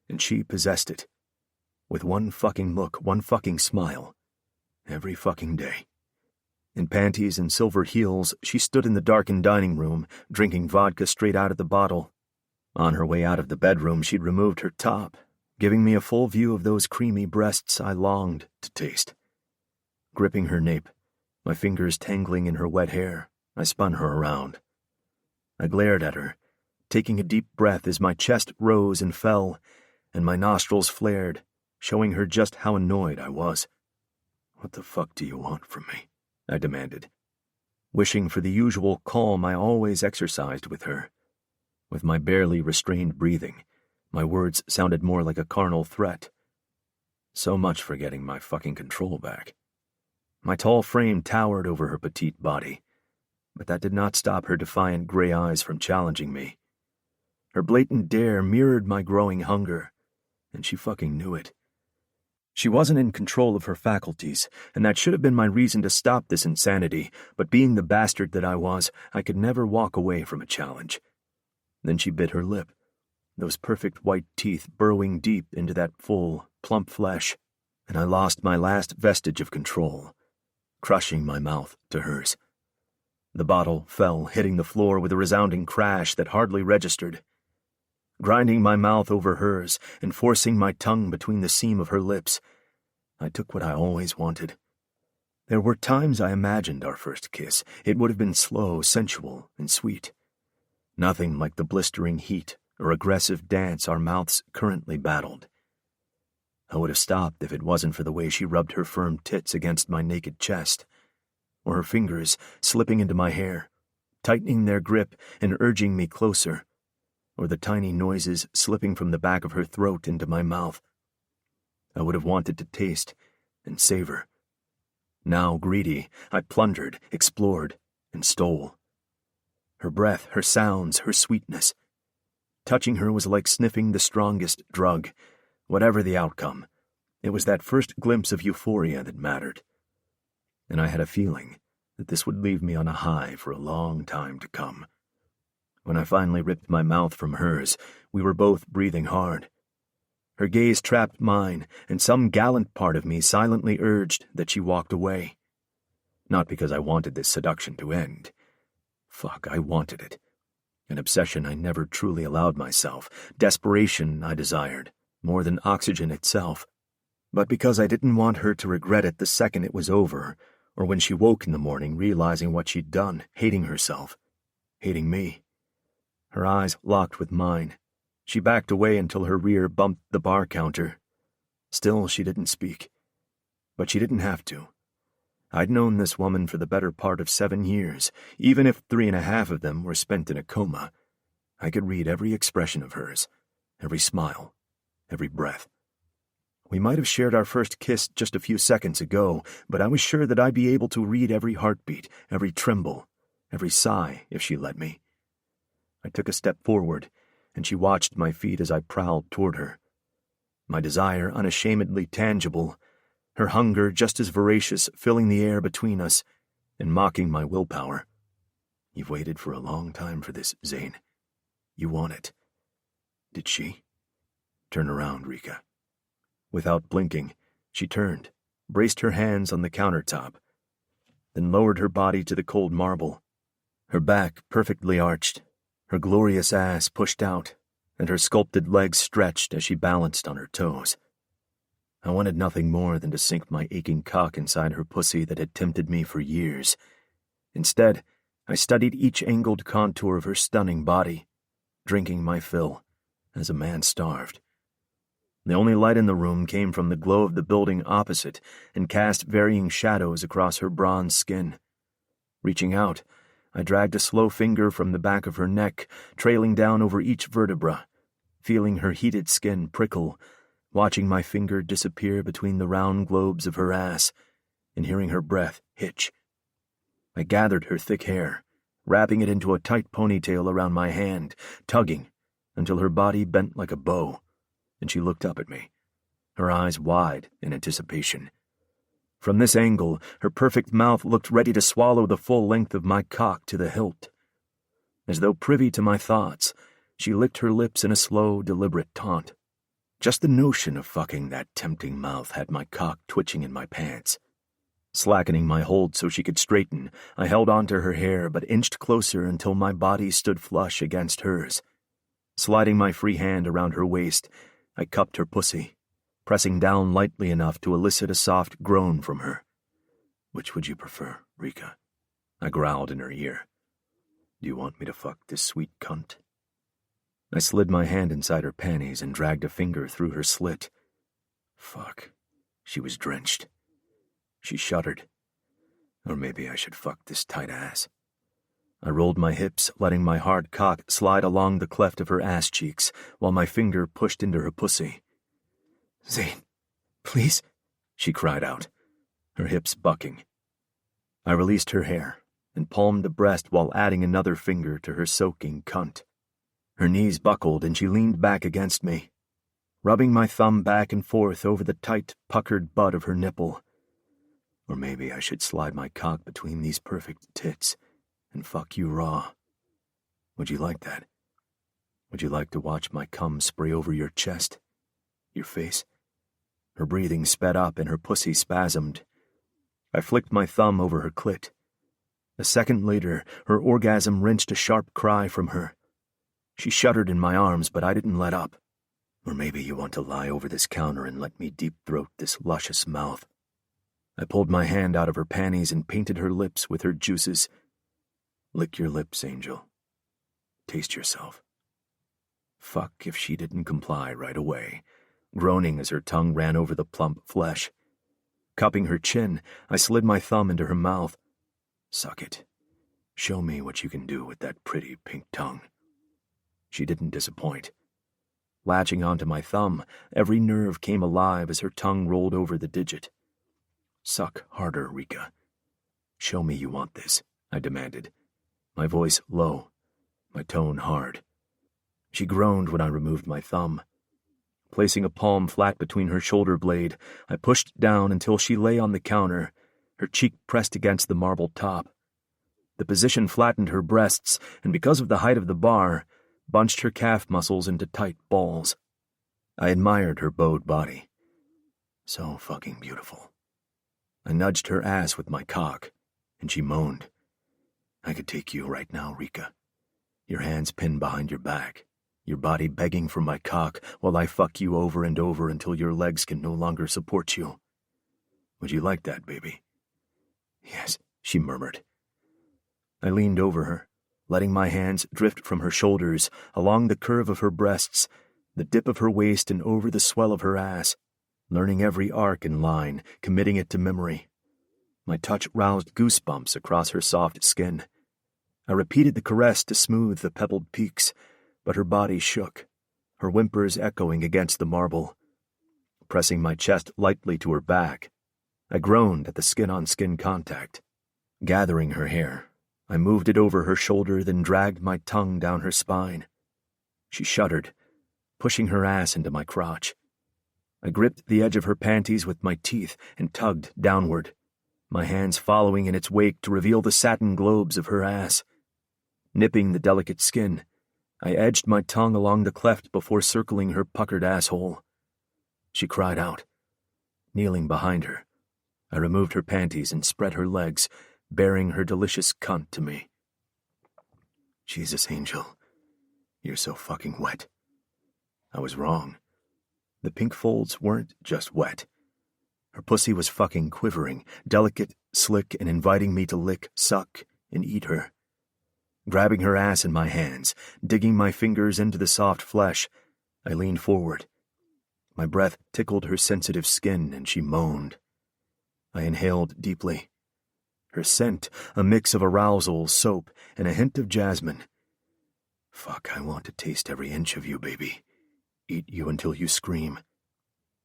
and she possessed it. With one fucking look, one fucking smile, every fucking day. In panties and silver heels, she stood in the darkened dining room, drinking vodka straight out of the bottle. On her way out of the bedroom, she'd removed her top, giving me a full view of those creamy breasts I longed to taste. Gripping her nape, my fingers tangling in her wet hair, I spun her around. I glared at her, taking a deep breath as my chest rose and fell, and my nostrils flared, showing her just how annoyed I was. "What the fuck do you want from me?" I demanded, wishing for the usual calm I always exercised with her. With my barely restrained breathing, my words sounded more like a carnal threat. So much for getting my fucking control back. My tall frame towered over her petite body, but that did not stop her defiant gray eyes from challenging me. Her blatant dare mirrored my growing hunger, and she fucking knew it. She wasn't in control of her faculties, and that should have been my reason to stop this insanity, but being the bastard that I was, I could never walk away from a challenge. Then she bit her lip, those perfect white teeth burrowing deep into that full, plump flesh, and I lost my last vestige of control, crushing my mouth to hers. The bottle fell, hitting the floor with a resounding crash that hardly registered. Grinding my mouth over hers and forcing my tongue between the seam of her lips, I took what I always wanted. There were times I imagined our first kiss. It would have been slow, sensual, and sweet. Nothing like the blistering heat or aggressive dance our mouths currently battled. I would have stopped if it wasn't for the way she rubbed her firm tits against my naked chest. or her fingers slipping into my hair, tightening their grip and urging me closer, or the tiny noises slipping from the back of her throat into my mouth. I would have wanted to taste and savor. Now, greedy, I plundered, explored, and stole. Her breath, her sounds, her sweetness. Touching her was like sniffing the strongest drug. Whatever the outcome, it was that first glimpse of euphoria that mattered. And I had a feeling that this would leave me on a high for a long time to come. When I finally ripped my mouth from hers, we were both breathing hard. Her gaze trapped mine, and some gallant part of me silently urged that she walked away. Not because I wanted this seduction to end. Fuck, I wanted it. An obsession I never truly allowed myself, desperation I desired, more than oxygen itself. But because I didn't want her to regret it the second it was over, or when she woke in the morning realizing what she'd done, hating herself, hating me. Her eyes locked with mine. She backed away until her rear bumped the bar counter. Still, she didn't speak. But she didn't have to. I'd known this woman for the better part of 7 years, even if 3.5 of them were spent in a coma. I could read every expression of hers, every smile, every breath. We might have shared our first kiss just a few seconds ago, but I was sure that I'd be able to read every heartbeat, every tremble, every sigh if she let me. I took a step forward, and she watched my feet as I prowled toward her. My desire unashamedly tangible, her hunger just as voracious, filling the air between us and mocking my willpower. You've waited for a long time for this, Zane. You want it. Did she? Turn around, Rika. Without blinking, she turned, braced her hands on the countertop, then lowered her body to the cold marble. Her back perfectly arched, her glorious ass pushed out, and her sculpted legs stretched as she balanced on her toes. I wanted nothing more than to sink my aching cock inside her pussy that had tempted me for years. Instead, I studied each angled contour of her stunning body, drinking my fill, as a man starved. The only light in the room came from the glow of the building opposite and cast varying shadows across her bronze skin. Reaching out, I dragged a slow finger from the back of her neck, trailing down over each vertebra, feeling her heated skin prickle, watching my finger disappear between the round globes of her ass, and hearing her breath hitch. I gathered her thick hair, wrapping it into a tight ponytail around my hand, tugging until her body bent like a bow, and she looked up at me, her eyes wide in anticipation. From this angle, her perfect mouth looked ready to swallow the full length of my cock to the hilt. As though privy to my thoughts, she licked her lips in a slow, deliberate taunt. Just the notion of fucking that tempting mouth had my cock twitching in my pants. Slackening my hold so she could straighten, I held onto her hair but inched closer until my body stood flush against hers. Sliding my free hand around her waist, I cupped her pussy, pressing down lightly enough to elicit a soft groan from her. Which would you prefer, Rika? I growled in her ear. Do you want me to fuck this sweet cunt? I slid my hand inside her panties and dragged a finger through her slit. Fuck. She was drenched. She shuddered. Or maybe I should fuck this tight ass. I rolled my hips, letting my hard cock slide along the cleft of her ass cheeks, while my finger pushed into her pussy. Zane, please, she cried out, her hips bucking. I released her hair and palmed the breast while adding another finger to her soaking cunt. Her knees buckled and she leaned back against me, rubbing my thumb back and forth over the tight, puckered butt of her nipple. Or maybe I should slide my cock between these perfect tits and fuck you raw. Would you like that? Would you like to watch my cum spray over your chest, your face? Her breathing sped up and her pussy spasmed. I flicked my thumb over her clit. A second later, her orgasm wrenched a sharp cry from her. She shuddered in my arms, but I didn't let up. Or maybe you want to lie over this counter and let me deep-throat this luscious mouth. I pulled my hand out of her panties and painted her lips with her juices. Lick your lips, Angel. Taste yourself. Fuck if she didn't comply right away, groaning as her tongue ran over the plump flesh. Cupping her chin, I slid my thumb into her mouth, Suck it. Show me what you can do with that pretty pink tongue. She didn't disappoint. Latching onto my thumb, every nerve came alive as her tongue rolled over the digit. Suck harder, Rika. Show me you want this, I demanded, my voice low, my tone hard. She groaned when I removed my thumb. Placing a palm flat between her shoulder blade, I pushed down until she lay on the counter, her cheek pressed against the marble top. The position flattened her breasts, and because of the height of the bar, bunched her calf muscles into tight balls. I admired her bowed body. So fucking beautiful. I nudged her ass with my cock, and she moaned. I could take you right now, Rika. Your hands pinned behind your back, your body begging for my cock while I fuck you over and over until your legs can no longer support you. Would you like that, baby? Yes, she murmured. I leaned over her, letting my hands drift from her shoulders, along the curve of her breasts, the dip of her waist and over the swell of her ass, learning every arc and line, committing it to memory. My touch roused goosebumps across her soft skin. I repeated the caress to smooth the pebbled peaks, but her body shook, her whimpers echoing against the marble. Pressing my chest lightly to her back, I groaned at the skin-on-skin contact. Gathering her hair, I moved it over her shoulder, then dragged my tongue down her spine. She shuddered, pushing her ass into my crotch. I gripped the edge of her panties with my teeth and tugged downward, my hands following in its wake to reveal the satin globes of her ass. Nipping the delicate skin, I edged my tongue along the cleft before circling her puckered asshole. She cried out. Kneeling behind her, I removed her panties and spread her legs, bearing her delicious cunt to me. Jesus, Angel, you're so fucking wet. I was wrong. The pink folds weren't just wet. Her pussy was fucking quivering, delicate, slick, and inviting me to lick, suck, and eat her. Grabbing her ass in my hands, digging my fingers into the soft flesh, I leaned forward. My breath tickled her sensitive skin, and she moaned. I inhaled deeply. Her scent, a mix of arousal, soap, and a hint of jasmine. Fuck, I want to taste every inch of you, baby. Eat you until you scream.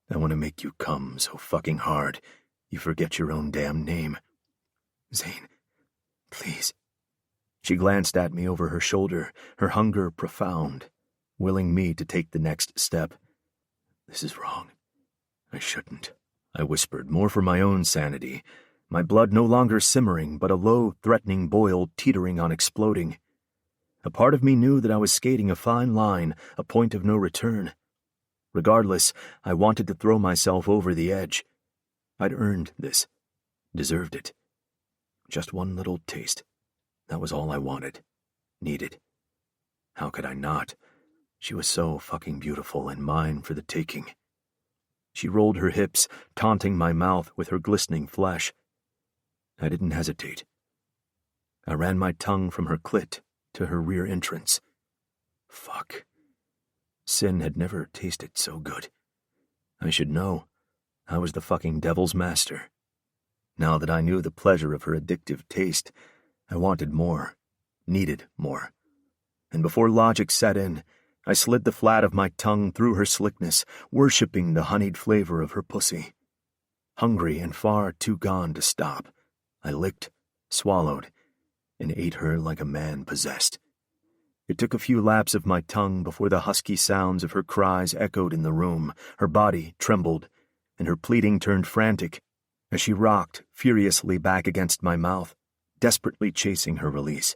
I want to make you come so fucking hard you forget your own damn name. Zane, please. She glanced at me over her shoulder, her hunger profound, willing me to take the next step. This is wrong. I shouldn't, I whispered, more for my own sanity, my blood no longer simmering, but a low, threatening boil teetering on exploding. A part of me knew that I was skating a fine line, a point of no return. Regardless, I wanted to throw myself over the edge. I'd earned this, deserved it. Just one little taste. That was all I wanted, needed. How could I not? She was so fucking beautiful and mine for the taking. She rolled her hips, taunting my mouth with her glistening flesh. I didn't hesitate. I ran my tongue from her clit to her rear entrance. Fuck. Sin had never tasted so good. I should know. I was the fucking devil's master. Now that I knew the pleasure of her addictive taste, I wanted more, needed more. And before logic set in, I slid the flat of my tongue through her slickness, worshipping the honeyed flavor of her pussy. Hungry and far too gone to stop, I licked, swallowed, and ate her like a man possessed. It took a few laps of my tongue before the husky sounds of her cries echoed in the room, her body trembled, and her pleading turned frantic as she rocked furiously back against my mouth, desperately chasing her release.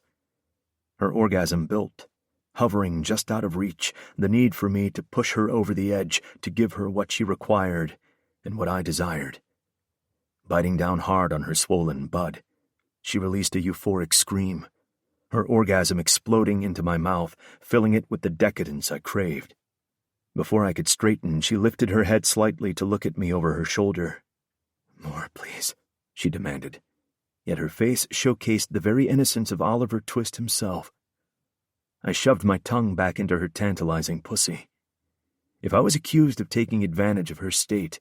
Her orgasm built, hovering just out of reach, the need for me to push her over the edge, to give her what she required and what I desired. Biting down hard on her swollen bud, she released a euphoric scream, her orgasm exploding into my mouth, filling it with the decadence I craved. Before I could straighten, she lifted her head slightly to look at me over her shoulder. More, please, she demanded. Yet her face showcased the very innocence of Oliver Twist himself. I shoved my tongue back into her tantalizing pussy. If I was accused of taking advantage of her state,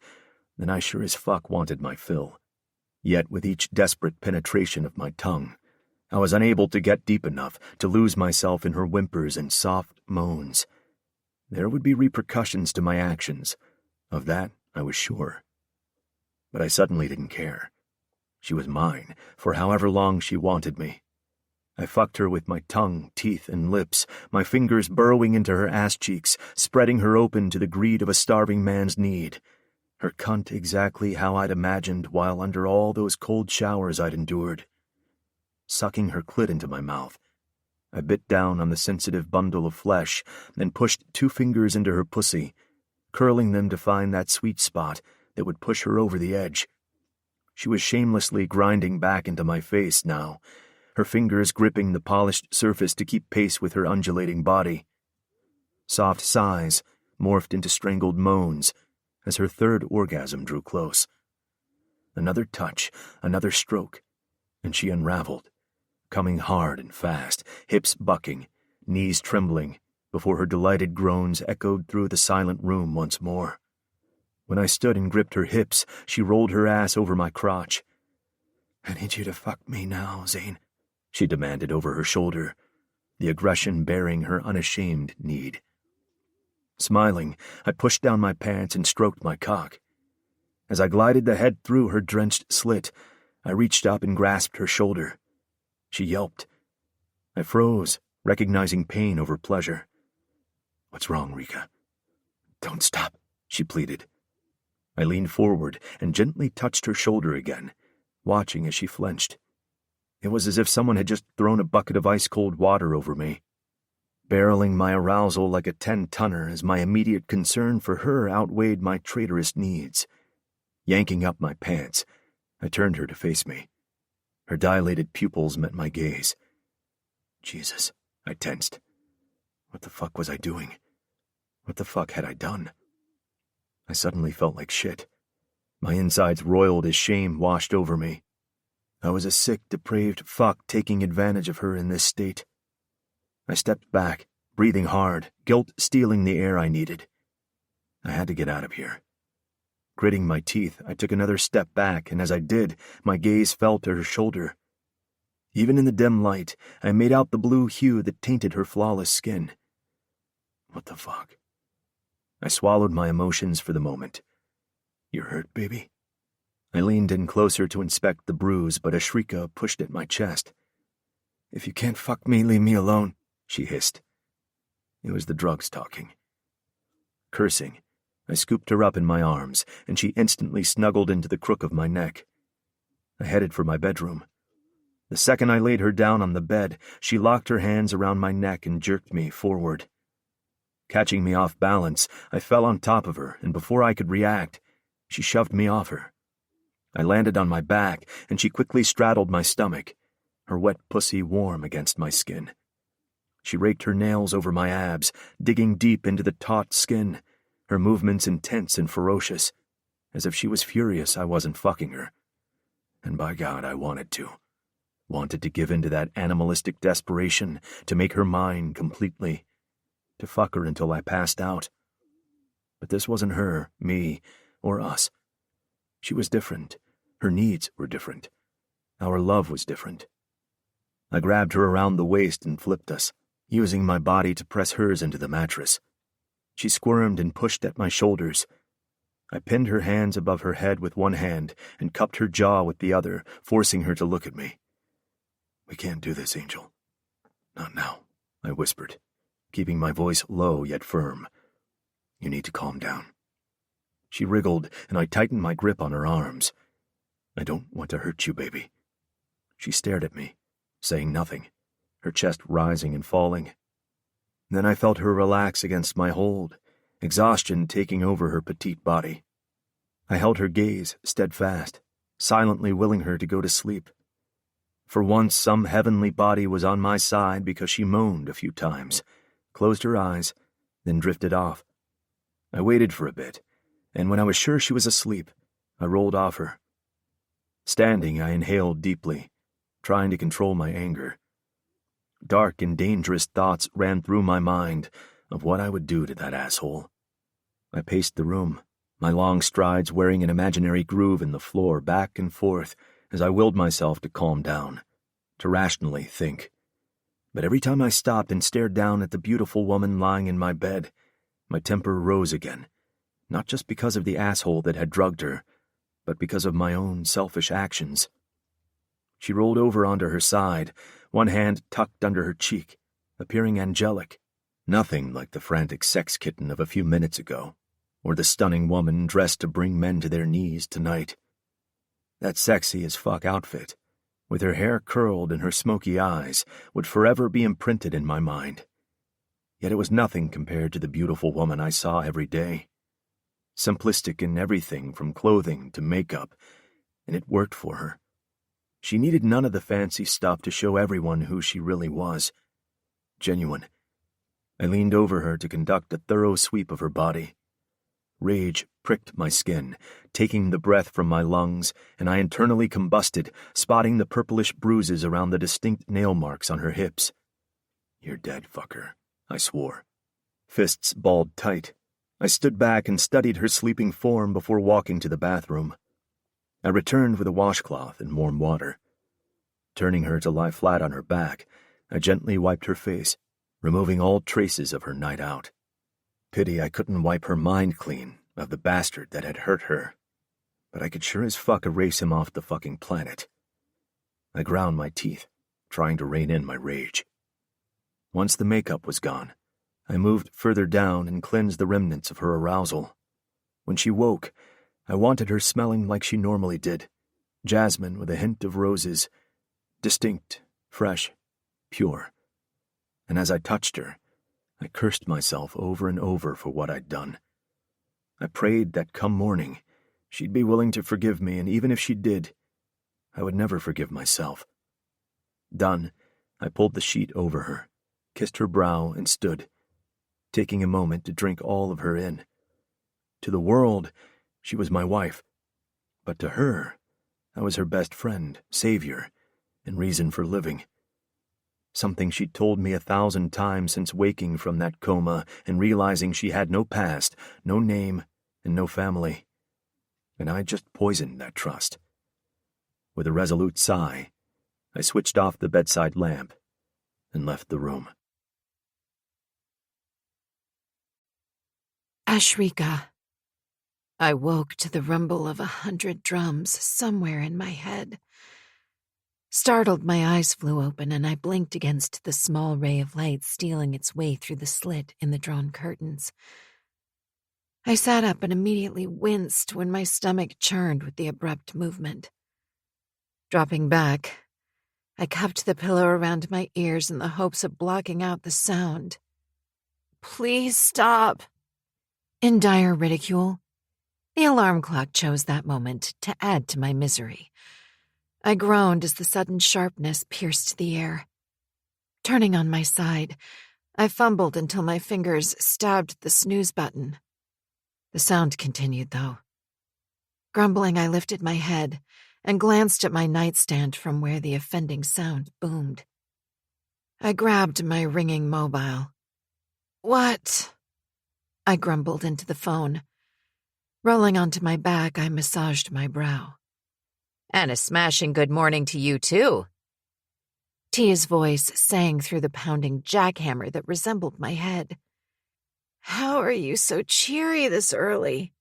then I sure as fuck wanted my fill. Yet with each desperate penetration of my tongue, I was unable to get deep enough to lose myself in her whimpers and soft moans. There would be repercussions to my actions. Of that, I was sure. But I suddenly didn't care. She was mine for however long she wanted me. I fucked her with my tongue, teeth, and lips, my fingers burrowing into her ass cheeks, spreading her open to the greed of a starving man's need. Her cunt exactly how I'd imagined while under all those cold showers I'd endured. Sucking her clit into my mouth, I bit down on the sensitive bundle of flesh and pushed 2 fingers into her pussy, curling them to find that sweet spot that would push her over the edge. She was shamelessly grinding back into my face now, her fingers gripping the polished surface to keep pace with her undulating body. Soft sighs morphed into strangled moans as her third orgasm drew close. Another touch, another stroke, and she unraveled, coming hard and fast, hips bucking, knees trembling, before her delighted groans echoed through the silent room once more. When I stood and gripped her hips, she rolled her ass over my crotch. "I need you to fuck me now, Zane," she demanded over her shoulder, the aggression bearing her unashamed need. Smiling, I pushed down my pants and stroked my cock. As I glided the head through her drenched slit, I reached up and grasped her shoulder. She yelped. I froze, recognizing pain over pleasure. "What's wrong, Rika?" "Don't stop," she pleaded. I leaned forward and gently touched her shoulder again, watching as she flinched. It was as if someone had just thrown a bucket of ice-cold water over me, barreling my arousal like a 10-tonner as my immediate concern for her outweighed my traitorous needs. Yanking up my pants, I turned her to face me. Her dilated pupils met my gaze. Jesus, I tensed. What the fuck was I doing? What the fuck had I done? I suddenly felt like shit. My insides roiled as shame washed over me. I was a sick, depraved fuck taking advantage of her in this state. I stepped back, breathing hard, guilt stealing the air I needed. I had to get out of here. Gritting my teeth, I took another step back, and as I did, my gaze fell to her shoulder. Even in the dim light, I made out the blue hue that tainted her flawless skin. What the fuck? I swallowed my emotions for the moment. "You hurt, baby?" I leaned in closer to inspect the bruise, but Ashrika pushed at my chest. "If you can't fuck me, leave me alone," she hissed. It was the drugs talking. Cursing, I scooped her up in my arms, and she instantly snuggled into the crook of my neck. I headed for my bedroom. The second I laid her down on the bed, she locked her hands around my neck and jerked me forward. Catching me off balance, I fell on top of her, and before I could react, she shoved me off her. I landed on my back, and she quickly straddled my stomach, her wet pussy warm against my skin. She raked her nails over my abs, digging deep into the taut skin, her movements intense and ferocious, as if she was furious I wasn't fucking her. And by God, I wanted to. Wanted to give in to that animalistic desperation, to make her mine completely, to fuck her until I passed out. But this wasn't her, me, or us. She was different. Her needs were different. Our love was different. I grabbed her around the waist and flipped us, using my body to press hers into the mattress. She squirmed and pushed at my shoulders. I pinned her hands above her head with one hand and cupped her jaw with the other, forcing her to look at me. "We can't do this, Angel." "Not now," I whispered, keeping my voice low yet firm. "You need to calm down." She wriggled, and I tightened my grip on her arms. "I don't want to hurt you, baby." She stared at me, saying nothing, her chest rising and falling. Then I felt her relax against my hold, exhaustion taking over her petite body. I held her gaze steadfast, silently willing her to go to sleep. For once, some heavenly body was on my side because she moaned a few times, closed her eyes, then drifted off. I waited for a bit, and when I was sure she was asleep, I rolled off her. Standing, I inhaled deeply, trying to control my anger. Dark and dangerous thoughts ran through my mind of what I would do to that asshole. I paced the room, my long strides wearing an imaginary groove in the floor back and forth as I willed myself to calm down, to rationally think. But every time I stopped and stared down at the beautiful woman lying in my bed, my temper rose again, not just because of the asshole that had drugged her, but because of my own selfish actions. She rolled over onto her side, one hand tucked under her cheek, appearing angelic, nothing like the frantic sex kitten of a few minutes ago, or the stunning woman dressed to bring men to their knees tonight. That sexy as fuck outfit, with her hair curled and her smoky eyes, would forever be imprinted in my mind. Yet it was nothing compared to the beautiful woman I saw every day. Simplistic in everything from clothing to makeup, and it worked for her. She needed none of the fancy stuff to show everyone who she really was. Genuine. I leaned over her to conduct a thorough sweep of her body. Rage pricked my skin, taking the breath from my lungs, and I internally combusted, spotting the purplish bruises around the distinct nail marks on her hips. "You're dead, fucker," I swore. Fists balled tight. I stood back and studied her sleeping form before walking to the bathroom. I returned with a washcloth and warm water. Turning her to lie flat on her back, I gently wiped her face, removing all traces of her night out. Pity I couldn't wipe her mind clean of the bastard that had hurt her, but I could sure as fuck erase him off the fucking planet. I ground my teeth, trying to rein in my rage. Once the makeup was gone, I moved further down and cleansed the remnants of her arousal. When she woke, I wanted her smelling like she normally did, jasmine with a hint of roses, distinct, fresh, pure. And as I touched her, I cursed myself over and over for what I'd done. I prayed that come morning, she'd be willing to forgive me, and even if she did, I would never forgive myself. Done, I pulled the sheet over her, kissed her brow, and stood, taking a moment to drink all of her in. To the world, she was my wife, but to her, I was her best friend, savior, and reason for living. Something she'd told me 1,000 times since waking from that coma and realizing she had no past, no name, and no family. And I just poisoned that trust. With a resolute sigh, I switched off the bedside lamp and left the room. Ashrika. I woke to the rumble of 100 drums somewhere in my head. Startled, my eyes flew open and I blinked against the small ray of light stealing its way through the slit in the drawn curtains. I sat up and immediately winced when my stomach churned with the abrupt movement. Dropping back, I cupped the pillow around my ears in the hopes of blocking out the sound. "Please stop." In dire ridicule, the alarm clock chose that moment to add to my misery. I groaned as the sudden sharpness pierced the air. Turning on my side, I fumbled until my fingers stabbed the snooze button. The sound continued, though. Grumbling, I lifted my head and glanced at my nightstand from where the offending sound boomed. I grabbed my ringing mobile. "What?" I grumbled into the phone. Rolling onto my back, I massaged my brow. And a smashing good morning to you, too. Tia's voice sang through the pounding jackhammer that resembled my head. "How are you so cheery this early?"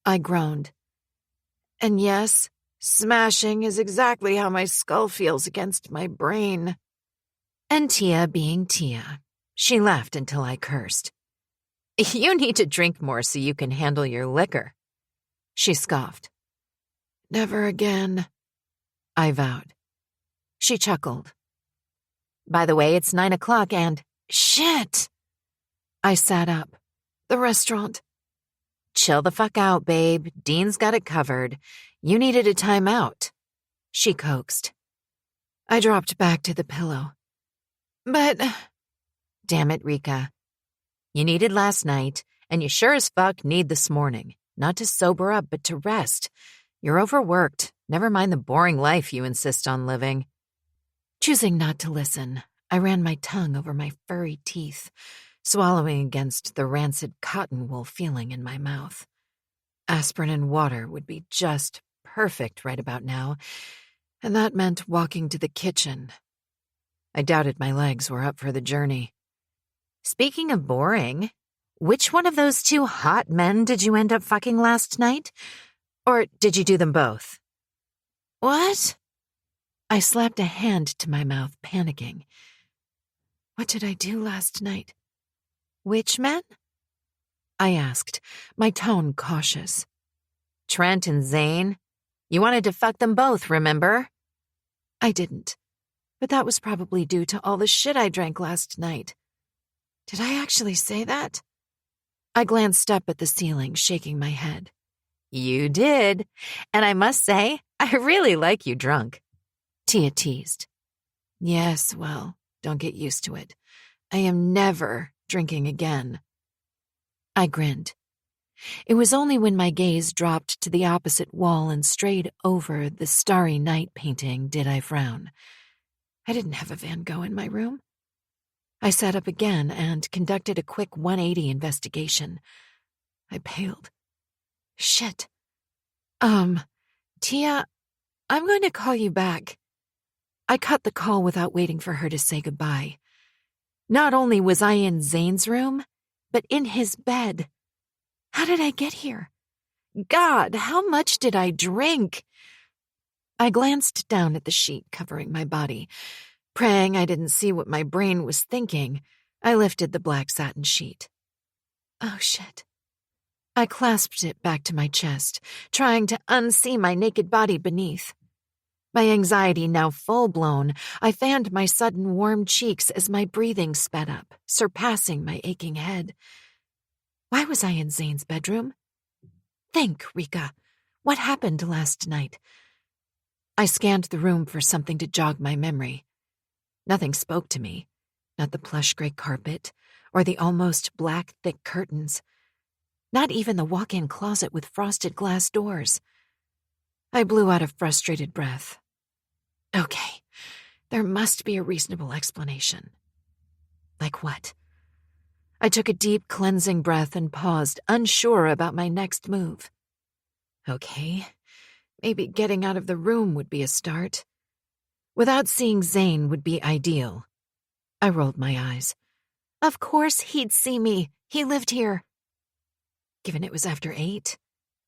I groaned. And yes, smashing is exactly how my skull feels against my brain. And Tia being Tia, she laughed until I cursed. "You need to drink more so you can handle your liquor," she scoffed. "Never again," I vowed. She chuckled. "By the way, it's 9 o'clock and—" "Shit!" I sat up. "The restaurant." "Chill the fuck out, babe. Dean's got it covered. You needed a timeout," she coaxed. I dropped back to the pillow. "But—" "Damn it, Rika. You needed last night, and you sure as fuck need this morning. Not to sober up, but to rest. You're overworked. Never mind the boring life you insist on living." Choosing not to listen, I ran my tongue over my furry teeth, swallowing against the rancid cotton wool feeling in my mouth. Aspirin and water would be just perfect right about now, And that meant walking to the kitchen. I doubted my legs were up for the journey. Speaking of boring, which one of those two hot men did you end up fucking last night? Or did you do them both? What? I slapped a hand to my mouth, panicking. What did I do last night? Which men? I asked, my tone cautious. Trent and Zane. You wanted to fuck them both, remember? I didn't, but that was probably due to all the shit I drank last night. Did I actually say that? I glanced up at the ceiling, shaking my head. You did. And I must say, I really like you drunk. Tia teased. Yes, well, don't get used to it. I am never drinking again. I grinned. It was only when my gaze dropped to the opposite wall and strayed over the Starry Night painting did I frown. I didn't have a Van Gogh in my room. I sat up again and conducted a quick 180 investigation. I paled. Shit. Tia, I'm going to call you back. I cut the call without waiting for her to say goodbye. Not only was I in Zane's room, but in his bed. How did I get here? God, how much did I drink? I glanced down at the sheet covering my body. Praying I didn't see what my brain was thinking, I lifted the black satin sheet. Oh, shit. I clasped it back to my chest, trying to unsee my naked body beneath. My anxiety now full-blown, I fanned my sudden warm cheeks as my breathing sped up, surpassing my aching head. Why was I in Zane's bedroom? Think, Rika. What happened last night? I scanned the room for something to jog my memory. Nothing spoke to me, not the plush gray carpet or the almost black thick curtains, not even the walk-in closet with frosted glass doors. I blew out a frustrated breath. Okay, there must be a reasonable explanation. Like what? I took a deep, cleansing breath and paused, unsure about my next move. Okay, maybe getting out of the room would be a start. Without seeing Zane would be ideal. I rolled my eyes. Of course he'd see me. He lived here. Given it was after 8,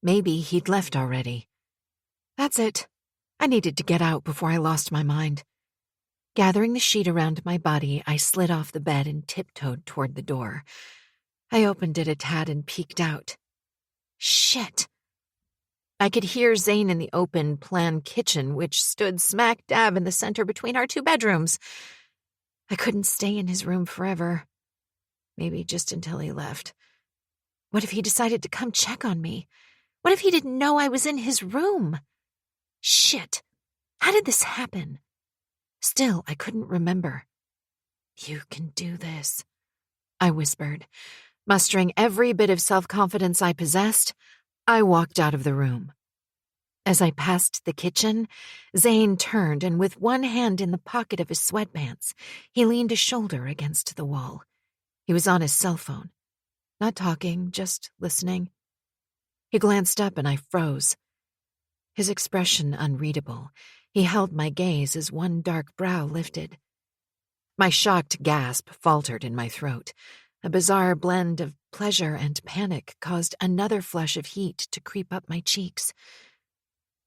maybe he'd left already. That's it. I needed to get out before I lost my mind. Gathering the sheet around my body, I slid off the bed and tiptoed toward the door. I opened it a tad and peeked out. Shit. I could hear Zane in the open-plan kitchen, which stood smack dab in the center between our 2 bedrooms. I couldn't stay in his room forever. Maybe just until he left. What if he decided to come check on me? What if he didn't know I was in his room? Shit. How did this happen? Still, I couldn't remember. You can do this, I whispered. Mustering every bit of self-confidence I possessed, I walked out of the room. As I passed the kitchen, Zane turned, and with one hand in the pocket of his sweatpants, he leaned a shoulder against the wall. He was on his cell phone. Not talking, just listening. He glanced up and I froze. His expression unreadable. He held my gaze as one dark brow lifted. My shocked gasp faltered in my throat. A bizarre blend of pleasure and panic caused another flush of heat to creep up my cheeks.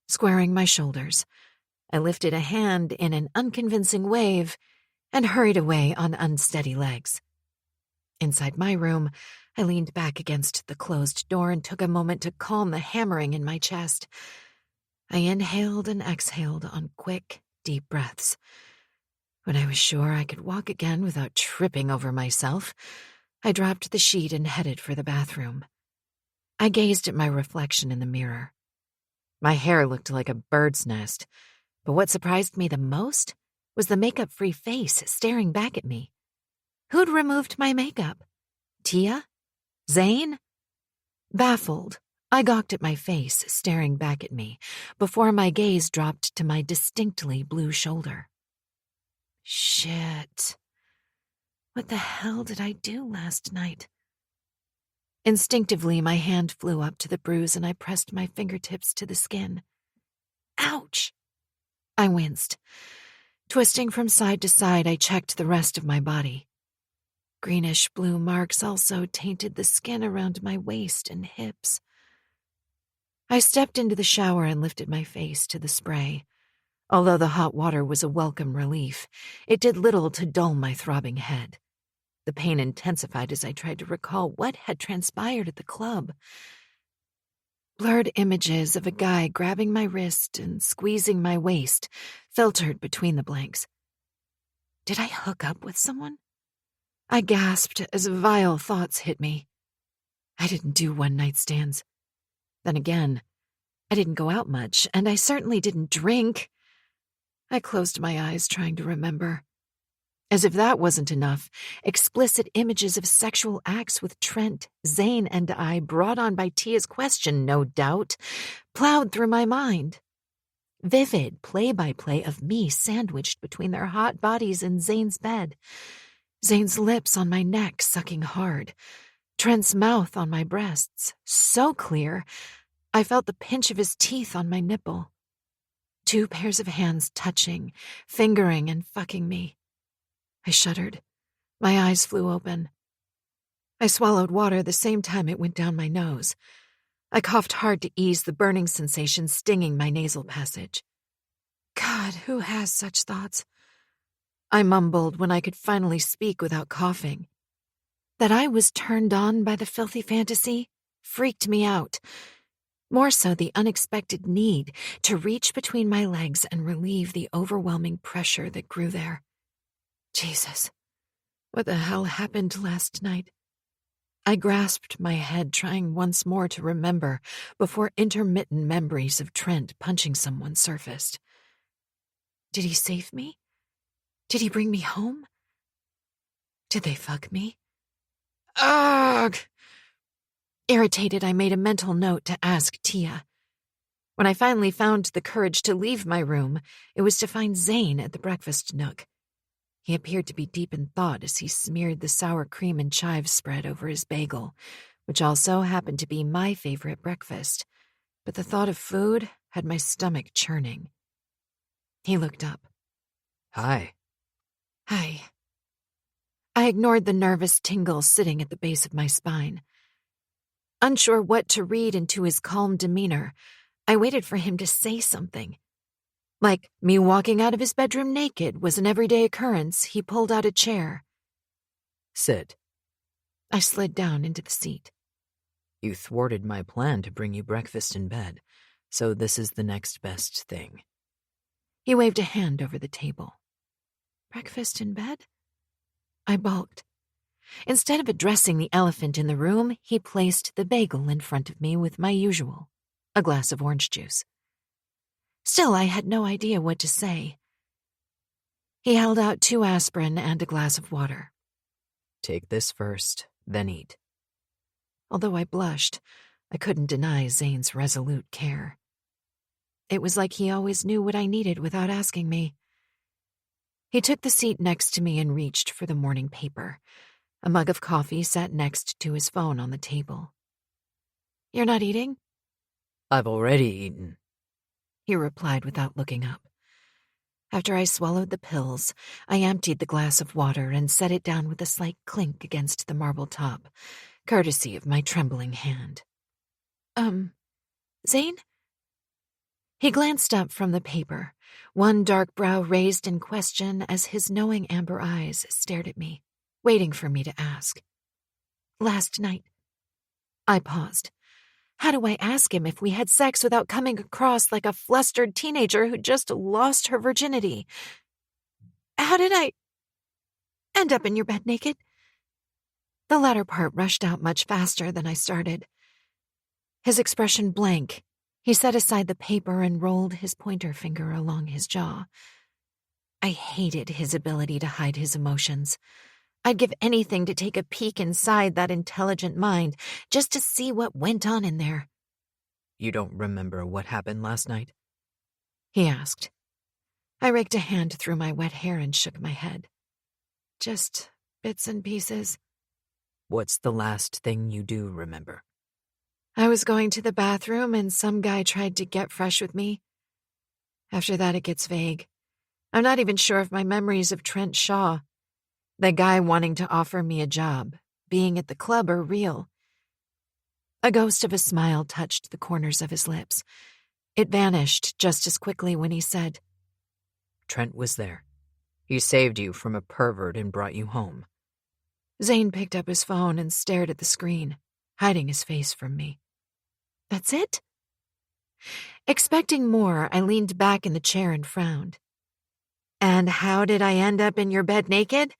Squaring my shoulders, I lifted a hand in an unconvincing wave and hurried away on unsteady legs. Inside my room, I leaned back against the closed door and took a moment to calm the hammering in my chest. I inhaled and exhaled on quick, deep breaths. When I was sure I could walk again without tripping over myself, I dropped the sheet and headed for the bathroom. I gazed at my reflection in the mirror. My hair looked like a bird's nest, but what surprised me the most was the makeup-free face staring back at me. Who'd removed my makeup? Tia? Zane? Baffled, I gawked at my face staring back at me before my gaze dropped to my distinctly blue shoulder. Shit. What the hell did I do last night? Instinctively, my hand flew up to the bruise and I pressed my fingertips to the skin. Ouch! I winced. Twisting from side to side, I checked the rest of my body. Greenish-blue marks also tainted the skin around my waist and hips. I stepped into the shower and lifted my face to the spray. Although the hot water was a welcome relief, it did little to dull my throbbing head. The pain intensified as I tried to recall what had transpired at the club. Blurred images of a guy grabbing my wrist and squeezing my waist filtered between the blanks. Did I hook up with someone? I gasped as vile thoughts hit me. I didn't do one-night stands. Then again, I didn't go out much, and I certainly didn't drink. I closed my eyes, trying to remember. As if that wasn't enough, explicit images of sexual acts with Trent, Zane, and I, brought on by Tia's question, no doubt, plowed through my mind. Vivid play-by-play of me sandwiched between their hot bodies in Zane's bed. Zane's lips on my neck sucking hard. Trent's mouth on my breasts, so clear, I felt the pinch of his teeth on my nipple. 2 pairs of hands touching, fingering and fucking me. I shuddered. My eyes flew open. I swallowed water the same time it went down my nose. I coughed hard to ease the burning sensation stinging my nasal passage. God, who has such thoughts? I mumbled when I could finally speak without coughing. That I was turned on by the filthy fantasy freaked me out. More so the unexpected need to reach between my legs and relieve the overwhelming pressure that grew there. Jesus, what the hell happened last night? I grasped my head, trying once more to remember before intermittent memories of Trent punching someone surfaced. Did he save me? Did he bring me home? Did they fuck me? Ugh! Irritated, I made a mental note to ask Tia. When I finally found the courage to leave my room, it was to find Zane at the breakfast nook. He appeared to be deep in thought as he smeared the sour cream and chives spread over his bagel, which also happened to be my favorite breakfast. But the thought of food had my stomach churning. He looked up. Hi. Hi. I ignored the nervous tingle sitting at the base of my spine. Unsure what to read into his calm demeanor, I waited for him to say something. Like me walking out of his bedroom naked was an everyday occurrence, he pulled out a chair. Sit. I slid down into the seat. You thwarted my plan to bring you breakfast in bed, so this is the next best thing. He waved a hand over the table. Breakfast in bed? I balked. Instead of addressing the elephant in the room, he placed the bagel in front of me with my usual, a glass of orange juice. Still, I had no idea what to say. He held out 2 aspirin and a glass of water. Take this first, then eat. Although I blushed, I couldn't deny Zane's resolute care. It was like he always knew what I needed without asking me. He took the seat next to me and reached for the morning paper. A mug of coffee sat next to his phone on the table. You're not eating? I've already eaten, he replied without looking up. After I swallowed the pills, I emptied the glass of water and set it down with a slight clink against the marble top, courtesy of my trembling hand. Zane? He glanced up from the paper, one dark brow raised in question as his knowing amber eyes stared at me, waiting for me to ask. Last night. I paused. How do I ask him if we had sex without coming across like a flustered teenager who just lost her virginity? How did I end up in your bed naked? The latter part rushed out much faster than I started. His expression blank, he set aside the paper and rolled his pointer finger along his jaw. I hated his ability to hide his emotions. I'd give anything to take a peek inside that intelligent mind, just to see what went on in there. You don't remember what happened last night? He asked. I raked a hand through my wet hair and shook my head. Just bits and pieces. What's the last thing you do remember? I was going to the bathroom and some guy tried to get fresh with me. After that, it gets vague. I'm not even sure if my memories of Trent Shaw, the guy wanting to offer me a job, being at the club, are real. A ghost of a smile touched the corners of his lips. It vanished just as quickly when he said, Trent was there. He saved you from a pervert and brought you home. Zane picked up his phone and stared at the screen, hiding his face from me. That's it? Expecting more, I leaned back in the chair and frowned. And how did I end up in your bed naked?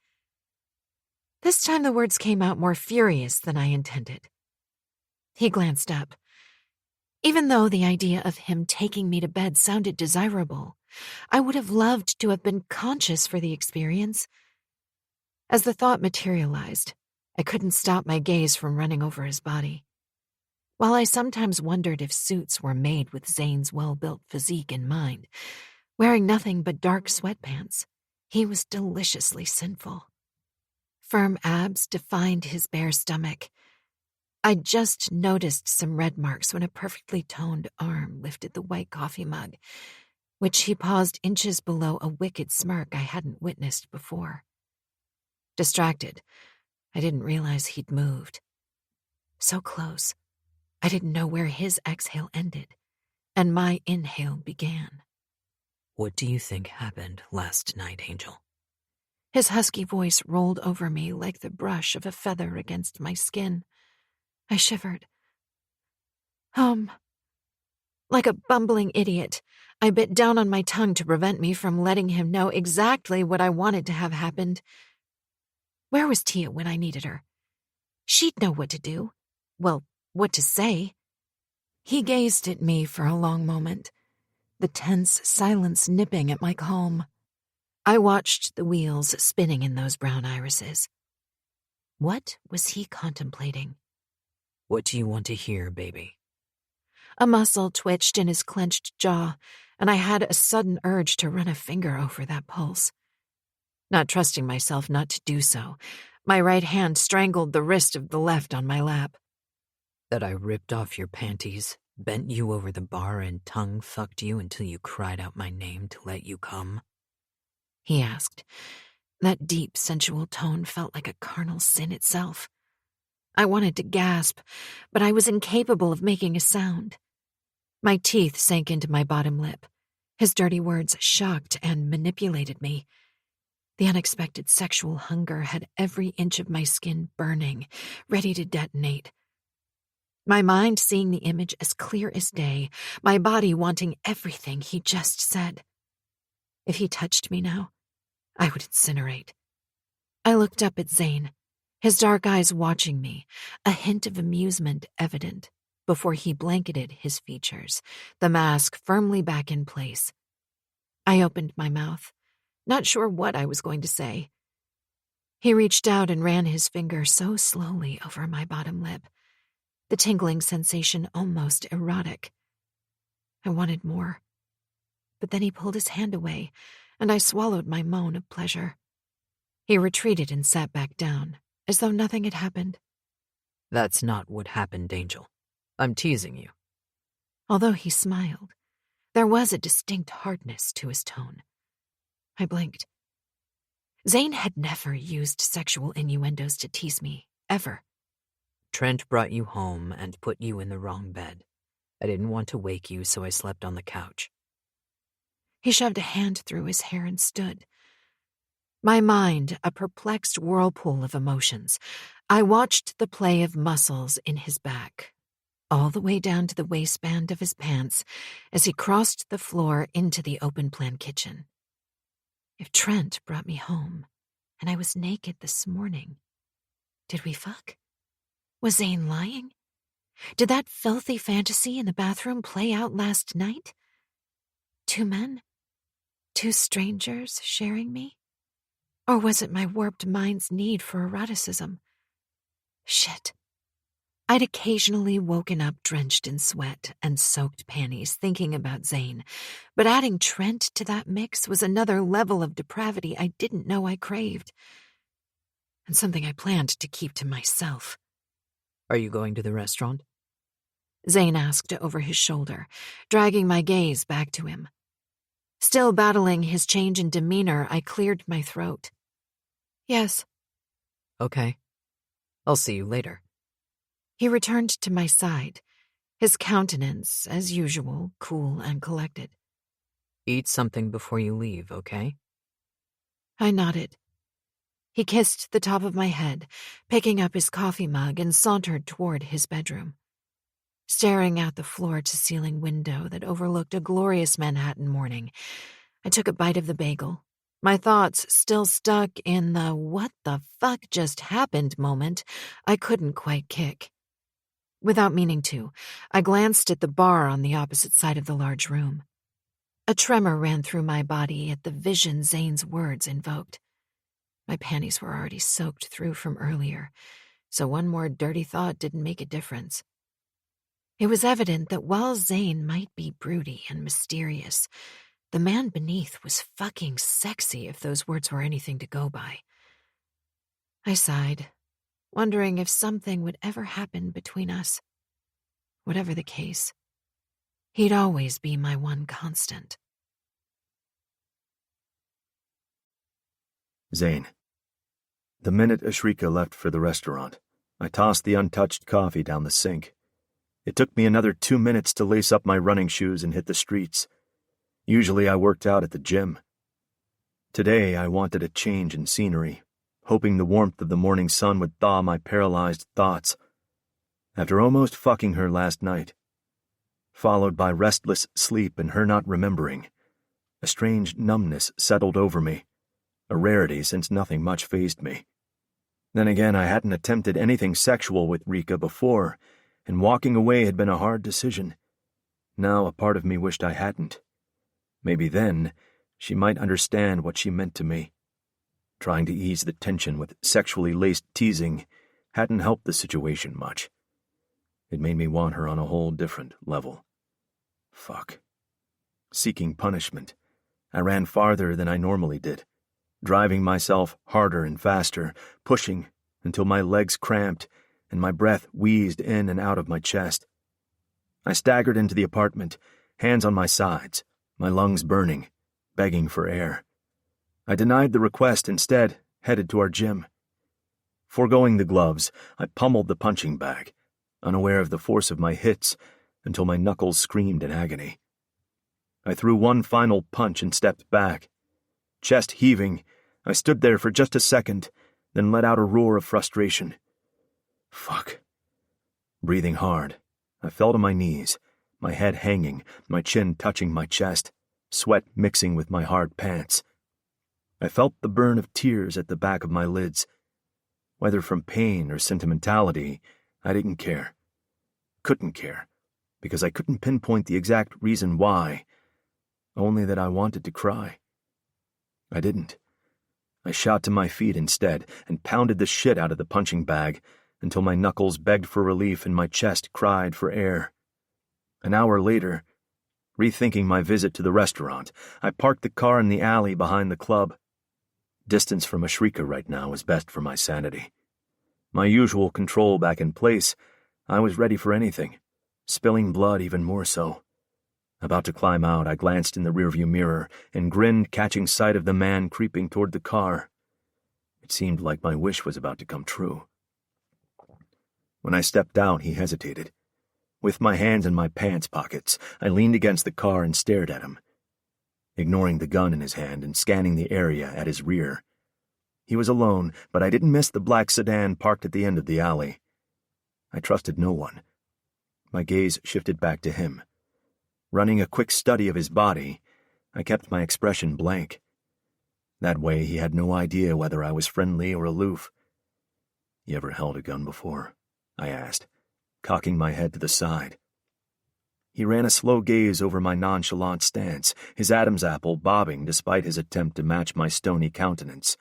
This time the words came out more furious than I intended. He glanced up. Even though the idea of him taking me to bed sounded desirable, I would have loved to have been conscious for the experience. As the thought materialized, I couldn't stop my gaze from running over his body. While I sometimes wondered if suits were made with Zane's well-built physique in mind, wearing nothing but dark sweatpants, he was deliciously sinful. Firm abs defined his bare stomach. I just noticed some red marks when a perfectly toned arm lifted the white coffee mug, which he paused inches below a wicked smirk I hadn't witnessed before. Distracted, I didn't realize he'd moved. So close, I didn't know where his exhale ended, and my inhale began. What do you think happened last night, Angel? His husky voice rolled over me like the brush of a feather against my skin. I shivered. Like a bumbling idiot, I bit down on my tongue to prevent me from letting him know exactly what I wanted to have happened. Where was Tia when I needed her? She'd know what to do. Well, what to say. He gazed at me for a long moment, the tense silence nipping at my calm. I watched the wheels spinning in those brown irises. What was he contemplating? What do you want to hear, baby? A muscle twitched in his clenched jaw, and I had a sudden urge to run a finger over that pulse. Not trusting myself not to do so, my right hand strangled the wrist of the left on my lap. That I ripped off your panties, bent you over the bar, and tongue-fucked you until you cried out my name to let you come? He asked. That deep, sensual tone felt like a carnal sin itself. I wanted to gasp, but I was incapable of making a sound. My teeth sank into my bottom lip. His dirty words shocked and manipulated me. The unexpected sexual hunger had every inch of my skin burning, ready to detonate. My mind seeing the image as clear as day, my body wanting everything he just said. If he touched me now, I would incinerate. I looked up at Zane, his dark eyes watching me, a hint of amusement evident, before he blanketed his features, the mask firmly back in place. I opened my mouth, not sure what I was going to say. He reached out and ran his finger so slowly over my bottom lip, the tingling sensation almost erotic. I wanted more. But then he pulled his hand away, and I swallowed my moan of pleasure. He retreated and sat back down, as though nothing had happened. That's not what happened, Angel. I'm teasing you. Although he smiled, there was a distinct hardness to his tone. I blinked. Zane had never used sexual innuendos to tease me, ever. Trent brought you home and put you in the wrong bed. I didn't want to wake you, so I slept on the couch. He shoved a hand through his hair and stood. My mind, a perplexed whirlpool of emotions, I watched the play of muscles in his back, all the way down to the waistband of his pants as he crossed the floor into the open-plan kitchen. If Trent brought me home, and I was naked this morning, did we fuck? Was Zane lying? Did that filthy fantasy in the bathroom play out last night? 2 men? 2 strangers sharing me? Or was it my warped mind's need for eroticism? Shit. I'd occasionally woken up drenched in sweat and soaked panties thinking about Zane, but adding Trent to that mix was another level of depravity I didn't know I craved, and something I planned to keep to myself. Are you going to the restaurant? Zane asked over his shoulder, dragging my gaze back to him. Still battling his change in demeanor, I cleared my throat. Yes. Okay. I'll see you later. He returned to my side, his countenance, as usual, cool and collected. Eat something before you leave, okay? I nodded. He kissed the top of my head, picking up his coffee mug, and sauntered toward his bedroom. Staring out the floor-to-ceiling window that overlooked a glorious Manhattan morning, I took a bite of the bagel, my thoughts still stuck in the what the fuck just happened moment I couldn't quite kick. Without meaning to, I glanced at the bar on the opposite side of the large room. A tremor ran through my body at the vision Zane's words invoked. My panties were already soaked through from earlier, so one more dirty thought didn't make a difference. It was evident that while Zane might be broody and mysterious, the man beneath was fucking sexy if those words were anything to go by. I sighed, wondering if something would ever happen between us. Whatever the case, he'd always be my one constant. Zane. The minute Ashrika left for the restaurant, I tossed the untouched coffee down the sink. It took me another 2 minutes to lace up my running shoes and hit the streets. Usually I worked out at the gym. Today I wanted a change in scenery, hoping the warmth of the morning sun would thaw my paralyzed thoughts. After almost fucking her last night, followed by restless sleep and her not remembering, a strange numbness settled over me, a rarity since nothing much fazed me. Then again, I hadn't attempted anything sexual with Rika before, and walking away had been a hard decision. Now a part of me wished I hadn't. Maybe then she might understand what she meant to me. Trying to ease the tension with sexually laced teasing hadn't helped the situation much. It made me want her on a whole different level. Fuck. Seeking punishment, I ran farther than I normally did, driving myself harder and faster, pushing until my legs cramped and my breath wheezed in and out of my chest. I staggered into the apartment, hands on my sides, my lungs burning, begging for air. I denied the request, instead headed to our gym. Foregoing the gloves, I pummeled the punching bag, unaware of the force of my hits, until my knuckles screamed in agony. I threw one final punch and stepped back. Chest heaving, I stood there for just a second, then let out a roar of frustration. Fuck. Breathing hard, I fell to my knees, my head hanging, my chin touching my chest, sweat mixing with my hard pants. I felt the burn of tears at the back of my lids. Whether from pain or sentimentality, I didn't care. Couldn't care, because I couldn't pinpoint the exact reason why, only that I wanted to cry. I didn't. I shot to my feet instead and pounded the shit out of the punching bag until my knuckles begged for relief and my chest cried for air. An hour later, rethinking my visit to the restaurant, I parked the car in the alley behind the club. Distance from Ashrika right now was best for my sanity. My usual control back in place, I was ready for anything, spilling blood even more so. About to climb out, I glanced in the rearview mirror and grinned, catching sight of the man creeping toward the car. It seemed like my wish was about to come true. When I stepped out, he hesitated. With my hands in my pants pockets, I leaned against the car and stared at him, ignoring the gun in his hand and scanning the area at his rear. He was alone, but I didn't miss the black sedan parked at the end of the alley. I trusted no one. My gaze shifted back to him. Running a quick study of his body, I kept my expression blank. That way he had no idea whether I was friendly or aloof. "You ever held a gun before?" I asked, cocking my head to the side. He ran a slow gaze over my nonchalant stance, his Adam's apple bobbing despite his attempt to match my stony countenance.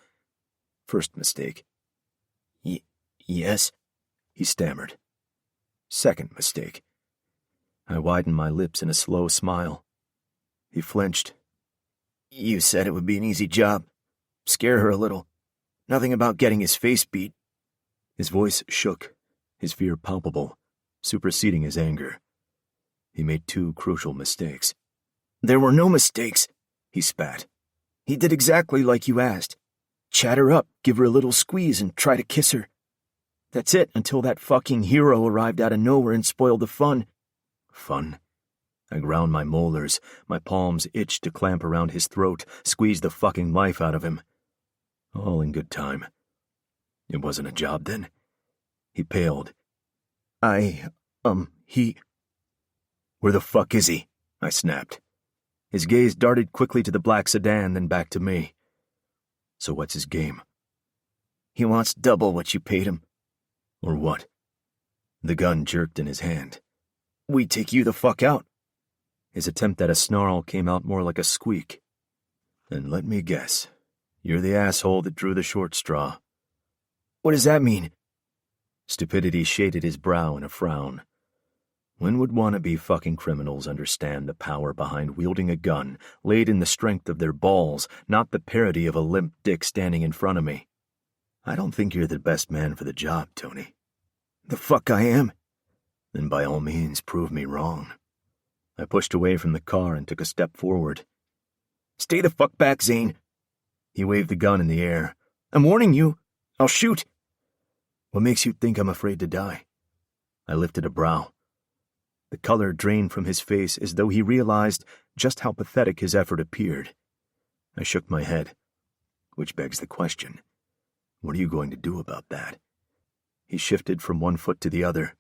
First mistake. Yes, he stammered. Second mistake. I widened my lips in a slow smile. He flinched. "You said it would be an easy job. Scare her a little. Nothing about getting his face beat." His voice shook, his fear palpable, superseding his anger. He made two crucial mistakes. "There were no mistakes," he spat. "He did exactly like you asked. Chat her up, give her a little squeeze, and try to kiss her. That's it until that fucking hero arrived out of nowhere and spoiled the fun." Fun? I ground my molars. My palms itched to clamp around his throat, squeeze the fucking life out of him. All in good time. It wasn't a job then? He paled. He... Where the fuck is he? I snapped. His gaze darted quickly to the black sedan, then back to me. So what's his game? He wants double what you paid him. Or what? The gun jerked in his hand. We take you the fuck out. His attempt at a snarl came out more like a squeak. And let me guess, you're the asshole that drew the short straw. What does that mean? Stupidity shaded his brow in a frown. When would wannabe fucking criminals understand the power behind wielding a gun laid in the strength of their balls, not the parody of a limp dick standing in front of me? I don't think you're the best man for the job, Tony. The fuck I am? Then by all means prove me wrong. I pushed away from the car and took a step forward. Stay the fuck back, Zane. He waved the gun in the air. I'm warning you. I'll shoot. What makes you think I'm afraid to die? I lifted a brow. The color drained from his face as though he realized just how pathetic his effort appeared. I shook my head. Which begs the question, what are you going to do about that? He shifted from one foot to the other.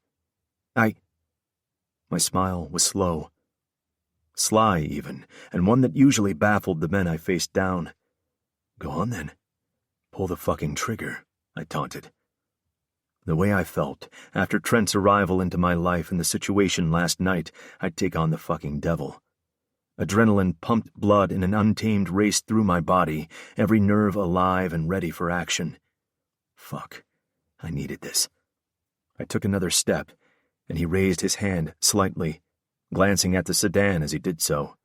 My smile was slow. Sly, even, and one that usually baffled the men I faced down. Go on, then. Pull the fucking trigger, I taunted. The way I felt, after Trent's arrival into my life and the situation last night, I'd take on the fucking devil. Adrenaline pumped blood in an untamed race through my body, every nerve alive and ready for action. Fuck. I needed this. I took another step, and he raised his hand slightly, glancing at the sedan as he did so.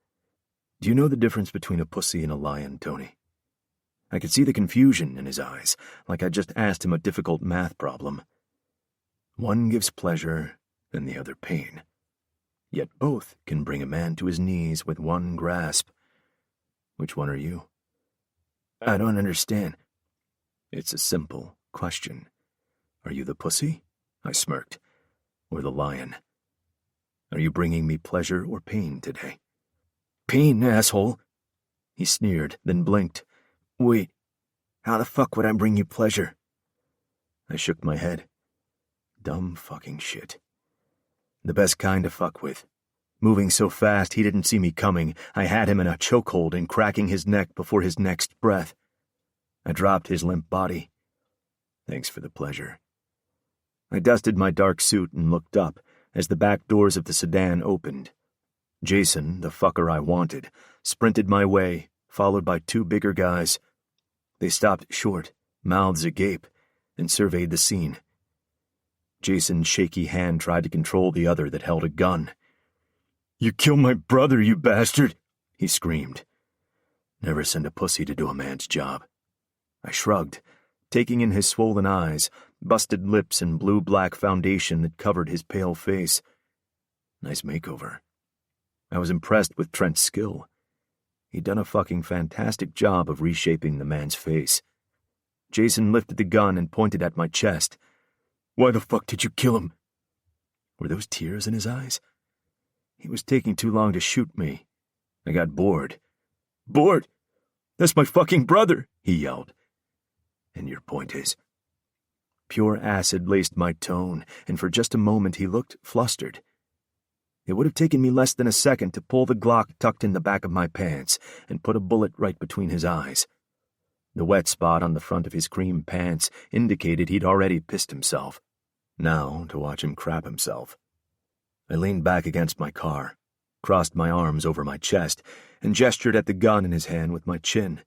Do you know the difference between a pussy and a lion, Tony? I could see the confusion in his eyes, like I'd just asked him a difficult math problem. One gives pleasure, and the other pain. Yet both can bring a man to his knees with one grasp. Which one are you? I don't understand. It's a simple question. Are you the pussy? I smirked. Or the lion? Are you bringing me pleasure or pain today? Pain, asshole. He sneered, then blinked. Wait, how the fuck would I bring you pleasure? I shook my head. Dumb fucking shit. The best kind to fuck with. Moving so fast he didn't see me coming, I had him in a chokehold and cracking his neck before his next breath. I dropped his limp body. Thanks for the pleasure. I dusted my dark suit and looked up as the back doors of the sedan opened. Jason, the fucker I wanted, sprinted my way, followed by two bigger guys. They stopped short, mouths agape, and surveyed the scene. Jason's shaky hand tried to control the other that held a gun. You killed my brother, you bastard, he screamed. Never send a pussy to do a man's job. I shrugged, taking in his swollen eyes, busted lips and blue-black foundation that covered his pale face. Nice makeover. I was impressed with Trent's skill. He'd done a fucking fantastic job of reshaping the man's face. Jason lifted the gun and pointed at my chest. Why the fuck did you kill him? Were those tears in his eyes? He was taking too long to shoot me. I got bored. Bored? That's my fucking brother, he yelled. And your point is? Pure acid laced my tone, and for just a moment he looked flustered. It would have taken me less than a second to pull the Glock tucked in the back of my pants and put a bullet right between his eyes. The wet spot on the front of his cream pants indicated he'd already pissed himself. Now, to watch him crap himself. I leaned back against my car, crossed my arms over my chest, and gestured at the gun in his hand with my chin.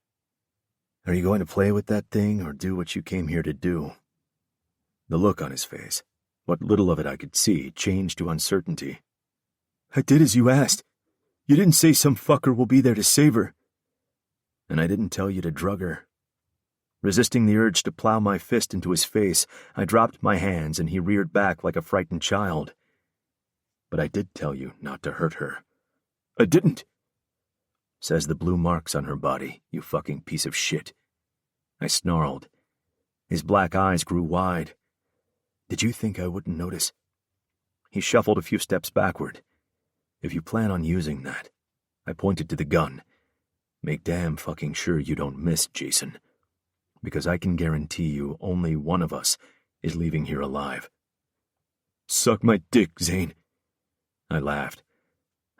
Are you going to play with that thing or do what you came here to do? The look on his face, what little of it I could see, changed to uncertainty. I did as you asked. You didn't say some fucker will be there to save her. And I didn't tell you to drug her. Resisting the urge to plow my fist into his face, I dropped my hands and he reared back like a frightened child. But I did tell you not to hurt her. I didn't. Says the blue marks on her body, you fucking piece of shit. I snarled. His black eyes grew wide. Did you think I wouldn't notice? He shuffled a few steps backward. If you plan on using that, I pointed to the gun. Make damn fucking sure you don't miss, Jason. Because I can guarantee you only one of us is leaving here alive. Suck my dick, Zane. I laughed.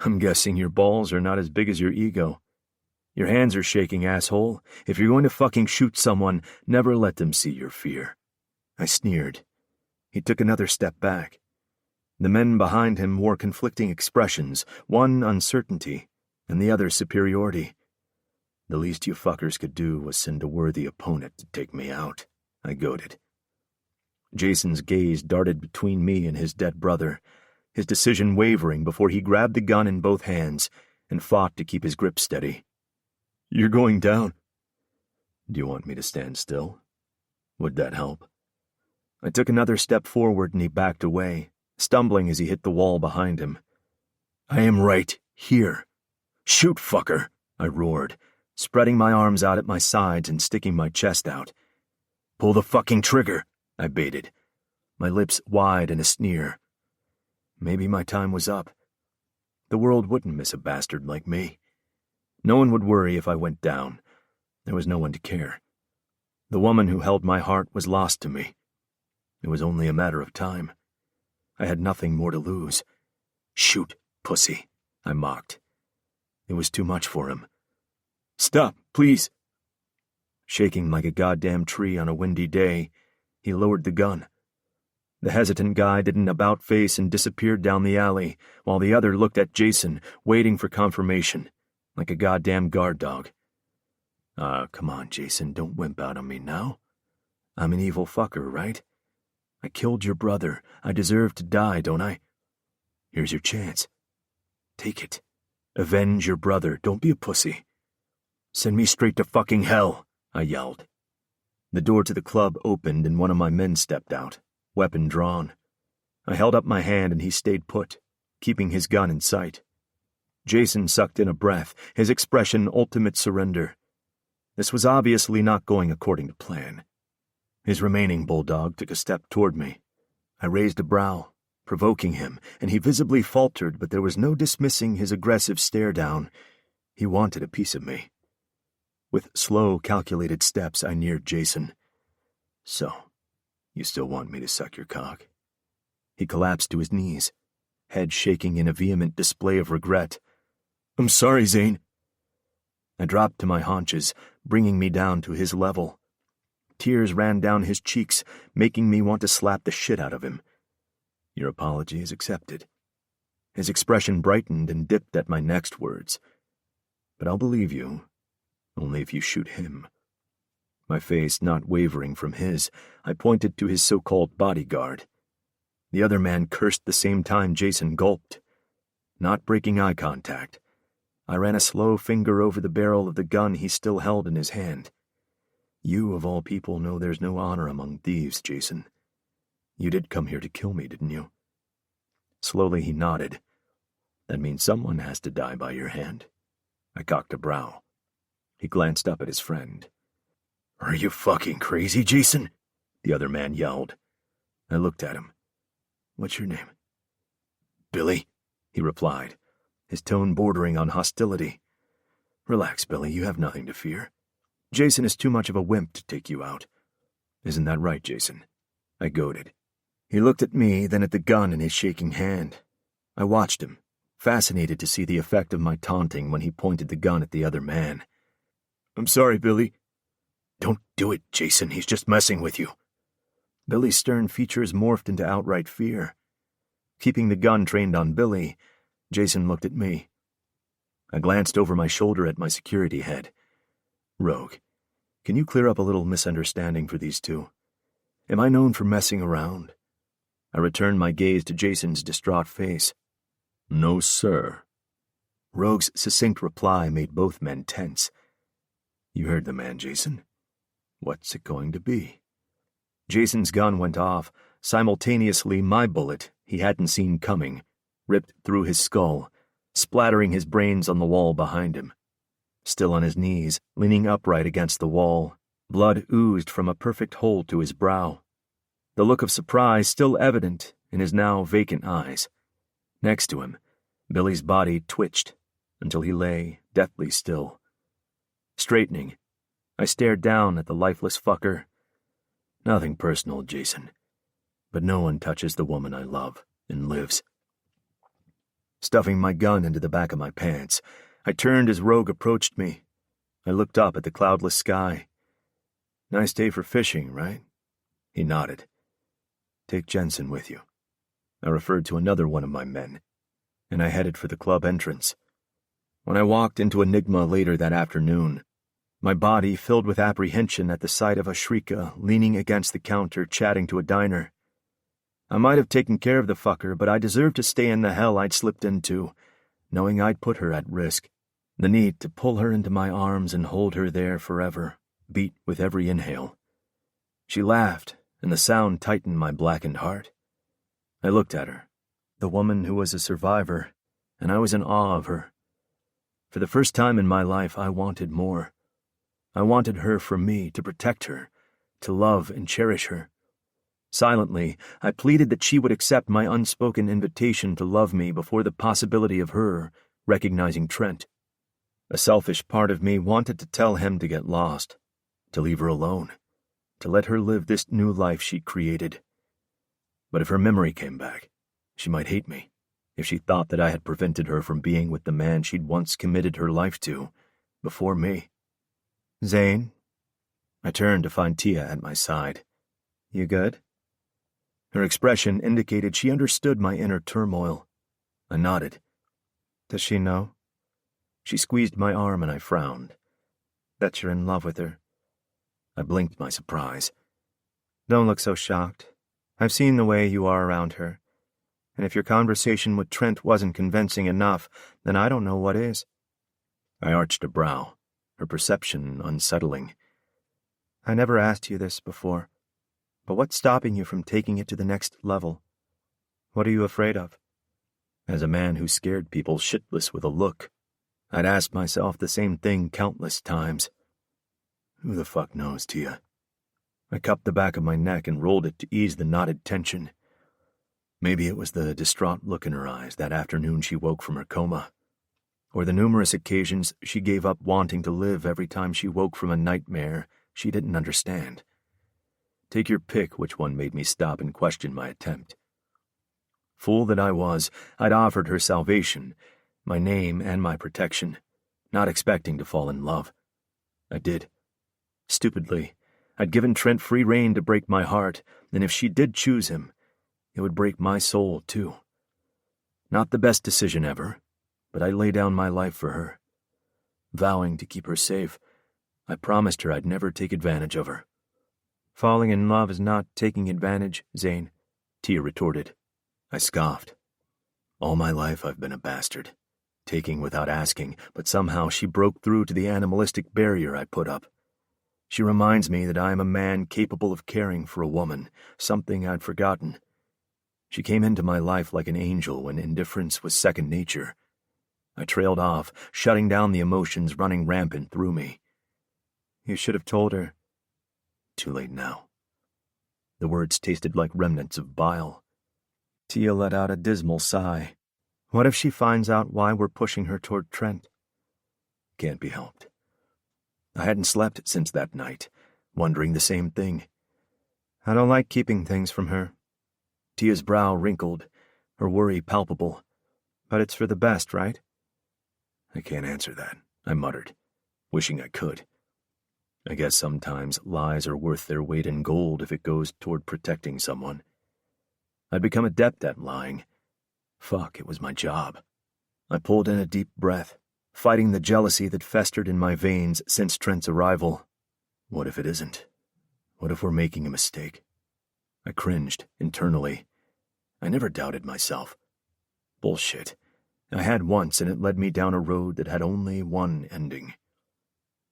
I'm guessing your balls are not as big as your ego. Your hands are shaking, asshole. If you're going to fucking shoot someone, never let them see your fear. I sneered. He took another step back. The men behind him wore conflicting expressions, one uncertainty, and the other superiority. The least you fuckers could do was send a worthy opponent to take me out, I goaded. Jason's gaze darted between me and his dead brother, his decision wavering before he grabbed the gun in both hands and fought to keep his grip steady. You're going down. Do you want me to stand still? Would that help? I took another step forward and he backed away, stumbling as he hit the wall behind him. I am right here. Shoot, fucker, I roared, spreading my arms out at my sides and sticking my chest out. Pull the fucking trigger, I baited, my lips wide in a sneer. Maybe my time was up. The world wouldn't miss a bastard like me. No one would worry if I went down. There was no one to care. The woman who held my heart was lost to me. It was only a matter of time. I had nothing more to lose. Shoot, pussy, I mocked. It was too much for him. Stop, please. Shaking like a goddamn tree on a windy day, he lowered the gun. The hesitant guy did an about-face and disappeared down the alley, while the other looked at Jason, waiting for confirmation, like a goddamn guard dog. Come on, Jason, don't wimp out on me now. I'm an evil fucker, right? I killed your brother. I deserve to die, don't I? Here's your chance. Take it. Avenge your brother. Don't be a pussy. Send me straight to fucking hell, I yelled. The door to the club opened and one of my men stepped out, weapon drawn. I held up my hand and he stayed put, keeping his gun in sight. Jason sucked in a breath, his expression ultimate surrender. This was obviously not going according to plan. His remaining bulldog took a step toward me. I raised a brow, provoking him, and he visibly faltered, but there was no dismissing his aggressive stare down. He wanted a piece of me. With slow, calculated steps, I neared Jason. So, you still want me to suck your cock? He collapsed to his knees, head shaking in a vehement display of regret. I'm sorry, Zane. I dropped to my haunches, bringing me down to his level. Tears ran down his cheeks, making me want to slap the shit out of him. Your apology is accepted. His expression brightened and dipped at my next words. But I'll believe you, only if you shoot him. My face not wavering from his, I pointed to his so-called bodyguard. The other man cursed the same time Jason gulped. Not breaking eye contact, I ran a slow finger over the barrel of the gun he still held in his hand. You, of all people, know there's no honor among thieves, Jason. You did come here to kill me, didn't you? Slowly he nodded. That means someone has to die by your hand. I cocked a brow. He glanced up at his friend. Are you fucking crazy, Jason? The other man yelled. I looked at him. What's your name? Billy, he replied, his tone bordering on hostility. Relax, Billy, you have nothing to fear. Jason is too much of a wimp to take you out. Isn't that right, Jason? I goaded. He looked at me, then at the gun in his shaking hand. I watched him, fascinated to see the effect of my taunting when he pointed the gun at the other man. I'm sorry, Billy. Don't do it, Jason. He's just messing with you. Billy's stern features morphed into outright fear. Keeping the gun trained on Billy, Jason looked at me. I glanced over my shoulder at my security head. Rogue, can you clear up a little misunderstanding for these two? Am I known for messing around? I returned my gaze to Jason's distraught face. No, sir. Rogue's succinct reply made both men tense. You heard the man, Jason. What's it going to be? Jason's gun went off. Simultaneously, my bullet, he hadn't seen coming, ripped through his skull, splattering his brains on the wall behind him. still on his knees, leaning upright against the wall. Blood oozed from a perfect hole to his brow, the look of surprise still evident in his now vacant eyes. Next to him, Billy's body twitched until he lay deathly still. Straightening, I stared down at the lifeless fucker. Nothing personal, Jason, but no one touches the woman I love and lives. Stuffing my gun into the back of my pants, I turned as Rogue approached me. I looked up at the cloudless sky. Nice day for fishing, right? He nodded. Take Jensen with you. I referred to another one of my men, and I headed for the club entrance. When I walked into Enigma later that afternoon, my body filled with apprehension at the sight of Ashrika leaning against the counter chatting to a diner. I might have taken care of the fucker, but I deserved to stay in the hell I'd slipped into, knowing I'd put her at risk. The need to pull her into my arms and hold her there forever beat with every inhale. She laughed, and the sound tightened my blackened heart. I looked at her, the woman who was a survivor, and I was in awe of her. For the first time in my life, I wanted more. I wanted her for me, to protect her, to love and cherish her. Silently, I pleaded that she would accept my unspoken invitation to love me before the possibility of her recognizing Trent. A selfish part of me wanted to tell him to get lost, to leave her alone, to let her live this new life she'd created. But if her memory came back, she might hate me, if she thought that I had prevented her from being with the man she'd once committed her life to, before me. Zane? I turned to find Tia at my side. You good? Her expression indicated she understood my inner turmoil. I nodded. Does she know? She squeezed my arm and I frowned. That you're in love with her. I blinked my surprise. Don't look so shocked. I've seen the way you are around her. And if your conversation with Trent wasn't convincing enough, then I don't know what is. I arched a brow, her perception unsettling. I never asked you this before, but what's stopping you from taking it to the next level? What are you afraid of? As a man who scared people shitless with a look, I'd asked myself the same thing countless times. Who the fuck knows, Tia? I cupped the back of my neck and rolled it to ease the knotted tension. Maybe it was the distraught look in her eyes that afternoon she woke from her coma, or the numerous occasions she gave up wanting to live every time she woke from a nightmare she didn't understand. Take your pick which one made me stop and question my attempt. Fool that I was, I'd offered her salvation, my name and my protection, not expecting to fall in love. I did. Stupidly, I'd given Trent free rein to break my heart, and if she did choose him, it would break my soul, too. Not the best decision ever, but I lay down my life for her. Vowing to keep her safe, I promised her I'd never take advantage of her. Falling in love is not taking advantage, Zane, Tia retorted. I scoffed. All my life I've been a bastard, taking without asking, but somehow she broke through to the animalistic barrier I put up. She reminds me that I am a man capable of caring for a woman, something I'd forgotten. She came into my life like an angel when indifference was second nature. I trailed off, shutting down the emotions running rampant through me. You should have told her. Too late now. The words tasted like remnants of bile. Tia let out a dismal sigh. What if she finds out why we're pushing her toward Trent? Can't be helped. I hadn't slept since that night, wondering the same thing. I don't like keeping things from her. Tia's brow wrinkled, her worry palpable. But it's for the best, right? I can't answer that, I muttered, wishing I could. I guess sometimes lies are worth their weight in gold if it goes toward protecting someone. I'd become adept at lying. Fuck, it was my job. I pulled in a deep breath, fighting the jealousy that festered in my veins since Trent's arrival. What if it isn't? What if we're making a mistake? I cringed internally. I never doubted myself. Bullshit. I had once, and it led me down a road that had only one ending.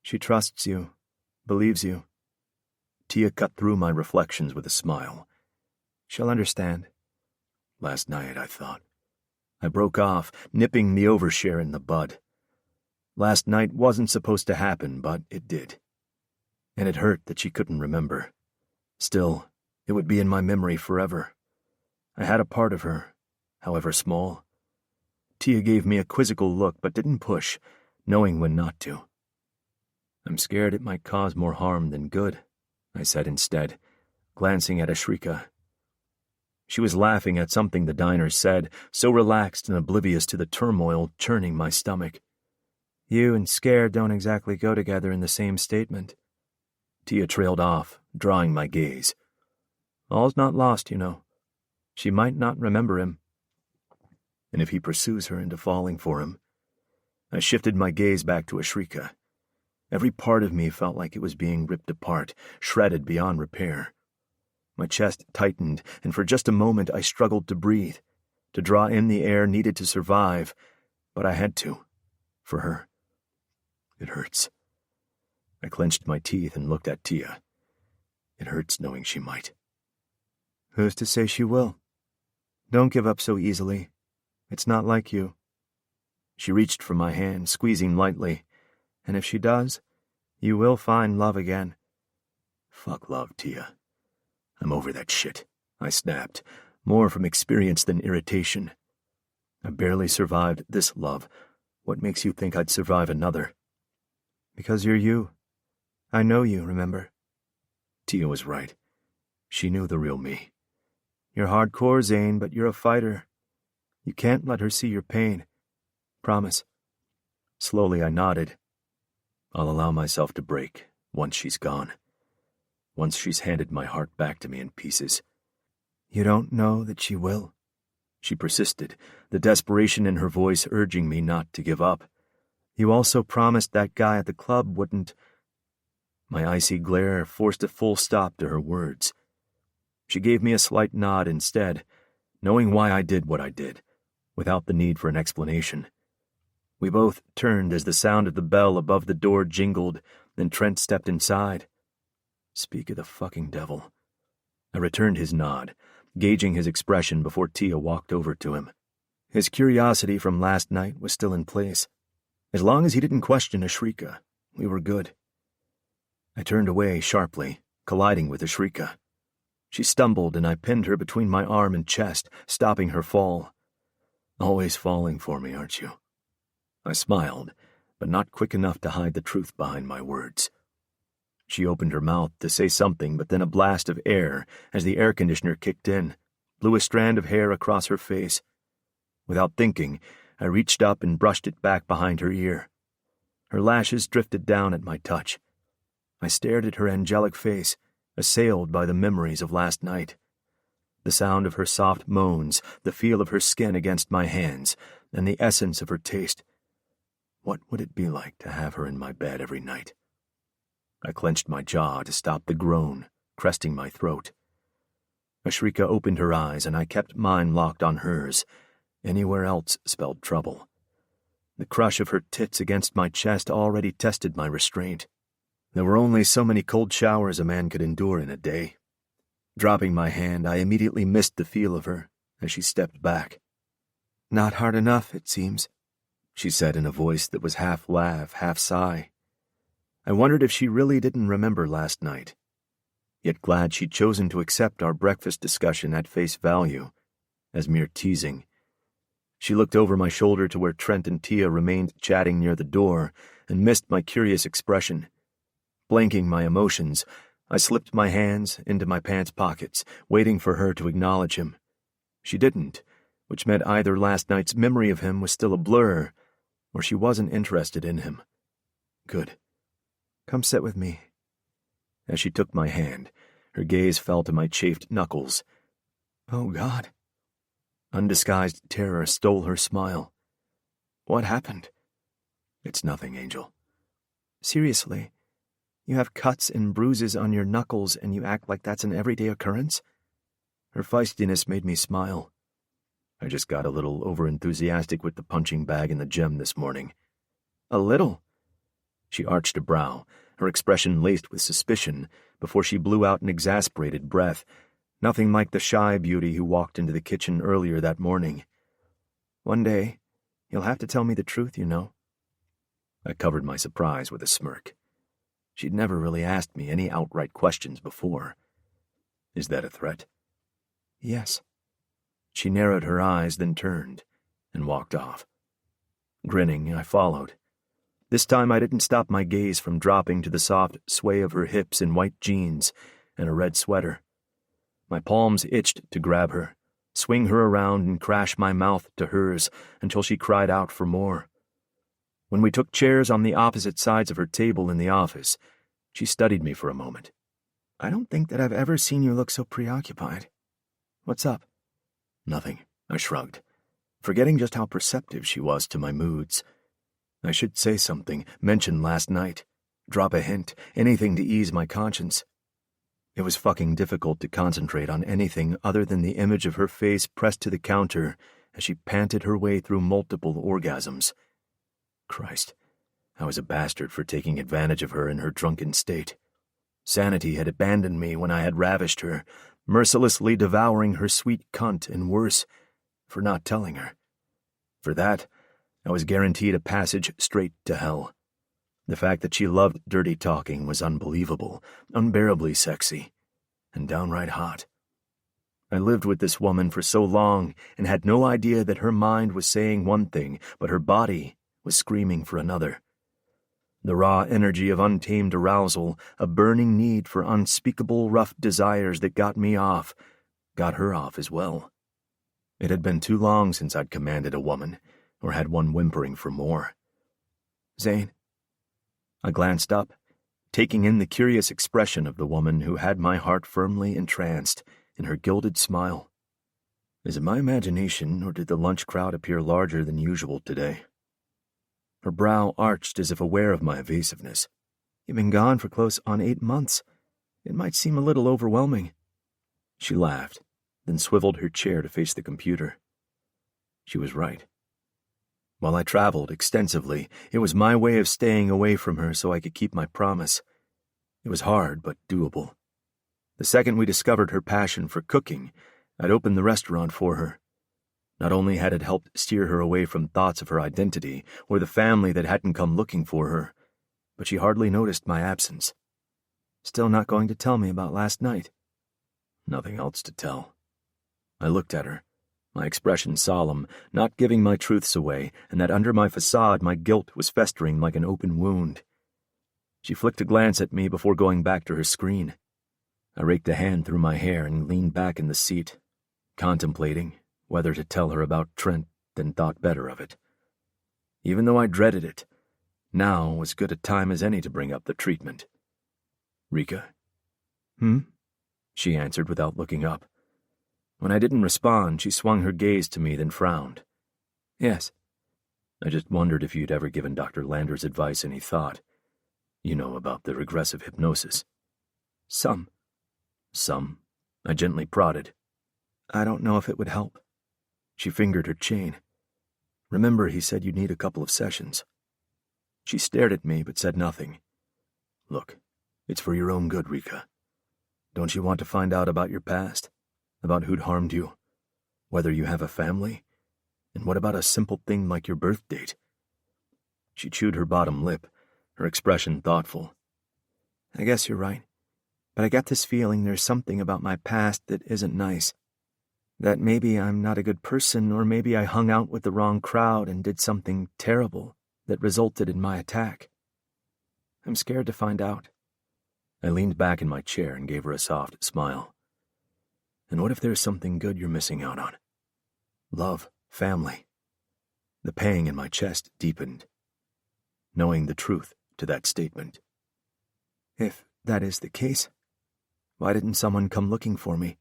She trusts you, believes you. Tia cut through my reflections with a smile. She'll understand. Last night, I thought. I broke off, nipping the overshare in the bud. Last night wasn't supposed to happen, but it did. And it hurt that she couldn't remember. Still, it would be in my memory forever. I had a part of her, however small. Tia gave me a quizzical look but didn't push, knowing when not to. I'm scared it might cause more harm than good, I said instead, glancing at Ashrika. She was laughing at something the diner said, so relaxed and oblivious to the turmoil churning my stomach. You and scared don't exactly go together in the same statement. Tia trailed off, drawing my gaze. All's not lost, you know. She might not remember him. And if he pursues her into falling for him? I shifted my gaze back to Ashrika. Every part of me felt like it was being ripped apart, shredded beyond repair. My chest tightened, and for just a moment I struggled to breathe, to draw in the air needed to survive, but I had to, for her. It hurts. I clenched my teeth and looked at Tia. It hurts knowing she might. Who's to say she will? Don't give up so easily. It's not like you. She reached for my hand, squeezing lightly, and if she does, you will find love again. Fuck love, Tia. I'm over that shit, I snapped, more from experience than irritation. I barely survived this love. What makes you think I'd survive another? Because you're you. I know you, remember? Tia was right. She knew the real me. You're hardcore, Zane, but you're a fighter. You can't let her see your pain. Promise. Slowly I nodded. I'll allow myself to break once she's gone. Once she's handed my heart back to me in pieces. You don't know that she will? She persisted, the desperation in her voice urging me not to give up. You also promised that guy at the club wouldn't... My icy glare forced a full stop to her words. She gave me a slight nod instead, knowing why I did what I did, without the need for an explanation. We both turned as the sound of the bell above the door jingled, and Trent stepped inside. Speak of the fucking devil. I returned his nod, gauging his expression before Tia walked over to him. His curiosity from last night was still in place. As long as he didn't question Ashrika, we were good. I turned away sharply, colliding with Ashrika. She stumbled and I pinned her between my arm and chest, stopping her fall. Always falling for me, aren't you? I smiled, but not quick enough to hide the truth behind my words. She opened her mouth to say something, but then a blast of air, as the air conditioner kicked in, blew a strand of hair across her face. Without thinking, I reached up and brushed it back behind her ear. Her lashes drifted down at my touch. I stared at her angelic face, assailed by the memories of last night. The sound of her soft moans, the feel of her skin against my hands, and the essence of her taste. What would it be like to have her in my bed every night? I clenched my jaw to stop the groan, cresting my throat. Ashrika opened her eyes, and I kept mine locked on hers. Anywhere else spelled trouble. The crush of her tits against my chest already tested my restraint. There were only so many cold showers a man could endure in a day. Dropping my hand, I immediately missed the feel of her as she stepped back. Not hard enough, it seems, she said in a voice that was half laugh, half sigh. I wondered if she really didn't remember last night, yet glad she'd chosen to accept our breakfast discussion at face value, as mere teasing. She looked over my shoulder to where Trent and Tia remained chatting near the door and missed my curious expression. Blanking my emotions, I slipped my hands into my pants pockets, waiting for her to acknowledge him. She didn't, which meant either last night's memory of him was still a blur, or she wasn't interested in him. Good. Come sit with me. As she took my hand, her gaze fell to my chafed knuckles. Oh, God. Undisguised terror stole her smile. What happened? It's nothing, Angel. Seriously, you have cuts and bruises on your knuckles and you act like that's an everyday occurrence? Her feistiness made me smile. I just got a little overenthusiastic with the punching bag in the gym this morning. A little? She arched a brow, her expression laced with suspicion, before she blew out an exasperated breath, nothing like the shy beauty who walked into the kitchen earlier that morning. One day, you'll have to tell me the truth, you know. I covered my surprise with a smirk. She'd never really asked me any outright questions before. Is that a threat? Yes. She narrowed her eyes, then turned and walked off. Grinning, I followed. This time I didn't stop my gaze from dropping to the soft sway of her hips in white jeans and a red sweater. My palms itched to grab her, swing her around and crash my mouth to hers until she cried out for more. When we took chairs on the opposite sides of her table in the office, she studied me for a moment. I don't think that I've ever seen you look so preoccupied. What's up? Nothing, I shrugged, forgetting just how perceptive she was to my moods. I should say something, mention last night, drop a hint, anything to ease my conscience. It was fucking difficult to concentrate on anything other than the image of her face pressed to the counter as she panted her way through multiple orgasms. Christ, I was a bastard for taking advantage of her in her drunken state. Sanity had abandoned me when I had ravished her, mercilessly devouring her sweet cunt, and worse, for not telling her. For that, I was guaranteed a passage straight to hell. The fact that she loved dirty talking was unbelievable, unbearably sexy, and downright hot. I lived with this woman for so long and had no idea that her mind was saying one thing, but her body was screaming for another. The raw energy of untamed arousal, a burning need for unspeakable rough desires that got me off, got her off as well. It had been too long since I'd commanded a woman, or had one whimpering for more. Zane. I glanced up, taking in the curious expression of the woman who had my heart firmly entranced in her gilded smile. Is it my imagination, or did the lunch crowd appear larger than usual today? Her brow arched as if aware of my evasiveness. You've been gone for close on 8 months. It might seem a little overwhelming. She laughed, then swiveled her chair to face the computer. She was right. While I traveled extensively, it was my way of staying away from her so I could keep my promise. It was hard, but doable. The second we discovered her passion for cooking, I'd opened the restaurant for her. Not only had it helped steer her away from thoughts of her identity or the family that hadn't come looking for her, but she hardly noticed my absence. Still not going to tell me about last night? Nothing else to tell. I looked at her, my expression solemn, not giving my truths away, and that under my facade my guilt was festering like an open wound. She flicked a glance at me before going back to her screen. I raked a hand through my hair and leaned back in the seat, contemplating whether to tell her about Trent, then thought better of it. Even though I dreaded it, now was good a time as any to bring up the treatment. Rika? She answered without looking up. When I didn't respond, she swung her gaze to me, then frowned. Yes. I just wondered if you'd ever given Dr. Lander's advice any thought. You know about the regressive hypnosis. Some. I gently prodded. I don't know if it would help. She fingered her chain. Remember, he said you'd need a couple of sessions. She stared at me, but said nothing. Look, it's for your own good, Rika. Don't you want to find out about your past? About who'd harmed you? Whether you have a family? And what about a simple thing like your birth date? She chewed her bottom lip, her expression thoughtful. I guess you're right. But I got this feeling there's something about my past that isn't nice. That maybe I'm not a good person, or maybe I hung out with the wrong crowd and did something terrible that resulted in my attack. I'm scared to find out. I leaned back in my chair and gave her a soft smile. And what if there's something good you're missing out on? Love, family. The pang in my chest deepened, knowing the truth to that statement. If that is the case, why didn't someone come looking for me?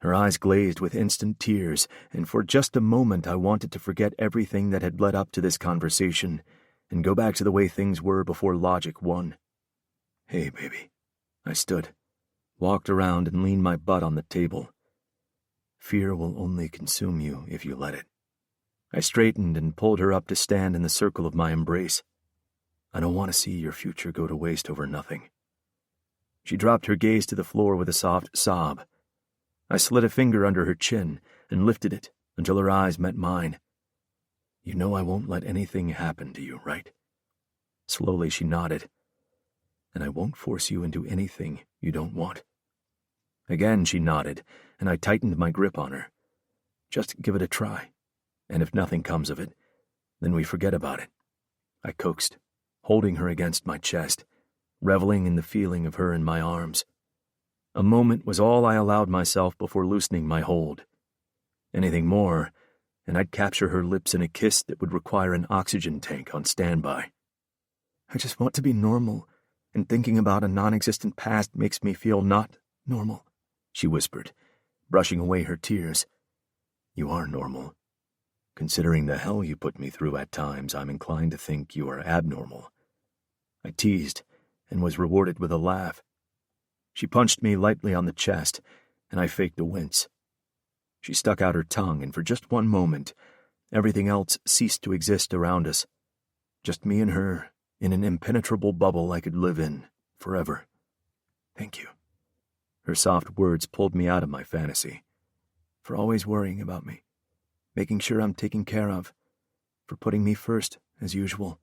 Her eyes glazed with instant tears, and for just a moment I wanted to forget everything that had led up to this conversation and go back to the way things were before logic won. Hey, baby. I stood, walked around and leaned my butt on the table. Fear will only consume you if you let it. I straightened and pulled her up to stand in the circle of my embrace. I don't want to see your future go to waste over nothing. She dropped her gaze to the floor with a soft sob. I slid a finger under her chin and lifted it until her eyes met mine. You know I won't let anything happen to you, right? Slowly she nodded. And I won't force you into anything you don't want. Again she nodded, and I tightened my grip on her. Just give it a try, and if nothing comes of it, then we forget about it. I coaxed, holding her against my chest, reveling in the feeling of her in my arms. A moment was all I allowed myself before loosening my hold. Anything more, and I'd capture her lips in a kiss that would require an oxygen tank on standby. I just want to be normal, and thinking about a non-existent past makes me feel not normal, she whispered, brushing away her tears. You are normal. Considering the hell you put me through at times, I'm inclined to think you are abnormal. I teased, and was rewarded with a laugh. She punched me lightly on the chest, and I faked a wince. She stuck out her tongue, and for just one moment, everything else ceased to exist around us. Just me and her, in an impenetrable bubble I could live in, forever. Thank you. Her soft words pulled me out of my fantasy. For always worrying about me, making sure I'm taken care of, for putting me first, as usual.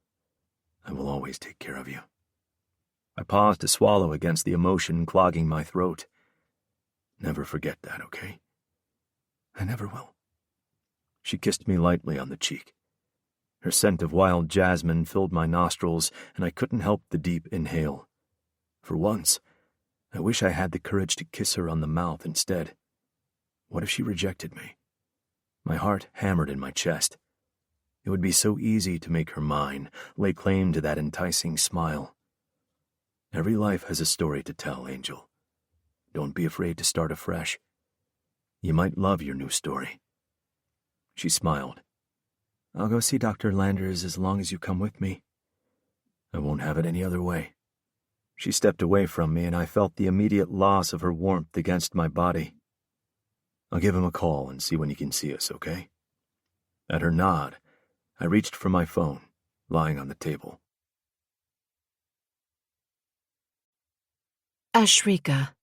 I will always take care of you. I paused to swallow against the emotion clogging my throat. Never forget that, okay? I never will. She kissed me lightly on the cheek. Her scent of wild jasmine filled my nostrils, and I couldn't help the deep inhale. For once, I wish I had the courage to kiss her on the mouth instead. What if she rejected me? My heart hammered in my chest. It would be so easy to make her mine, lay claim to that enticing smile. Every life has a story to tell, Angel. Don't be afraid to start afresh. You might love your new story. She smiled. I'll go see Dr. Landers as long as you come with me. I won't have it any other way. She stepped away from me, and I felt the immediate loss of her warmth against my body. I'll give him a call and see when he can see us, okay? At her nod, I reached for my phone, lying on the table. Ashrika.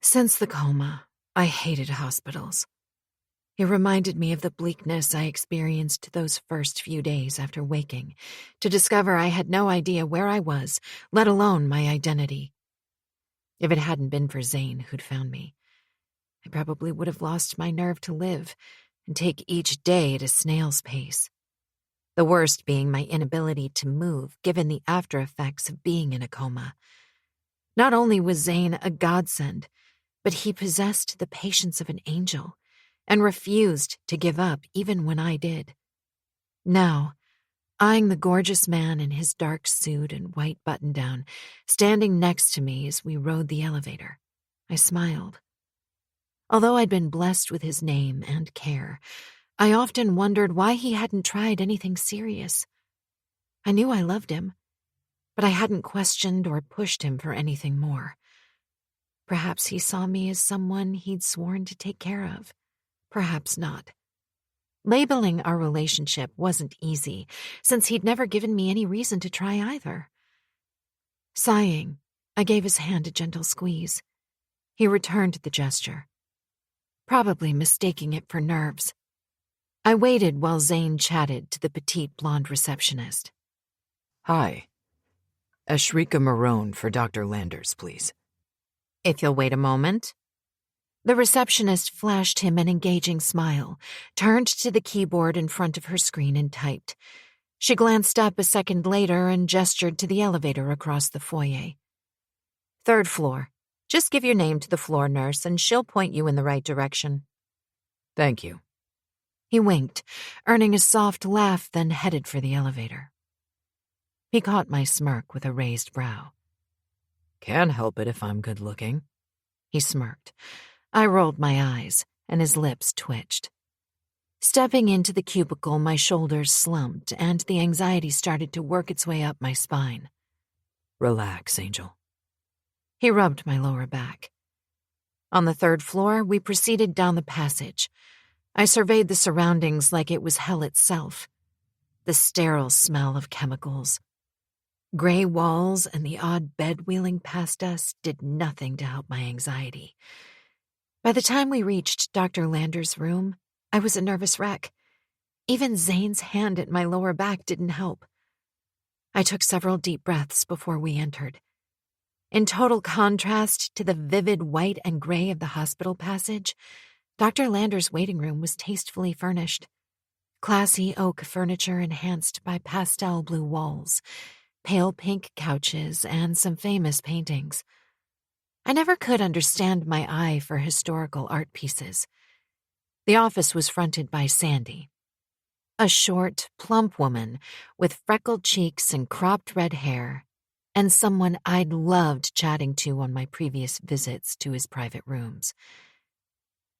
Since the coma, I hated hospitals. It reminded me of the bleakness I experienced those first few days after waking, to discover I had no idea where I was, let alone my identity. If it hadn't been for Zane who'd found me, I probably would have lost my nerve to live and take each day at a snail's pace. The worst being my inability to move, given the after effects of being in a coma. Not only was Zane a godsend, but he possessed the patience of an angel and refused to give up even when I did. Now, eyeing the gorgeous man in his dark suit and white button-down, standing next to me as we rode the elevator, I smiled. Although I'd been blessed with his name and care, I often wondered why he hadn't tried anything serious. I knew I loved him, but I hadn't questioned or pushed him for anything more. Perhaps he saw me as someone he'd sworn to take care of. Perhaps not. Labeling our relationship wasn't easy, since he'd never given me any reason to try either. Sighing, I gave his hand a gentle squeeze. He returned the gesture, probably mistaking it for nerves. I waited while Zane chatted to the petite blonde receptionist. Hi. Ashrika Marone for Dr. Landers, please. If you'll wait a moment. The receptionist flashed him an engaging smile, turned to the keyboard in front of her screen and typed. She glanced up a second later and gestured to the elevator across the foyer. 3rd floor. Just give your name to the floor nurse and she'll point you in the right direction. Thank you. He winked, earning a soft laugh, then headed for the elevator. He caught my smirk with a raised brow. Can't help it if I'm good looking. He smirked. I rolled my eyes, and his lips twitched. Stepping into the cubicle, my shoulders slumped, and the anxiety started to work its way up my spine. Relax, Angel. He rubbed my lower back. On the 3rd floor, we proceeded down the passage. I surveyed the surroundings like it was hell itself. The sterile smell of chemicals. Gray walls and the odd bed wheeling past us did nothing to help my anxiety. By the time we reached Dr. Landers' room, I was a nervous wreck. Even Zane's hand at my lower back didn't help. I took several deep breaths before we entered. In total contrast to the vivid white and gray of the hospital passage, Dr. Lander's waiting room was tastefully furnished. Classy oak furniture enhanced by pastel blue walls, pale pink couches, and some famous paintings. I never could understand my eye for historical art pieces. The office was fronted by Sandy, a short, plump woman with freckled cheeks and cropped red hair, and someone I'd loved chatting to on my previous visits to his private rooms.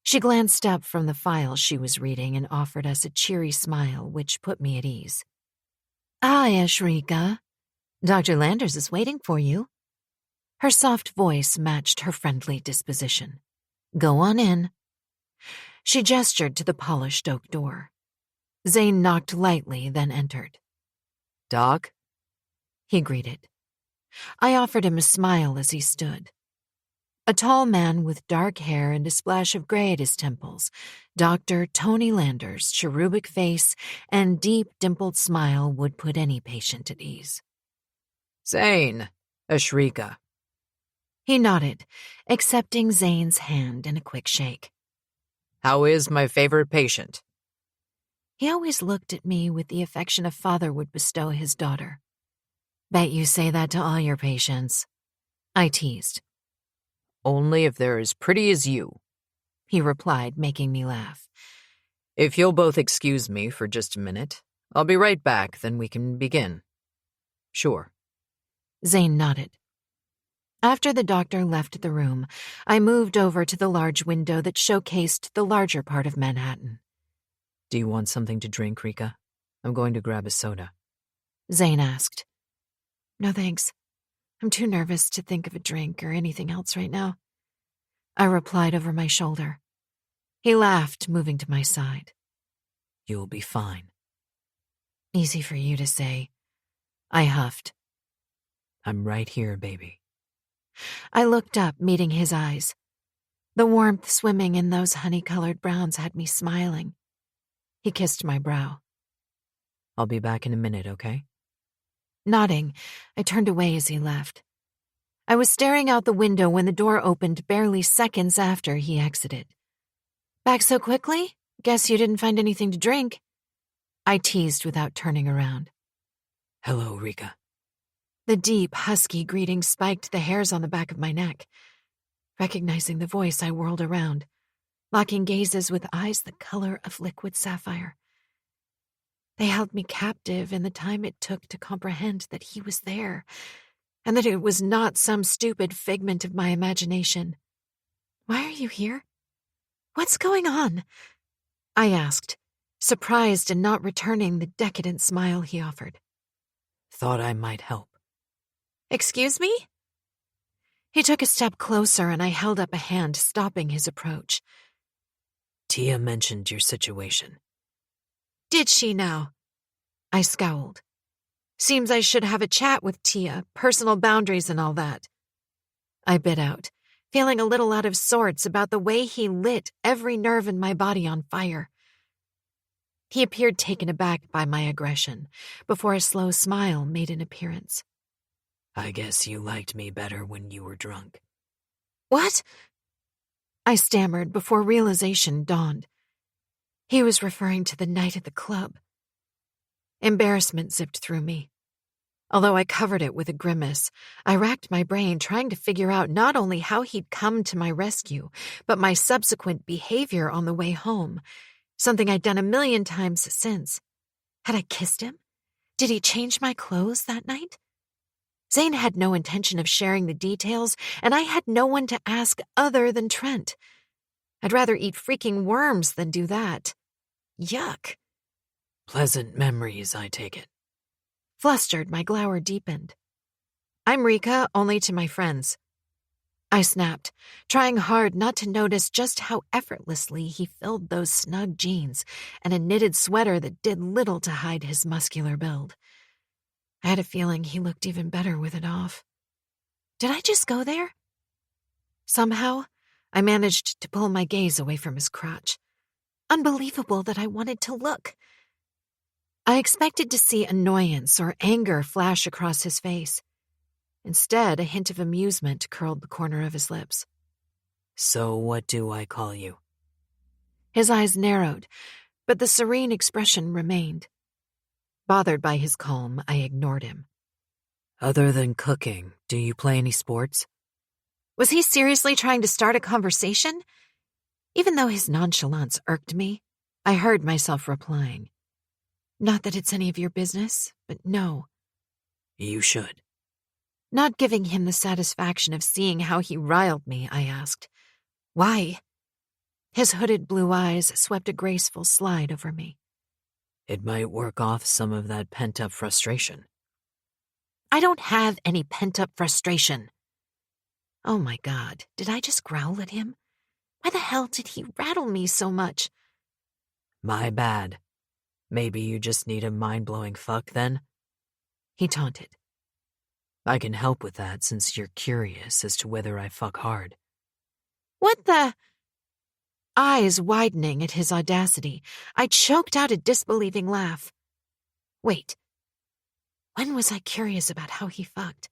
She glanced up from the file she was reading and offered us a cheery smile, which put me at ease. "Hi, Ashrika. Dr. Landers is waiting for you." Her soft voice matched her friendly disposition. "Go on in." She gestured to the polished oak door. Zane knocked lightly, then entered. Doc? He greeted. I offered him a smile as he stood. A tall man with dark hair and a splash of gray at his temples, Dr. Tony Landers' cherubic face and deep dimpled smile would put any patient at ease. Zane, Ashrika. He nodded, accepting Zane's hand in a quick shake. How is my favorite patient? He always looked at me with the affection a father would bestow his daughter. Bet you say that to all your patients, I teased. Only if they're as pretty as you, he replied, making me laugh. If you'll both excuse me for just a minute, I'll be right back, then we can begin. Sure. Zane nodded. After the doctor left the room, I moved over to the large window that showcased the larger part of Manhattan. Do you want something to drink, Rika? I'm going to grab a soda. Zane asked. No thanks. I'm too nervous to think of a drink or anything else right now. I replied over my shoulder. He laughed, moving to my side. You'll be fine. Easy for you to say. I huffed. I'm right here, baby. I looked up, meeting his eyes. The warmth swimming in those honey-colored browns had me smiling. He kissed my brow. I'll be back in a minute, okay? Nodding, I turned away as he left. I was staring out the window when the door opened barely seconds after he exited. Back so quickly? Guess you didn't find anything to drink. I teased without turning around. Hello, Rika. The deep, husky greeting spiked the hairs on the back of my neck. Recognizing the voice, I whirled around, locking gazes with eyes the color of liquid sapphire. They held me captive in the time it took to comprehend that he was there, and that it was not some stupid figment of my imagination. Why are you here? What's going on? I asked, surprised and not returning the decadent smile he offered. Thought I might help. Excuse me? He took a step closer and I held up a hand, stopping his approach. Tia mentioned your situation. Did she now? I scowled. Seems I should have a chat with Tia, personal boundaries and all that. I bit out, feeling a little out of sorts about the way he lit every nerve in my body on fire. He appeared taken aback by my aggression, before a slow smile made an appearance. I guess you liked me better when you were drunk. What? I stammered before realization dawned. He was referring to the night at the club. Embarrassment zipped through me. Although I covered it with a grimace, I racked my brain trying to figure out not only how he'd come to my rescue, but my subsequent behavior on the way home, something I'd done a million times since. Had I kissed him? Did he change my clothes that night? Zane had no intention of sharing the details, and I had no one to ask other than Trent. I'd rather eat freaking worms than do that. Yuck. Pleasant memories, I take it. Flustered, my glower deepened. I'm Rika, only to my friends. I snapped, trying hard not to notice just how effortlessly he filled those snug jeans and a knitted sweater that did little to hide his muscular build. I had a feeling he looked even better with it off. Did I just go there? Somehow, I managed to pull my gaze away from his crotch. Unbelievable that I wanted to look. I expected to see annoyance or anger flash across his face. Instead, a hint of amusement curled the corner of his lips. So what do I call you? His eyes narrowed, but the serene expression remained. Bothered by his calm, I ignored him. Other than cooking, do you play any sports? Was he seriously trying to start a conversation? Even though his nonchalance irked me, I heard myself replying. Not that it's any of your business, but no. You should. Not giving him the satisfaction of seeing how he riled me, I asked, "Why?" His hooded blue eyes swept a graceful slide over me. It might work off some of that pent-up frustration. I don't have any pent-up frustration. Oh my God, did I just growl at him? Why the hell did he rattle me so much? My bad. Maybe you just need a mind-blowing fuck then? He taunted. I can help with that since you're curious as to whether I fuck hard. What the? Eyes widening at his audacity, I choked out a disbelieving laugh. Wait. When was I curious about how he fucked?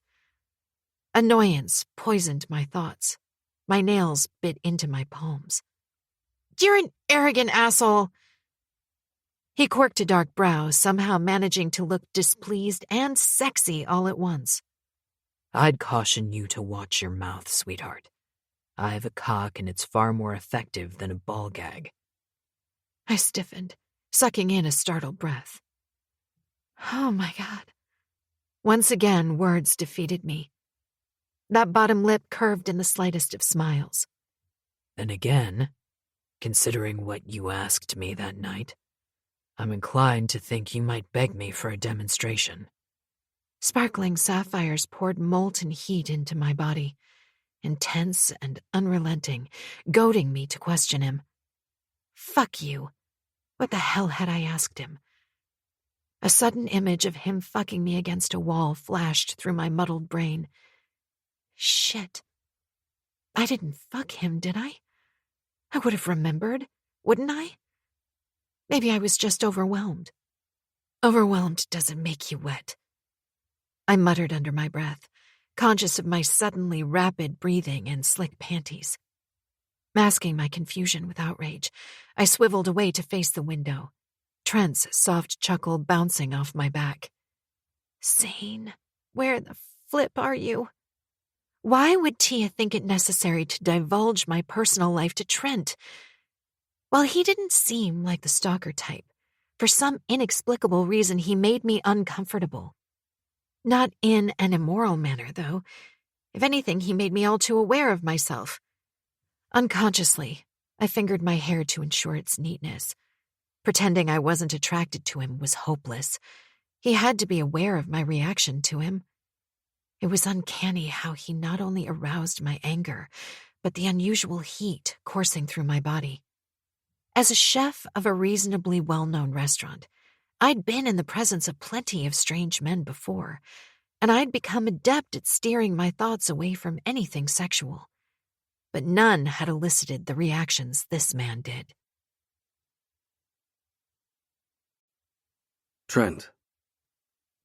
Annoyance poisoned my thoughts. My nails bit into my palms. You're an arrogant asshole. He quirked a dark brow, somehow managing to look displeased and sexy all at once. I'd caution you to watch your mouth, sweetheart. I have a cock and it's far more effective than a ball gag. I stiffened, sucking in a startled breath. Oh my God. Once again, words defeated me. That bottom lip curved in the slightest of smiles. And again, considering what you asked me that night, I'm inclined to think you might beg me for a demonstration. Sparkling sapphires poured molten heat into my body, intense and unrelenting, goading me to question him. Fuck you. What the hell had I asked him? A sudden image of him fucking me against a wall flashed through my muddled brain. Shit. I didn't fuck him, did I? I would have remembered, wouldn't I? Maybe I was just overwhelmed. Overwhelmed doesn't make you wet. I muttered under my breath, conscious of my suddenly rapid breathing and slick panties. Masking my confusion with outrage, I swiveled away to face the window, Trent's soft chuckle bouncing off my back. Zane, where the flip are you? Why would Tia think it necessary to divulge my personal life to Trent? While he didn't seem like the stalker type, for some inexplicable reason he made me uncomfortable. Not in an immoral manner, though. If anything, he made me all too aware of myself. Unconsciously, I fingered my hair to ensure its neatness. Pretending I wasn't attracted to him was hopeless. He had to be aware of my reaction to him. It was uncanny how he not only aroused my anger, but the unusual heat coursing through my body. As a chef of a reasonably well-known restaurant, I'd been in the presence of plenty of strange men before, and I'd become adept at steering my thoughts away from anything sexual. But none had elicited the reactions this man did. Trent.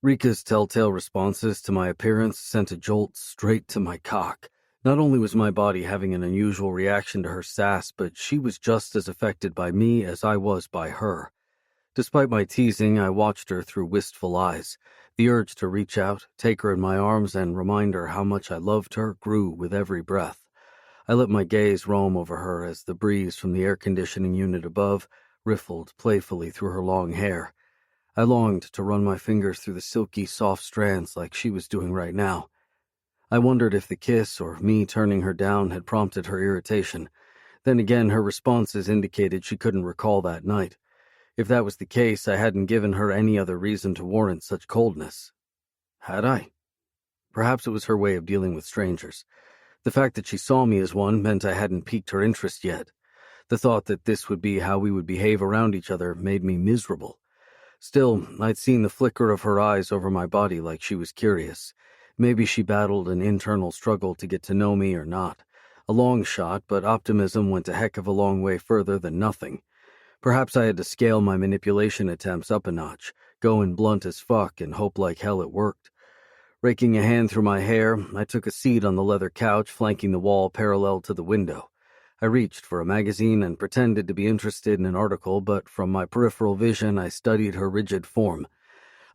Rika's telltale responses to my appearance sent a jolt straight to my cock. Not only was my body having an unusual reaction to her sass, but she was just as affected by me as I was by her. Despite my teasing, I watched her through wistful eyes. The urge to reach out, take her in my arms, and remind her how much I loved her grew with every breath. I let my gaze roam over her as the breeze from the air conditioning unit above riffled playfully through her long hair. I longed to run my fingers through the silky, soft strands like she was doing right now. I wondered if the kiss or me turning her down had prompted her irritation. Then again, her responses indicated she couldn't recall that night. If that was the case, I hadn't given her any other reason to warrant such coldness. Had I? Perhaps it was her way of dealing with strangers. The fact that she saw me as one meant I hadn't piqued her interest yet. The thought that this would be how we would behave around each other made me miserable. Still, I'd seen the flicker of her eyes over my body like she was curious. Maybe she battled an internal struggle to get to know me or not. A long shot, but optimism went a heck of a long way further than nothing. Perhaps I had to scale my manipulation attempts up a notch, going blunt as fuck and hope like hell it worked. Raking a hand through my hair, I took a seat on the leather couch flanking the wall parallel to the window. I reached for a magazine and pretended to be interested in an article, but from my peripheral vision I studied her rigid form.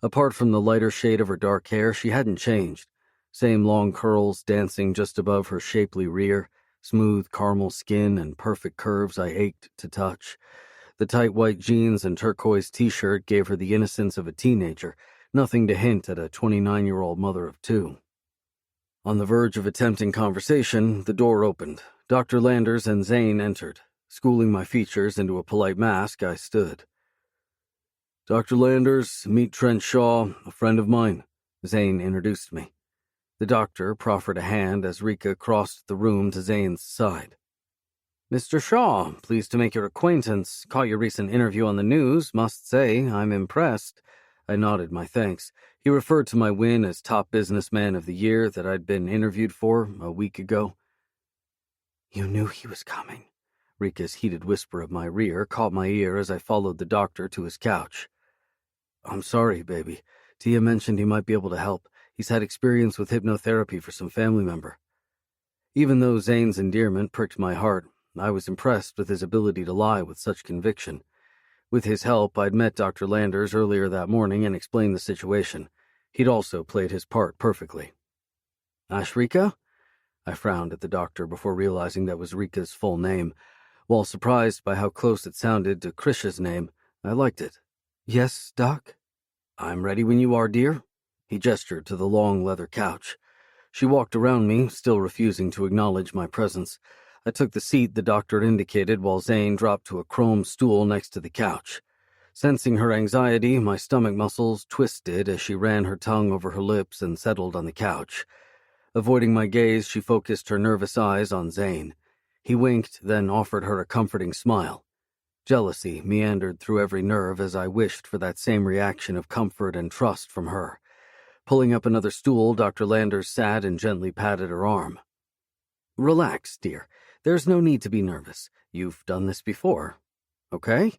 Apart from the lighter shade of her dark hair, she hadn't changed. Same long curls dancing just above her shapely rear, smooth caramel skin and perfect curves I ached to touch. The tight white jeans and turquoise t-shirt gave her the innocence of a teenager, nothing to hint at a 29-year-old mother of two. On the verge of attempting conversation, the door opened. Dr. Landers and Zane entered. Schooling my features into a polite mask, I stood. Dr. Landers, meet Trent Shaw, a friend of mine, Zane introduced me. The doctor proffered a hand as Rika crossed the room to Zane's side. Mr. Shaw, pleased to make your acquaintance. Caught your recent interview on the news. Must say, I'm impressed. I nodded my thanks. He referred to my win as top businessman of the year that I'd been interviewed for a week ago. You knew he was coming. Rika's heated whisper of my rear caught my ear as I followed the doctor to his couch. I'm sorry, baby. Tia mentioned he might be able to help. He's had experience with hypnotherapy for some family member. Even though Zane's endearment pricked my heart, I was impressed with his ability to lie with such conviction. With his help, I'd met Dr. Landers earlier that morning and explained the situation. He'd also played his part perfectly. Ashrika? I frowned at the doctor before realizing that was Rika's full name. While surprised by how close it sounded to Krisha's name, I liked it. Yes, Doc? I'm ready when you are, dear. He gestured to the long leather couch. She walked around me, still refusing to acknowledge my presence. I took the seat the doctor indicated while Zane dropped to a chrome stool next to the couch. Sensing her anxiety, my stomach muscles twisted as she ran her tongue over her lips and settled on the couch. Avoiding my gaze, she focused her nervous eyes on Zane. He winked, then offered her a comforting smile. Jealousy meandered through every nerve as I wished for that same reaction of comfort and trust from her. Pulling up another stool, Dr. Landers sat and gently patted her arm. Relax, dear. There's no need to be nervous. You've done this before. Okay?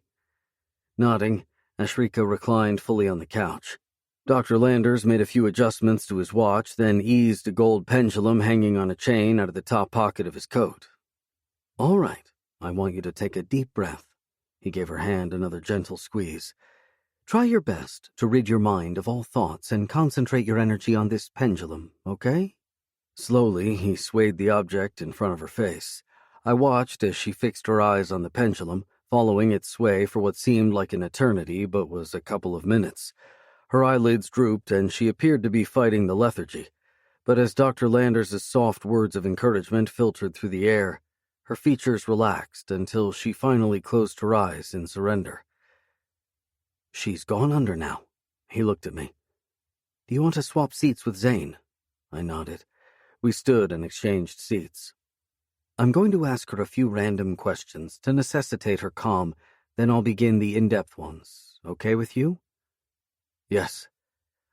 Nodding, Ashrika reclined fully on the couch. Dr. Landers made a few adjustments to his watch, then eased a gold pendulum hanging on a chain out of the top pocket of his coat. All right, I want you to take a deep breath. He gave her hand another gentle squeeze. Try your best to rid your mind of all thoughts and concentrate your energy on this pendulum, okay? Slowly, he swayed the object in front of her face. I watched as she fixed her eyes on the pendulum, following its sway for what seemed like an eternity but was a couple of minutes. Her eyelids drooped and she appeared to be fighting the lethargy. But as Dr. Landers' soft words of encouragement filtered through the air, her features relaxed until she finally closed her eyes in surrender. She's gone under now. He looked at me. Do you want to swap seats with Zane? I nodded. We stood and exchanged seats. I'm going to ask her a few random questions to necessitate her calm, then I'll begin the in-depth ones. Okay with you? Yes.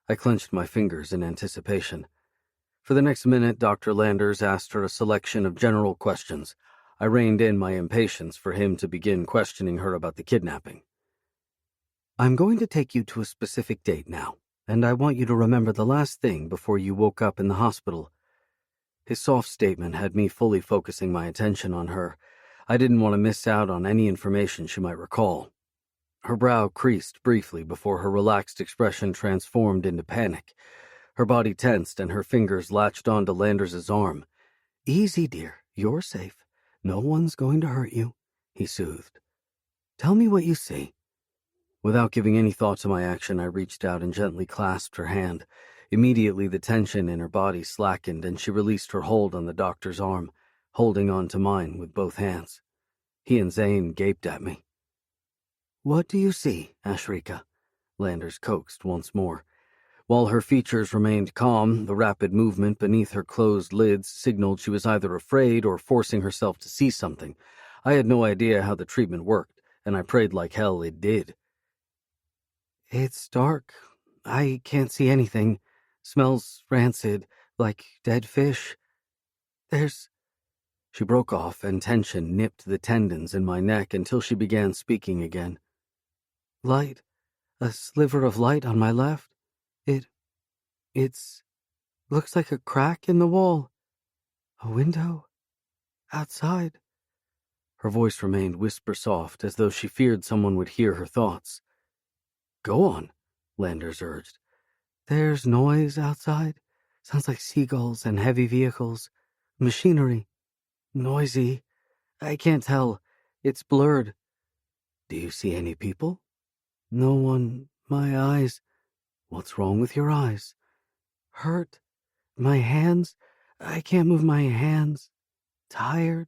I clenched my fingers in anticipation. For the next minute, Dr. Landers asked her a selection of general questions. I reined in my impatience for him to begin questioning her about the kidnapping. I'm going to take you to a specific date now, and I want you to remember the last thing before you woke up in the hospital. His soft statement had me fully focusing my attention on her. I didn't want to miss out on any information she might recall. Her brow creased briefly before her relaxed expression transformed into panic. Her body tensed and her fingers latched onto Landers' arm. Easy, dear. You're safe. No one's going to hurt you, he soothed. Tell me what you see. Without giving any thought to my action, I reached out and gently clasped her hand. Immediately, the tension in her body slackened and she released her hold on the doctor's arm, holding on to mine with both hands. He and Zane gaped at me. What do you see, Ashrika? Landers coaxed once more. While her features remained calm, the rapid movement beneath her closed lids signaled she was either afraid or forcing herself to see something. I had no idea how the treatment worked, and I prayed like hell it did. It's dark. I can't see anything. Smells rancid, like dead fish. She broke off, and tension nipped the tendons in my neck until she began speaking again. Light, A sliver of light on my left. It's looks like a crack in the wall. A window. Outside. Her voice remained whisper-soft, as though she feared someone would hear her thoughts. Go on, Landers urged. There's noise outside. Sounds like seagulls and heavy vehicles. Machinery. Noisy. I can't tell. It's blurred. Do you see any people? No one. My eyes. What's wrong with your eyes? Hurt. My hands. I can't move my hands. Tired.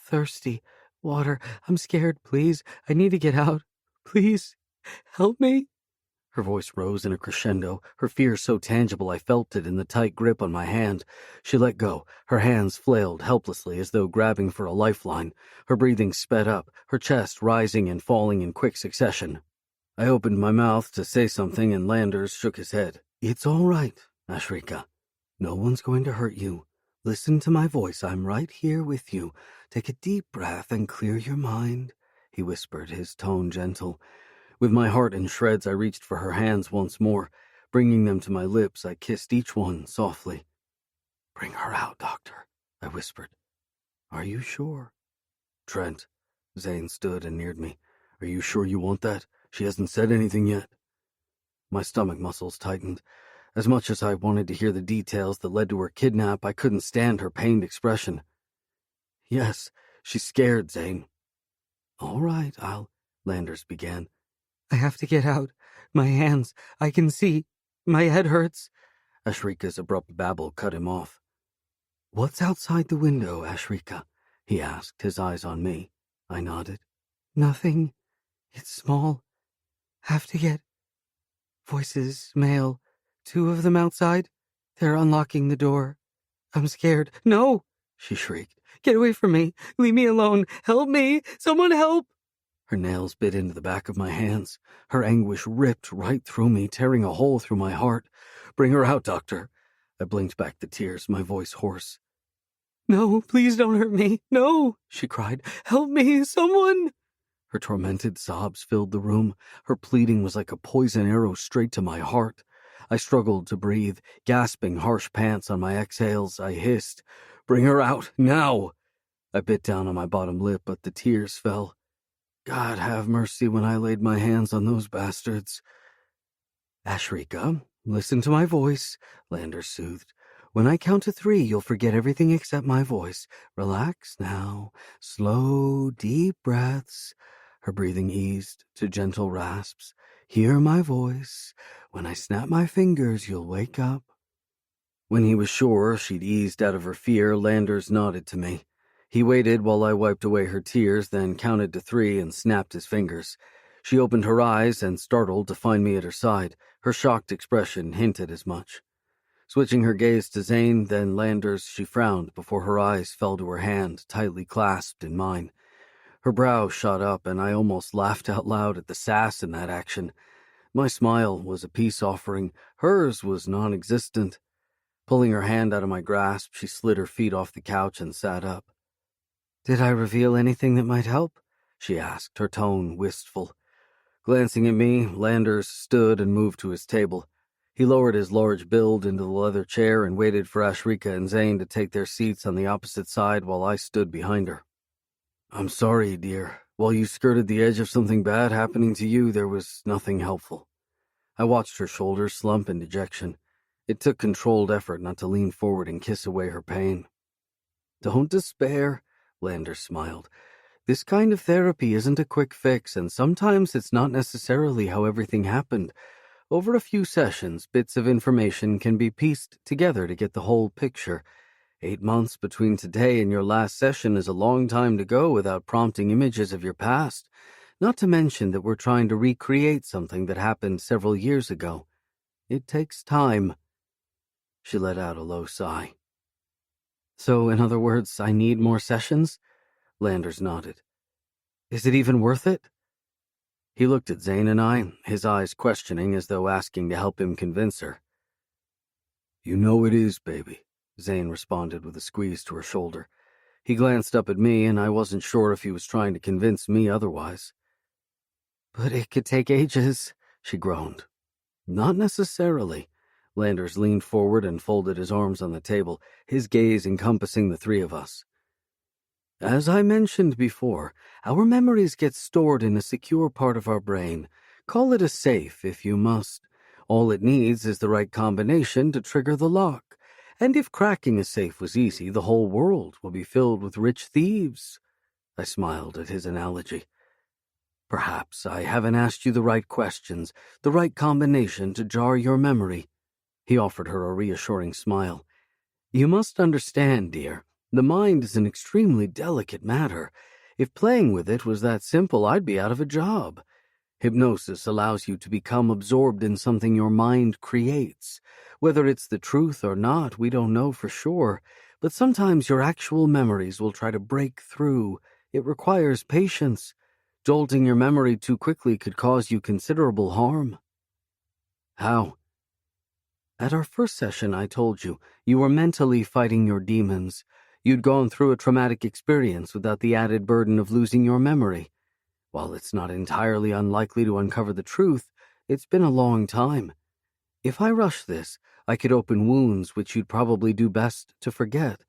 Thirsty. Water. I'm scared, please. I need to get out. Please. Help me. Her voice rose in a crescendo, her fear so tangible I felt it in the tight grip on my hand. She let go. Her hands flailed helplessly as though grabbing for a lifeline. Her breathing sped up, her chest rising and falling in quick succession. I opened my mouth to say something and Landers shook his head. It's all right, Ashrika. No one's going to hurt you. Listen to my voice. I'm right here with you. Take a deep breath and clear your mind, he whispered, his tone gentle. With my heart in shreds, I reached for her hands once more. Bringing them to my lips, I kissed each one softly. Bring her out, Doctor, I whispered. Are you sure? Trent, Zane stood and neared me. Are you sure you want that? She hasn't said anything yet. My stomach muscles tightened. As much as I wanted to hear the details that led to her kidnap, I couldn't stand her pained expression. Yes, she's scared, Zane. All right, Landers began. I have to get out. My hands, I can see. My head hurts. Ashrika's abrupt babble cut him off. What's outside the window, Ashrika? He asked, his eyes on me. I nodded. Nothing. It's small. Have to get... Voices, male. 2 of them outside. They're unlocking the door. I'm scared. No, she shrieked. Get away from me. Leave me alone. Help me. Someone help. Her nails bit into the back of my hands. Her anguish ripped right through me, tearing a hole through my heart. Bring her out, Doctor. I blinked back the tears, my voice hoarse. No, please don't hurt me. No, she cried. Help me, someone. Her tormented sobs filled the room. Her pleading was like a poison arrow straight to my heart. I struggled to breathe, gasping harsh pants on my exhales. I hissed, Bring her out, now! I bit down on my bottom lip, but the tears fell. God have mercy when I laid my hands on those bastards. Ashrika, listen to my voice, Landers soothed. When I count to 3, you'll forget everything except my voice. Relax now. Slow, deep breaths. Her breathing eased to gentle rasps. Hear my voice. When I snap my fingers, you'll wake up. When he was sure she'd eased out of her fear, Landers nodded to me. He waited while I wiped away her tears, then counted to 3 and snapped his fingers. She opened her eyes and startled to find me at her side. Her shocked expression hinted as much. Switching her gaze to Zane, then Landers, she frowned before her eyes fell to her hand, tightly clasped in mine. Her brow shot up, and I almost laughed out loud at the sass in that action. My smile was a peace offering. Hers was non-existent. Pulling her hand out of my grasp, she slid her feet off the couch and sat up. Did I reveal anything that might help? She asked, her tone wistful. Glancing at me, Landers stood and moved to his table. He lowered his large build into the leather chair and waited for Ashrika and Zane to take their seats on the opposite side while I stood behind her. I'm sorry, dear. While you skirted the edge of something bad happening to you, there was nothing helpful. I watched her shoulders slump in dejection. It took controlled effort not to lean forward and kiss away her pain. Don't despair, Landers smiled. This kind of therapy isn't a quick fix, and sometimes it's not necessarily how everything happened. Over a few sessions, bits of information can be pieced together to get the whole picture. 8 months between today and your last session is a long time to go without prompting images of your past, not to mention that we're trying to recreate something that happened several years ago. It takes time. She let out a low sigh. So, in other words, I need more sessions? Landers nodded. Is it even worth it? He looked at Zane and I, his eyes questioning as though asking to help him convince her. You know it is, baby, Zane responded with a squeeze to her shoulder. He glanced up at me, and I wasn't sure if he was trying to convince me otherwise. But it could take ages, She groaned. Not necessarily. Landers leaned forward and folded his arms on the table, his gaze encompassing the three of us. As I mentioned before, our memories get stored in a secure part of our brain. Call it a safe, if you must. All it needs is the right combination to trigger the lock. And if cracking a safe was easy, the whole world will be filled with rich thieves. I smiled at his analogy. Perhaps I haven't asked you the right questions, the right combination to jar your memory. He offered her a reassuring smile. You must understand, dear, the mind is an extremely delicate matter. If playing with it was that simple, I'd be out of a job. Hypnosis allows you to become absorbed in something your mind creates. Whether it's the truth or not, we don't know for sure, but sometimes your actual memories will try to break through. It requires patience. Jolting your memory too quickly could cause you considerable harm. How? At our first session, I told you, you were mentally fighting your demons. You'd gone through a traumatic experience without the added burden of losing your memory. While it's not entirely unlikely to uncover the truth, it's been a long time. If I rush this, I could open wounds which you'd probably do best to forget.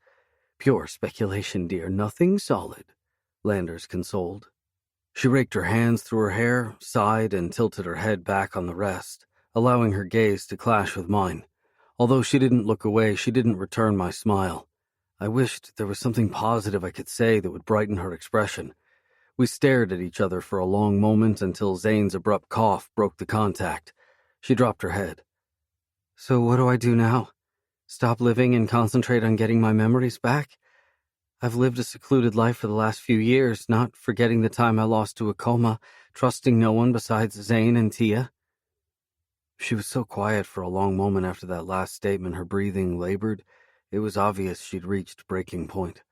Pure speculation, dear, nothing solid, Landers consoled. She raked her hands through her hair, sighed, and tilted her head back on the rest, allowing her gaze to clash with mine. Although she didn't look away, she didn't return my smile. I wished there was something positive I could say that would brighten her expression. We stared at each other for a long moment until Zane's abrupt cough broke the contact. She dropped her head. So what do I do now? Stop living and concentrate on getting my memories back? I've lived a secluded life for the last few years, not forgetting the time I lost to a coma, trusting no one besides Zane and Tia. She was so quiet for a long moment after that last statement, her breathing labored. It was obvious she'd reached breaking point.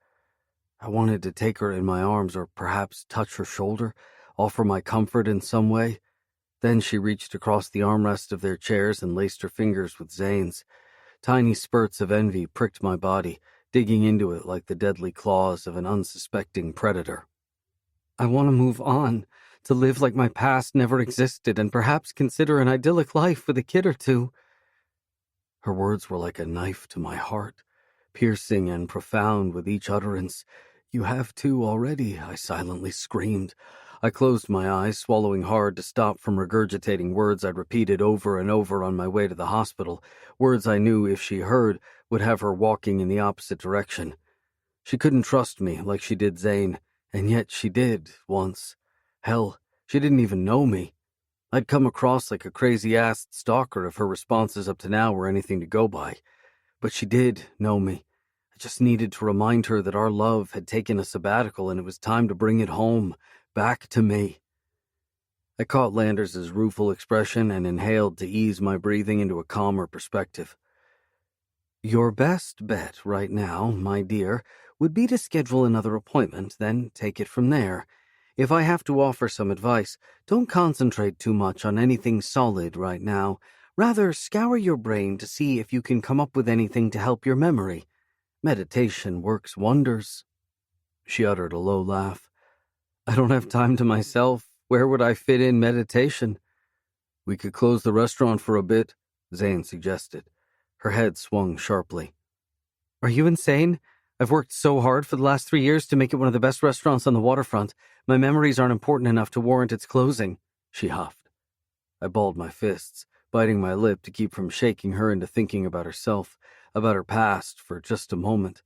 I wanted to take her in my arms or perhaps touch her shoulder, offer my comfort in some way. Then she reached across the armrest of their chairs and laced her fingers with Zane's. Tiny spurts of envy pricked my body, digging into it like the deadly claws of an unsuspecting predator. I want to move on, to live like my past never existed and perhaps consider an idyllic life with a kid or two. Her words were like a knife to my heart, piercing and profound with each utterance. You have two already, I silently screamed. I closed my eyes, swallowing hard to stop from regurgitating words I'd repeated over and over on my way to the hospital, words I knew, if she heard, would have her walking in the opposite direction. She couldn't trust me like she did Zane, and yet she did, once. Hell, she didn't even know me. I'd come across like a crazy-ass stalker if her responses up to now were anything to go by. But she did know me. I just needed to remind her that our love had taken a sabbatical and it was time to bring it home, back to me. I caught Landers' rueful expression and inhaled to ease my breathing into a calmer perspective. Your best bet right now, my dear, would be to schedule another appointment, then take it from there. If I have to offer some advice, don't concentrate too much on anything solid right now. Rather, scour your brain to see if you can come up with anything to help your memory. Meditation works wonders. She uttered a low laugh. I don't have time to myself. Where would I fit in meditation? We could close the restaurant for a bit, Zane suggested. Her head swung sharply. Are you insane? I've worked so hard for the last 3 years to make it one of the best restaurants on the waterfront. My memories aren't important enough to warrant its closing, she huffed. I balled my fists, biting my lip to keep from shaking her into thinking about herself, about her past for just a moment.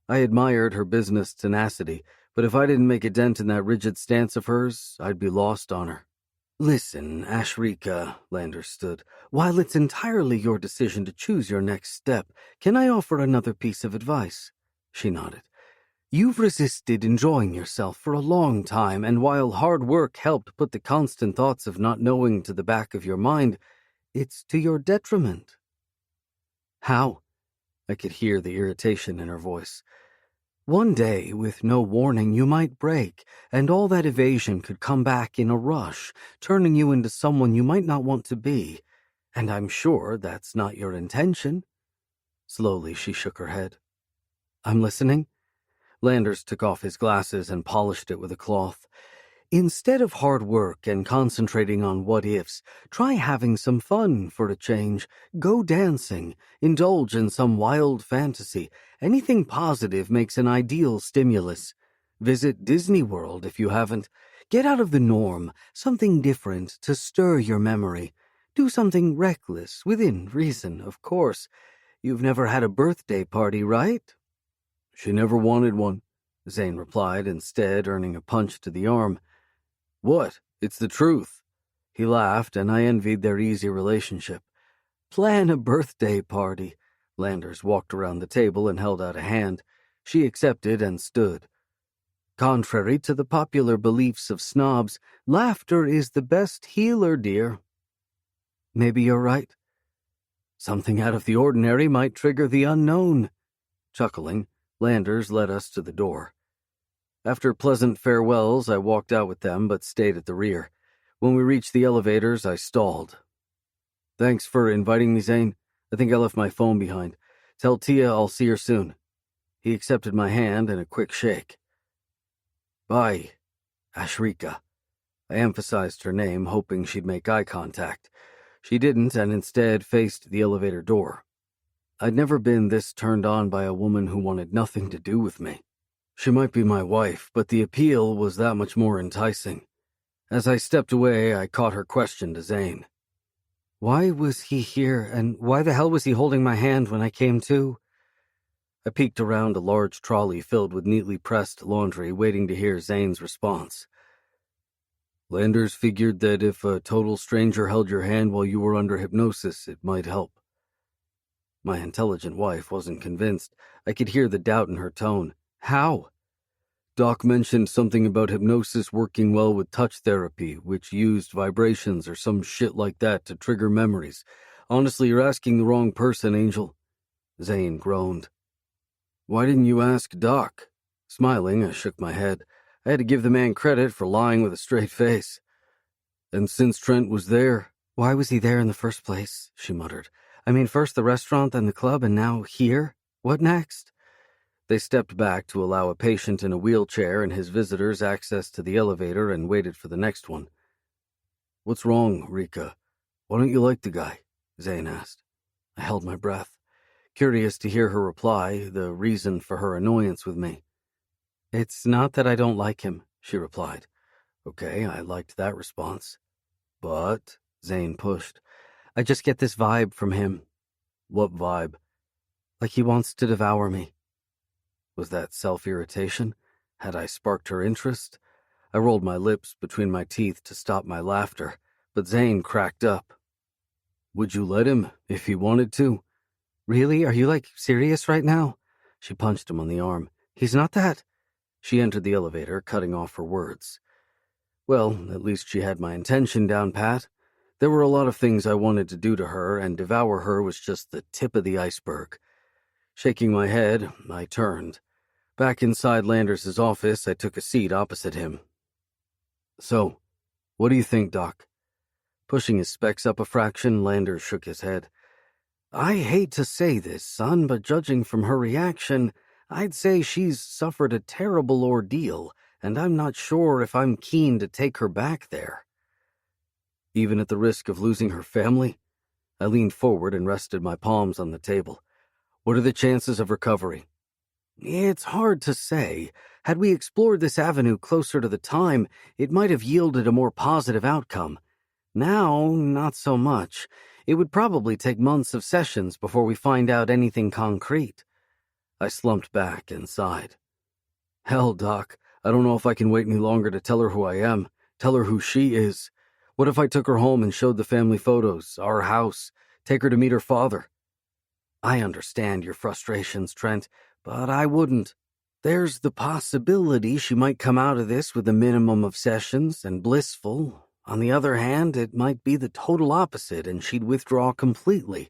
I admired her business tenacity, but if I didn't make a dent in that rigid stance of hers, I'd be lost on her. Listen, Ashrika, Landers stood, while it's entirely your decision to choose your next step, can I offer another piece of advice? She nodded. You've resisted enjoying yourself for a long time, and while hard work helped put the constant thoughts of not knowing to the back of your mind, it's to your detriment. How? I could hear the irritation in her voice. One day, with no warning, you might break, and all that evasion could come back in a rush, turning you into someone you might not want to be. And I'm sure that's not your intention. Slowly, she shook her head. I'm listening. Landers took off his glasses and polished it with a cloth. Instead of hard work and concentrating on what-ifs, try having some fun for a change. Go dancing, indulge in some wild fantasy. Anything positive makes an ideal stimulus. Visit Disney World if you haven't. Get out of the norm, something different to stir your memory. Do something reckless, within reason, of course. You've never had a birthday party, right? She never wanted one, Zane replied, instead earning a punch to the arm. What? It's the truth. He laughed, and I envied their easy relationship. Plan a birthday party. Landers walked around the table and held out a hand. She accepted and stood. Contrary to the popular beliefs of snobs, laughter is the best healer, dear. Maybe you're right. Something out of the ordinary might trigger the unknown. Chuckling, Landers led us to the door. After pleasant farewells, I walked out with them but stayed at the rear. When we reached the elevators, I stalled. Thanks for inviting me, Zane. I think I left my phone behind. Tell Tia I'll see her soon. He accepted my hand and a quick shake. Bye, Ashrika. I emphasized her name, hoping she'd make eye contact. She didn't and instead faced the elevator door. I'd never been this turned on by a woman who wanted nothing to do with me. She might be my wife, but the appeal was that much more enticing. As I stepped away, I caught her question to Zane. Why was he here, and why the hell was he holding my hand when I came to? I peeked around a large trolley filled with neatly pressed laundry, waiting to hear Zane's response. Landers figured that if a total stranger held your hand while you were under hypnosis, it might help. My intelligent wife wasn't convinced. I could hear the doubt in her tone. How? Doc mentioned something about hypnosis working well with touch therapy, which used vibrations or some shit like that to trigger memories. Honestly, you're asking the wrong person, Angel. Zane groaned. Why didn't you ask Doc? Smiling, I shook my head. I had to give the man credit for lying with a straight face. And since Trent was there... Why was he there in the first place? She muttered. I mean, first the restaurant, then the club, and now here? What next? They stepped back to allow a patient in a wheelchair and his visitors access to the elevator and waited for the next one. What's wrong, Rika? Why don't you like the guy? Zane asked. I held my breath, curious to hear her reply, the reason for her annoyance with me. It's not that I don't like him, she replied. Okay, I liked that response. But, Zane pushed, I just get this vibe from him. What vibe? Like he wants to devour me. Was that self-irritation? Had I sparked her interest? I rolled my lips between my teeth to stop my laughter, but Zane cracked up. Would you let him, if he wanted to? Really? Are you, serious right now? She punched him on the arm. He's not that... She entered the elevator, cutting off her words. Well, at least she had my intention down pat. There were a lot of things I wanted to do to her, and devour her was just the tip of the iceberg. Shaking my head, I turned. Back inside Landers' office, I took a seat opposite him. So, what do you think, Doc? Pushing his specs up a fraction, Landers shook his head. I hate to say this, son, but judging from her reaction, I'd say she's suffered a terrible ordeal, and I'm not sure if I'm keen to take her back there. Even at the risk of losing her family? I leaned forward and rested my palms on the table. What are the chances of recovery? It's hard to say. Had we explored this avenue closer to the time, it might have yielded a more positive outcome. Now, not so much. It would probably take months of sessions before we find out anything concrete. I slumped back and sighed. Hell, Doc, I don't know if I can wait any longer to tell her who I am, tell her who she is. What if I took her home and showed the family photos, our house, take her to meet her father? I understand your frustrations, Trent, but I wouldn't. There's the possibility she might come out of this with a minimum of sessions and blissful. On the other hand, it might be the total opposite and she'd withdraw completely.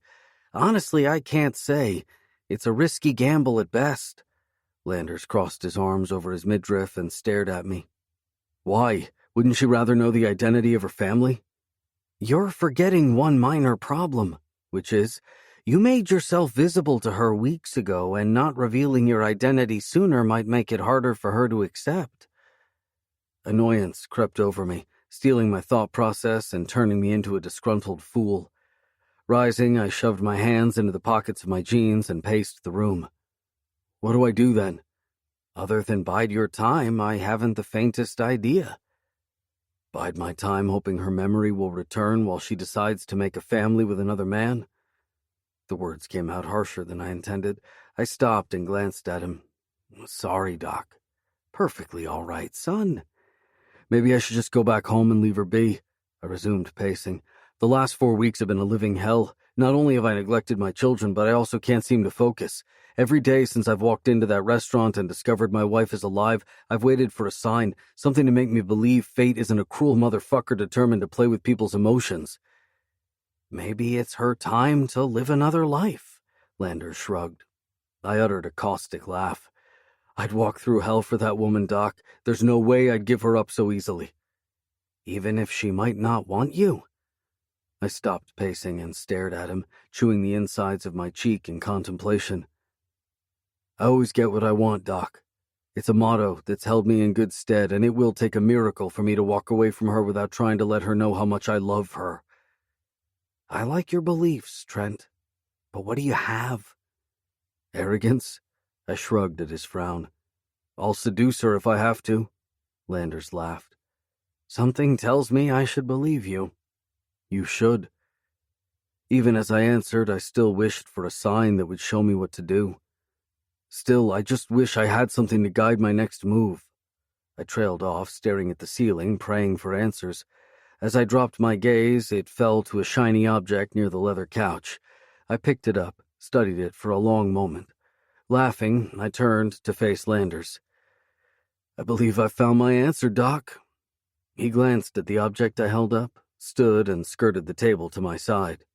Honestly, I can't say. It's a risky gamble at best. Landers crossed his arms over his midriff and stared at me. Why? Wouldn't she rather know the identity of her family? You're forgetting one minor problem, which is, you made yourself visible to her weeks ago, and not revealing your identity sooner might make it harder for her to accept. Annoyance crept over me, stealing my thought process and turning me into a disgruntled fool. Rising, I shoved my hands into the pockets of my jeans and paced the room. What do I do then? Other than bide your time, I haven't the faintest idea. Bide my time hoping her memory will return while she decides to make a family with another man? The words came out harsher than I intended. I stopped and glanced at him. Sorry, Doc. Perfectly all right, son. Maybe I should just go back home and leave her be. I resumed pacing. The last 4 weeks have been a living hell. Not only have I neglected my children, but I also can't seem to focus. Every day since I've walked into that restaurant and discovered my wife is alive, I've waited for a sign, something to make me believe fate isn't a cruel motherfucker determined to play with people's emotions. Maybe it's her time to live another life, Landers shrugged. I uttered a caustic laugh. I'd walk through hell for that woman, Doc. There's no way I'd give her up so easily. Even if she might not want you? I stopped pacing and stared at him, chewing the insides of my cheek in contemplation. I always get what I want, Doc. It's a motto that's held me in good stead, and it will take a miracle for me to walk away from her without trying to let her know how much I love her. I like your beliefs, Trent, but what do you have? Arrogance? I shrugged at his frown. I'll seduce her if I have to. Landers laughed. Something tells me I should believe you. You should. Even as I answered, I still wished for a sign that would show me what to do. Still, I just wish I had something to guide my next move. I trailed off, staring at the ceiling, praying for answers. As I dropped my gaze, it fell to a shiny object near the leather couch. I picked it up, studied it for a long moment. Laughing, I turned to face Landers. I believe I found my answer, Doc. He glanced at the object I held up, stood and skirted the table to my side.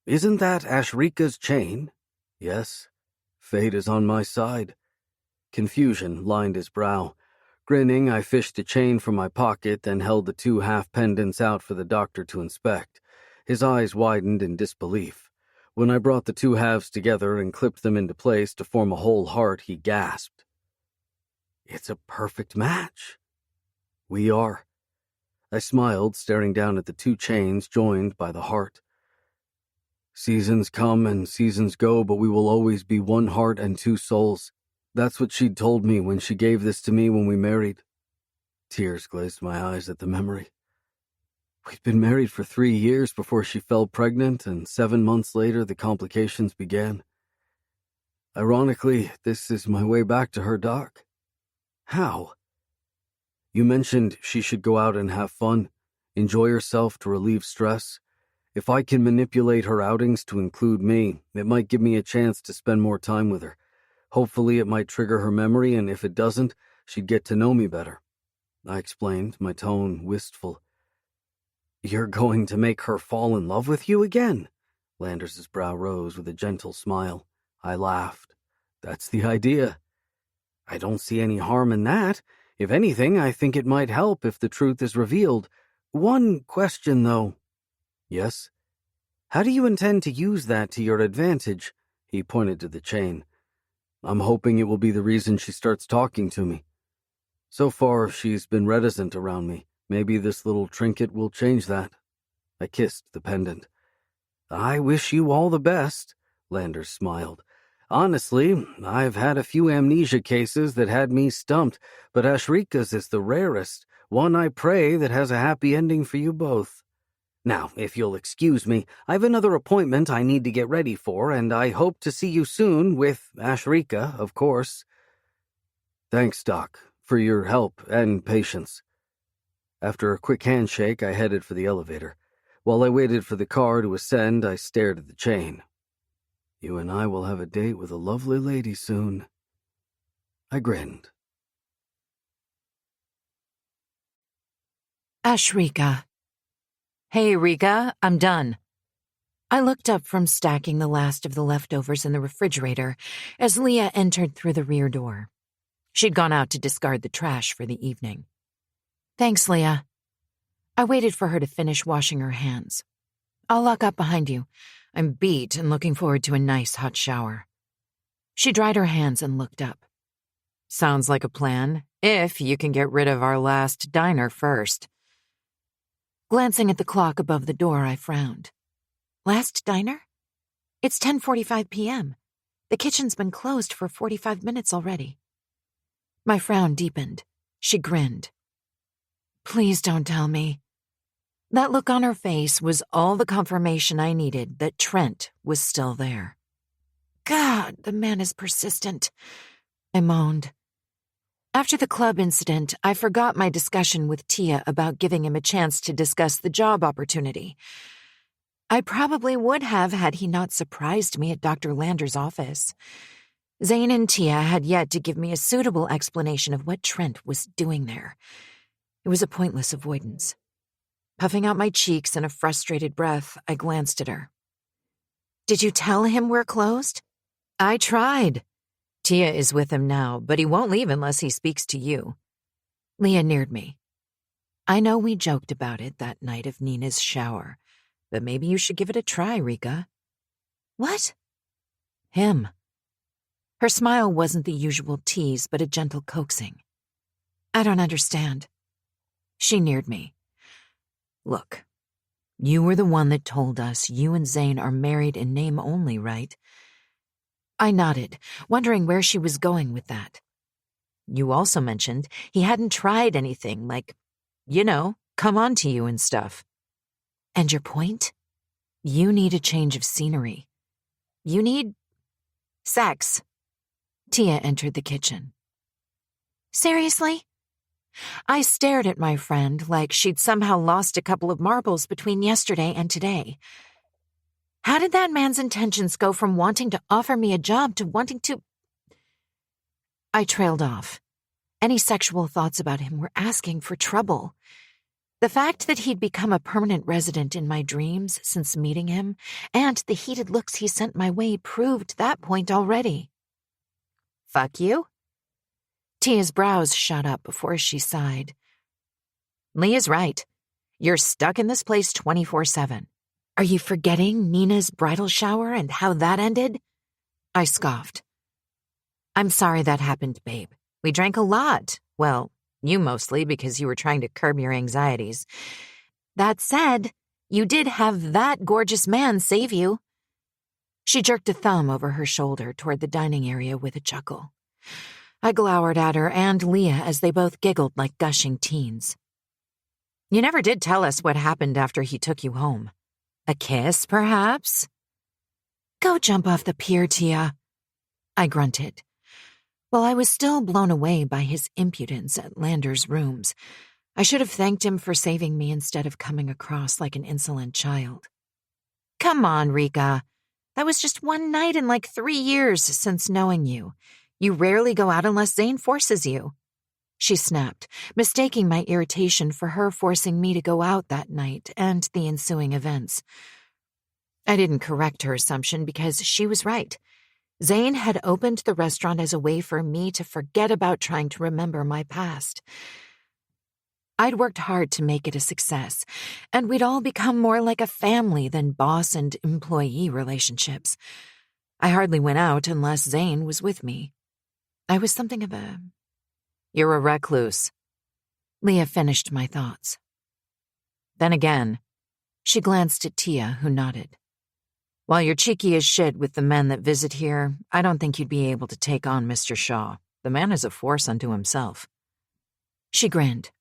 Isn't that Ashrika's chain? Yes. Fate is on my side. Confusion lined his brow. Grinning, I fished a chain from my pocket, then held the 2 half pendants out for the doctor to inspect. His eyes widened in disbelief. When I brought the 2 halves together and clipped them into place to form a whole heart, he gasped. It's a perfect match. We are. I smiled, staring down at the 2 chains joined by the heart. Seasons come and seasons go, but we will always be 1 heart and 2 souls. That's what she'd told me when she gave this to me when we married. Tears glazed my eyes at the memory. We'd been married for 3 years before she fell pregnant, and 7 months later the complications began. Ironically, this is my way back to her, Doc. How? You mentioned she should go out and have fun, enjoy herself to relieve stress. If I can manipulate her outings to include me, it might give me a chance to spend more time with her. Hopefully it might trigger her memory, and if it doesn't, she'd get to know me better. I explained, my tone wistful. You're going to make her fall in love with you again? Landers' brow rose with a gentle smile. I laughed. That's the idea. I don't see any harm in that. If anything, I think it might help if the truth is revealed. One question, though. Yes? How do you intend to use that to your advantage? He pointed to the chain. I'm hoping it will be the reason she starts talking to me. So far, she's been reticent around me. Maybe this little trinket will change that. I kissed the pendant. I wish you all the best, Landers smiled. Honestly, I've had a few amnesia cases that had me stumped, but Ashrika's is the rarest, one I pray that has a happy ending for you both. Now, if you'll excuse me, I've another appointment I need to get ready for, and I hope to see you soon with Ashrika, of course. Thanks, Doc, for your help and patience. After a quick handshake, I headed for the elevator. While I waited for the car to ascend, I stared at the chain. You and I will have a date with a lovely lady soon. I grinned. Ashrika. Hey, Rika, I'm done. I looked up from stacking the last of the leftovers in the refrigerator as Leah entered through the rear door. She'd gone out to discard the trash for the evening. Thanks, Leah. I waited for her to finish washing her hands. I'll lock up behind you. I'm beat and looking forward to a nice hot shower. She dried her hands and looked up. Sounds like a plan, if you can get rid of our last diner first. Glancing at the clock above the door, I frowned. Last diner? It's 10:45 p.m. The kitchen's been closed for 45 minutes already. My frown deepened. She grinned. Please don't tell me. That look on her face was all the confirmation I needed that Trent was still there. God, the man is persistent, I moaned. After the club incident, I forgot my discussion with Tia about giving him a chance to discuss the job opportunity. I probably would have had he not surprised me at Dr. Lander's office. Zane and Tia had yet to give me a suitable explanation of what Trent was doing there. It was a pointless avoidance. Puffing out my cheeks in a frustrated breath, I glanced at her. Did you tell him we're closed? I tried. Tia is with him now, but he won't leave unless he speaks to you. Leah neared me. I know we joked about it that night of Nina's shower, but maybe you should give it a try, Rika. What? Him. Her smile wasn't the usual tease, but a gentle coaxing. I don't understand. She neared me. Look, you were the one that told us you and Zane are married in name only, right? I nodded, wondering where she was going with that. You also mentioned he hadn't tried anything like, come on to you and stuff. And your point? You need a change of scenery. You need sex. Tia entered the kitchen. Seriously? I stared at my friend like she'd somehow lost a couple of marbles between yesterday and today. How did that man's intentions go from wanting to offer me a job to wanting to... I trailed off. Any sexual thoughts about him were asking for trouble. The fact that he'd become a permanent resident in my dreams since meeting him, and the heated looks he sent my way proved that point already. Fuck you? Tia's brows shot up before she sighed. Leah's right. You're stuck in this place 24/7. Are you forgetting Nina's bridal shower and how that ended? I scoffed. I'm sorry that happened, babe. We drank a lot. Well, you mostly because you were trying to curb your anxieties. That said, you did have that gorgeous man save you. She jerked a thumb over her shoulder toward the dining area with a chuckle. I glowered at her and Leah as they both giggled like gushing teens. You never did tell us what happened after he took you home. A kiss, perhaps? Go jump off the pier, Tia. I grunted. While I was still blown away by his impudence at Lander's rooms, I should have thanked him for saving me instead of coming across like an insolent child. Come on, Rika. That was just one night in like 3 years since knowing you. You rarely go out unless Zane forces you. She snapped, mistaking my irritation for her forcing me to go out that night and the ensuing events. I didn't correct her assumption because she was right. Zane had opened the restaurant as a way for me to forget about trying to remember my past. I'd worked hard to make it a success, and we'd all become more like a family than boss and employee relationships. I hardly went out unless Zane was with me. I was something of a... You're a recluse. Leah finished my thoughts. Then again, she glanced at Tia, who nodded. While you're cheeky as shit with the men that visit here, I don't think you'd be able to take on Mr. Shaw. The man is a force unto himself. She grinned.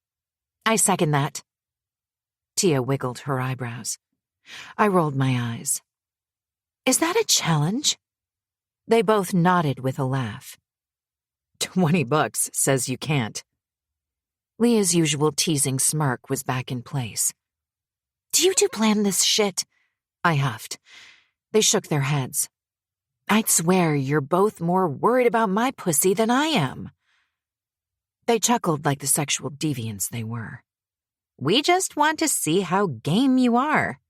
I second that. Tia wiggled her eyebrows. I rolled my eyes. Is that a challenge? They both nodded with a laugh. $20 says you can't. Leah's usual teasing smirk was back in place. Do you two plan this shit? I huffed. They shook their heads. I'd swear you're both more worried about my pussy than I am. They chuckled like the sexual deviants they were. We just want to see how game you are.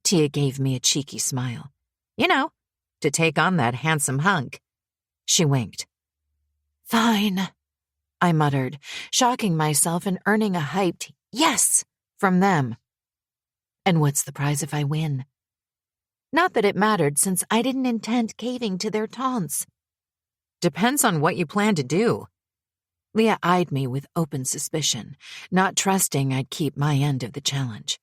Tia gave me a cheeky smile. To take on that handsome hunk. She winked. Fine, I muttered, shocking myself and earning a hyped yes from them. And what's the prize if I win? Not that it mattered since I didn't intend caving to their taunts. Depends on what you plan to do. Leah eyed me with open suspicion, not trusting I'd keep my end of the challenge.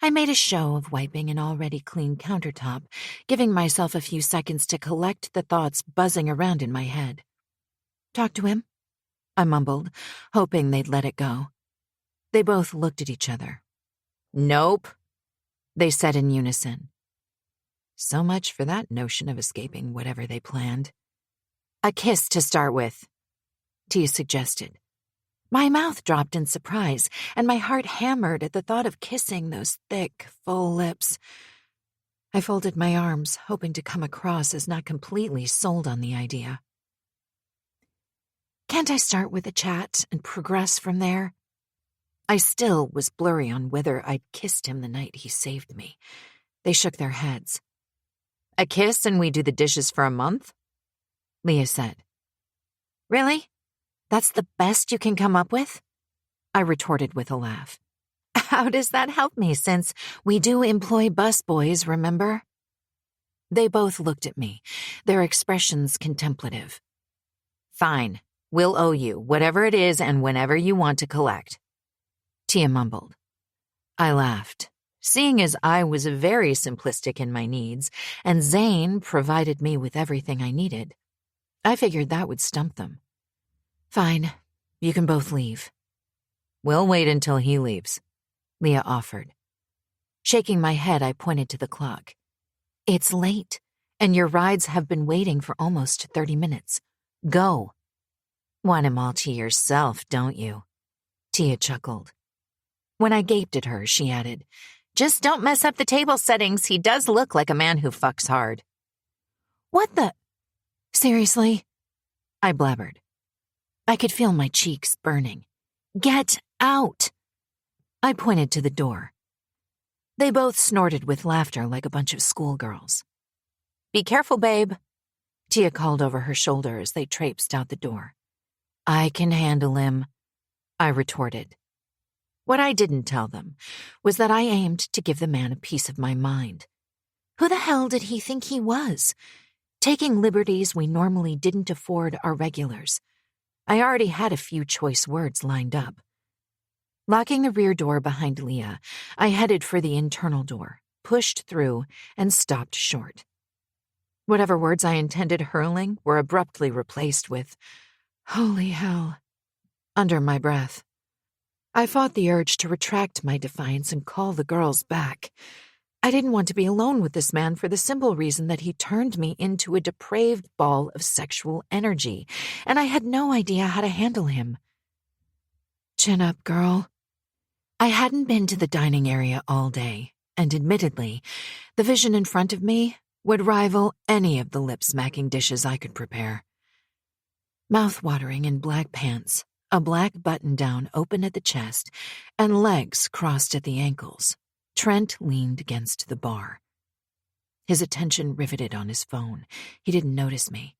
I made a show of wiping an already clean countertop, giving myself a few seconds to collect the thoughts buzzing around in my head. "Talk to him?" I mumbled, hoping they'd let it go. They both looked at each other. "Nope," they said in unison. So much for that notion of escaping whatever they planned. "A kiss to start with," Tia suggested. My mouth dropped in surprise, and my heart hammered at the thought of kissing those thick, full lips. I folded my arms, hoping to come across as not completely sold on the idea. "Can't I start with a chat and progress from there?" I still was blurry on whether I'd kissed him the night he saved me. They shook their heads. "A kiss and we do the dishes for a month?" Leah said. "Really? That's the best you can come up with?" I retorted with a laugh. "How does that help me, since we do employ busboys, remember?" They both looked at me, their expressions contemplative. "Fine, we'll owe you, whatever it is and whenever you want to collect," Tia mumbled. I laughed, seeing as I was very simplistic in my needs, and Zane provided me with everything I needed. I figured that would stump them. "Fine, you can both leave." "We'll wait until he leaves," Leah offered. Shaking my head, I pointed to the clock. "It's late, and your rides have been waiting for almost 30 minutes. Go." "Want him all to yourself, don't you?" Tia chuckled. When I gaped at her, she added, "Just don't mess up the table settings. He does look like a man who fucks hard." "What the? Seriously?" I blabbered. I could feel my cheeks burning. "Get out!" I pointed to the door. They both snorted with laughter like a bunch of schoolgirls. "Be careful, babe," Tia called over her shoulder as they traipsed out the door. "I can handle him," I retorted. What I didn't tell them was that I aimed to give the man a piece of my mind. Who the hell did he think he was? Taking liberties we normally didn't afford our regulars. I already had a few choice words lined up. Locking the rear door behind Leah, I headed for the internal door, pushed through, and stopped short. Whatever words I intended hurling were abruptly replaced with, "Holy hell," under my breath. I fought the urge to retract my defiance and call the girls back. I didn't want to be alone with this man for the simple reason that he turned me into a depraved ball of sexual energy, and I had no idea how to handle him. Chin up, girl. I hadn't been to the dining area all day, and admittedly, the vision in front of me would rival any of the lip-smacking dishes I could prepare. Mouth-watering in black pants, a black button-down open at the chest, and legs crossed at the ankles, Trent leaned against the bar. His attention riveted on his phone. He didn't notice me.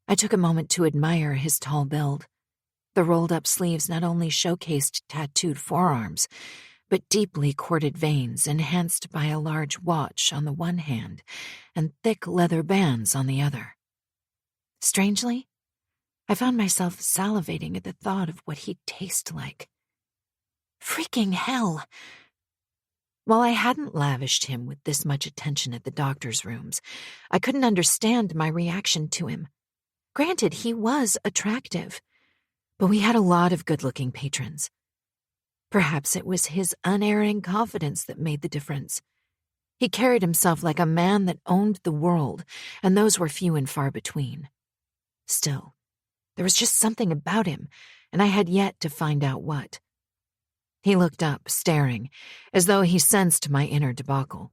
I took a moment to admire his tall build. The rolled-up sleeves not only showcased tattooed forearms, but deeply corded veins enhanced by a large watch on the one hand and thick leather bands on the other. Strangely, I found myself salivating at the thought of what he'd taste like. Freaking hell! While I hadn't lavished him with this much attention at the doctor's rooms, I couldn't understand my reaction to him. Granted, he was attractive, but we had a lot of good-looking patrons. Perhaps it was his unerring confidence that made the difference. He carried himself like a man that owned the world, and those were few and far between. Still, there was just something about him, and I had yet to find out what. He looked up, staring, as though he sensed my inner debacle.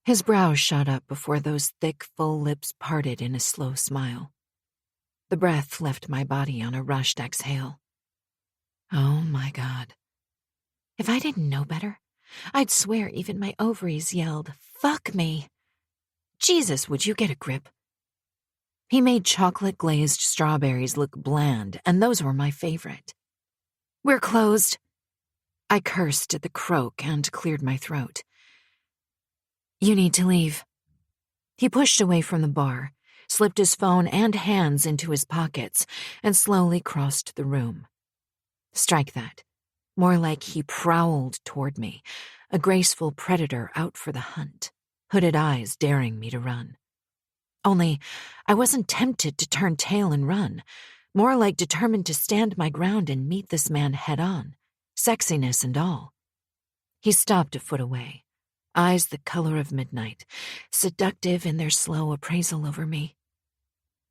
His brows shot up before those thick, full lips parted in a slow smile. The breath left my body on a rushed exhale. Oh my God. If I didn't know better, I'd swear even my ovaries yelled, "Fuck me." Jesus, would you get a grip? He made chocolate-glazed strawberries look bland, and those were my favorite. "We're closed." I cursed at the croak and cleared my throat. "You need to leave." He pushed away from the bar, slipped his phone and hands into his pockets, and slowly crossed the room. Strike that. More like he prowled toward me, a graceful predator out for the hunt, hooded eyes daring me to run. Only, I wasn't tempted to turn tail and run, more like determined to stand my ground and meet this man head-on, sexiness and all. He stopped a foot away, eyes the color of midnight, seductive in their slow appraisal over me.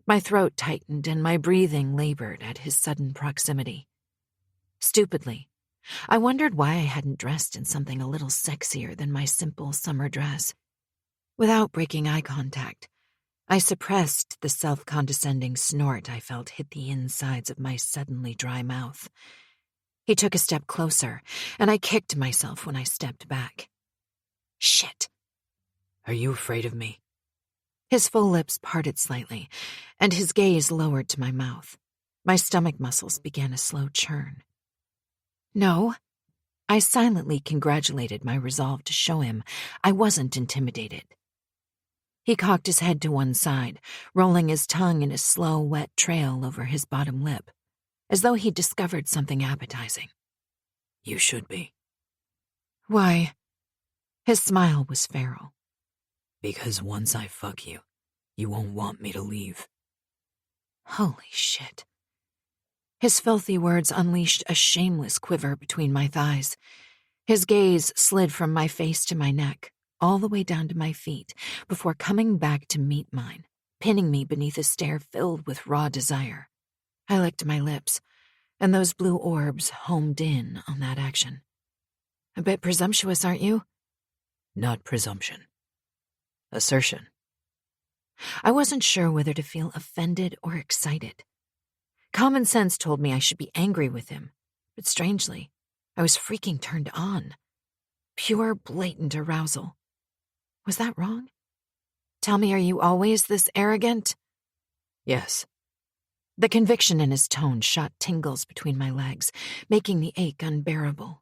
My throat tightened and my breathing labored at his sudden proximity. Stupidly, I wondered why I hadn't dressed in something a little sexier than my simple summer dress. Without breaking eye contact, I suppressed the self-condescending snort I felt hit the insides of my suddenly dry mouth. He took a step closer, and I kicked myself when I stepped back. Shit. Are you afraid of me? His full lips parted slightly, and his gaze lowered to my mouth. My stomach muscles began a slow churn. No. I silently congratulated my resolve to show him I wasn't intimidated. He cocked his head to one side, rolling his tongue in a slow, wet trail over his bottom lip, as though he'd discovered something appetizing. You should be. Why? His smile was feral. Because once I fuck you, you won't want me to leave. Holy shit. His filthy words unleashed a shameless quiver between my thighs. His gaze slid from my face to my neck, all the way down to my feet, before coming back to meet mine, pinning me beneath a stare filled with raw desire. I licked my lips, and those blue orbs homed in on that action. A bit presumptuous, aren't you? Not presumption. Assertion. I wasn't sure whether to feel offended or excited. Common sense told me I should be angry with him, but strangely, I was freaking turned on. Pure, blatant arousal. Was that wrong? Tell me, are you always this arrogant? Yes. The conviction in his tone shot tingles between my legs, making the ache unbearable.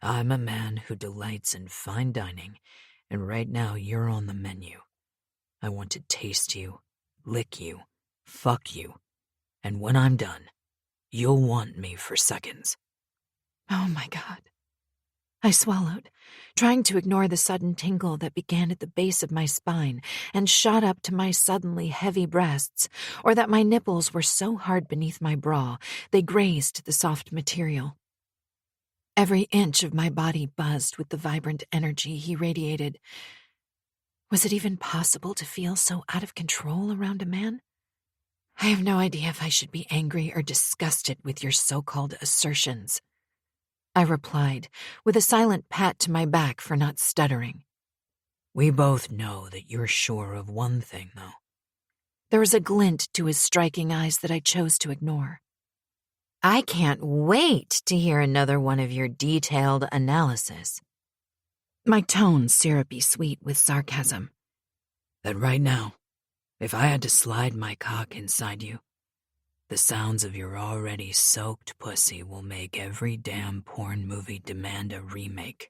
I'm a man who delights in fine dining, and right now you're on the menu. I want to taste you, lick you, fuck you, and when I'm done, you'll want me for seconds. Oh my God. I swallowed, trying to ignore the sudden tingle that began at the base of my spine and shot up to my suddenly heavy breasts, or that my nipples were so hard beneath my bra they grazed the soft material. Every inch of my body buzzed with the vibrant energy he radiated. Was it even possible to feel so out of control around a man? I have no idea if I should be angry or disgusted with your so-called assertions, I replied, with a silent pat to my back for not stuttering. We both know that you're sure of one thing, though. There was a glint to his striking eyes that I chose to ignore. I can't wait to hear another one of your detailed analysis. My tone syrupy sweet with sarcasm. That right now, if I had to slide my cock inside you, the sounds of your already soaked pussy will make every damn porn movie demand a remake.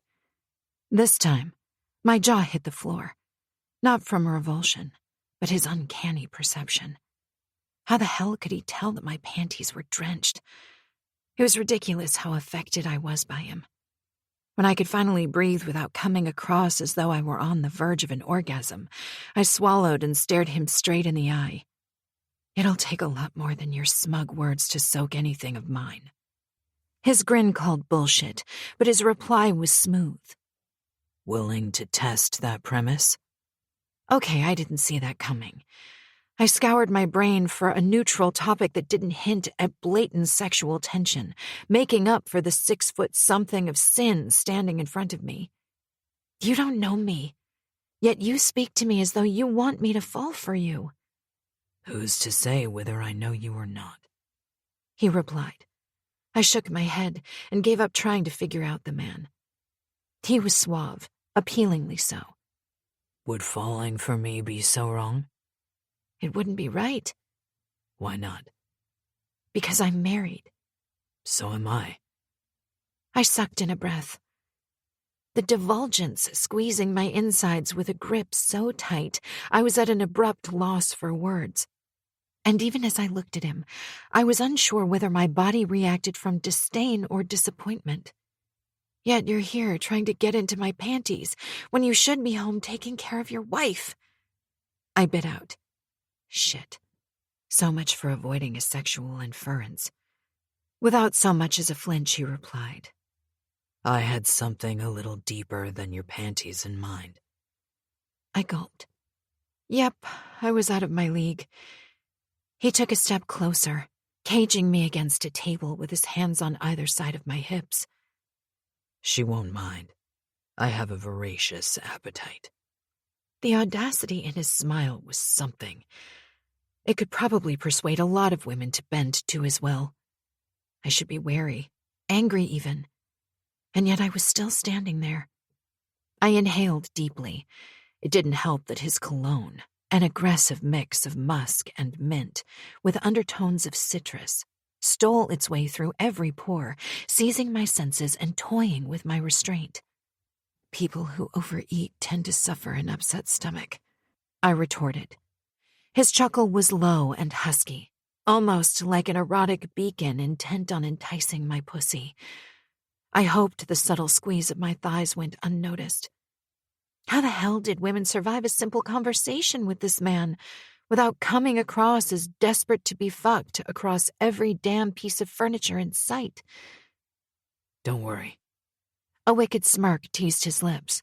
This time, my jaw hit the floor, not from revulsion, but his uncanny perception. How the hell could he tell that my panties were drenched? It was ridiculous how affected I was by him. When I could finally breathe without coming across as though I were on the verge of an orgasm, I swallowed and stared him straight in the eye. It'll take a lot more than your smug words to soak anything of mine. His grin called bullshit, but his reply was smooth. Willing to test that premise? Okay, I didn't see that coming. I scoured my brain for a neutral topic that didn't hint at blatant sexual tension, making up for the 6-foot-something of sin standing in front of me. You don't know me, yet you speak to me as though you want me to fall for you. Who's to say whether I know you or not? He replied. I shook my head and gave up trying to figure out the man. He was suave, appealingly so. Would falling for me be so wrong? It wouldn't be right. Why not? Because I'm married. So am I. I sucked in a breath. the divulgence squeezing my insides with a grip so tight I was at an abrupt loss for words. And even as I looked at him, I was unsure whether my body reacted from disdain or disappointment. Yet you're here trying to get into my panties when you should be home taking care of your wife. I bit out. Shit. So much for avoiding a sexual inference. Without so much as a flinch, he replied, I had something a little deeper than your panties in mind. I gulped. Yep, I was out of my league. He took a step closer, caging me against a table with his hands on either side of my hips. She won't mind. I have a voracious appetite. The audacity in his smile was something. It could probably persuade a lot of women to bend to his will. I should be wary, angry even. And yet I was still standing there. I inhaled deeply. It didn't help that his cologne, an aggressive mix of musk and mint with undertones of citrus, stole its way through every pore, seizing my senses and toying with my restraint. People who overeat tend to suffer an upset stomach, I retorted. His chuckle was low and husky, almost like an erotic beacon intent on enticing my pussy. I hoped the subtle squeeze of my thighs went unnoticed. How the hell did women survive a simple conversation with this man without coming across as desperate to be fucked across every damn piece of furniture in sight? Don't worry. A wicked smirk teased his lips.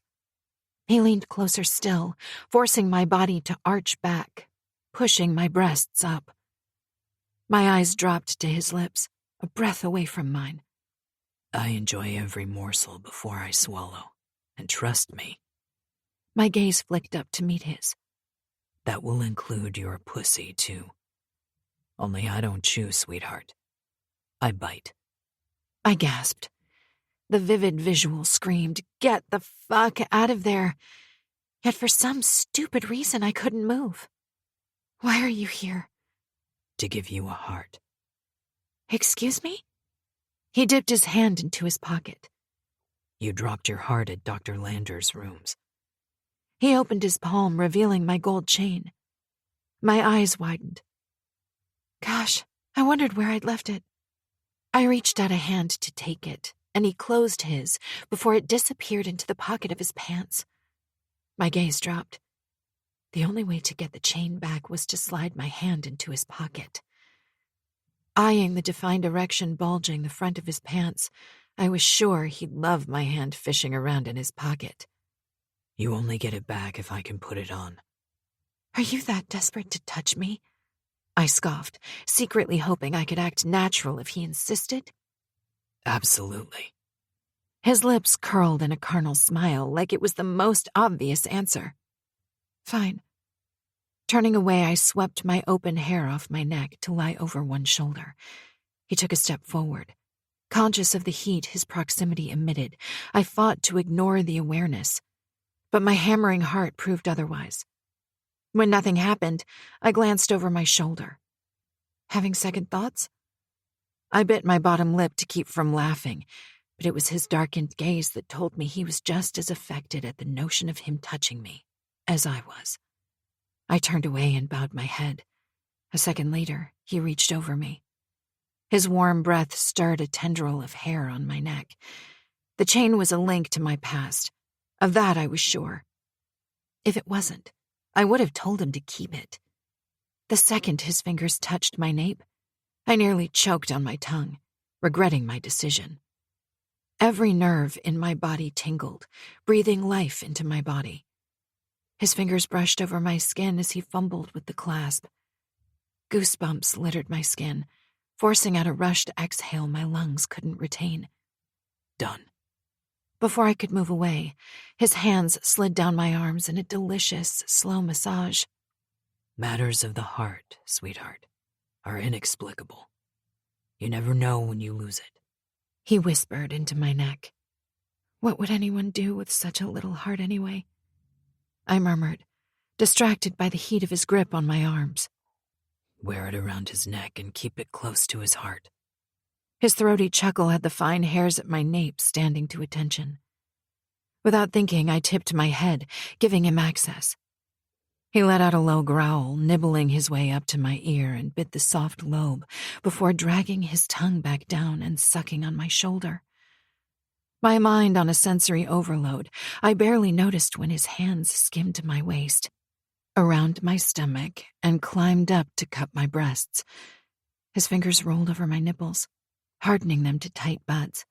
He leaned closer still, forcing my body to arch back, pushing my breasts up. My eyes dropped to his lips, a breath away from mine. I enjoy every morsel before I swallow, and trust me. My gaze flicked up to meet his. That will include your pussy, too. Only I don't chew, sweetheart. I bite. I gasped. The vivid visual screamed, "Get the fuck out of there!" Yet for some stupid reason I couldn't move. Why are you here? To give you a heart. Excuse me? He dipped his hand into his pocket. You dropped your heart at Dr. Lander's rooms. He opened his palm, revealing my gold chain. My eyes widened. Gosh, I wondered where I'd left it. I reached out a hand to take it, and he closed his before it disappeared into the pocket of his pants. My gaze dropped. The only way to get the chain back was to slide my hand into his pocket. Eyeing the defined erection bulging the front of his pants, I was sure he'd love my hand fishing around in his pocket. You only get it back if I can put it on. Are you that desperate to touch me? I scoffed, secretly hoping I could act natural if he insisted. Absolutely. His lips curled in a carnal smile, like it was the most obvious answer. Fine. Turning away, I swept my open hair off my neck to lie over one shoulder. He took a step forward. Conscious of the heat his proximity emitted, I fought to ignore the awareness. But my hammering heart proved otherwise. When nothing happened, I glanced over my shoulder. Having second thoughts? I bit my bottom lip to keep from laughing, but it was his darkened gaze that told me he was just as affected at the notion of him touching me as I was. I turned away and bowed my head. A second later, he reached over me. His warm breath stirred a tendril of hair on my neck. The chain was a link to my past. Of that I was sure. If it wasn't, I would have told him to keep it. The second his fingers touched my nape, I nearly choked on my tongue, regretting my decision. Every nerve in my body tingled, breathing life into my body. His fingers brushed over my skin as he fumbled with the clasp. Goosebumps littered my skin, forcing out a rushed exhale my lungs couldn't retain. Done. Before I could move away, his hands slid down my arms in a delicious, slow massage. Matters of the heart, sweetheart, are inexplicable. You never know when you lose it. He whispered into my neck. What would anyone do with such a little heart anyway? I murmured, distracted by the heat of his grip on my arms. Wear it around his neck and keep it close to his heart. His throaty chuckle had the fine hairs at my nape standing to attention. Without thinking, I tipped my head, giving him access. He let out a low growl, nibbling his way up to my ear and bit the soft lobe before dragging his tongue back down and sucking on my shoulder. My mind on a sensory overload, I barely noticed when his hands skimmed my waist, around my stomach, and climbed up to cup my breasts. His fingers rolled over my nipples, hardening them to tight buds.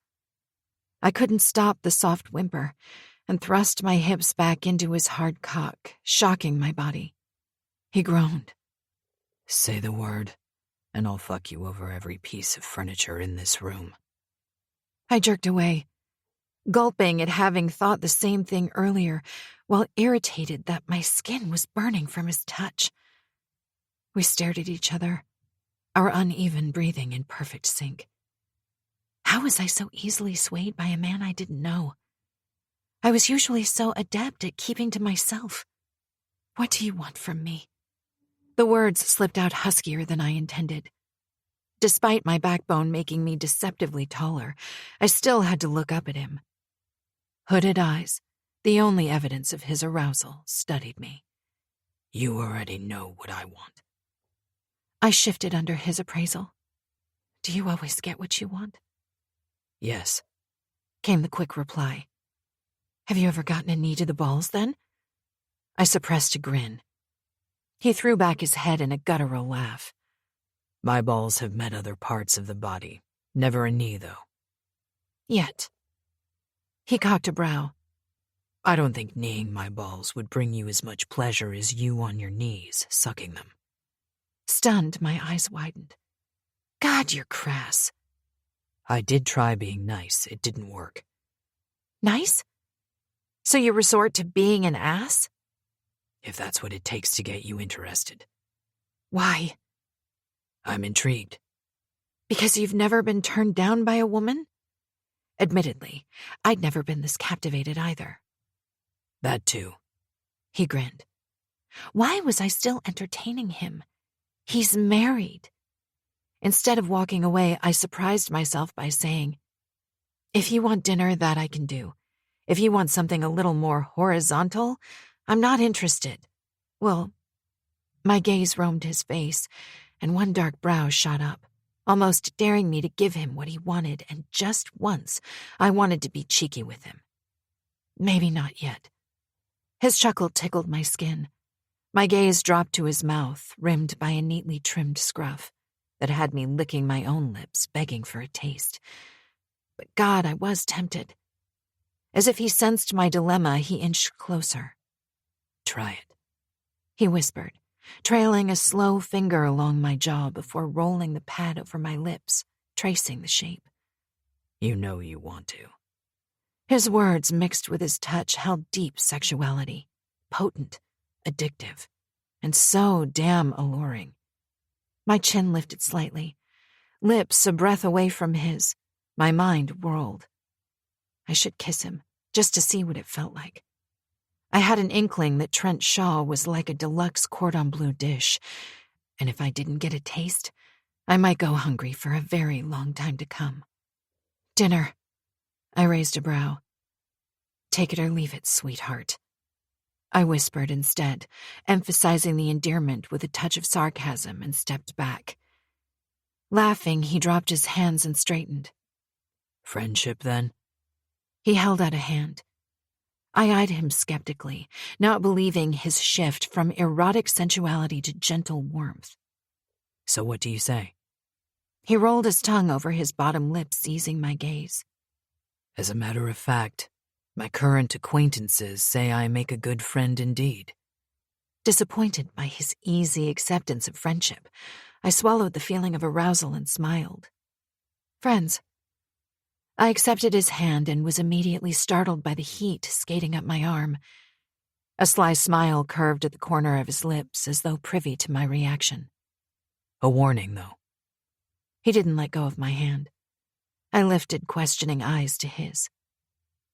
I couldn't stop the soft whimper and thrust my hips back into his hard cock, shocking my body. He groaned. Say the word, and I'll fuck you over every piece of furniture in this room. I jerked away, gulping at having thought the same thing earlier, while irritated that my skin was burning from his touch. We stared at each other, our uneven breathing in perfect sync. How was I so easily swayed by a man I didn't know? I was usually so adept at keeping to myself. What do you want from me? The words slipped out huskier than I intended. Despite my backbone making me deceptively taller, I still had to look up at him. Hooded eyes, the only evidence of his arousal, studied me. You already know what I want. I shifted under his appraisal. Do you always get what you want? Yes, Came the quick reply. Have you ever gotten a knee to the balls, then? I suppressed a grin. He threw back his head in a guttural laugh. my balls have met other parts of the body. Never a knee, though. Yet. He cocked a brow. I don't think kneeing my balls would bring you as much pleasure as you on your knees, sucking them. Stunned, my eyes widened. God, you're crass. I did try being nice. It didn't work. Nice? So you resort to being an ass? If that's what it takes to get you interested. Why? I'm intrigued. Because you've never been turned down by a woman? Admittedly, I'd never been this captivated either. That too. He grinned. Why was I still entertaining him? He's married. Instead of walking away, I surprised myself by saying, if you want dinner, that I can do. If you want something a little more horizontal, I'm not interested. Well, my gaze roamed his face, and one dark brow shot up, almost daring me to give him what he wanted, and just once, I wanted to be cheeky with him. Maybe not yet. His chuckle tickled my skin. My gaze dropped to his mouth, rimmed by a neatly trimmed scruff that had me licking my own lips, begging for a taste. But God, I was tempted. As if he sensed my dilemma, he inched closer. Try it, he whispered, trailing a slow finger along my jaw before rolling the pad over my lips, tracing the shape. You know you want to. His words mixed with his touch held deep sexuality, potent, addictive, and so damn alluring. My chin lifted slightly, lips a breath away from his. My mind whirled. I should kiss him, just to see what it felt like. I had an inkling that Trent Shaw was like a deluxe cordon bleu dish, and if I didn't get a taste, I might go hungry for a very long time to come. Dinner. I raised a brow. Take it or leave it, sweetheart. I whispered instead, emphasizing the endearment with a touch of sarcasm, and stepped back. Laughing, he dropped his hands and straightened. Friendship, then? He held out a hand. I eyed him skeptically, not believing his shift from erotic sensuality to gentle warmth. So what do you say? He rolled his tongue over his bottom lip, seizing my gaze. As a matter of fact, my current acquaintances say I make a good friend indeed. Disappointed by his easy acceptance of friendship, I swallowed the feeling of arousal and smiled. Friends. I accepted his hand and was immediately startled by the heat skating up my arm. A sly smile curved at the corner of his lips as though privy to my reaction. A warning, though. He didn't let go of my hand. I lifted questioning eyes to his.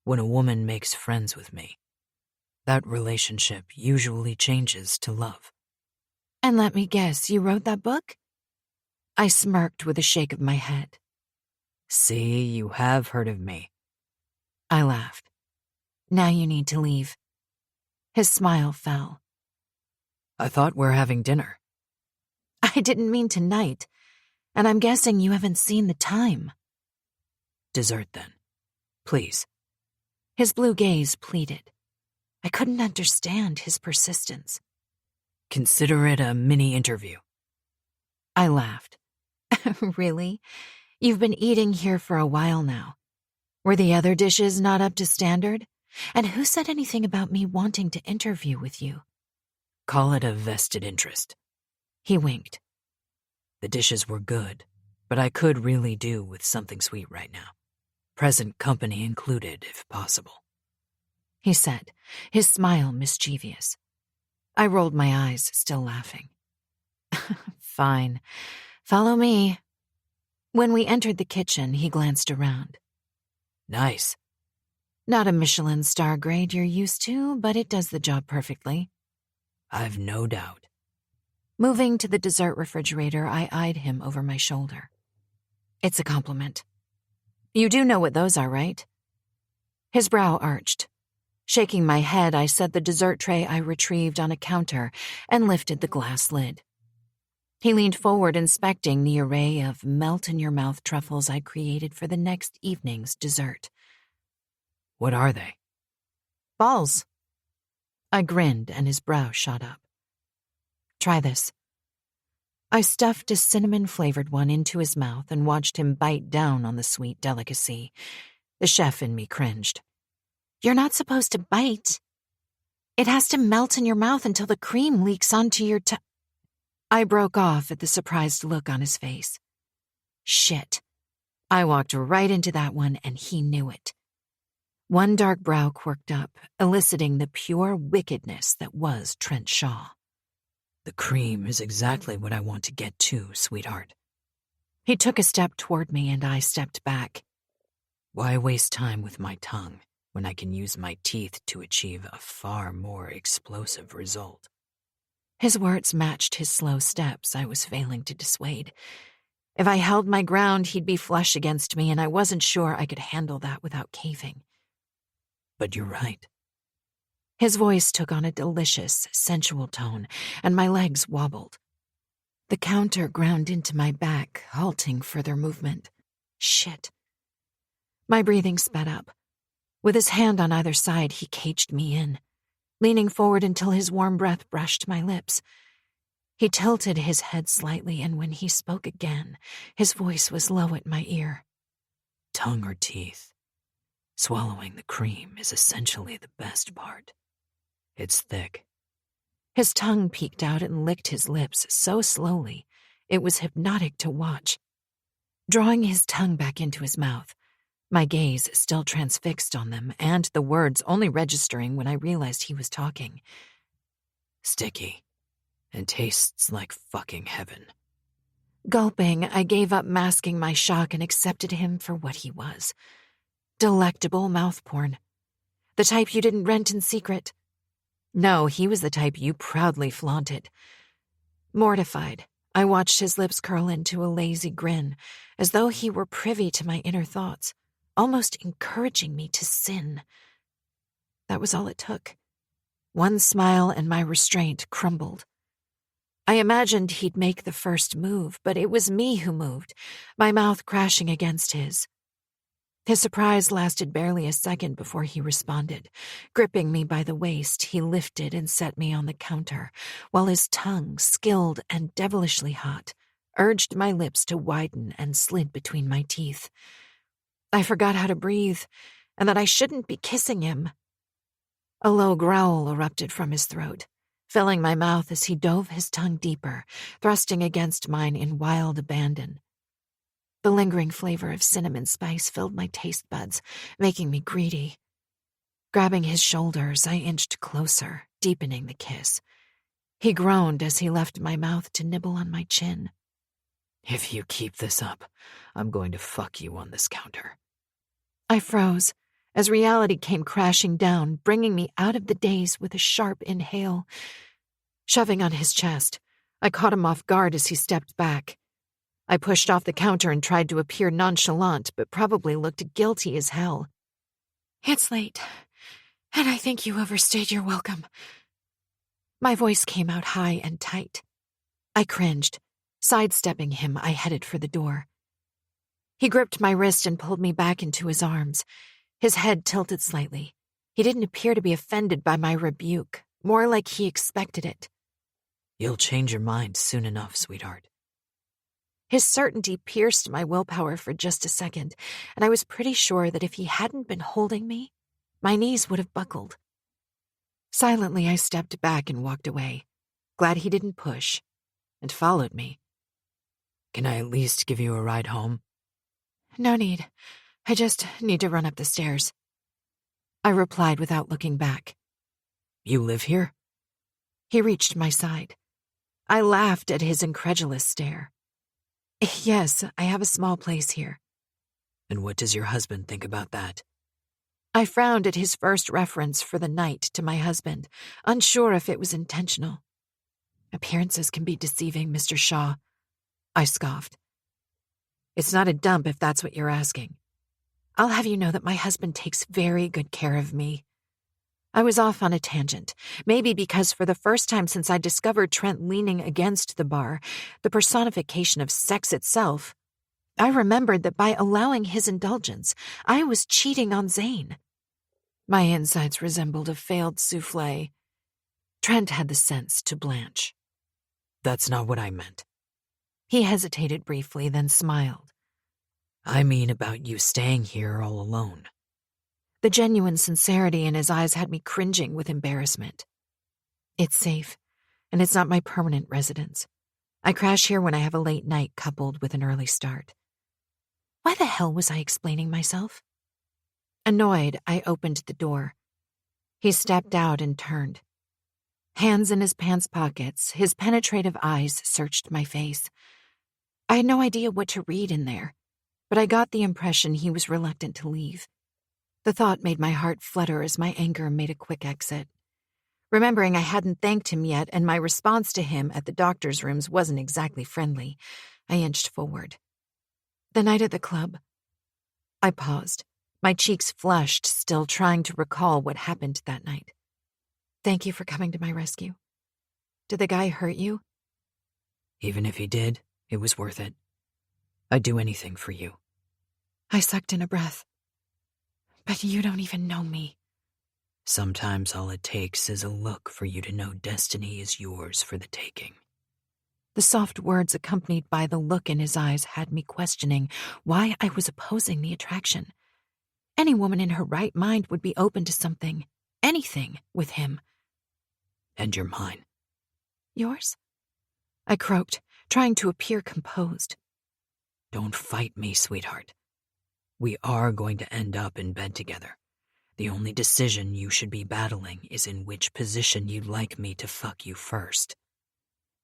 When a woman makes friends with me, that relationship usually changes to love. And let me guess, you wrote that book? I smirked with a shake of my head. See, you have heard of me. I laughed. Now you need to leave. His smile fell. I thought we're having dinner. I didn't mean tonight, and I'm guessing you haven't seen the time. Dessert then. Please. His blue gaze pleaded. I couldn't understand his persistence. Consider it a mini interview. I laughed. Really? You've been eating here for a while now. Were the other dishes not up to standard? And who said anything about me wanting to interview with you? Call it a vested interest. He winked. The dishes were good, but I could really do with something sweet right now. Present company included, if possible. He said, his smile mischievous. I rolled my eyes, still laughing. Fine. Follow me. When we entered the kitchen, he glanced around. Nice. Not a Michelin star grade you're used to, but it does the job perfectly. I've no doubt. Moving to the dessert refrigerator, I eyed him over my shoulder. It's a compliment. You do know what those are, right? His brow arched. Shaking my head, I set the dessert tray I retrieved on a counter and lifted the glass lid. He leaned forward, inspecting the array of melt-in-your-mouth truffles I created for the next evening's dessert. What are they? Balls. I grinned, and his brow shot up. Try this. I stuffed a cinnamon-flavored one into his mouth and watched him bite down on the sweet delicacy. The chef in me cringed. You're not supposed to bite. It has to melt in your mouth until the cream leaks onto your tongue. I broke off at the surprised look on his face. Shit. I walked right into that one, and he knew it. One dark brow quirked up, eliciting the pure wickedness that was Trent Shaw. The cream is exactly what I want to get to, sweetheart. He took a step toward me, and I stepped back. Why waste time with my tongue when I can use my teeth to achieve a far more explosive result? His words matched his slow steps I was failing to dissuade. If I held my ground, he'd be flush against me, and I wasn't sure I could handle that without caving. But you're right. His voice took on a delicious, sensual tone, and my legs wobbled. The counter ground into my back, halting further movement. Shit. My breathing sped up. With his hand on either side, he caged me in, leaning forward until his warm breath brushed my lips. He tilted his head slightly, and when he spoke again, his voice was low at my ear. Tongue or teeth? Swallowing the cream is essentially the best part. It's thick. His tongue peeked out and licked his lips so slowly, it was hypnotic to watch. Drawing his tongue back into his mouth, my gaze still transfixed on them, and the words only registering when I realized he was talking. Sticky, and tastes like fucking heaven. Gulping, I gave up masking my shock and accepted him for what he was. Delectable mouth porn. The type you didn't rent in secret. No, he was the type you proudly flaunted. Mortified, I watched his lips curl into a lazy grin, as though he were privy to my inner thoughts, almost encouraging me to sin. That was all it took. One smile and my restraint crumbled. I imagined he'd make the first move, but it was me who moved, my mouth crashing against his. His surprise lasted barely a second before he responded. Gripping me by the waist, he lifted and set me on the counter, while his tongue, skilled and devilishly hot, urged my lips to widen and slid between my teeth. I forgot how to breathe, and that I shouldn't be kissing him. A low growl erupted from his throat, filling my mouth as he dove his tongue deeper, thrusting against mine in wild abandon. The lingering flavor of cinnamon spice filled my taste buds, making me greedy. Grabbing his shoulders, I inched closer, deepening the kiss. He groaned as he left my mouth to nibble on my chin. If you keep this up, I'm going to fuck you on this counter. I froze as reality came crashing down, bringing me out of the daze with a sharp inhale. Shoving on his chest, I caught him off guard as he stepped back. I pushed off the counter and tried to appear nonchalant, but probably looked guilty as hell. It's late. And I think you overstayed your welcome. My voice came out high and tight. I cringed. Sidestepping him, I headed for the door. He gripped my wrist and pulled me back into his arms. His head tilted slightly. He didn't appear to be offended by my rebuke, more like he expected it. You'll change your mind soon enough, sweetheart. His certainty pierced my willpower for just a second, and I was pretty sure that if he hadn't been holding me, my knees would have buckled. Silently, I stepped back and walked away, glad he didn't push, and followed me. Can I at least give you a ride home? No need. I just need to run up the stairs. I replied without looking back. You live here? He reached my side. I laughed at his incredulous stare. Yes, I have a small place here. And what does your husband think about that? I frowned at his first reference for the night to my husband, unsure if it was intentional. Appearances can be deceiving, Mr. Shaw. I scoffed. It's not a dump if that's what you're asking. I'll have you know that my husband takes very good care of me. I was off on a tangent, maybe because for the first time since I discovered Trent leaning against the bar, the personification of sex itself, I remembered that by allowing his indulgence, I was cheating on Zane. My insides resembled a failed souffle. Trent had the sense to blanch. That's not what I meant. He hesitated briefly, then smiled. I mean about you staying here all alone. The genuine sincerity in his eyes had me cringing with embarrassment. It's safe, and it's not my permanent residence. I crash here when I have a late night coupled with an early start. Why the hell was I explaining myself? Annoyed, I opened the door. He stepped out and turned. Hands in his pants pockets, his penetrative eyes searched my face. I had no idea what to read in there, but I got the impression he was reluctant to leave. The thought made my heart flutter as my anger made a quick exit. Remembering I hadn't thanked him yet and my response to him at the doctor's rooms wasn't exactly friendly, I inched forward. The night at the club. I paused, my cheeks flushed, still trying to recall what happened that night. Thank you for coming to my rescue. Did the guy hurt you? Even if he did, it was worth it. I'd do anything for you. I sucked in a breath. But you don't even know me. Sometimes all it takes is a look for you to know destiny is yours for the taking. The soft words accompanied by the look in his eyes had me questioning why I was opposing the attraction. Any woman in her right mind would be open to something, anything, with him. And you're mine. Yours? I croaked, trying to appear composed. Don't fight me, sweetheart. We are going to end up in bed together. The only decision you should be battling is in which position you'd like me to fuck you first.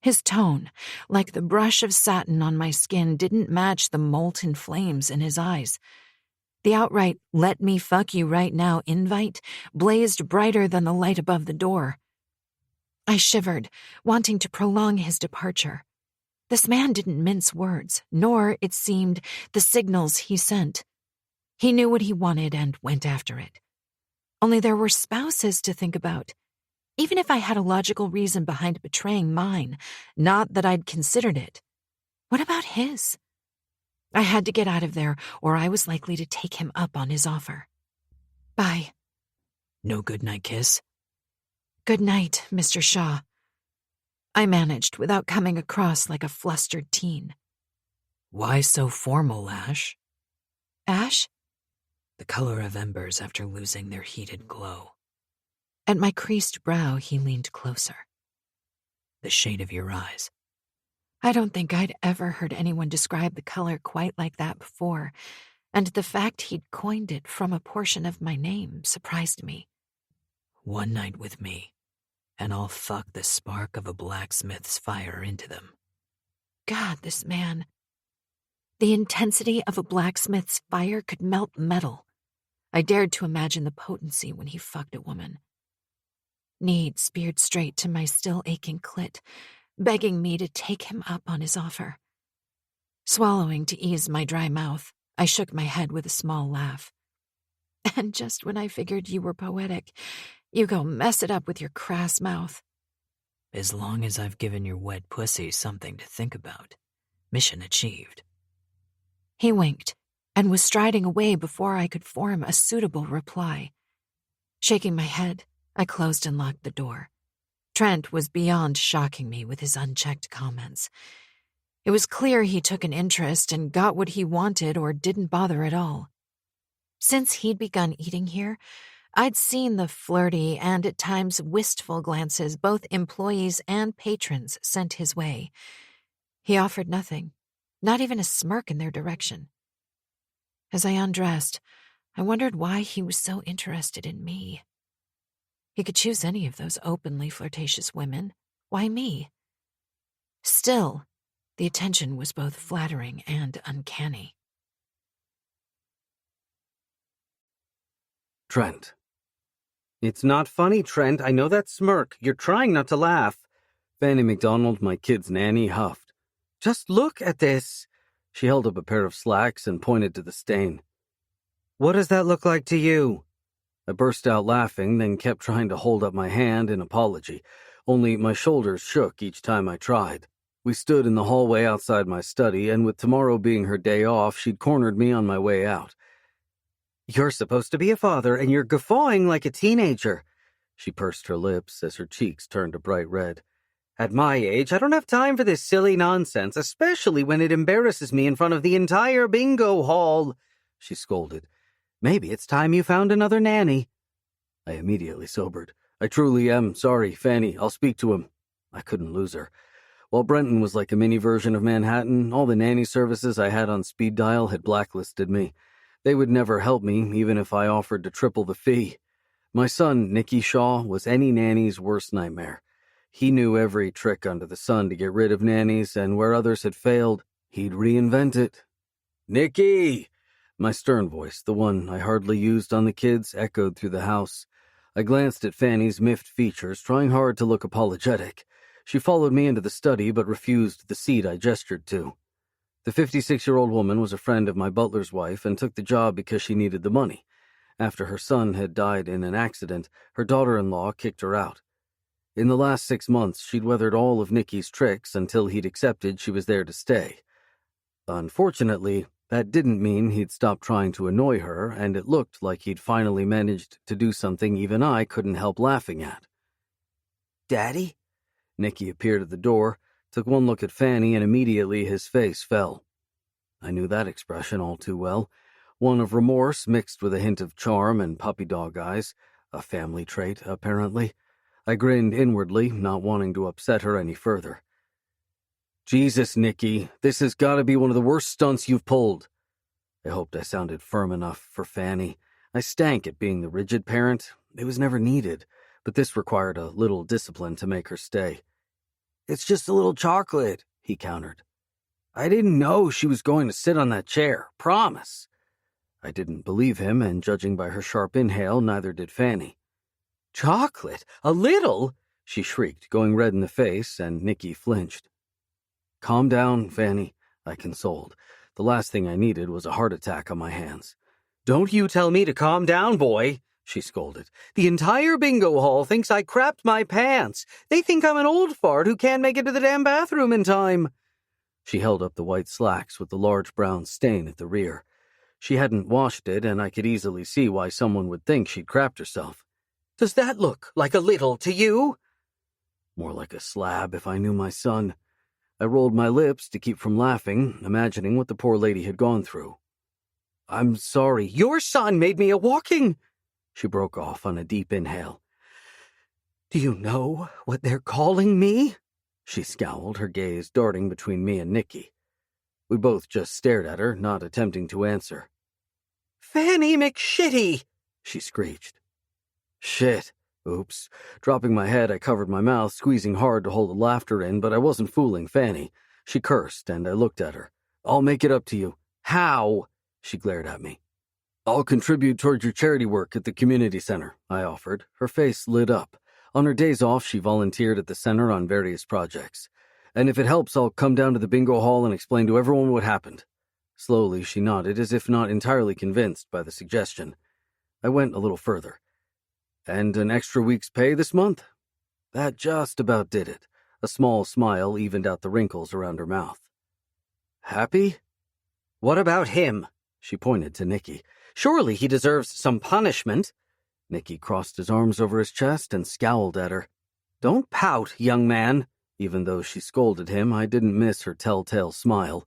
His tone, like the brush of satin on my skin, didn't match the molten flames in his eyes. The outright "let me fuck you right now" invite blazed brighter than the light above the door. I shivered, wanting to prolong his departure. This man didn't mince words, nor, it seemed, the signals he sent. He knew what he wanted and went after it. Only there were spouses to think about. Even if I had a logical reason behind betraying mine, not that I'd considered it. What about his? I had to get out of there, or I was likely to take him up on his offer. Bye. No goodnight kiss? Good night, Mr. Shaw. I managed without coming across like a flustered teen. Why so formal, Ash? Ash? The color of embers after losing their heated glow. At my creased brow, he leaned closer. The shade of your eyes. I don't think I'd ever heard anyone describe the color quite like that before, and the fact he'd coined it from a portion of my name surprised me. One night with me, and I'll fuck the spark of a blacksmith's fire into them. God, this man. The intensity of a blacksmith's fire could melt metal. I dared to imagine the potency when he fucked a woman. Need speared straight to my still aching clit, begging me to take him up on his offer. Swallowing to ease my dry mouth, I shook my head with a small laugh. And just when I figured you were poetic, you go mess it up with your crass mouth. As long as I've given your wet pussy something to think about. Mission achieved. He winked and was striding away before I could form a suitable reply. Shaking my head, I closed and locked the door. Trent was beyond shocking me with his unchecked comments. It was clear he took an interest and got what he wanted or didn't bother at all. Since he'd begun eating here, I'd seen the flirty and at times wistful glances both employees and patrons sent his way. He offered nothing, not even a smirk in their direction. As I undressed, I wondered why he was so interested in me. He could choose any of those openly flirtatious women. Why me? Still, the attention was both flattering and uncanny. Trent. It's not funny, Trent. I know that smirk. You're trying not to laugh. Fanny McDonald, my kid's nanny, huffed. Just look at this. She held up a pair of slacks and pointed to the stain. What does that look like to you? I burst out laughing, then kept trying to hold up my hand in apology, only my shoulders shook each time I tried. We stood in the hallway outside my study, and with tomorrow being her day off, she'd cornered me on my way out. You're supposed to be a father, and you're guffawing like a teenager. She pursed her lips as her cheeks turned a bright red. At my age, I don't have time for this silly nonsense, especially when it embarrasses me in front of the entire bingo hall, she scolded. Maybe it's time you found another nanny. I immediately sobered. I truly am sorry, Fanny. I'll speak to him. I couldn't lose her. While Brenton was like a mini version of Manhattan, all the nanny services I had on speed dial had blacklisted me. They would never help me, even if I offered to triple the fee. My son, Nicky Shaw, was any nanny's worst nightmare. He knew every trick under the sun to get rid of nannies, and where others had failed, he'd reinvent it. Nicky! My stern voice, the one I hardly used on the kids, echoed through the house. I glanced at Fanny's miffed features, trying hard to look apologetic. She followed me into the study, but refused the seat I gestured to. The 56-year-old woman was a friend of my butler's wife and took the job because she needed the money. After her son had died in an accident, her daughter-in-law kicked her out. In the last 6 months, she'd weathered all of Nicky's tricks until he'd accepted she was there to stay. Unfortunately, that didn't mean he'd stopped trying to annoy her, and it looked like he'd finally managed to do something even I couldn't help laughing at. Daddy? Nicky appeared at the door, took one look at Fanny, and immediately his face fell. I knew that expression all too well, one of remorse mixed with a hint of charm and puppy dog eyes, a family trait, apparently. I grinned inwardly, not wanting to upset her any further. Jesus, Nicky, this has got to be one of the worst stunts you've pulled. I hoped I sounded firm enough for Fanny. I stank at being the rigid parent. It was never needed, but this required a little discipline to make her stay. It's just a little chocolate, he countered. I didn't know she was going to sit on that chair, promise. I didn't believe him, and judging by her sharp inhale, neither did Fanny. Chocolate? A little? She shrieked, going red in the face, and Nicky flinched. Calm down, Fanny, I consoled. The last thing I needed was a heart attack on my hands. Don't you tell me to calm down, boy, she scolded. The entire bingo hall thinks I crapped my pants. They think I'm an old fart who can't make it to the damn bathroom in time. She held up the white slacks with the large brown stain at the rear. She hadn't washed it, and I could easily see why someone would think she'd crapped herself. Does that look like a little to you? More like a slab if I knew my son. I rolled my lips to keep from laughing, imagining what the poor lady had gone through. I'm sorry. Your son made me a walking... She broke off on a deep inhale. Do you know what they're calling me? She scowled, her gaze darting between me and Nicky. We both just stared at her, not attempting to answer. Fanny McShitty, she screeched. Shit. Oops. Dropping my head, I covered my mouth, squeezing hard to hold the laughter in, but I wasn't fooling Fanny. She cursed, and I looked at her. I'll make it up to you. How? She glared at me. I'll contribute towards your charity work at the community center, I offered. Her face lit up. On her days off, she volunteered at the center on various projects. And if it helps, I'll come down to the bingo hall and explain to everyone what happened. Slowly, she nodded, as if not entirely convinced by the suggestion. I went a little further. And an extra week's pay this month? That just about did it. A small smile evened out the wrinkles around her mouth. Happy? What about him? She pointed to Nicky. Surely he deserves some punishment. Nicky crossed his arms over his chest and scowled at her. Don't pout, young man. Even though she scolded him, I didn't miss her telltale smile.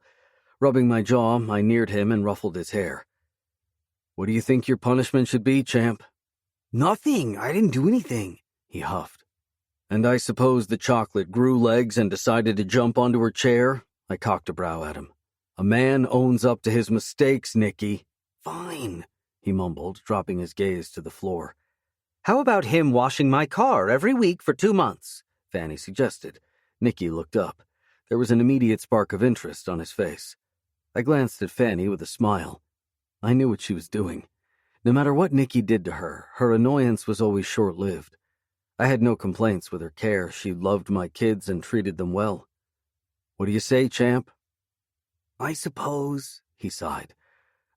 Rubbing my jaw, I neared him and ruffled his hair. What do you think your punishment should be, champ? Nothing. I didn't do anything, he huffed. And I suppose the chocolate grew legs and decided to jump onto her chair? I cocked a brow at him. A man owns up to his mistakes, Nicky. Fine, he mumbled, dropping his gaze to the floor. How about him washing my car every week for 2 months? Fanny suggested. Nicky looked up. There was an immediate spark of interest on his face. I glanced at Fanny with a smile. I knew what she was doing. No matter what Nicky did to her, her annoyance was always short-lived. I had no complaints with her care. She loved my kids and treated them well. What do you say, champ? I suppose, he sighed.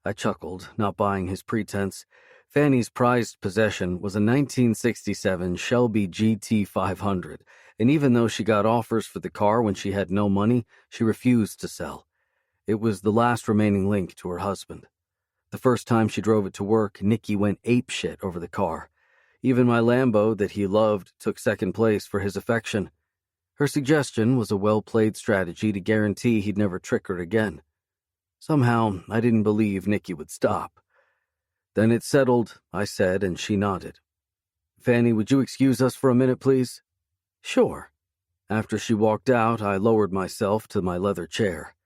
I chuckled, not buying his pretense. Fanny's prized possession was a 1967 Shelby GT 500, and even though she got offers for the car when she had no money, she refused to sell. It was the last remaining link to her husband. The first time she drove it to work, Nicky went apeshit over the car. Even my Lambo that he loved took second place for his affection. Her suggestion was a well-played strategy to guarantee he'd never trick her again. Somehow, I didn't believe Nicky would stop. Then it's settled, I said, and she nodded. Fanny, would you excuse us for a minute, please? Sure. After she walked out, I lowered myself to my leather chair.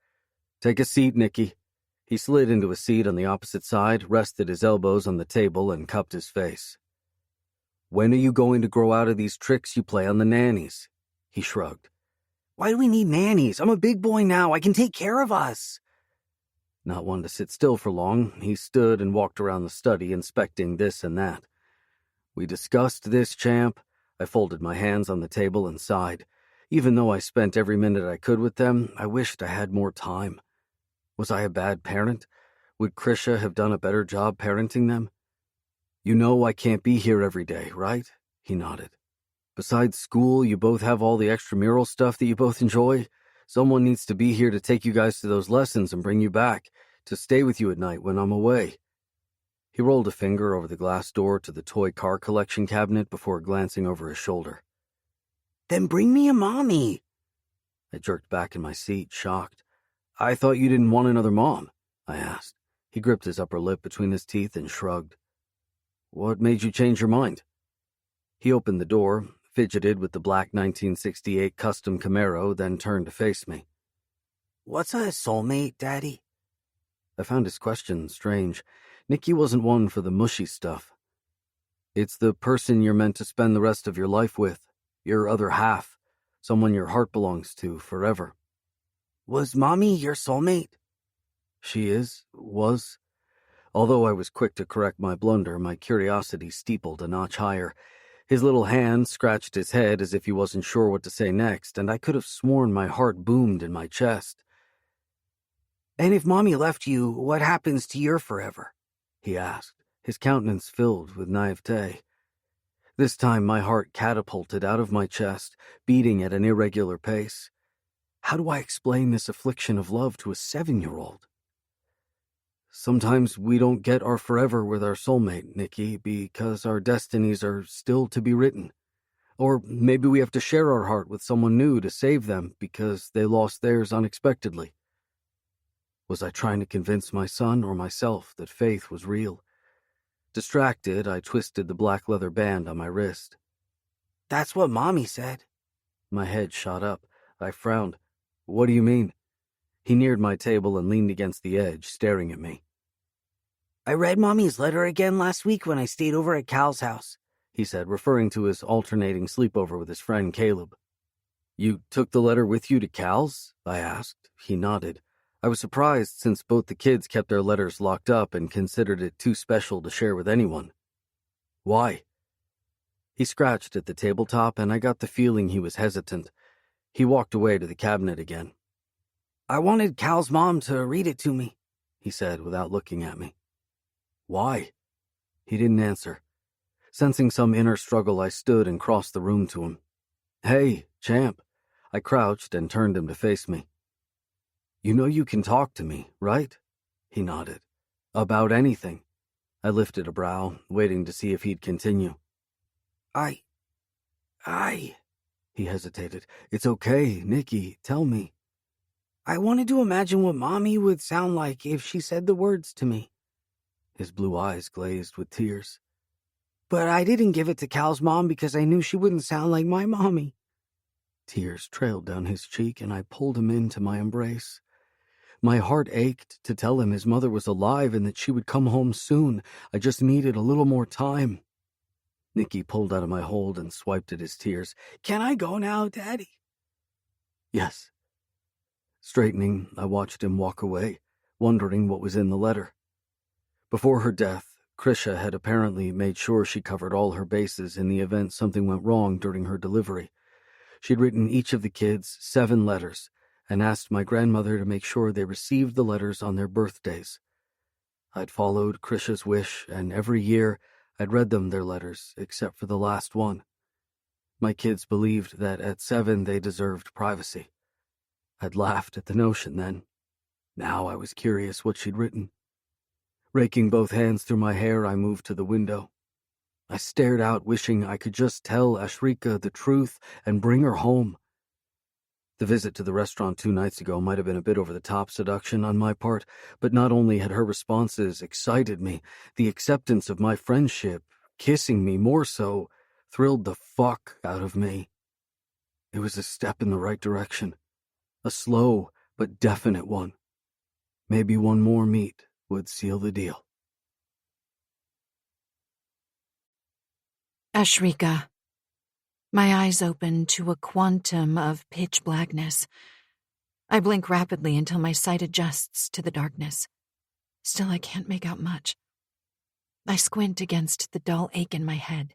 Take a seat, Nicky. He slid into a seat on the opposite side, rested his elbows on the table, and cupped his face. When are you going to grow out of these tricks you play on the nannies? He shrugged. Why do we need nannies? I'm a big boy now. I can take care of us. Not one to sit still for long, he stood and walked around the study, inspecting this and that. We discussed this, champ. I folded my hands on the table and sighed. Even though I spent every minute I could with them, I wished I had more time. Was I a bad parent? Would Krisha have done a better job parenting them? You know I can't be here every day, right? He nodded. Besides school, you both have all the extramural stuff that you both enjoy. Someone needs to be here to take you guys to those lessons and bring you back, to stay with you at night when I'm away. He rolled a finger over the glass door to the toy car collection cabinet before glancing over his shoulder. Then bring me a mommy. I jerked back in my seat, shocked. I thought you didn't want another mom, I asked. He gripped his upper lip between his teeth and shrugged. What made you change your mind? He opened the door, fidgeted with the black 1968 custom Camaro, then turned to face me. What's a soulmate, Daddy? I found his question strange. Nicky wasn't one for the mushy stuff. It's the person you're meant to spend the rest of your life with, your other half, someone your heart belongs to forever. Was Mommy your soulmate? She was. Although I was quick to correct my blunder, my curiosity steepled a notch higher. His little hand scratched his head as if he wasn't sure what to say next, and I could have sworn my heart boomed in my chest. And if Mommy left you, what happens to your forever? He asked, his countenance filled with naivete. This time my heart catapulted out of my chest, beating at an irregular pace. How do I explain this affliction of love to a 7-year-old? Sometimes we don't get our forever with our soulmate, Nicky, because our destinies are still to be written. Or maybe we have to share our heart with someone new to save them because they lost theirs unexpectedly. Was I trying to convince my son or myself that faith was real? Distracted, I twisted the black leather band on my wrist. That's what Mommy said. My head shot up. I frowned. What do you mean? He neared my table and leaned against the edge, staring at me. I read Mommy's letter again last week when I stayed over at Cal's house, he said, referring to his alternating sleepover with his friend Caleb. You took the letter with you to Cal's? I asked. He nodded. I was surprised since both the kids kept their letters locked up and considered it too special to share with anyone. Why? He scratched at the tabletop, and I got the feeling he was hesitant. He walked away to the cabinet again. I wanted Cal's mom to read it to me, he said without looking at me. Why? He didn't answer. Sensing some inner struggle, I stood and crossed the room to him. "Hey, champ." I crouched and turned him to face me. "You know you can talk to me, right?" He nodded. "About anything." I lifted a brow, waiting to see if he'd continue. I... He hesitated. "It's okay, Nikki, tell me." "I wanted to imagine what Mommy would sound like if she said the words to me." His blue eyes glazed with tears. "But I didn't give it to Cal's mom because I knew she wouldn't sound like my mommy." Tears trailed down his cheek, and I pulled him into my embrace. My heart ached to tell him his mother was alive and that she would come home soon. I just needed a little more time. Nicky pulled out of my hold and swiped at his tears. "Can I go now, Daddy?" "Yes." Straightening, I watched him walk away, wondering what was in the letter. Before her death, Krisha had apparently made sure she covered all her bases in the event something went wrong during her delivery. She'd written each of the kids 7 letters and asked my grandmother to make sure they received the letters on their birthdays. I'd followed Krisha's wish, and every year I'd read them their letters, except for the last one. My kids believed that at 7 they deserved privacy. I'd laughed at the notion then. Now I was curious what she'd written. Raking both hands through my hair, I moved to the window. I stared out, wishing I could just tell Ashrika the truth and bring her home. The visit to the restaurant 2 nights ago might have been a bit over-the-top seduction on my part, but not only had her responses excited me, the acceptance of my friendship, kissing me more so, thrilled the fuck out of me. It was a step in the right direction. A slow but definite one. Maybe one more meet would seal the deal. Ashrika. My eyes open to a quantum of pitch blackness. I blink rapidly until my sight adjusts to the darkness. Still, I can't make out much. I squint against the dull ache in my head,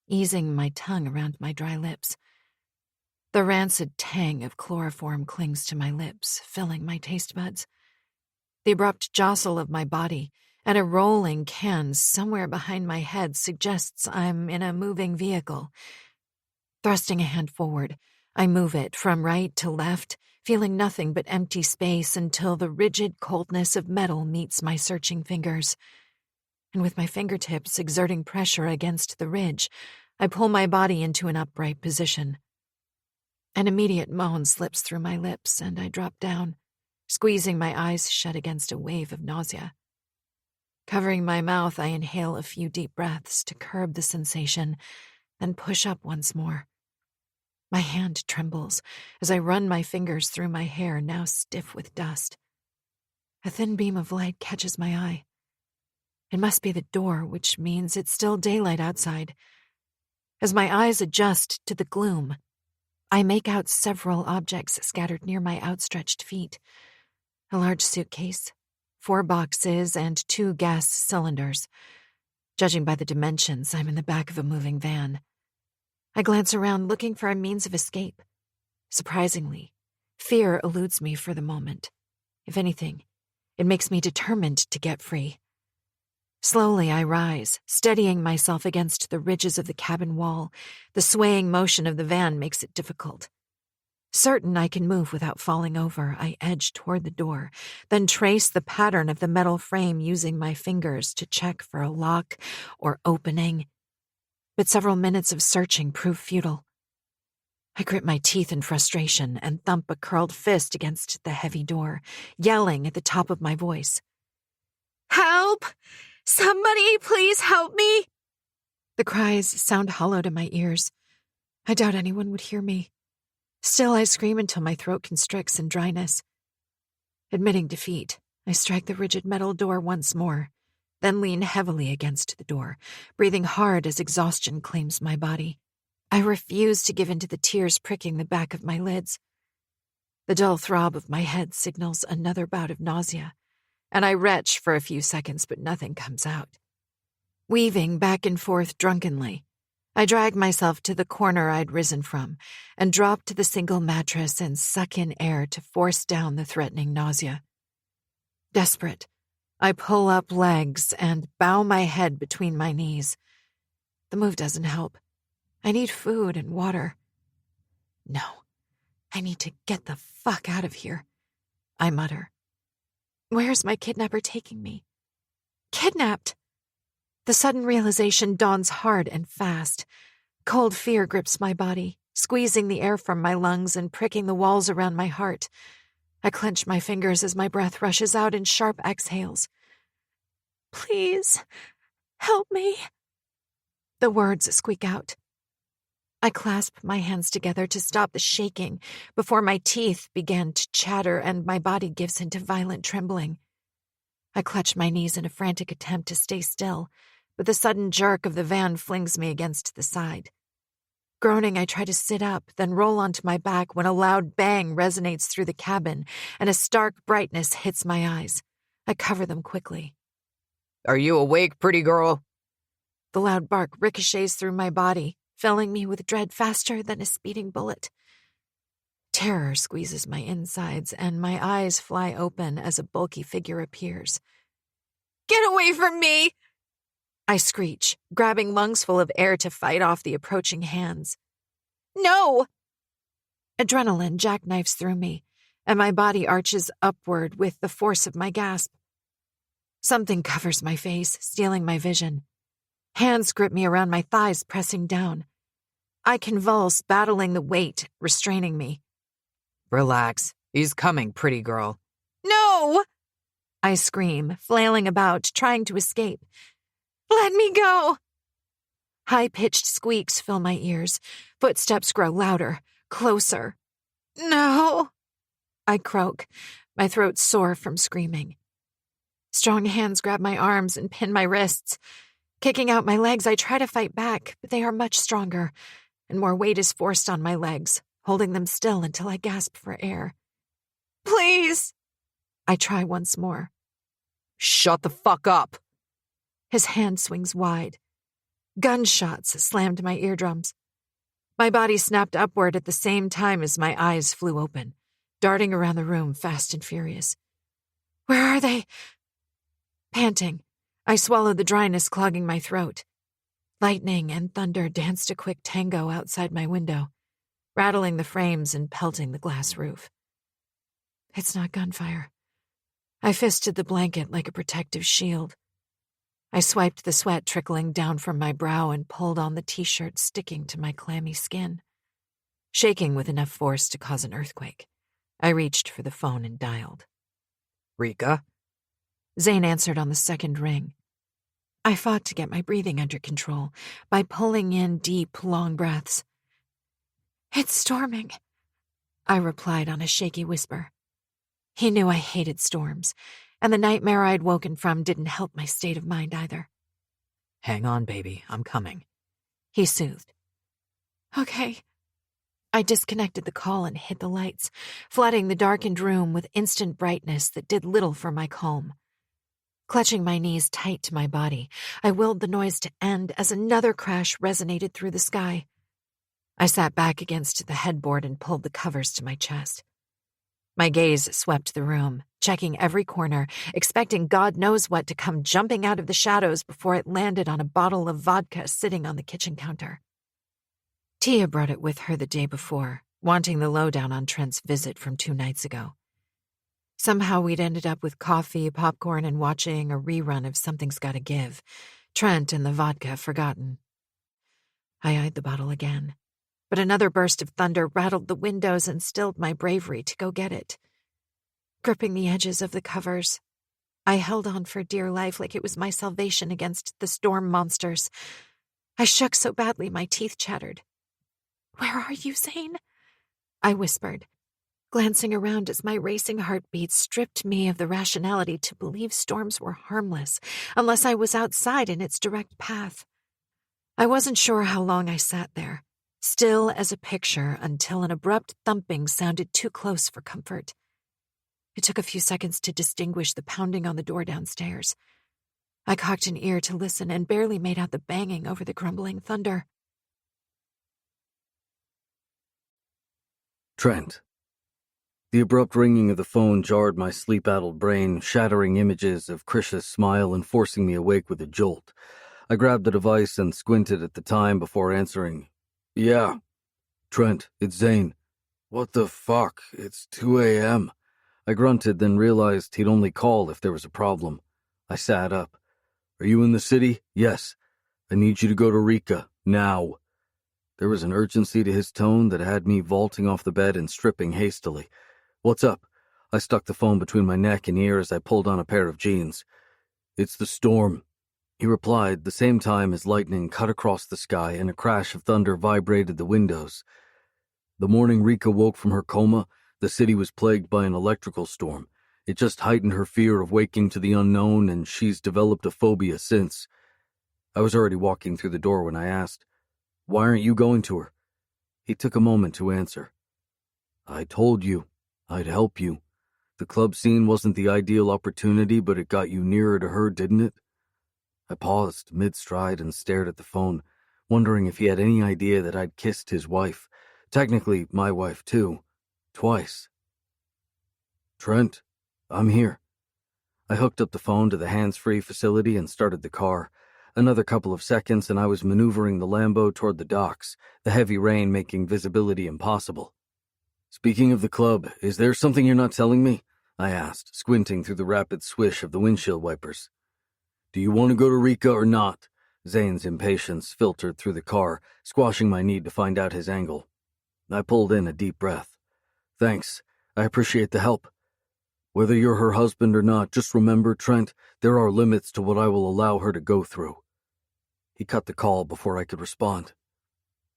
easing my tongue around my dry lips. The rancid tang of chloroform clings to my lips, filling my taste buds. The abrupt jostle of my body and a rolling can somewhere behind my head suggests I'm in a moving vehicle. Thrusting a hand forward, I move it from right to left, feeling nothing but empty space until the rigid coldness of metal meets my searching fingers. And with my fingertips exerting pressure against the ridge, I pull my body into an upright position. An immediate moan slips through my lips, and I drop down, squeezing my eyes shut against a wave of nausea. Covering my mouth, I inhale a few deep breaths to curb the sensation, then push up once more. My hand trembles as I run my fingers through my hair, now stiff with dust. A thin beam of light catches my eye. It must be the door, which means it's still daylight outside. As my eyes adjust to the gloom, I make out several objects scattered near my outstretched feet. A large suitcase, 4 boxes, and 2 gas cylinders. Judging by the dimensions, I'm in the back of a moving van. I glance around looking for a means of escape. Surprisingly, fear eludes me for the moment. If anything, it makes me determined to get free. Slowly I rise, steadying myself against the ridges of the cabin wall. The swaying motion of the van makes it difficult. Certain I can move without falling over, I edge toward the door, then trace the pattern of the metal frame using my fingers to check for a lock or opening. But several minutes of searching prove futile. I grit my teeth in frustration and thump a curled fist against the heavy door, yelling at the top of my voice. "Help! Somebody please help me!" The cries sound hollow to my ears. I doubt anyone would hear me. Still, I scream until my throat constricts in dryness. Admitting defeat, I strike the rigid metal door once more, then lean heavily against the door, breathing hard as exhaustion claims my body. I refuse to give in to the tears pricking the back of my lids. The dull throb of my head signals another bout of nausea, and I retch for a few seconds, but nothing comes out. Weaving back and forth drunkenly, I drag myself to the corner I'd risen from and drop to the single mattress and suck in air to force down the threatening nausea. Desperate, I pull up legs and bow my head between my knees. The move doesn't help. I need food and water. No, I need to get the fuck out of here, I mutter. Where's my kidnapper taking me? Kidnapped! The sudden realization dawns hard and fast. Cold fear grips my body, squeezing the air from my lungs and pricking the walls around my heart. I clench my fingers as my breath rushes out in sharp exhales. Please, help me. The words squeak out. I clasp my hands together to stop the shaking before my teeth begin to chatter and my body gives into violent trembling. I clutch my knees in a frantic attempt to stay still, but the sudden jerk of the van flings me against the side. Groaning, I try to sit up, then roll onto my back when a loud bang resonates through the cabin and a stark brightness hits my eyes. I cover them quickly. Are you awake, pretty girl? The loud bark ricochets through my body, filling me with dread faster than a speeding bullet. Terror squeezes my insides, and my eyes fly open as a bulky figure appears. Get away from me! I screech, grabbing lungs full of air to fight off the approaching hands. No! Adrenaline jackknifes through me, and my body arches upward with the force of my gasp. Something covers my face, stealing my vision. Hands grip me around my thighs, pressing down. I convulse, battling the weight, restraining me. Relax. He's coming, pretty girl. No! I scream, flailing about, trying to escape. Let me go! High-pitched squeaks fill my ears. Footsteps grow louder, closer. No! I croak, my throat sore from screaming. Strong hands grab my arms and pin my wrists. Kicking out my legs, I try to fight back, but they are much stronger, and more weight is forced on my legs, holding them still until I gasp for air. Please! I try once more. Shut the fuck up! His hand swings wide. Gunshots slammed my eardrums. My body snapped upward at the same time as my eyes flew open, darting around the room fast and furious. Where are they? Panting, I swallowed the dryness clogging my throat. Lightning and thunder danced a quick tango outside my window, rattling the frames and pelting the glass roof. It's not gunfire. I fisted the blanket like a protective shield. I swiped the sweat trickling down from my brow and pulled on the t-shirt sticking to my clammy skin. Shaking with enough force to cause an earthquake, I reached for the phone and dialed. Rika? Zane answered on the second ring. I fought to get my breathing under control by pulling in deep, long breaths. It's storming, I replied on a shaky whisper. He knew I hated storms, and the nightmare I'd woken from didn't help my state of mind either. Hang on, baby, I'm coming, he soothed. Okay. I disconnected the call and hit the lights, flooding the darkened room with instant brightness that did little for my calm. Clutching my knees tight to my body, I willed the noise to end as another crash resonated through the sky. I sat back against the headboard and pulled the covers to my chest. My gaze swept the room, checking every corner, expecting God knows what to come jumping out of the shadows before it landed on a bottle of vodka sitting on the kitchen counter. Tia brought it with her the day before, wanting the lowdown on Trent's visit from 2 nights ago. Somehow we'd ended up with coffee, popcorn, and watching a rerun of Something's Gotta Give, Trent and the vodka forgotten. I eyed the bottle again, but another burst of thunder rattled the windows and stilled my bravery to go get it. Gripping the edges of the covers, I held on for dear life like it was my salvation against the storm monsters. I shook so badly my teeth chattered. Where are you, Zane? I whispered, glancing around as my racing heartbeat stripped me of the rationality to believe storms were harmless unless I was outside in its direct path. I wasn't sure how long I sat there, still as a picture until an abrupt thumping sounded too close for comfort. It took a few seconds to distinguish the pounding on the door downstairs. I cocked an ear to listen and barely made out the banging over the grumbling thunder. Trent. The abrupt ringing of the phone jarred my sleep-addled brain, shattering images of Krisha's smile and forcing me awake with a jolt. I grabbed the device and squinted at the time before answering. Yeah. Trent, it's Zane. What the fuck? It's 2 a.m. I grunted, then realized he'd only call if there was a problem. I sat up. Are you in the city? Yes. I need you to go to Rika, now. There was an urgency to his tone that had me vaulting off the bed and stripping hastily. What's up? I stuck the phone between my neck and ear as I pulled on a pair of jeans. It's the storm, he replied, the same time as lightning cut across the sky and a crash of thunder vibrated the windows. The morning Rika woke from her coma, the city was plagued by an electrical storm. It just heightened her fear of waking to the unknown, and she's developed a phobia since. I was already walking through the door when I asked, Why aren't you going to her? He took a moment to answer. I told you, I'd help you. The club scene wasn't the ideal opportunity, but it got you nearer to her, didn't it? I paused mid-stride and stared at the phone, wondering if he had any idea that I'd kissed his wife. Technically, my wife too. Twice. Trent, I'm here. I hooked up the phone to the hands-free facility and started the car. Another couple of seconds and I was maneuvering the Lambo toward the docks, the heavy rain making visibility impossible. Speaking of the club, is there something you're not telling me? I asked, squinting through the rapid swish of the windshield wipers. Do you want to go to Rika or not? Zane's impatience filtered through the car, squashing my need to find out his angle. I pulled in a deep breath. Thanks. I appreciate the help. Whether you're her husband or not, just remember, Trent, there are limits to what I will allow her to go through. He cut the call before I could respond.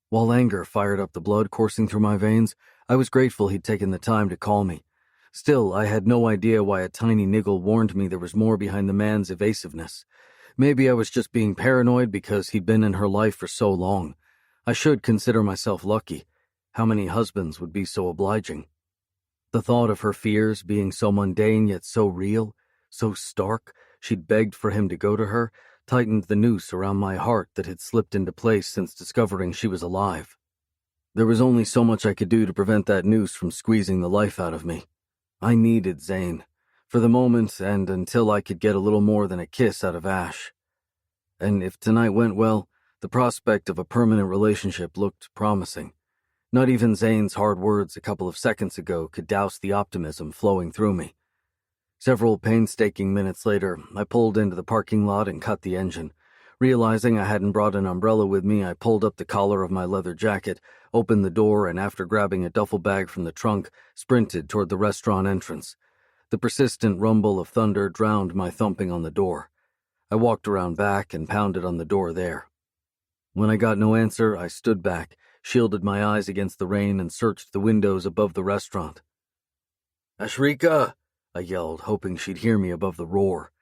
While anger fired up the blood coursing through my veins, I was grateful he'd taken the time to call me. Still, I had no idea why a tiny niggle warned me there was more behind the man's evasiveness. Maybe I was just being paranoid because he'd been in her life for so long. I should consider myself lucky. How many husbands would be so obliging? The thought of her fears being so mundane yet so real, so stark, she'd begged for him to go to her, tightened the noose around my heart that had slipped into place since discovering she was alive. There was only so much I could do to prevent that noose from squeezing the life out of me. I needed Zane, for the moment and until I could get a little more than a kiss out of Ash. And if tonight went well, the prospect of a permanent relationship looked promising. Not even Zane's hard words a couple of seconds ago could douse the optimism flowing through me. Several painstaking minutes later, I pulled into the parking lot and cut the engine. Realizing I hadn't brought an umbrella with me, I pulled up the collar of my leather jacket, opened the door, and after grabbing a duffel bag from the trunk, sprinted toward the restaurant entrance. The persistent rumble of thunder drowned my thumping on the door. I walked around back and pounded on the door there. When I got no answer, I stood back, shielded my eyes against the rain, and searched the windows above the restaurant. Ashrika! I yelled, hoping she'd hear me above the roar.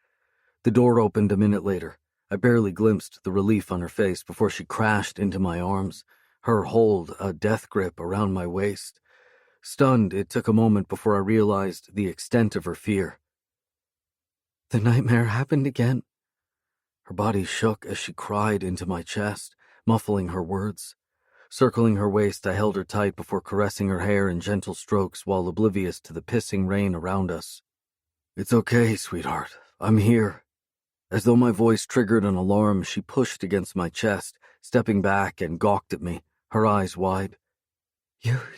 The door opened a minute later. I barely glimpsed the relief on her face before she crashed into my arms, her hold a death grip around my waist. Stunned, it took a moment before I realized the extent of her fear. The nightmare happened again. Her body shook as she cried into my chest, muffling her words. Circling her waist, I held her tight before caressing her hair in gentle strokes while oblivious to the pissing rain around us. It's okay, sweetheart. I'm here. As though my voice triggered an alarm, she pushed against my chest, stepping back and gawked at me, her eyes wide.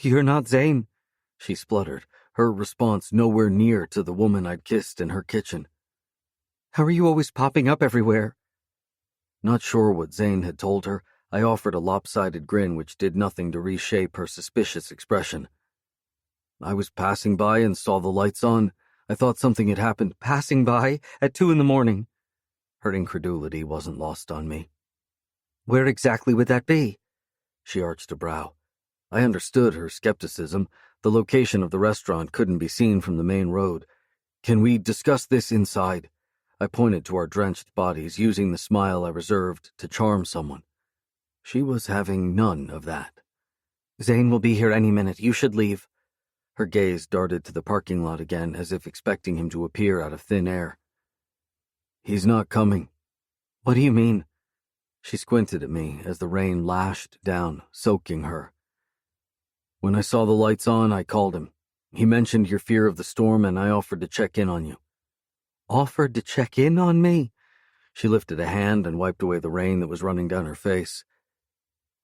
You're not Zane, she spluttered, her response nowhere near to the woman I'd kissed in her kitchen. How are you always popping up everywhere? Not sure what Zane had told her, I offered a lopsided grin which did nothing to reshape her suspicious expression. I was passing by and saw the lights on. I thought something had happened. Passing by at 2 a.m. Her incredulity wasn't lost on me. Where exactly would that be? She arched a brow. I understood her skepticism. The location of the restaurant couldn't be seen from the main road. Can we discuss this inside? I pointed to our drenched bodies, using the smile I reserved to charm someone. She was having none of that. Zane will be here any minute. You should leave. Her gaze darted to the parking lot again, as if expecting him to appear out of thin air. He's not coming. What do you mean? She squinted at me as the rain lashed down, soaking her. When I saw the lights on, I called him. He mentioned your fear of the storm and I offered to check in on you. Offered to check in on me? She lifted a hand and wiped away the rain that was running down her face.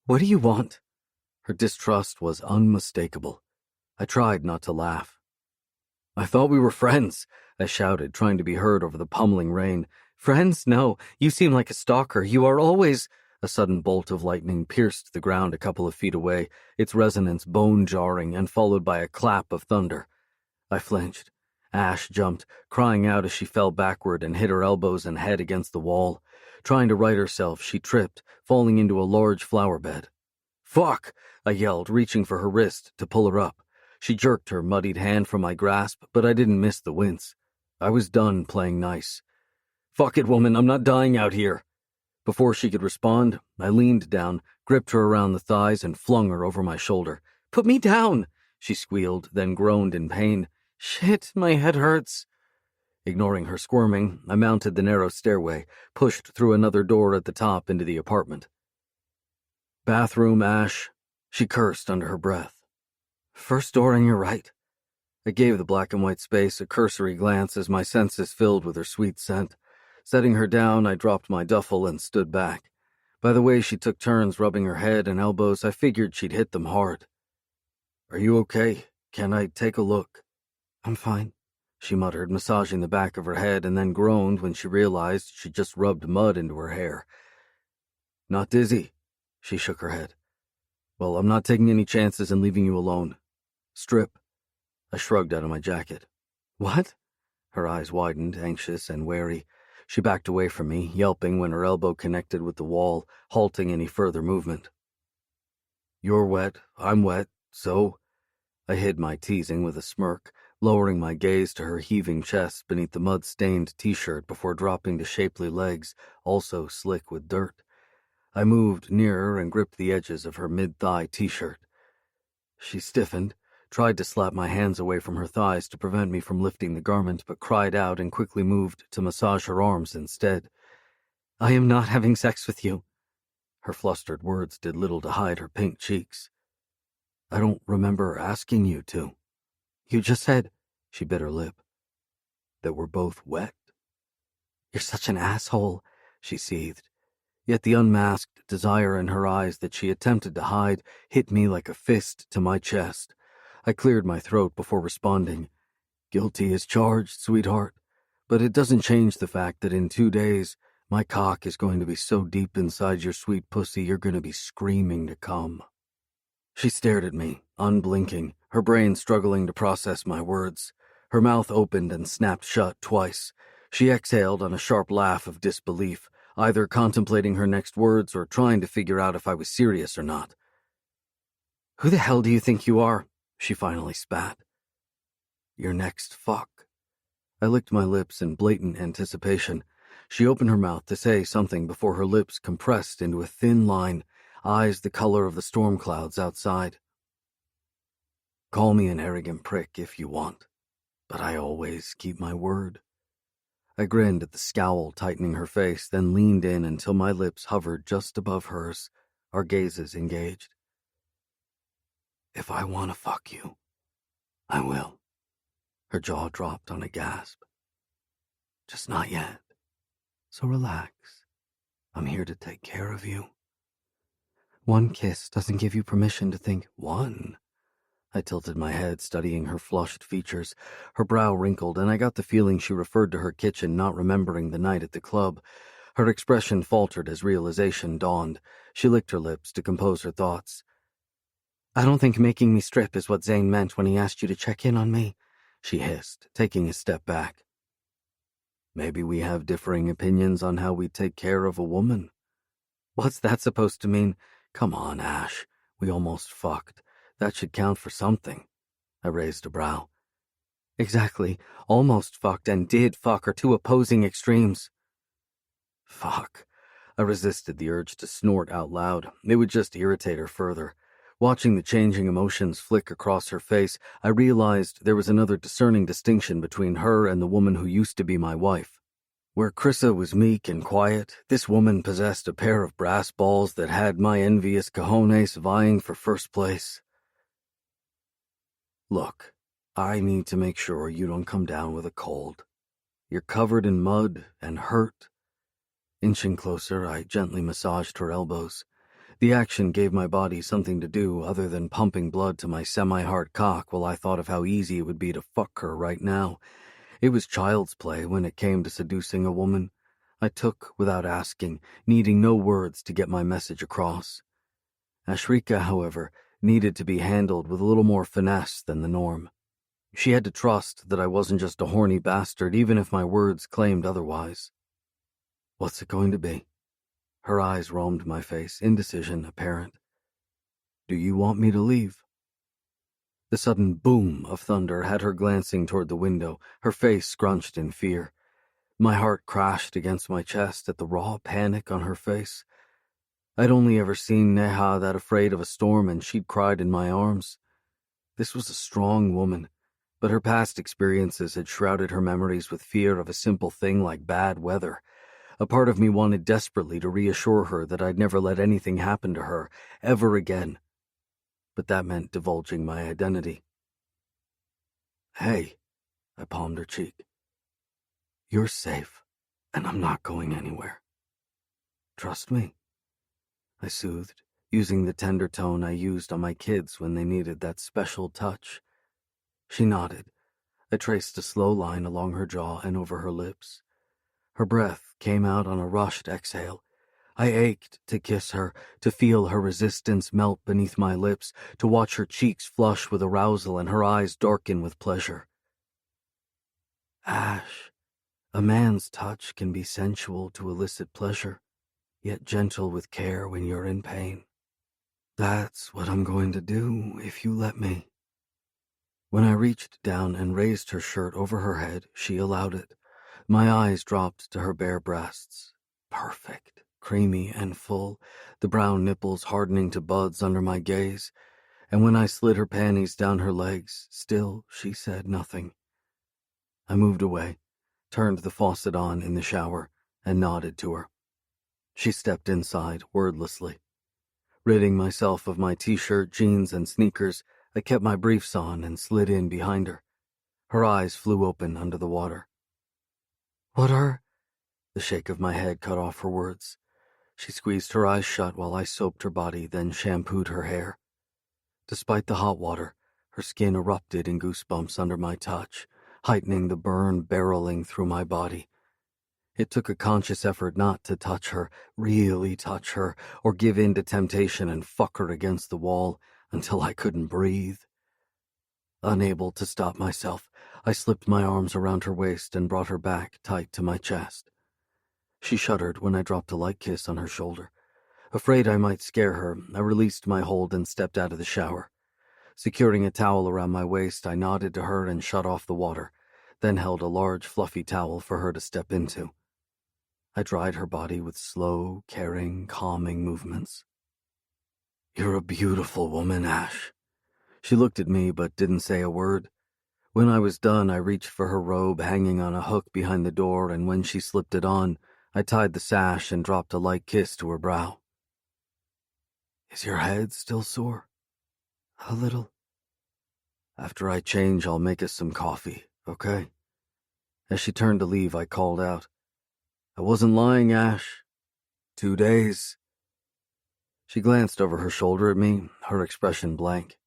What do you want? Her distrust was unmistakable. I tried not to laugh. I thought we were friends, I shouted, trying to be heard over the pummeling rain. Friends? No, you seem like a stalker. You are always... A sudden bolt of lightning pierced the ground a couple of feet away, its resonance bone-jarring and followed by a clap of thunder. I flinched. Ash jumped, crying out as she fell backward and hit her elbows and head against the wall. Trying to right herself, she tripped, falling into a large flower bed. "Fuck!" I yelled, reaching for her wrist to pull her up. She jerked her muddied hand from my grasp, but I didn't miss the wince. I was done playing nice. "Fuck it, woman, I'm not dying out here." Before she could respond, I leaned down, gripped her around the thighs, and flung her over my shoulder. "Put me down!" she squealed, then groaned in pain. "Shit, my head hurts." Ignoring her squirming, I mounted the narrow stairway, pushed through another door at the top into the apartment. "Bathroom, Ash," she cursed under her breath. "First door on your right." I gave the black and white space a cursory glance as my senses filled with her sweet scent. Setting her down, I dropped my duffel and stood back. By the way she took turns rubbing her head and elbows, I figured she'd hit them hard. "Are you okay? Can I take a look?" "I'm fine," she muttered, massaging the back of her head, and then groaned when she realized she'd just rubbed mud into her hair. "Not dizzy?" She shook her head. "Well, I'm not taking any chances in leaving you alone. Strip." I shrugged out of my jacket. "What?" Her eyes widened, anxious and wary. She backed away from me, yelping when her elbow connected with the wall, halting any further movement. "You're wet, I'm wet, so—" I hid my teasing with a smirk, lowering my gaze to her heaving chest beneath the mud-stained t-shirt before dropping to shapely legs, also slick with dirt. I moved nearer and gripped the edges of her mid-thigh t-shirt. She stiffened, tried to slap my hands away from her thighs to prevent me from lifting the garment, but cried out and quickly moved to massage her arms instead. "I am not having sex with you." Her flustered words did little to hide her pink cheeks. "I don't remember asking you to." "You just said," she bit her lip, "that we're both wet." "You're such an asshole," she seethed. Yet the unmasked desire in her eyes that she attempted to hide hit me like a fist to my chest. I cleared my throat before responding. "Guilty as charged, sweetheart, but it doesn't change the fact that in 2 days, my cock is going to be so deep inside your sweet pussy you're going to be screaming to come." She stared at me, unblinking, her brain struggling to process my words. Her mouth opened and snapped shut twice. She exhaled on a sharp laugh of disbelief, either contemplating her next words or trying to figure out if I was serious or not. "Who the hell do you think you are?" she finally spat. "Your next fuck." I licked my lips in blatant anticipation. She opened her mouth to say something before her lips compressed into a thin line, eyes the color of the storm clouds outside. "Call me an arrogant prick if you want, but I always keep my word." I grinned at the scowl tightening her face, then leaned in until my lips hovered just above hers, our gazes engaged. "If I want to fuck you, I will." Her jaw dropped on a gasp. "Just not yet. So relax. I'm here to take care of you." "One kiss doesn't give you permission to think." "One?" I tilted my head, studying her flushed features. Her brow wrinkled, and I got the feeling she referred to her kitchen, not remembering the night at the club. Her expression faltered as realization dawned. She licked her lips to compose her thoughts. "I don't think making me strip is what Zane meant when he asked you to check in on me," she hissed, taking a step back. "Maybe we have differing opinions on how we take care of a woman." "What's that supposed to mean?" "Come on, Ash. We almost fucked. That should count for something." I raised a brow. "Exactly. Almost fucked and did fuck are two opposing extremes." Fuck. I resisted the urge to snort out loud. It would just irritate her further. Watching the changing emotions flick across her face, I realized there was another discerning distinction between her and the woman who used to be my wife. Where Krissa was meek and quiet, this woman possessed a pair of brass balls that had my envious cojones vying for first place. "Look," I need to make sure you don't come down with a cold. You're covered in mud and hurt. Inching closer, I gently massaged her elbows. The action gave my body something to do other than pumping blood to my semi-hard cock while I thought of how easy it would be to fuck her right now. It was child's play when it came to seducing a woman. I took without asking, needing no words to get my message across. Ashrika, however, needed to be handled with a little more finesse than the norm. She had to trust that I wasn't just a horny bastard, even if my words claimed otherwise. What's it going to be? Her eyes roamed my face, indecision apparent. Do you want me to leave? The sudden boom of thunder had her glancing toward the window, her face scrunched in fear. My heart crashed against my chest at the raw panic on her face. I'd only ever seen Neha that afraid of a storm, and she'd cried in my arms. This was a strong woman, but her past experiences had shrouded her memories with fear of a simple thing like bad weather. A part of me wanted desperately to reassure her that I'd never let anything happen to her, ever again. But that meant divulging my identity. Hey, I palmed her cheek. You're safe, and I'm not going anywhere. Trust me, I soothed, using the tender tone I used on my kids when they needed that special touch. She nodded. I traced a slow line along her jaw and over her lips. Her breath came out on a rushed exhale. I ached to kiss her, to feel her resistance melt beneath my lips, to watch her cheeks flush with arousal and her eyes darken with pleasure. Ash, a man's touch can be sensual to elicit pleasure, yet gentle with care when you're in pain. That's what I'm going to do if you let me. When I reached down and raised her shirt over her head, she allowed it. My eyes dropped to her bare breasts. Perfect, creamy and full, the brown nipples hardening to buds under my gaze. And when I slid her panties down her legs, still she said nothing. I moved away, turned the faucet on in the shower, and nodded to her. She stepped inside, wordlessly. Ridding myself of my t-shirt, jeans, and sneakers, I kept my briefs on and slid in behind her. Her eyes flew open under the water. What are... The shake of my head cut off her words. She squeezed her eyes shut while I soaped her body, then shampooed her hair. Despite the hot water, her skin erupted in goosebumps under my touch, heightening the burn barreling through my body. It took a conscious effort not to touch her, really touch her, or give in to temptation and fuck her against the wall until I couldn't breathe. Unable to stop myself, I slipped my arms around her waist and brought her back tight to my chest. She shuddered when I dropped a light kiss on her shoulder. Afraid I might scare her, I released my hold and stepped out of the shower. Securing a towel around my waist, I nodded to her and shut off the water, then held a large fluffy towel for her to step into. I dried her body with slow, caring, calming movements. You're a beautiful woman, Ash. She looked at me but didn't say a word. When I was done, I reached for her robe hanging on a hook behind the door, and when she slipped it on, I tied the sash and dropped a light kiss to her brow. Is your head still sore? A little. After I change, I'll make us some coffee, okay? As she turned to leave, I called out, I wasn't lying, Ash. 2 days. She glanced over her shoulder at me, her expression blank.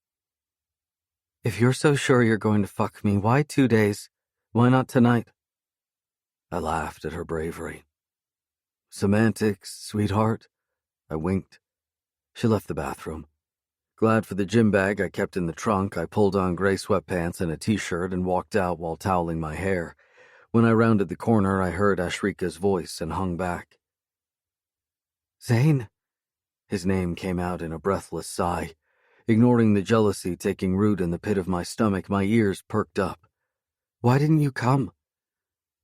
If you're so sure you're going to fuck me, why 2 days? Why not tonight? I laughed at her bravery. Semantics, sweetheart. I winked. She left the bathroom. Glad for the gym bag I kept in the trunk, I pulled on gray sweatpants and a t-shirt and walked out while toweling my hair. When I rounded the corner, I heard Ashrika's voice and hung back. Zane? His name came out in a breathless sigh. Ignoring the jealousy taking root in the pit of my stomach, my ears perked up. Why didn't you come?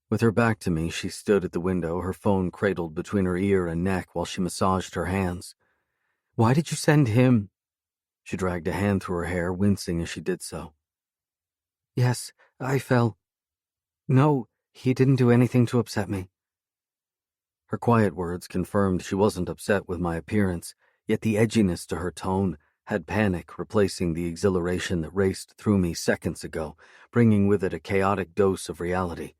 With her back to me, she stood at the window, her phone cradled between her ear and neck while she massaged her hands. Why did you send him? She dragged a hand through her hair, wincing as she did so. Yes, I fell. No, he didn't do anything to upset me. Her quiet words confirmed she wasn't upset with my appearance, yet the edginess to her tone had panic replacing the exhilaration that raced through me seconds ago, bringing with it a chaotic dose of reality.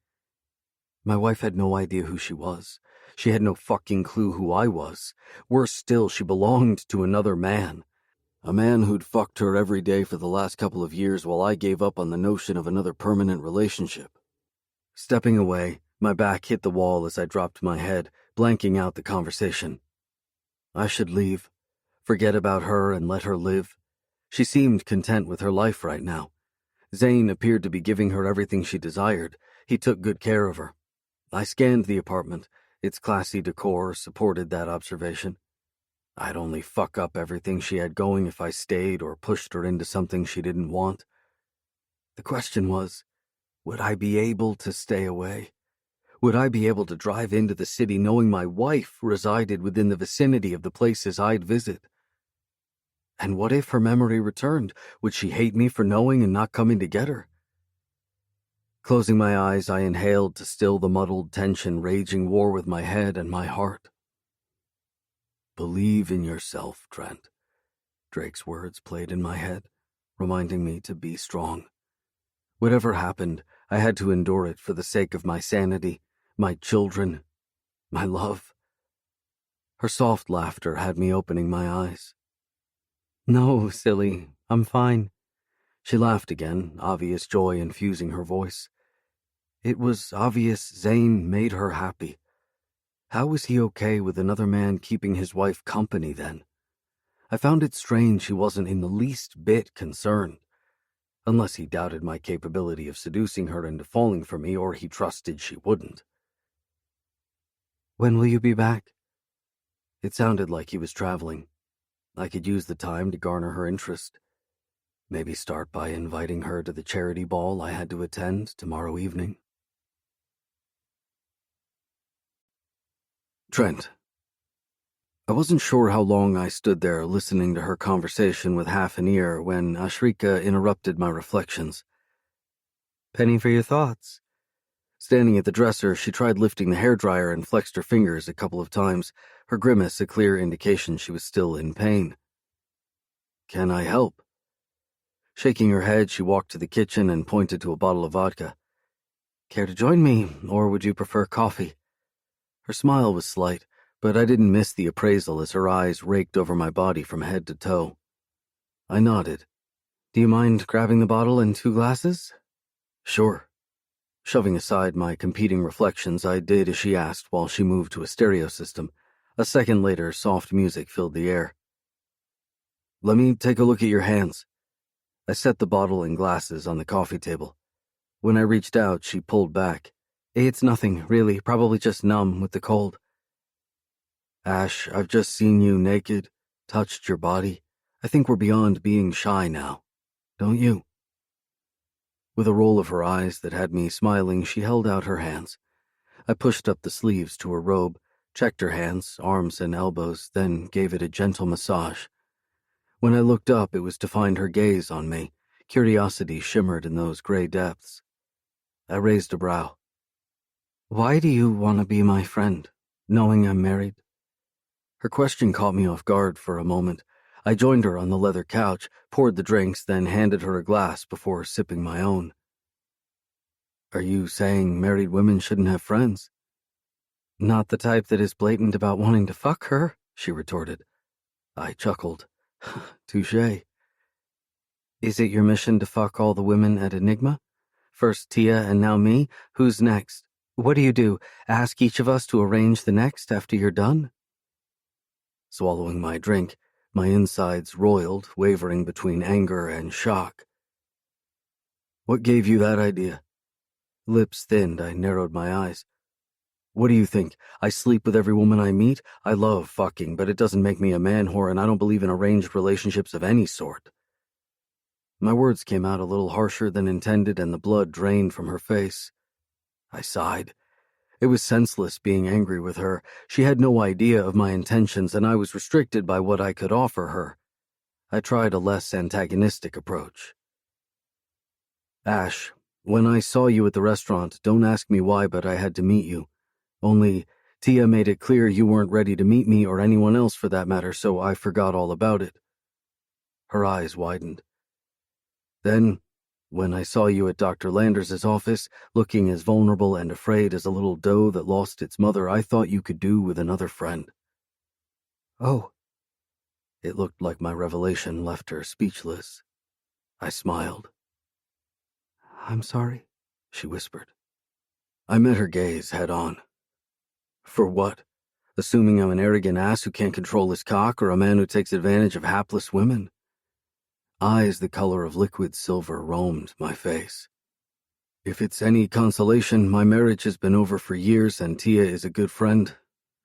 My wife had no idea who she was. She had no fucking clue who I was. Worse still, she belonged to another man. A man who'd fucked her every day for the last couple of years while I gave up on the notion of another permanent relationship. Stepping away, my back hit the wall as I dropped my head, blanking out the conversation. I should leave. Forget about her and let her live. She seemed content with her life right now. Zane appeared to be giving her everything she desired. He took good care of her. I scanned the apartment. Its classy decor supported that observation. I'd only fuck up everything she had going if I stayed or pushed her into something she didn't want. The question was, would I be able to stay away? Would I be able to drive into the city knowing my wife resided within the vicinity of the places I'd visit? And what if her memory returned? Would she hate me for knowing and not coming to get her? Closing my eyes, I inhaled to still the muddled tension raging war with my head and my heart. Believe in yourself, Trent. Drake's words played in my head, reminding me to be strong. Whatever happened, I had to endure it for the sake of my sanity, my children, my love. Her soft laughter had me opening my eyes. No, silly, I'm fine. She laughed again, obvious joy infusing her voice. It was obvious Zane made her happy. How was he okay with another man keeping his wife company then? I found it strange he wasn't in the least bit concerned. Unless he doubted my capability of seducing her into falling for me, or he trusted she wouldn't. When will you be back? It sounded like he was traveling. I could use the time to garner her interest. Maybe start by inviting her to the charity ball I had to attend tomorrow evening. Trent. I wasn't sure how long I stood there listening to her conversation with half an ear when Ashrika interrupted my reflections. Penny for your thoughts. Standing at the dresser, she tried lifting the hairdryer and flexed her fingers a couple of times, her grimace a clear indication she was still in pain. Can I help? Shaking her head, she walked to the kitchen and pointed to a bottle of vodka. Care to join me, or would you prefer coffee? Her smile was slight, but I didn't miss the appraisal as her eyes raked over my body from head to toe. I nodded. Do you mind grabbing the bottle and 2 glasses? Sure. Shoving aside my competing reflections, I did as she asked while she moved to a stereo system. A second later, soft music filled the air. Let me take a look at your hands. I set the bottle and glasses on the coffee table. When I reached out, she pulled back. It's nothing, really, probably just numb with the cold. Ash, I've just seen you naked, touched your body. I think we're beyond being shy now. Don't you? With a roll of her eyes that had me smiling, she held out her hands. I pushed up the sleeves to her robe, checked her hands, arms and elbows, then gave it a gentle massage. When I looked up, it was to find her gaze on me. Curiosity shimmered in those gray depths. I raised a brow. Why do you want to be my friend, knowing I'm married? Her question caught me off guard for a moment. I joined her on the leather couch, poured the drinks, then handed her a glass before sipping my own. Are you saying married women shouldn't have friends? Not the type that is blatant about wanting to fuck her, she retorted. I chuckled. Touché. Is it your mission to fuck all the women at Enigma? First Tia and now me? Who's next? What do? Ask each of us to arrange the next after you're done? Swallowing my drink, my insides roiled, wavering between anger and shock. What gave you that idea? Lips thinned, I narrowed my eyes. What do you think? I sleep with every woman I meet? I love fucking, but it doesn't make me a man whore, and I don't believe in arranged relationships of any sort. My words came out a little harsher than intended, and the blood drained from her face. I sighed. It was senseless being angry with her. She had no idea of my intentions, and I was restricted by what I could offer her. I tried a less antagonistic approach. Ash, when I saw you at the restaurant, don't ask me why, but I had to meet you. Only, Tia made it clear you weren't ready to meet me or anyone else for that matter, so I forgot all about it. Her eyes widened. Then, when I saw you at Dr. Landers's office, looking as vulnerable and afraid as a little doe that lost its mother, I thought you could do with another friend. Oh. It looked like my revelation left her speechless. I smiled. I'm sorry, she whispered. I met her gaze head on. For what? Assuming I'm an arrogant ass who can't control his cock, or a man who takes advantage of hapless women? Eyes the color of liquid silver roamed my face. If it's any consolation, my marriage has been over for years and Tia is a good friend,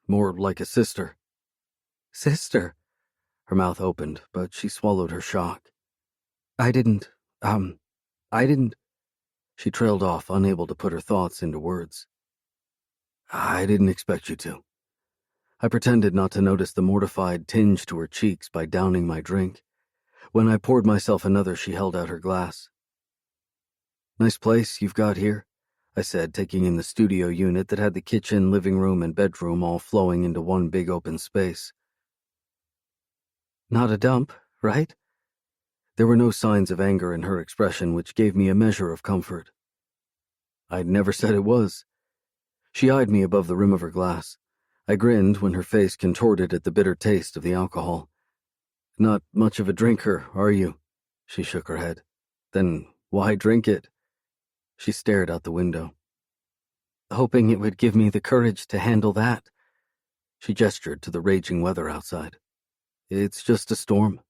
more like a sister. Sister? Her mouth opened, but she swallowed her shock. I didn't. She trailed off, unable to put her thoughts into words. I didn't expect you to. I pretended not to notice the mortified tinge to her cheeks by downing my drink. When I poured myself another, she held out her glass. Nice place you've got here, I said, taking in the studio unit that had the kitchen, living room, and bedroom all flowing into one big open space. Not a dump, right? There were no signs of anger in her expression, which gave me a measure of comfort. I'd never said it was. She eyed me above the rim of her glass. I grinned when her face contorted at the bitter taste of the alcohol. Not much of a drinker, are you? She shook her head. Then why drink it? She stared out the window. Hoping it would give me the courage to handle that. She gestured to the raging weather outside. It's just a storm.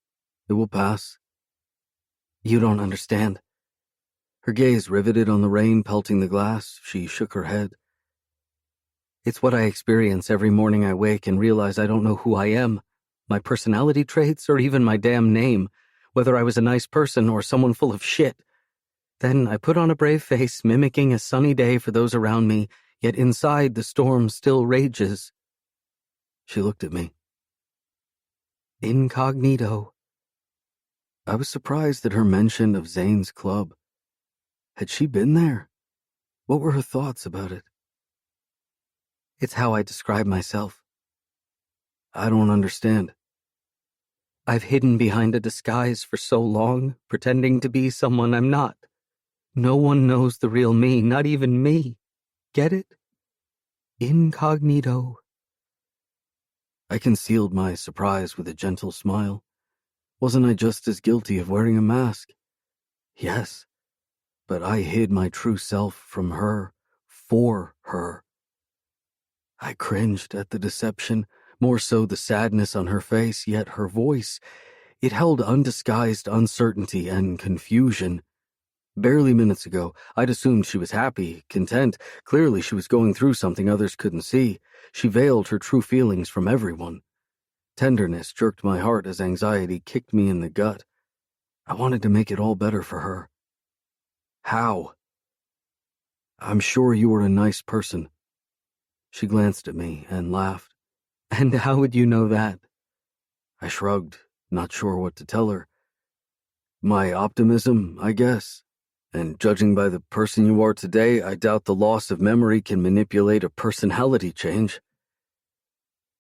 It will pass. You don't understand. Her gaze riveted on the rain pelting the glass. She shook her head. It's what I experience every morning I wake and realize I don't know who I am, my personality traits, or even my damn name, whether I was a nice person or someone full of shit. Then I put on a brave face, mimicking a sunny day for those around me, yet inside the storm still rages. She looked at me. Incognito. I was surprised at her mention of Zane's club. Had she been there? What were her thoughts about it? It's how I describe myself. I don't understand. I've hidden behind a disguise for so long, pretending to be someone I'm not. No one knows the real me, not even me. Get it? Incognito. I concealed my surprise with a gentle smile. Wasn't I just as guilty of wearing a mask? Yes, but I hid my true self from her, for her. I cringed at the deception, more so the sadness on her face, yet her voice, it held undisguised uncertainty and confusion. Barely minutes ago, I'd assumed she was happy, content. Clearly she was going through something others couldn't see. She veiled her true feelings from everyone. Tenderness jerked my heart as anxiety kicked me in the gut. I wanted to make it all better for her. How? I'm sure you were a nice person. She glanced at me and laughed. And how would you know that? I shrugged, not sure what to tell her. My optimism, I guess. And judging by the person you are today, I doubt the loss of memory can manipulate a personality change.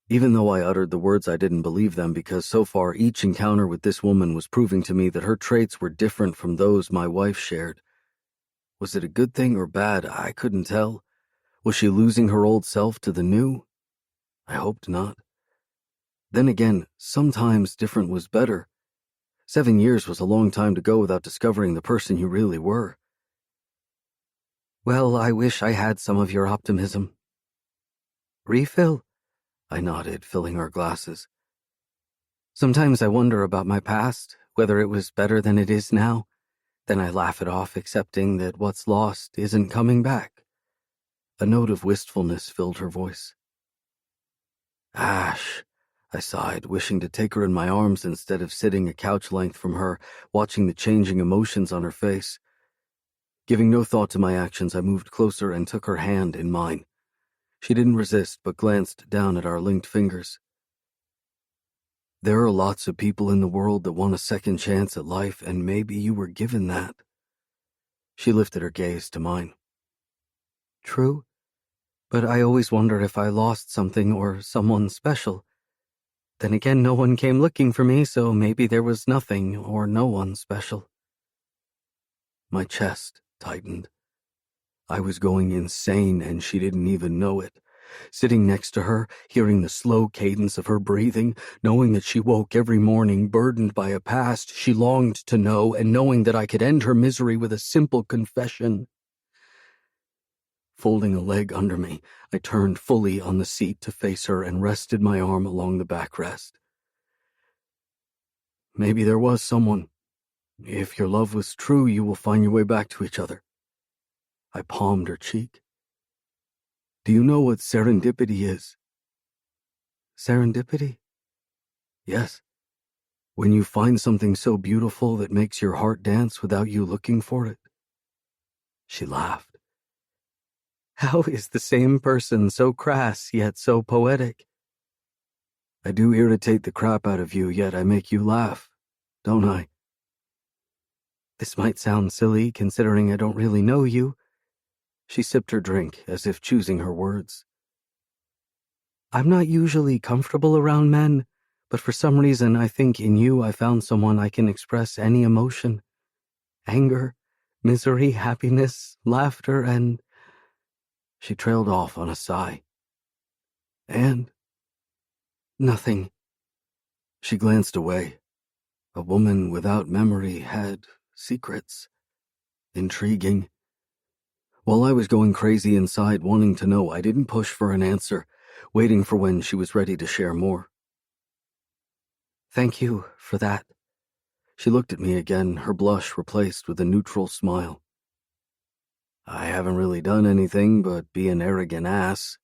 Even though I uttered the words, I didn't believe them because so far each encounter with this woman was proving to me that her traits were different from those my wife shared. Was it a good thing or bad? I couldn't tell. Was she losing her old self to the new? I hoped not. Then again, sometimes different was better. 7 years was a long time to go without discovering the person you really were. Well, I wish I had some of your optimism. Refill? I nodded, filling our glasses. Sometimes I wonder about my past, whether it was better than it is now. Then I laugh it off, accepting that what's lost isn't coming back. A note of wistfulness filled her voice. Ash, I sighed, wishing to take her in my arms instead of sitting a couch length from her, watching the changing emotions on her face. Giving no thought to my actions, I moved closer and took her hand in mine. She didn't resist, but glanced down at our linked fingers. There are lots of people in the world that want a second chance at life, and maybe you were given that. She lifted her gaze to mine. True, but I always wonder if I lost something or someone special. Then again, no one came looking for me, so maybe there was nothing or no one special. My chest tightened. I was going insane and she didn't even know it. Sitting next to her, hearing the slow cadence of her breathing, knowing that she woke every morning burdened by a past she longed to know, and knowing that I could end her misery with a simple confession. Folding a leg under me, I turned fully on the seat to face her and rested my arm along the backrest. Maybe there was someone. If your love was true, you will find your way back to each other. I palmed her cheek. Do you know what serendipity is? Serendipity? Yes. When you find something so beautiful that makes your heart dance without you looking for it. She laughed. How is the same person so crass yet so poetic? I do irritate the crap out of you, yet I make you laugh, don't I? This might sound silly, considering I don't really know you. She sipped her drink, as if choosing her words. I'm not usually comfortable around men, but for some reason I think in you I found someone I can express any emotion. Anger, misery, happiness, laughter, and... She trailed off on a sigh. And? Nothing. She glanced away. A woman without memory had secrets. Intriguing. While I was going crazy inside wanting to know, I didn't push for an answer, waiting for when she was ready to share more. Thank you for that. She looked at me again, her blush replaced with a neutral smile. I haven't really done anything but be an arrogant ass.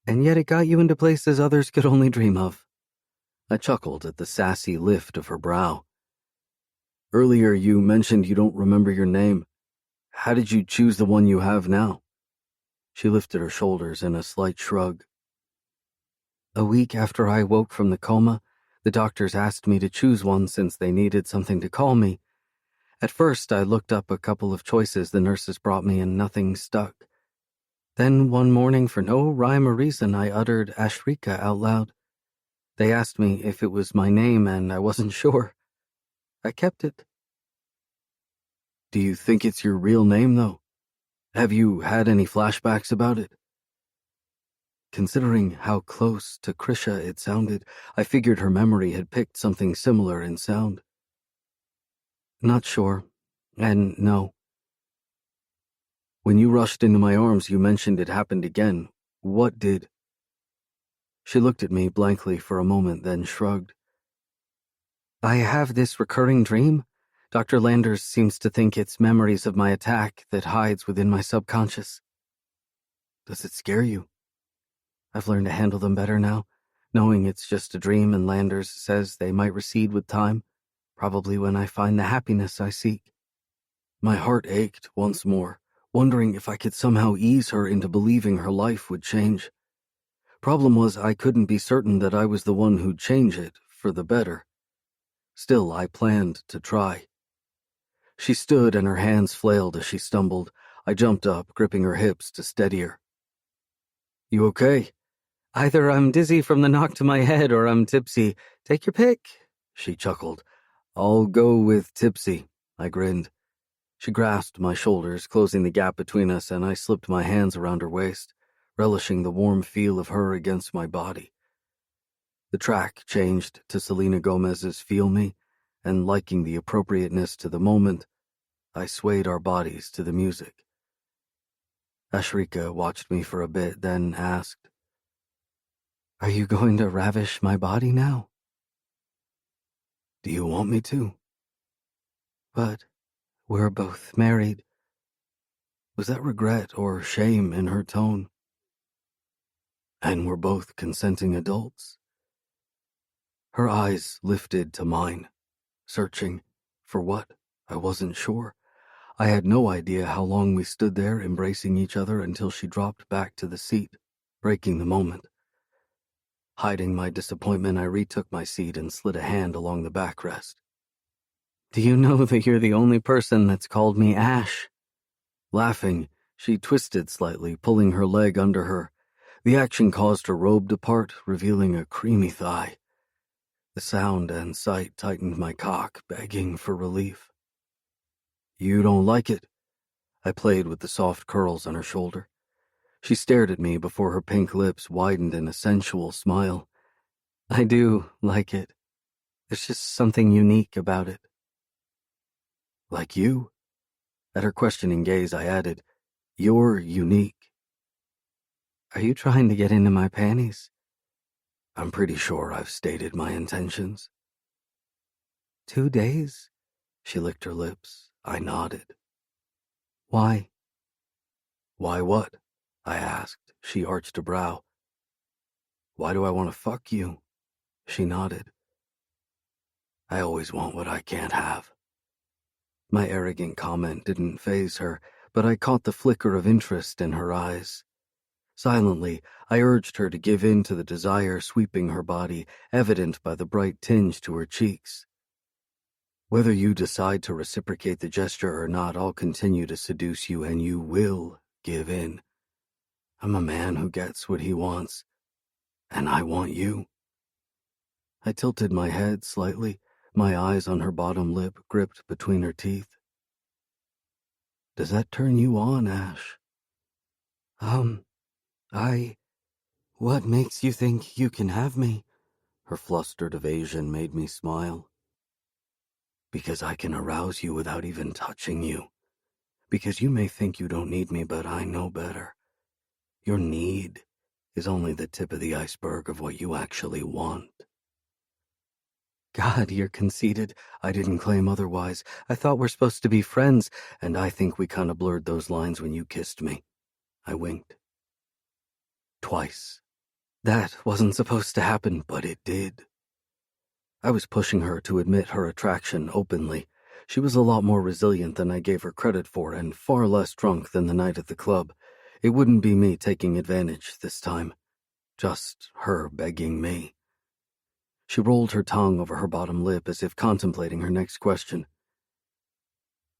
And yet it got you into places others could only dream of. I chuckled at the sassy lift of her brow. Earlier you mentioned you don't remember your name. How did you choose the one you have now? She lifted her shoulders in a slight shrug. A week after I woke from the coma, the doctors asked me to choose one since they needed something to call me. At first, I looked up a couple of choices the nurses brought me and nothing stuck. Then one morning, for no rhyme or reason, I uttered Ashrika out loud. They asked me if it was my name and I wasn't sure. I kept it. Do you think it's your real name, though? Have you had any flashbacks about it? Considering how close to Krisha it sounded, I figured her memory had picked something similar in sound. Not sure. And no. When you rushed into my arms, you mentioned it happened again. What did? She looked at me blankly for a moment, then shrugged. I have this recurring dream. Dr. Landers seems to think it's memories of my attack that hides within my subconscious. Does it scare you? I've learned to handle them better now, knowing it's just a dream and Landers says they might recede with time, probably when I find the happiness I seek. My heart ached once more, wondering if I could somehow ease her into believing her life would change. Problem was, I couldn't be certain that I was the one who'd change it for the better. Still, I planned to try. She stood and her hands flailed as she stumbled. I jumped up, gripping her hips to steady her. You okay? Either I'm dizzy from the knock to my head or I'm tipsy. Take your pick, she chuckled. I'll go with tipsy, I grinned. She grasped my shoulders, closing the gap between us, and I slipped my hands around her waist, relishing the warm feel of her against my body. The track changed to Selena Gomez's Feel Me, and liking the appropriateness to the moment, I swayed our bodies to the music. Ashrika watched me for a bit, then asked, Are you going to ravish my body now? Do you want me to? But we're both married. Was that regret or shame in her tone? And we're both consenting adults. Her eyes lifted to mine, searching for what, I wasn't sure. I had no idea how long we stood there embracing each other until she dropped back to the seat, breaking the moment. Hiding my disappointment, I retook my seat and slid a hand along the backrest. Do you know that you're the only person that's called me Ash? Laughing, she twisted slightly, pulling her leg under her. The action caused her robe to part, revealing a creamy thigh. The sound and sight tightened my cock, begging for relief. You don't like it? I played with the soft curls on her shoulder. She stared at me before her pink lips widened in a sensual smile. I do like it. There's just something unique about it. Like you? At her questioning gaze, I added, You're unique. Are you trying to get into my panties? I'm pretty sure I've stated my intentions. 2 days? She licked her lips. I nodded. Why? Why what? I asked. She arched a brow. Why do I want to fuck you? She nodded. I always want what I can't have. My arrogant comment didn't faze her, but I caught the flicker of interest in her eyes. Silently, I urged her to give in to the desire sweeping her body, evident by the bright tinge to her cheeks. Whether you decide to reciprocate the gesture or not, I'll continue to seduce you and you will give in. I'm a man who gets what he wants, and I want you. I tilted my head slightly, my eyes on her bottom lip gripped between her teeth. Does that turn you on, Ash? What makes you think you can have me? Her flustered evasion made me smile. Because I can arouse you without even touching you. Because you may think you don't need me, but I know better. Your need is only the tip of the iceberg of what you actually want. God, you're conceited. I didn't claim otherwise. I thought we're supposed to be friends, and I think we kind of blurred those lines when you kissed me. I winked. Twice. That wasn't supposed to happen, but it did. I was pushing her to admit her attraction openly. She was a lot more resilient than I gave her credit for, and far less drunk than the night at the club. It wouldn't be me taking advantage this time. Just her begging me. She rolled her tongue over her bottom lip as if contemplating her next question.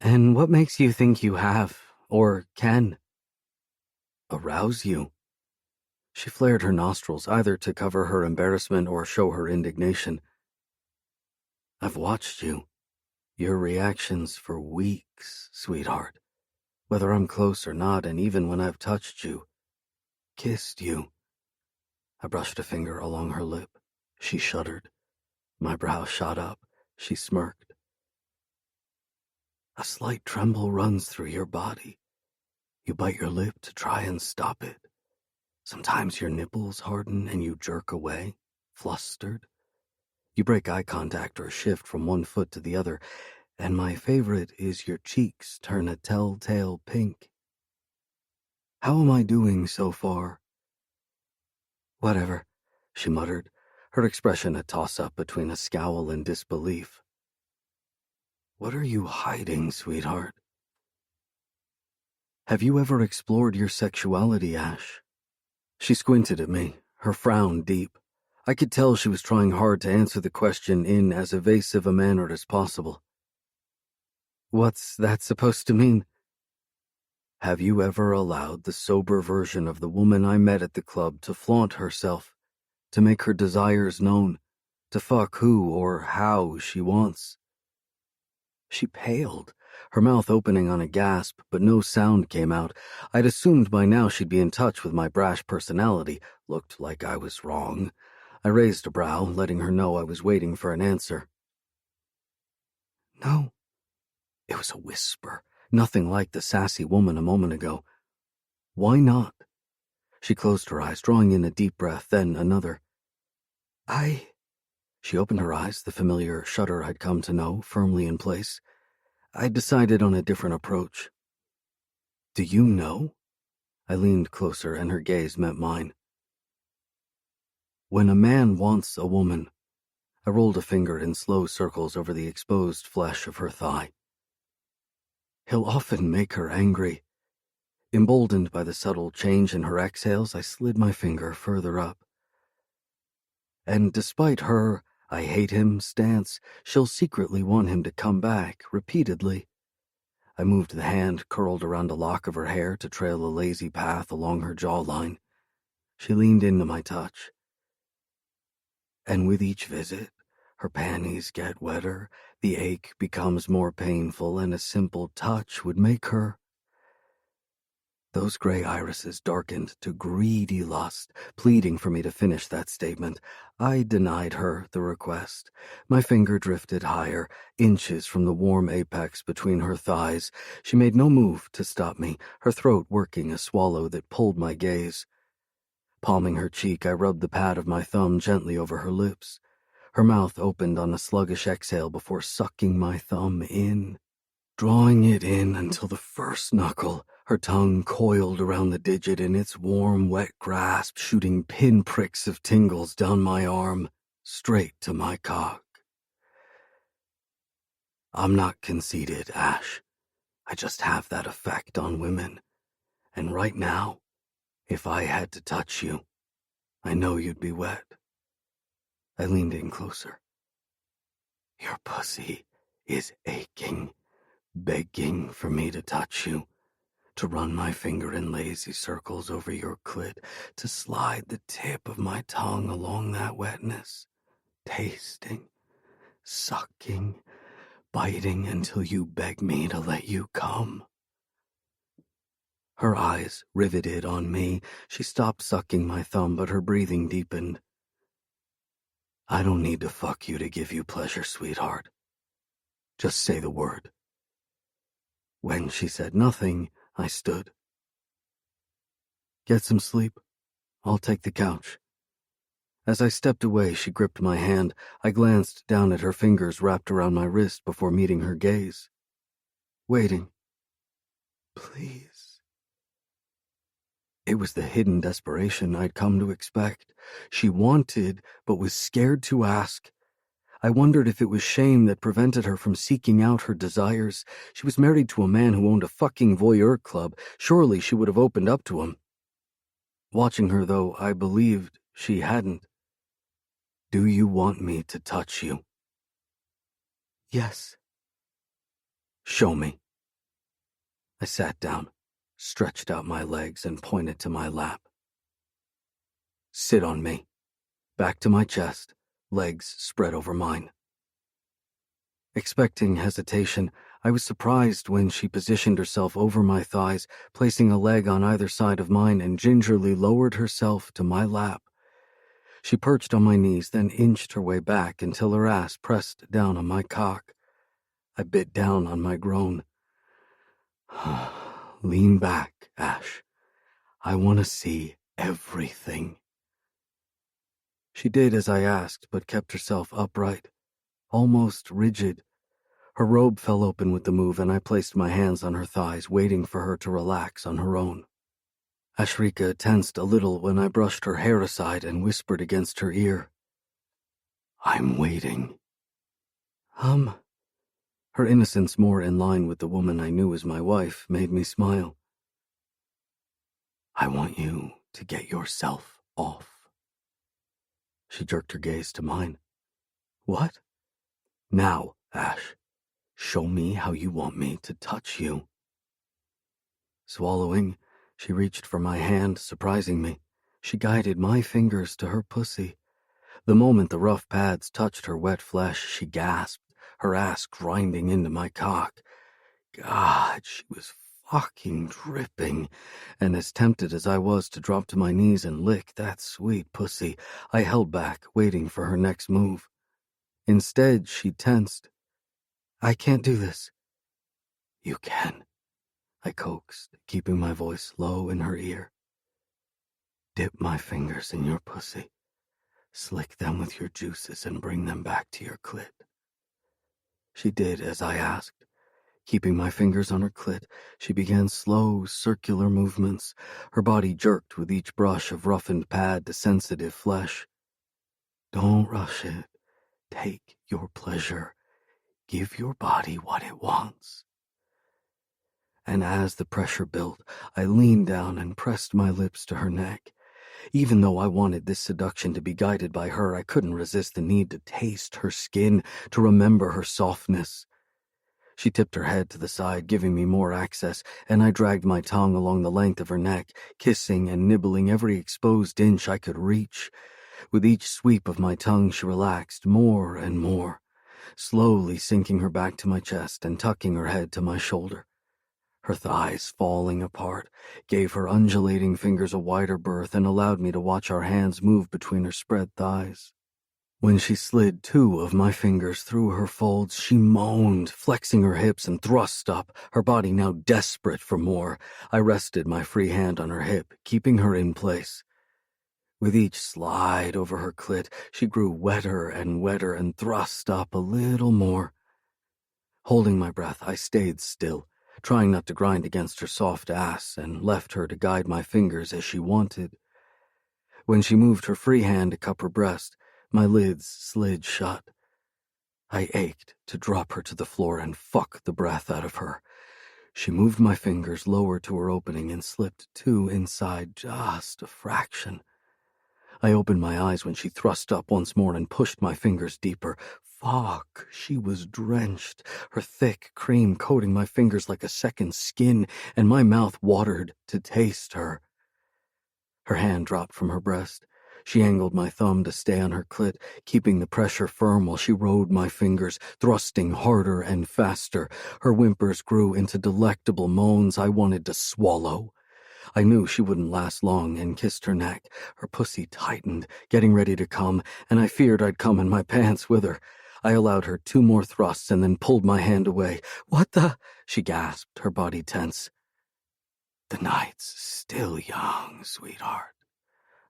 And what makes you think you have, or can? Arouse you? She flared her nostrils, either to cover her embarrassment or show her indignation. I've watched you. Your reactions for weeks, sweetheart. Whether I'm close or not, and even when I've touched you, kissed you. I brushed a finger along her lip. She shuddered. My brow shot up. She smirked. A slight tremble runs through your body. You bite your lip to try and stop it. Sometimes your nipples harden and you jerk away, flustered. You break eye contact or shift from one foot to the other, and my favorite is your cheeks turn a telltale pink. How am I doing so far? Whatever, she muttered, her expression a toss-up between a scowl and disbelief. What are you hiding, sweetheart? Have you ever explored your sexuality, Ash? She squinted at me, her frown deep. I could tell she was trying hard to answer the question in as evasive a manner as possible. What's that supposed to mean? Have you ever allowed the sober version of the woman I met at the club to flaunt herself, to make her desires known, to fuck who or how she wants? She paled, her mouth opening on a gasp, but no sound came out. I'd assumed by now she'd be in touch with my brash personality. Looked like I was wrong. I raised a brow, letting her know I was waiting for an answer. No. It was a whisper, nothing like the sassy woman a moment ago. Why not? She closed her eyes, drawing in a deep breath, then another. She opened her eyes, the familiar shudder I'd come to know, firmly in place. I decided on a different approach. Do you know? I leaned closer and her gaze met mine. When a man wants a woman, I rolled a finger in slow circles over the exposed flesh of her thigh. He'll often make her angry. Emboldened by the subtle change in her exhales, I slid my finger further up. And despite her I hate him stance, she'll secretly want him to come back, repeatedly. I moved the hand curled around a lock of her hair to trail a lazy path along her jawline. She leaned into my touch. And with each visit, Her panties get wetter, the ache becomes more painful, and a simple touch would make her. Those gray irises darkened to greedy lust, pleading for me to finish that statement. I denied her the request. My finger drifted higher, inches from the warm apex between her thighs. She made no move to stop me, her throat working a swallow that pulled my gaze. Palming her cheek, I rubbed the pad of my thumb gently over her lips. Her mouth opened on a sluggish exhale before sucking my thumb in, drawing it in until the first knuckle, her tongue coiled around the digit in its warm, wet grasp, shooting pinpricks of tingles down my arm, straight to my cock. I'm not conceited, Ash. I just have that effect on women. And right now, if I had to touch you, I know you'd be wet. I leaned in closer. Your pussy is aching, begging for me to touch you, to run my finger in lazy circles over your clit, to slide the tip of my tongue along that wetness, tasting, sucking, biting until you beg me to let you come. Her eyes riveted on me. She stopped sucking my thumb, but her breathing deepened. I don't need to fuck you to give you pleasure, sweetheart. Just say the word. When she said nothing, I stood. Get some sleep. I'll take the couch. As I stepped away, she gripped my hand. I glanced down at her fingers wrapped around my wrist before meeting her gaze. Waiting. Please. It was the hidden desperation I'd come to expect. She wanted, but was scared to ask. I wondered if it was shame that prevented her from seeking out her desires. She was married to a man who owned a fucking voyeur club. Surely she would have opened up to him. Watching her, though, I believed she hadn't. Do you want me to touch you? Yes. Show me. I sat down, stretched out my legs, and pointed to my lap. Sit on me. Back to my chest, legs spread over mine. Expecting hesitation, I was surprised when she positioned herself over my thighs, placing a leg on either side of mine, and gingerly lowered herself to my lap. She perched on my knees, then inched her way back until her ass pressed down on my cock. I bit down on my groan. Lean back, Ash. I want to see everything. She did as I asked, but kept herself upright, almost rigid. Her robe fell open with the move, and I placed my hands on her thighs, waiting for her to relax on her own. Ashrika tensed a little when I brushed her hair aside and whispered against her ear. I'm waiting. Her innocence, more in line with the woman I knew as my wife, made me smile. I want you to get yourself off. She jerked her gaze to mine. What? Now, Ash, show me how you want me to touch you. Swallowing, she reached for my hand, surprising me. She guided my fingers to her pussy. The moment the rough pads touched her wet flesh, she gasped, her ass grinding into my cock. God, she was fucking dripping, and as tempted as I was to drop to my knees and lick that sweet pussy, I held back, waiting for her next move. Instead, she tensed. I can't do this. You can, I coaxed, keeping my voice low in her ear. Dip my fingers in your pussy. Slick them with your juices and bring them back to your clit. She did as I asked. Keeping my fingers on her clit, she began slow, circular movements. Her body jerked with each brush of roughened pad to sensitive flesh. Don't rush it. Take your pleasure. Give your body what it wants. And as the pressure built, I leaned down and pressed my lips to her neck. Even though I wanted this seduction to be guided by her, I couldn't resist the need to taste her skin, to remember her softness. She tipped her head to the side, giving me more access, and I dragged my tongue along the length of her neck, kissing and nibbling every exposed inch I could reach. With each sweep of my tongue, she relaxed more and more, slowly sinking her back to my chest and tucking her head to my shoulder. Her thighs, falling apart, gave her undulating fingers a wider berth and allowed me to watch our hands move between her spread thighs. When she slid 2 of my fingers through her folds, she moaned, flexing her hips and thrust up, her body now desperate for more. I rested my free hand on her hip, keeping her in place. With each slide over her clit, she grew wetter and thrust up a little more. Holding my breath, I stayed still, trying not to grind against her soft ass, and left her to guide my fingers as she wanted. When she moved her free hand to cup her breast, my lids slid shut. I ached to drop her to the floor and fuck the breath out of her. She moved my fingers lower to her opening and slipped 2 inside just a fraction. I opened my eyes when she thrust up once more and pushed my fingers deeper. Fuck, she was drenched, her thick cream coating my fingers like a second skin, and my mouth watered to taste her. Her hand dropped from her breast. She angled my thumb to stay on her clit, keeping the pressure firm while she rode my fingers, thrusting harder and faster. Her whimpers grew into delectable moans I wanted to swallow. I knew she wouldn't last long and kissed her neck. Her pussy tightened, getting ready to come, and I feared I'd come in my pants with her. I allowed her 2 more thrusts and then pulled my hand away. "What the?" she gasped, her body tense. "The night's still young, sweetheart,"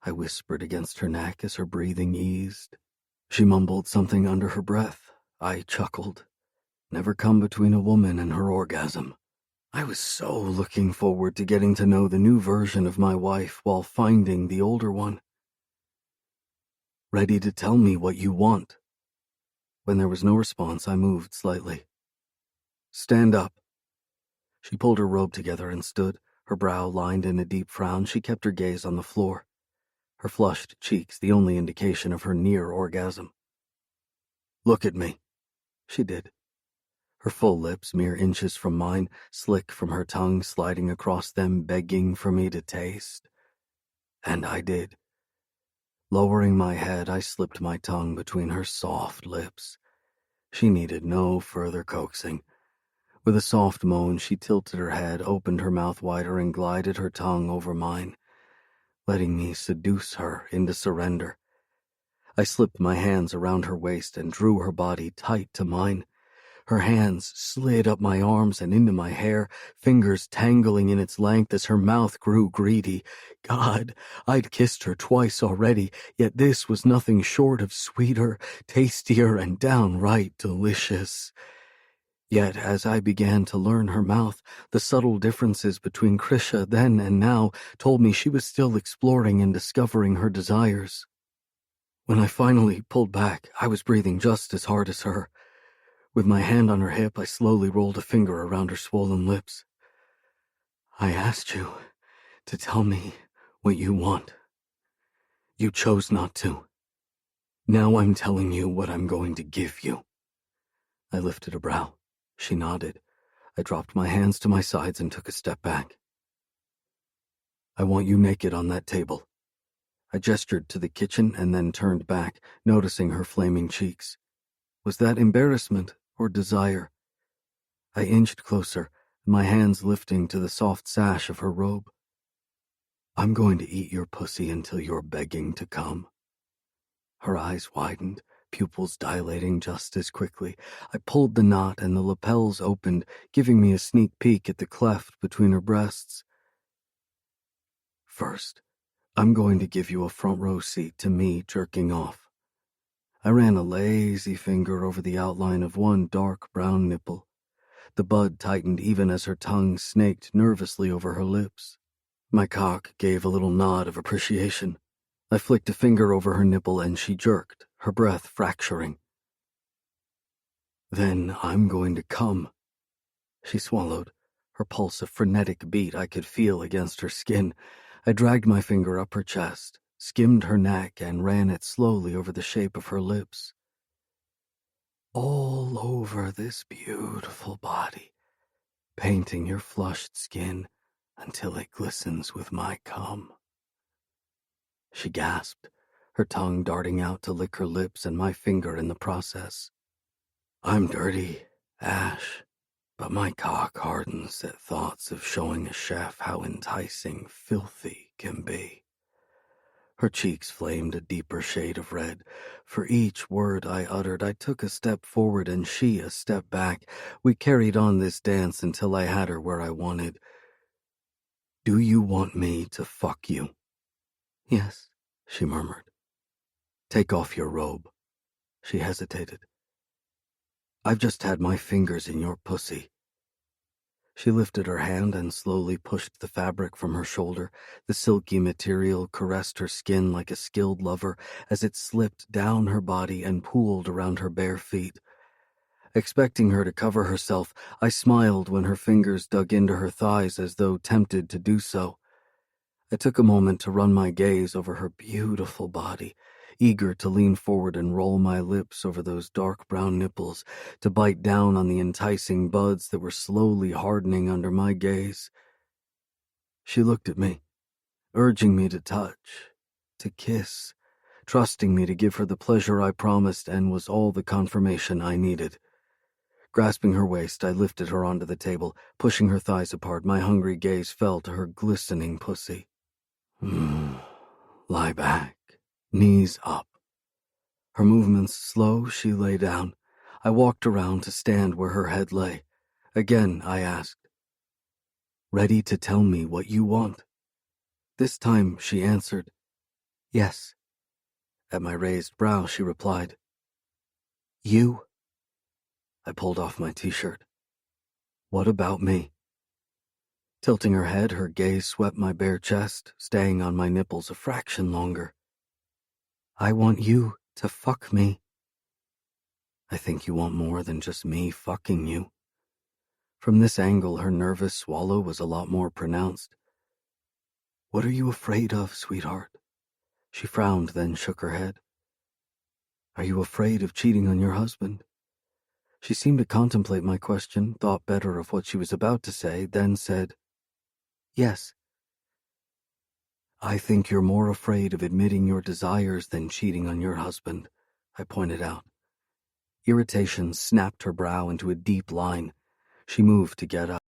I whispered against her neck as her breathing eased. She mumbled something under her breath. I chuckled. Never come between a woman and her orgasm. I was so looking forward to getting to know the new version of my wife while finding the older one. "Ready to tell me what you want?" When there was no response, I moved slightly. "Stand up." She pulled her robe together and stood, her brow lined in a deep frown. She kept her gaze on the floor, her flushed cheeks the only indication of her near orgasm. "Look at me." She did. Her full lips mere inches from mine, slick from her tongue sliding across them, begging for me to taste. And I did. Lowering my head, I slipped my tongue between her soft lips. She needed no further coaxing. With a soft moan, she tilted her head, opened her mouth wider, and glided her tongue over mine, letting me seduce her into surrender. I slipped my hands around her waist and drew her body tight to mine. Her hands slid up my arms and into my hair, fingers tangling in its length as her mouth grew greedy. God, I'd kissed her twice already, yet this was nothing short of sweeter, tastier, and downright delicious. Yet as I began to learn her mouth, the subtle differences between Krisha then and now told me she was still exploring and discovering her desires. When I finally pulled back, I was breathing just as hard as her. With my hand on her hip, I slowly rolled a finger around her swollen lips. "I asked you to tell me what you want. You chose not to. Now I'm telling you what I'm going to give you." I lifted a brow. She nodded. I dropped my hands to my sides and took a step back. "I want you naked on that table." I gestured to the kitchen and then turned back, noticing her flaming cheeks. Was that embarrassment or desire? I inched closer, my hands lifting to the soft sash of her robe. "I'm going to eat your pussy until you're begging to come." Her eyes widened, pupils dilating just as quickly. I pulled the knot and the lapels opened, giving me a sneak peek at the cleft between her breasts. "First, I'm going to give you a front row seat to me jerking off." I ran a lazy finger over the outline of one dark brown nipple. The bud tightened even as her tongue snaked nervously over her lips. My cock gave a little nod of appreciation. I flicked a finger over her nipple and she jerked, her breath fracturing. "Then I'm going to come." She swallowed, her pulse a frenetic beat I could feel against her skin. I dragged my finger up her chest, skimmed her neck, and ran it slowly over the shape of her lips. All over this beautiful body, painting your flushed skin until it glistens with my cum. She gasped, her tongue darting out to lick her lips and my finger in the process. I'm dirty, Ash, but my cock hardens at thoughts of showing a chef how enticing filthy can be. Her cheeks flamed a deeper shade of red. For each word I uttered, I took a step forward and she a step back. We carried on this dance until I had her where I wanted. Do you want me to fuck you? Yes, she murmured. Take off your robe. She hesitated. I've just had my fingers in your pussy. She lifted her hand and slowly pushed the fabric from her shoulder. The silky material caressed her skin like a skilled lover as it slipped down her body and pooled around her bare feet. Expecting her to cover herself, I smiled when her fingers dug into her thighs as though tempted to do so. I took a moment to run my gaze over her beautiful body, eager to lean forward and roll my lips over those dark brown nipples, to bite down on the enticing buds that were slowly hardening under my gaze. She looked at me, urging me to touch, to kiss, trusting me to give her the pleasure I promised and was all the confirmation I needed. Grasping her waist, I lifted her onto the table, pushing her thighs apart. My hungry gaze fell to her glistening pussy. Lie back, knees up. Her movements slow, she lay down. I walked around to stand where her head lay. Again, I asked, ready to tell me what you want? This time, she answered, yes. At my raised brow, she replied, you? I pulled off my t-shirt. What about me? Tilting her head, her gaze swept my bare chest, staying on my nipples a fraction longer. I want you to fuck me. I think you want more than just me fucking you. From this angle, her nervous swallow was a lot more pronounced. What are you afraid of, sweetheart? She frowned, then shook her head. Are you afraid of cheating on your husband? She seemed to contemplate my question, thought better of what she was about to say, then said, yes. I think you're more afraid of admitting your desires than cheating on your husband, I pointed out. Irritation snapped her brow into a deep line. She moved to get up.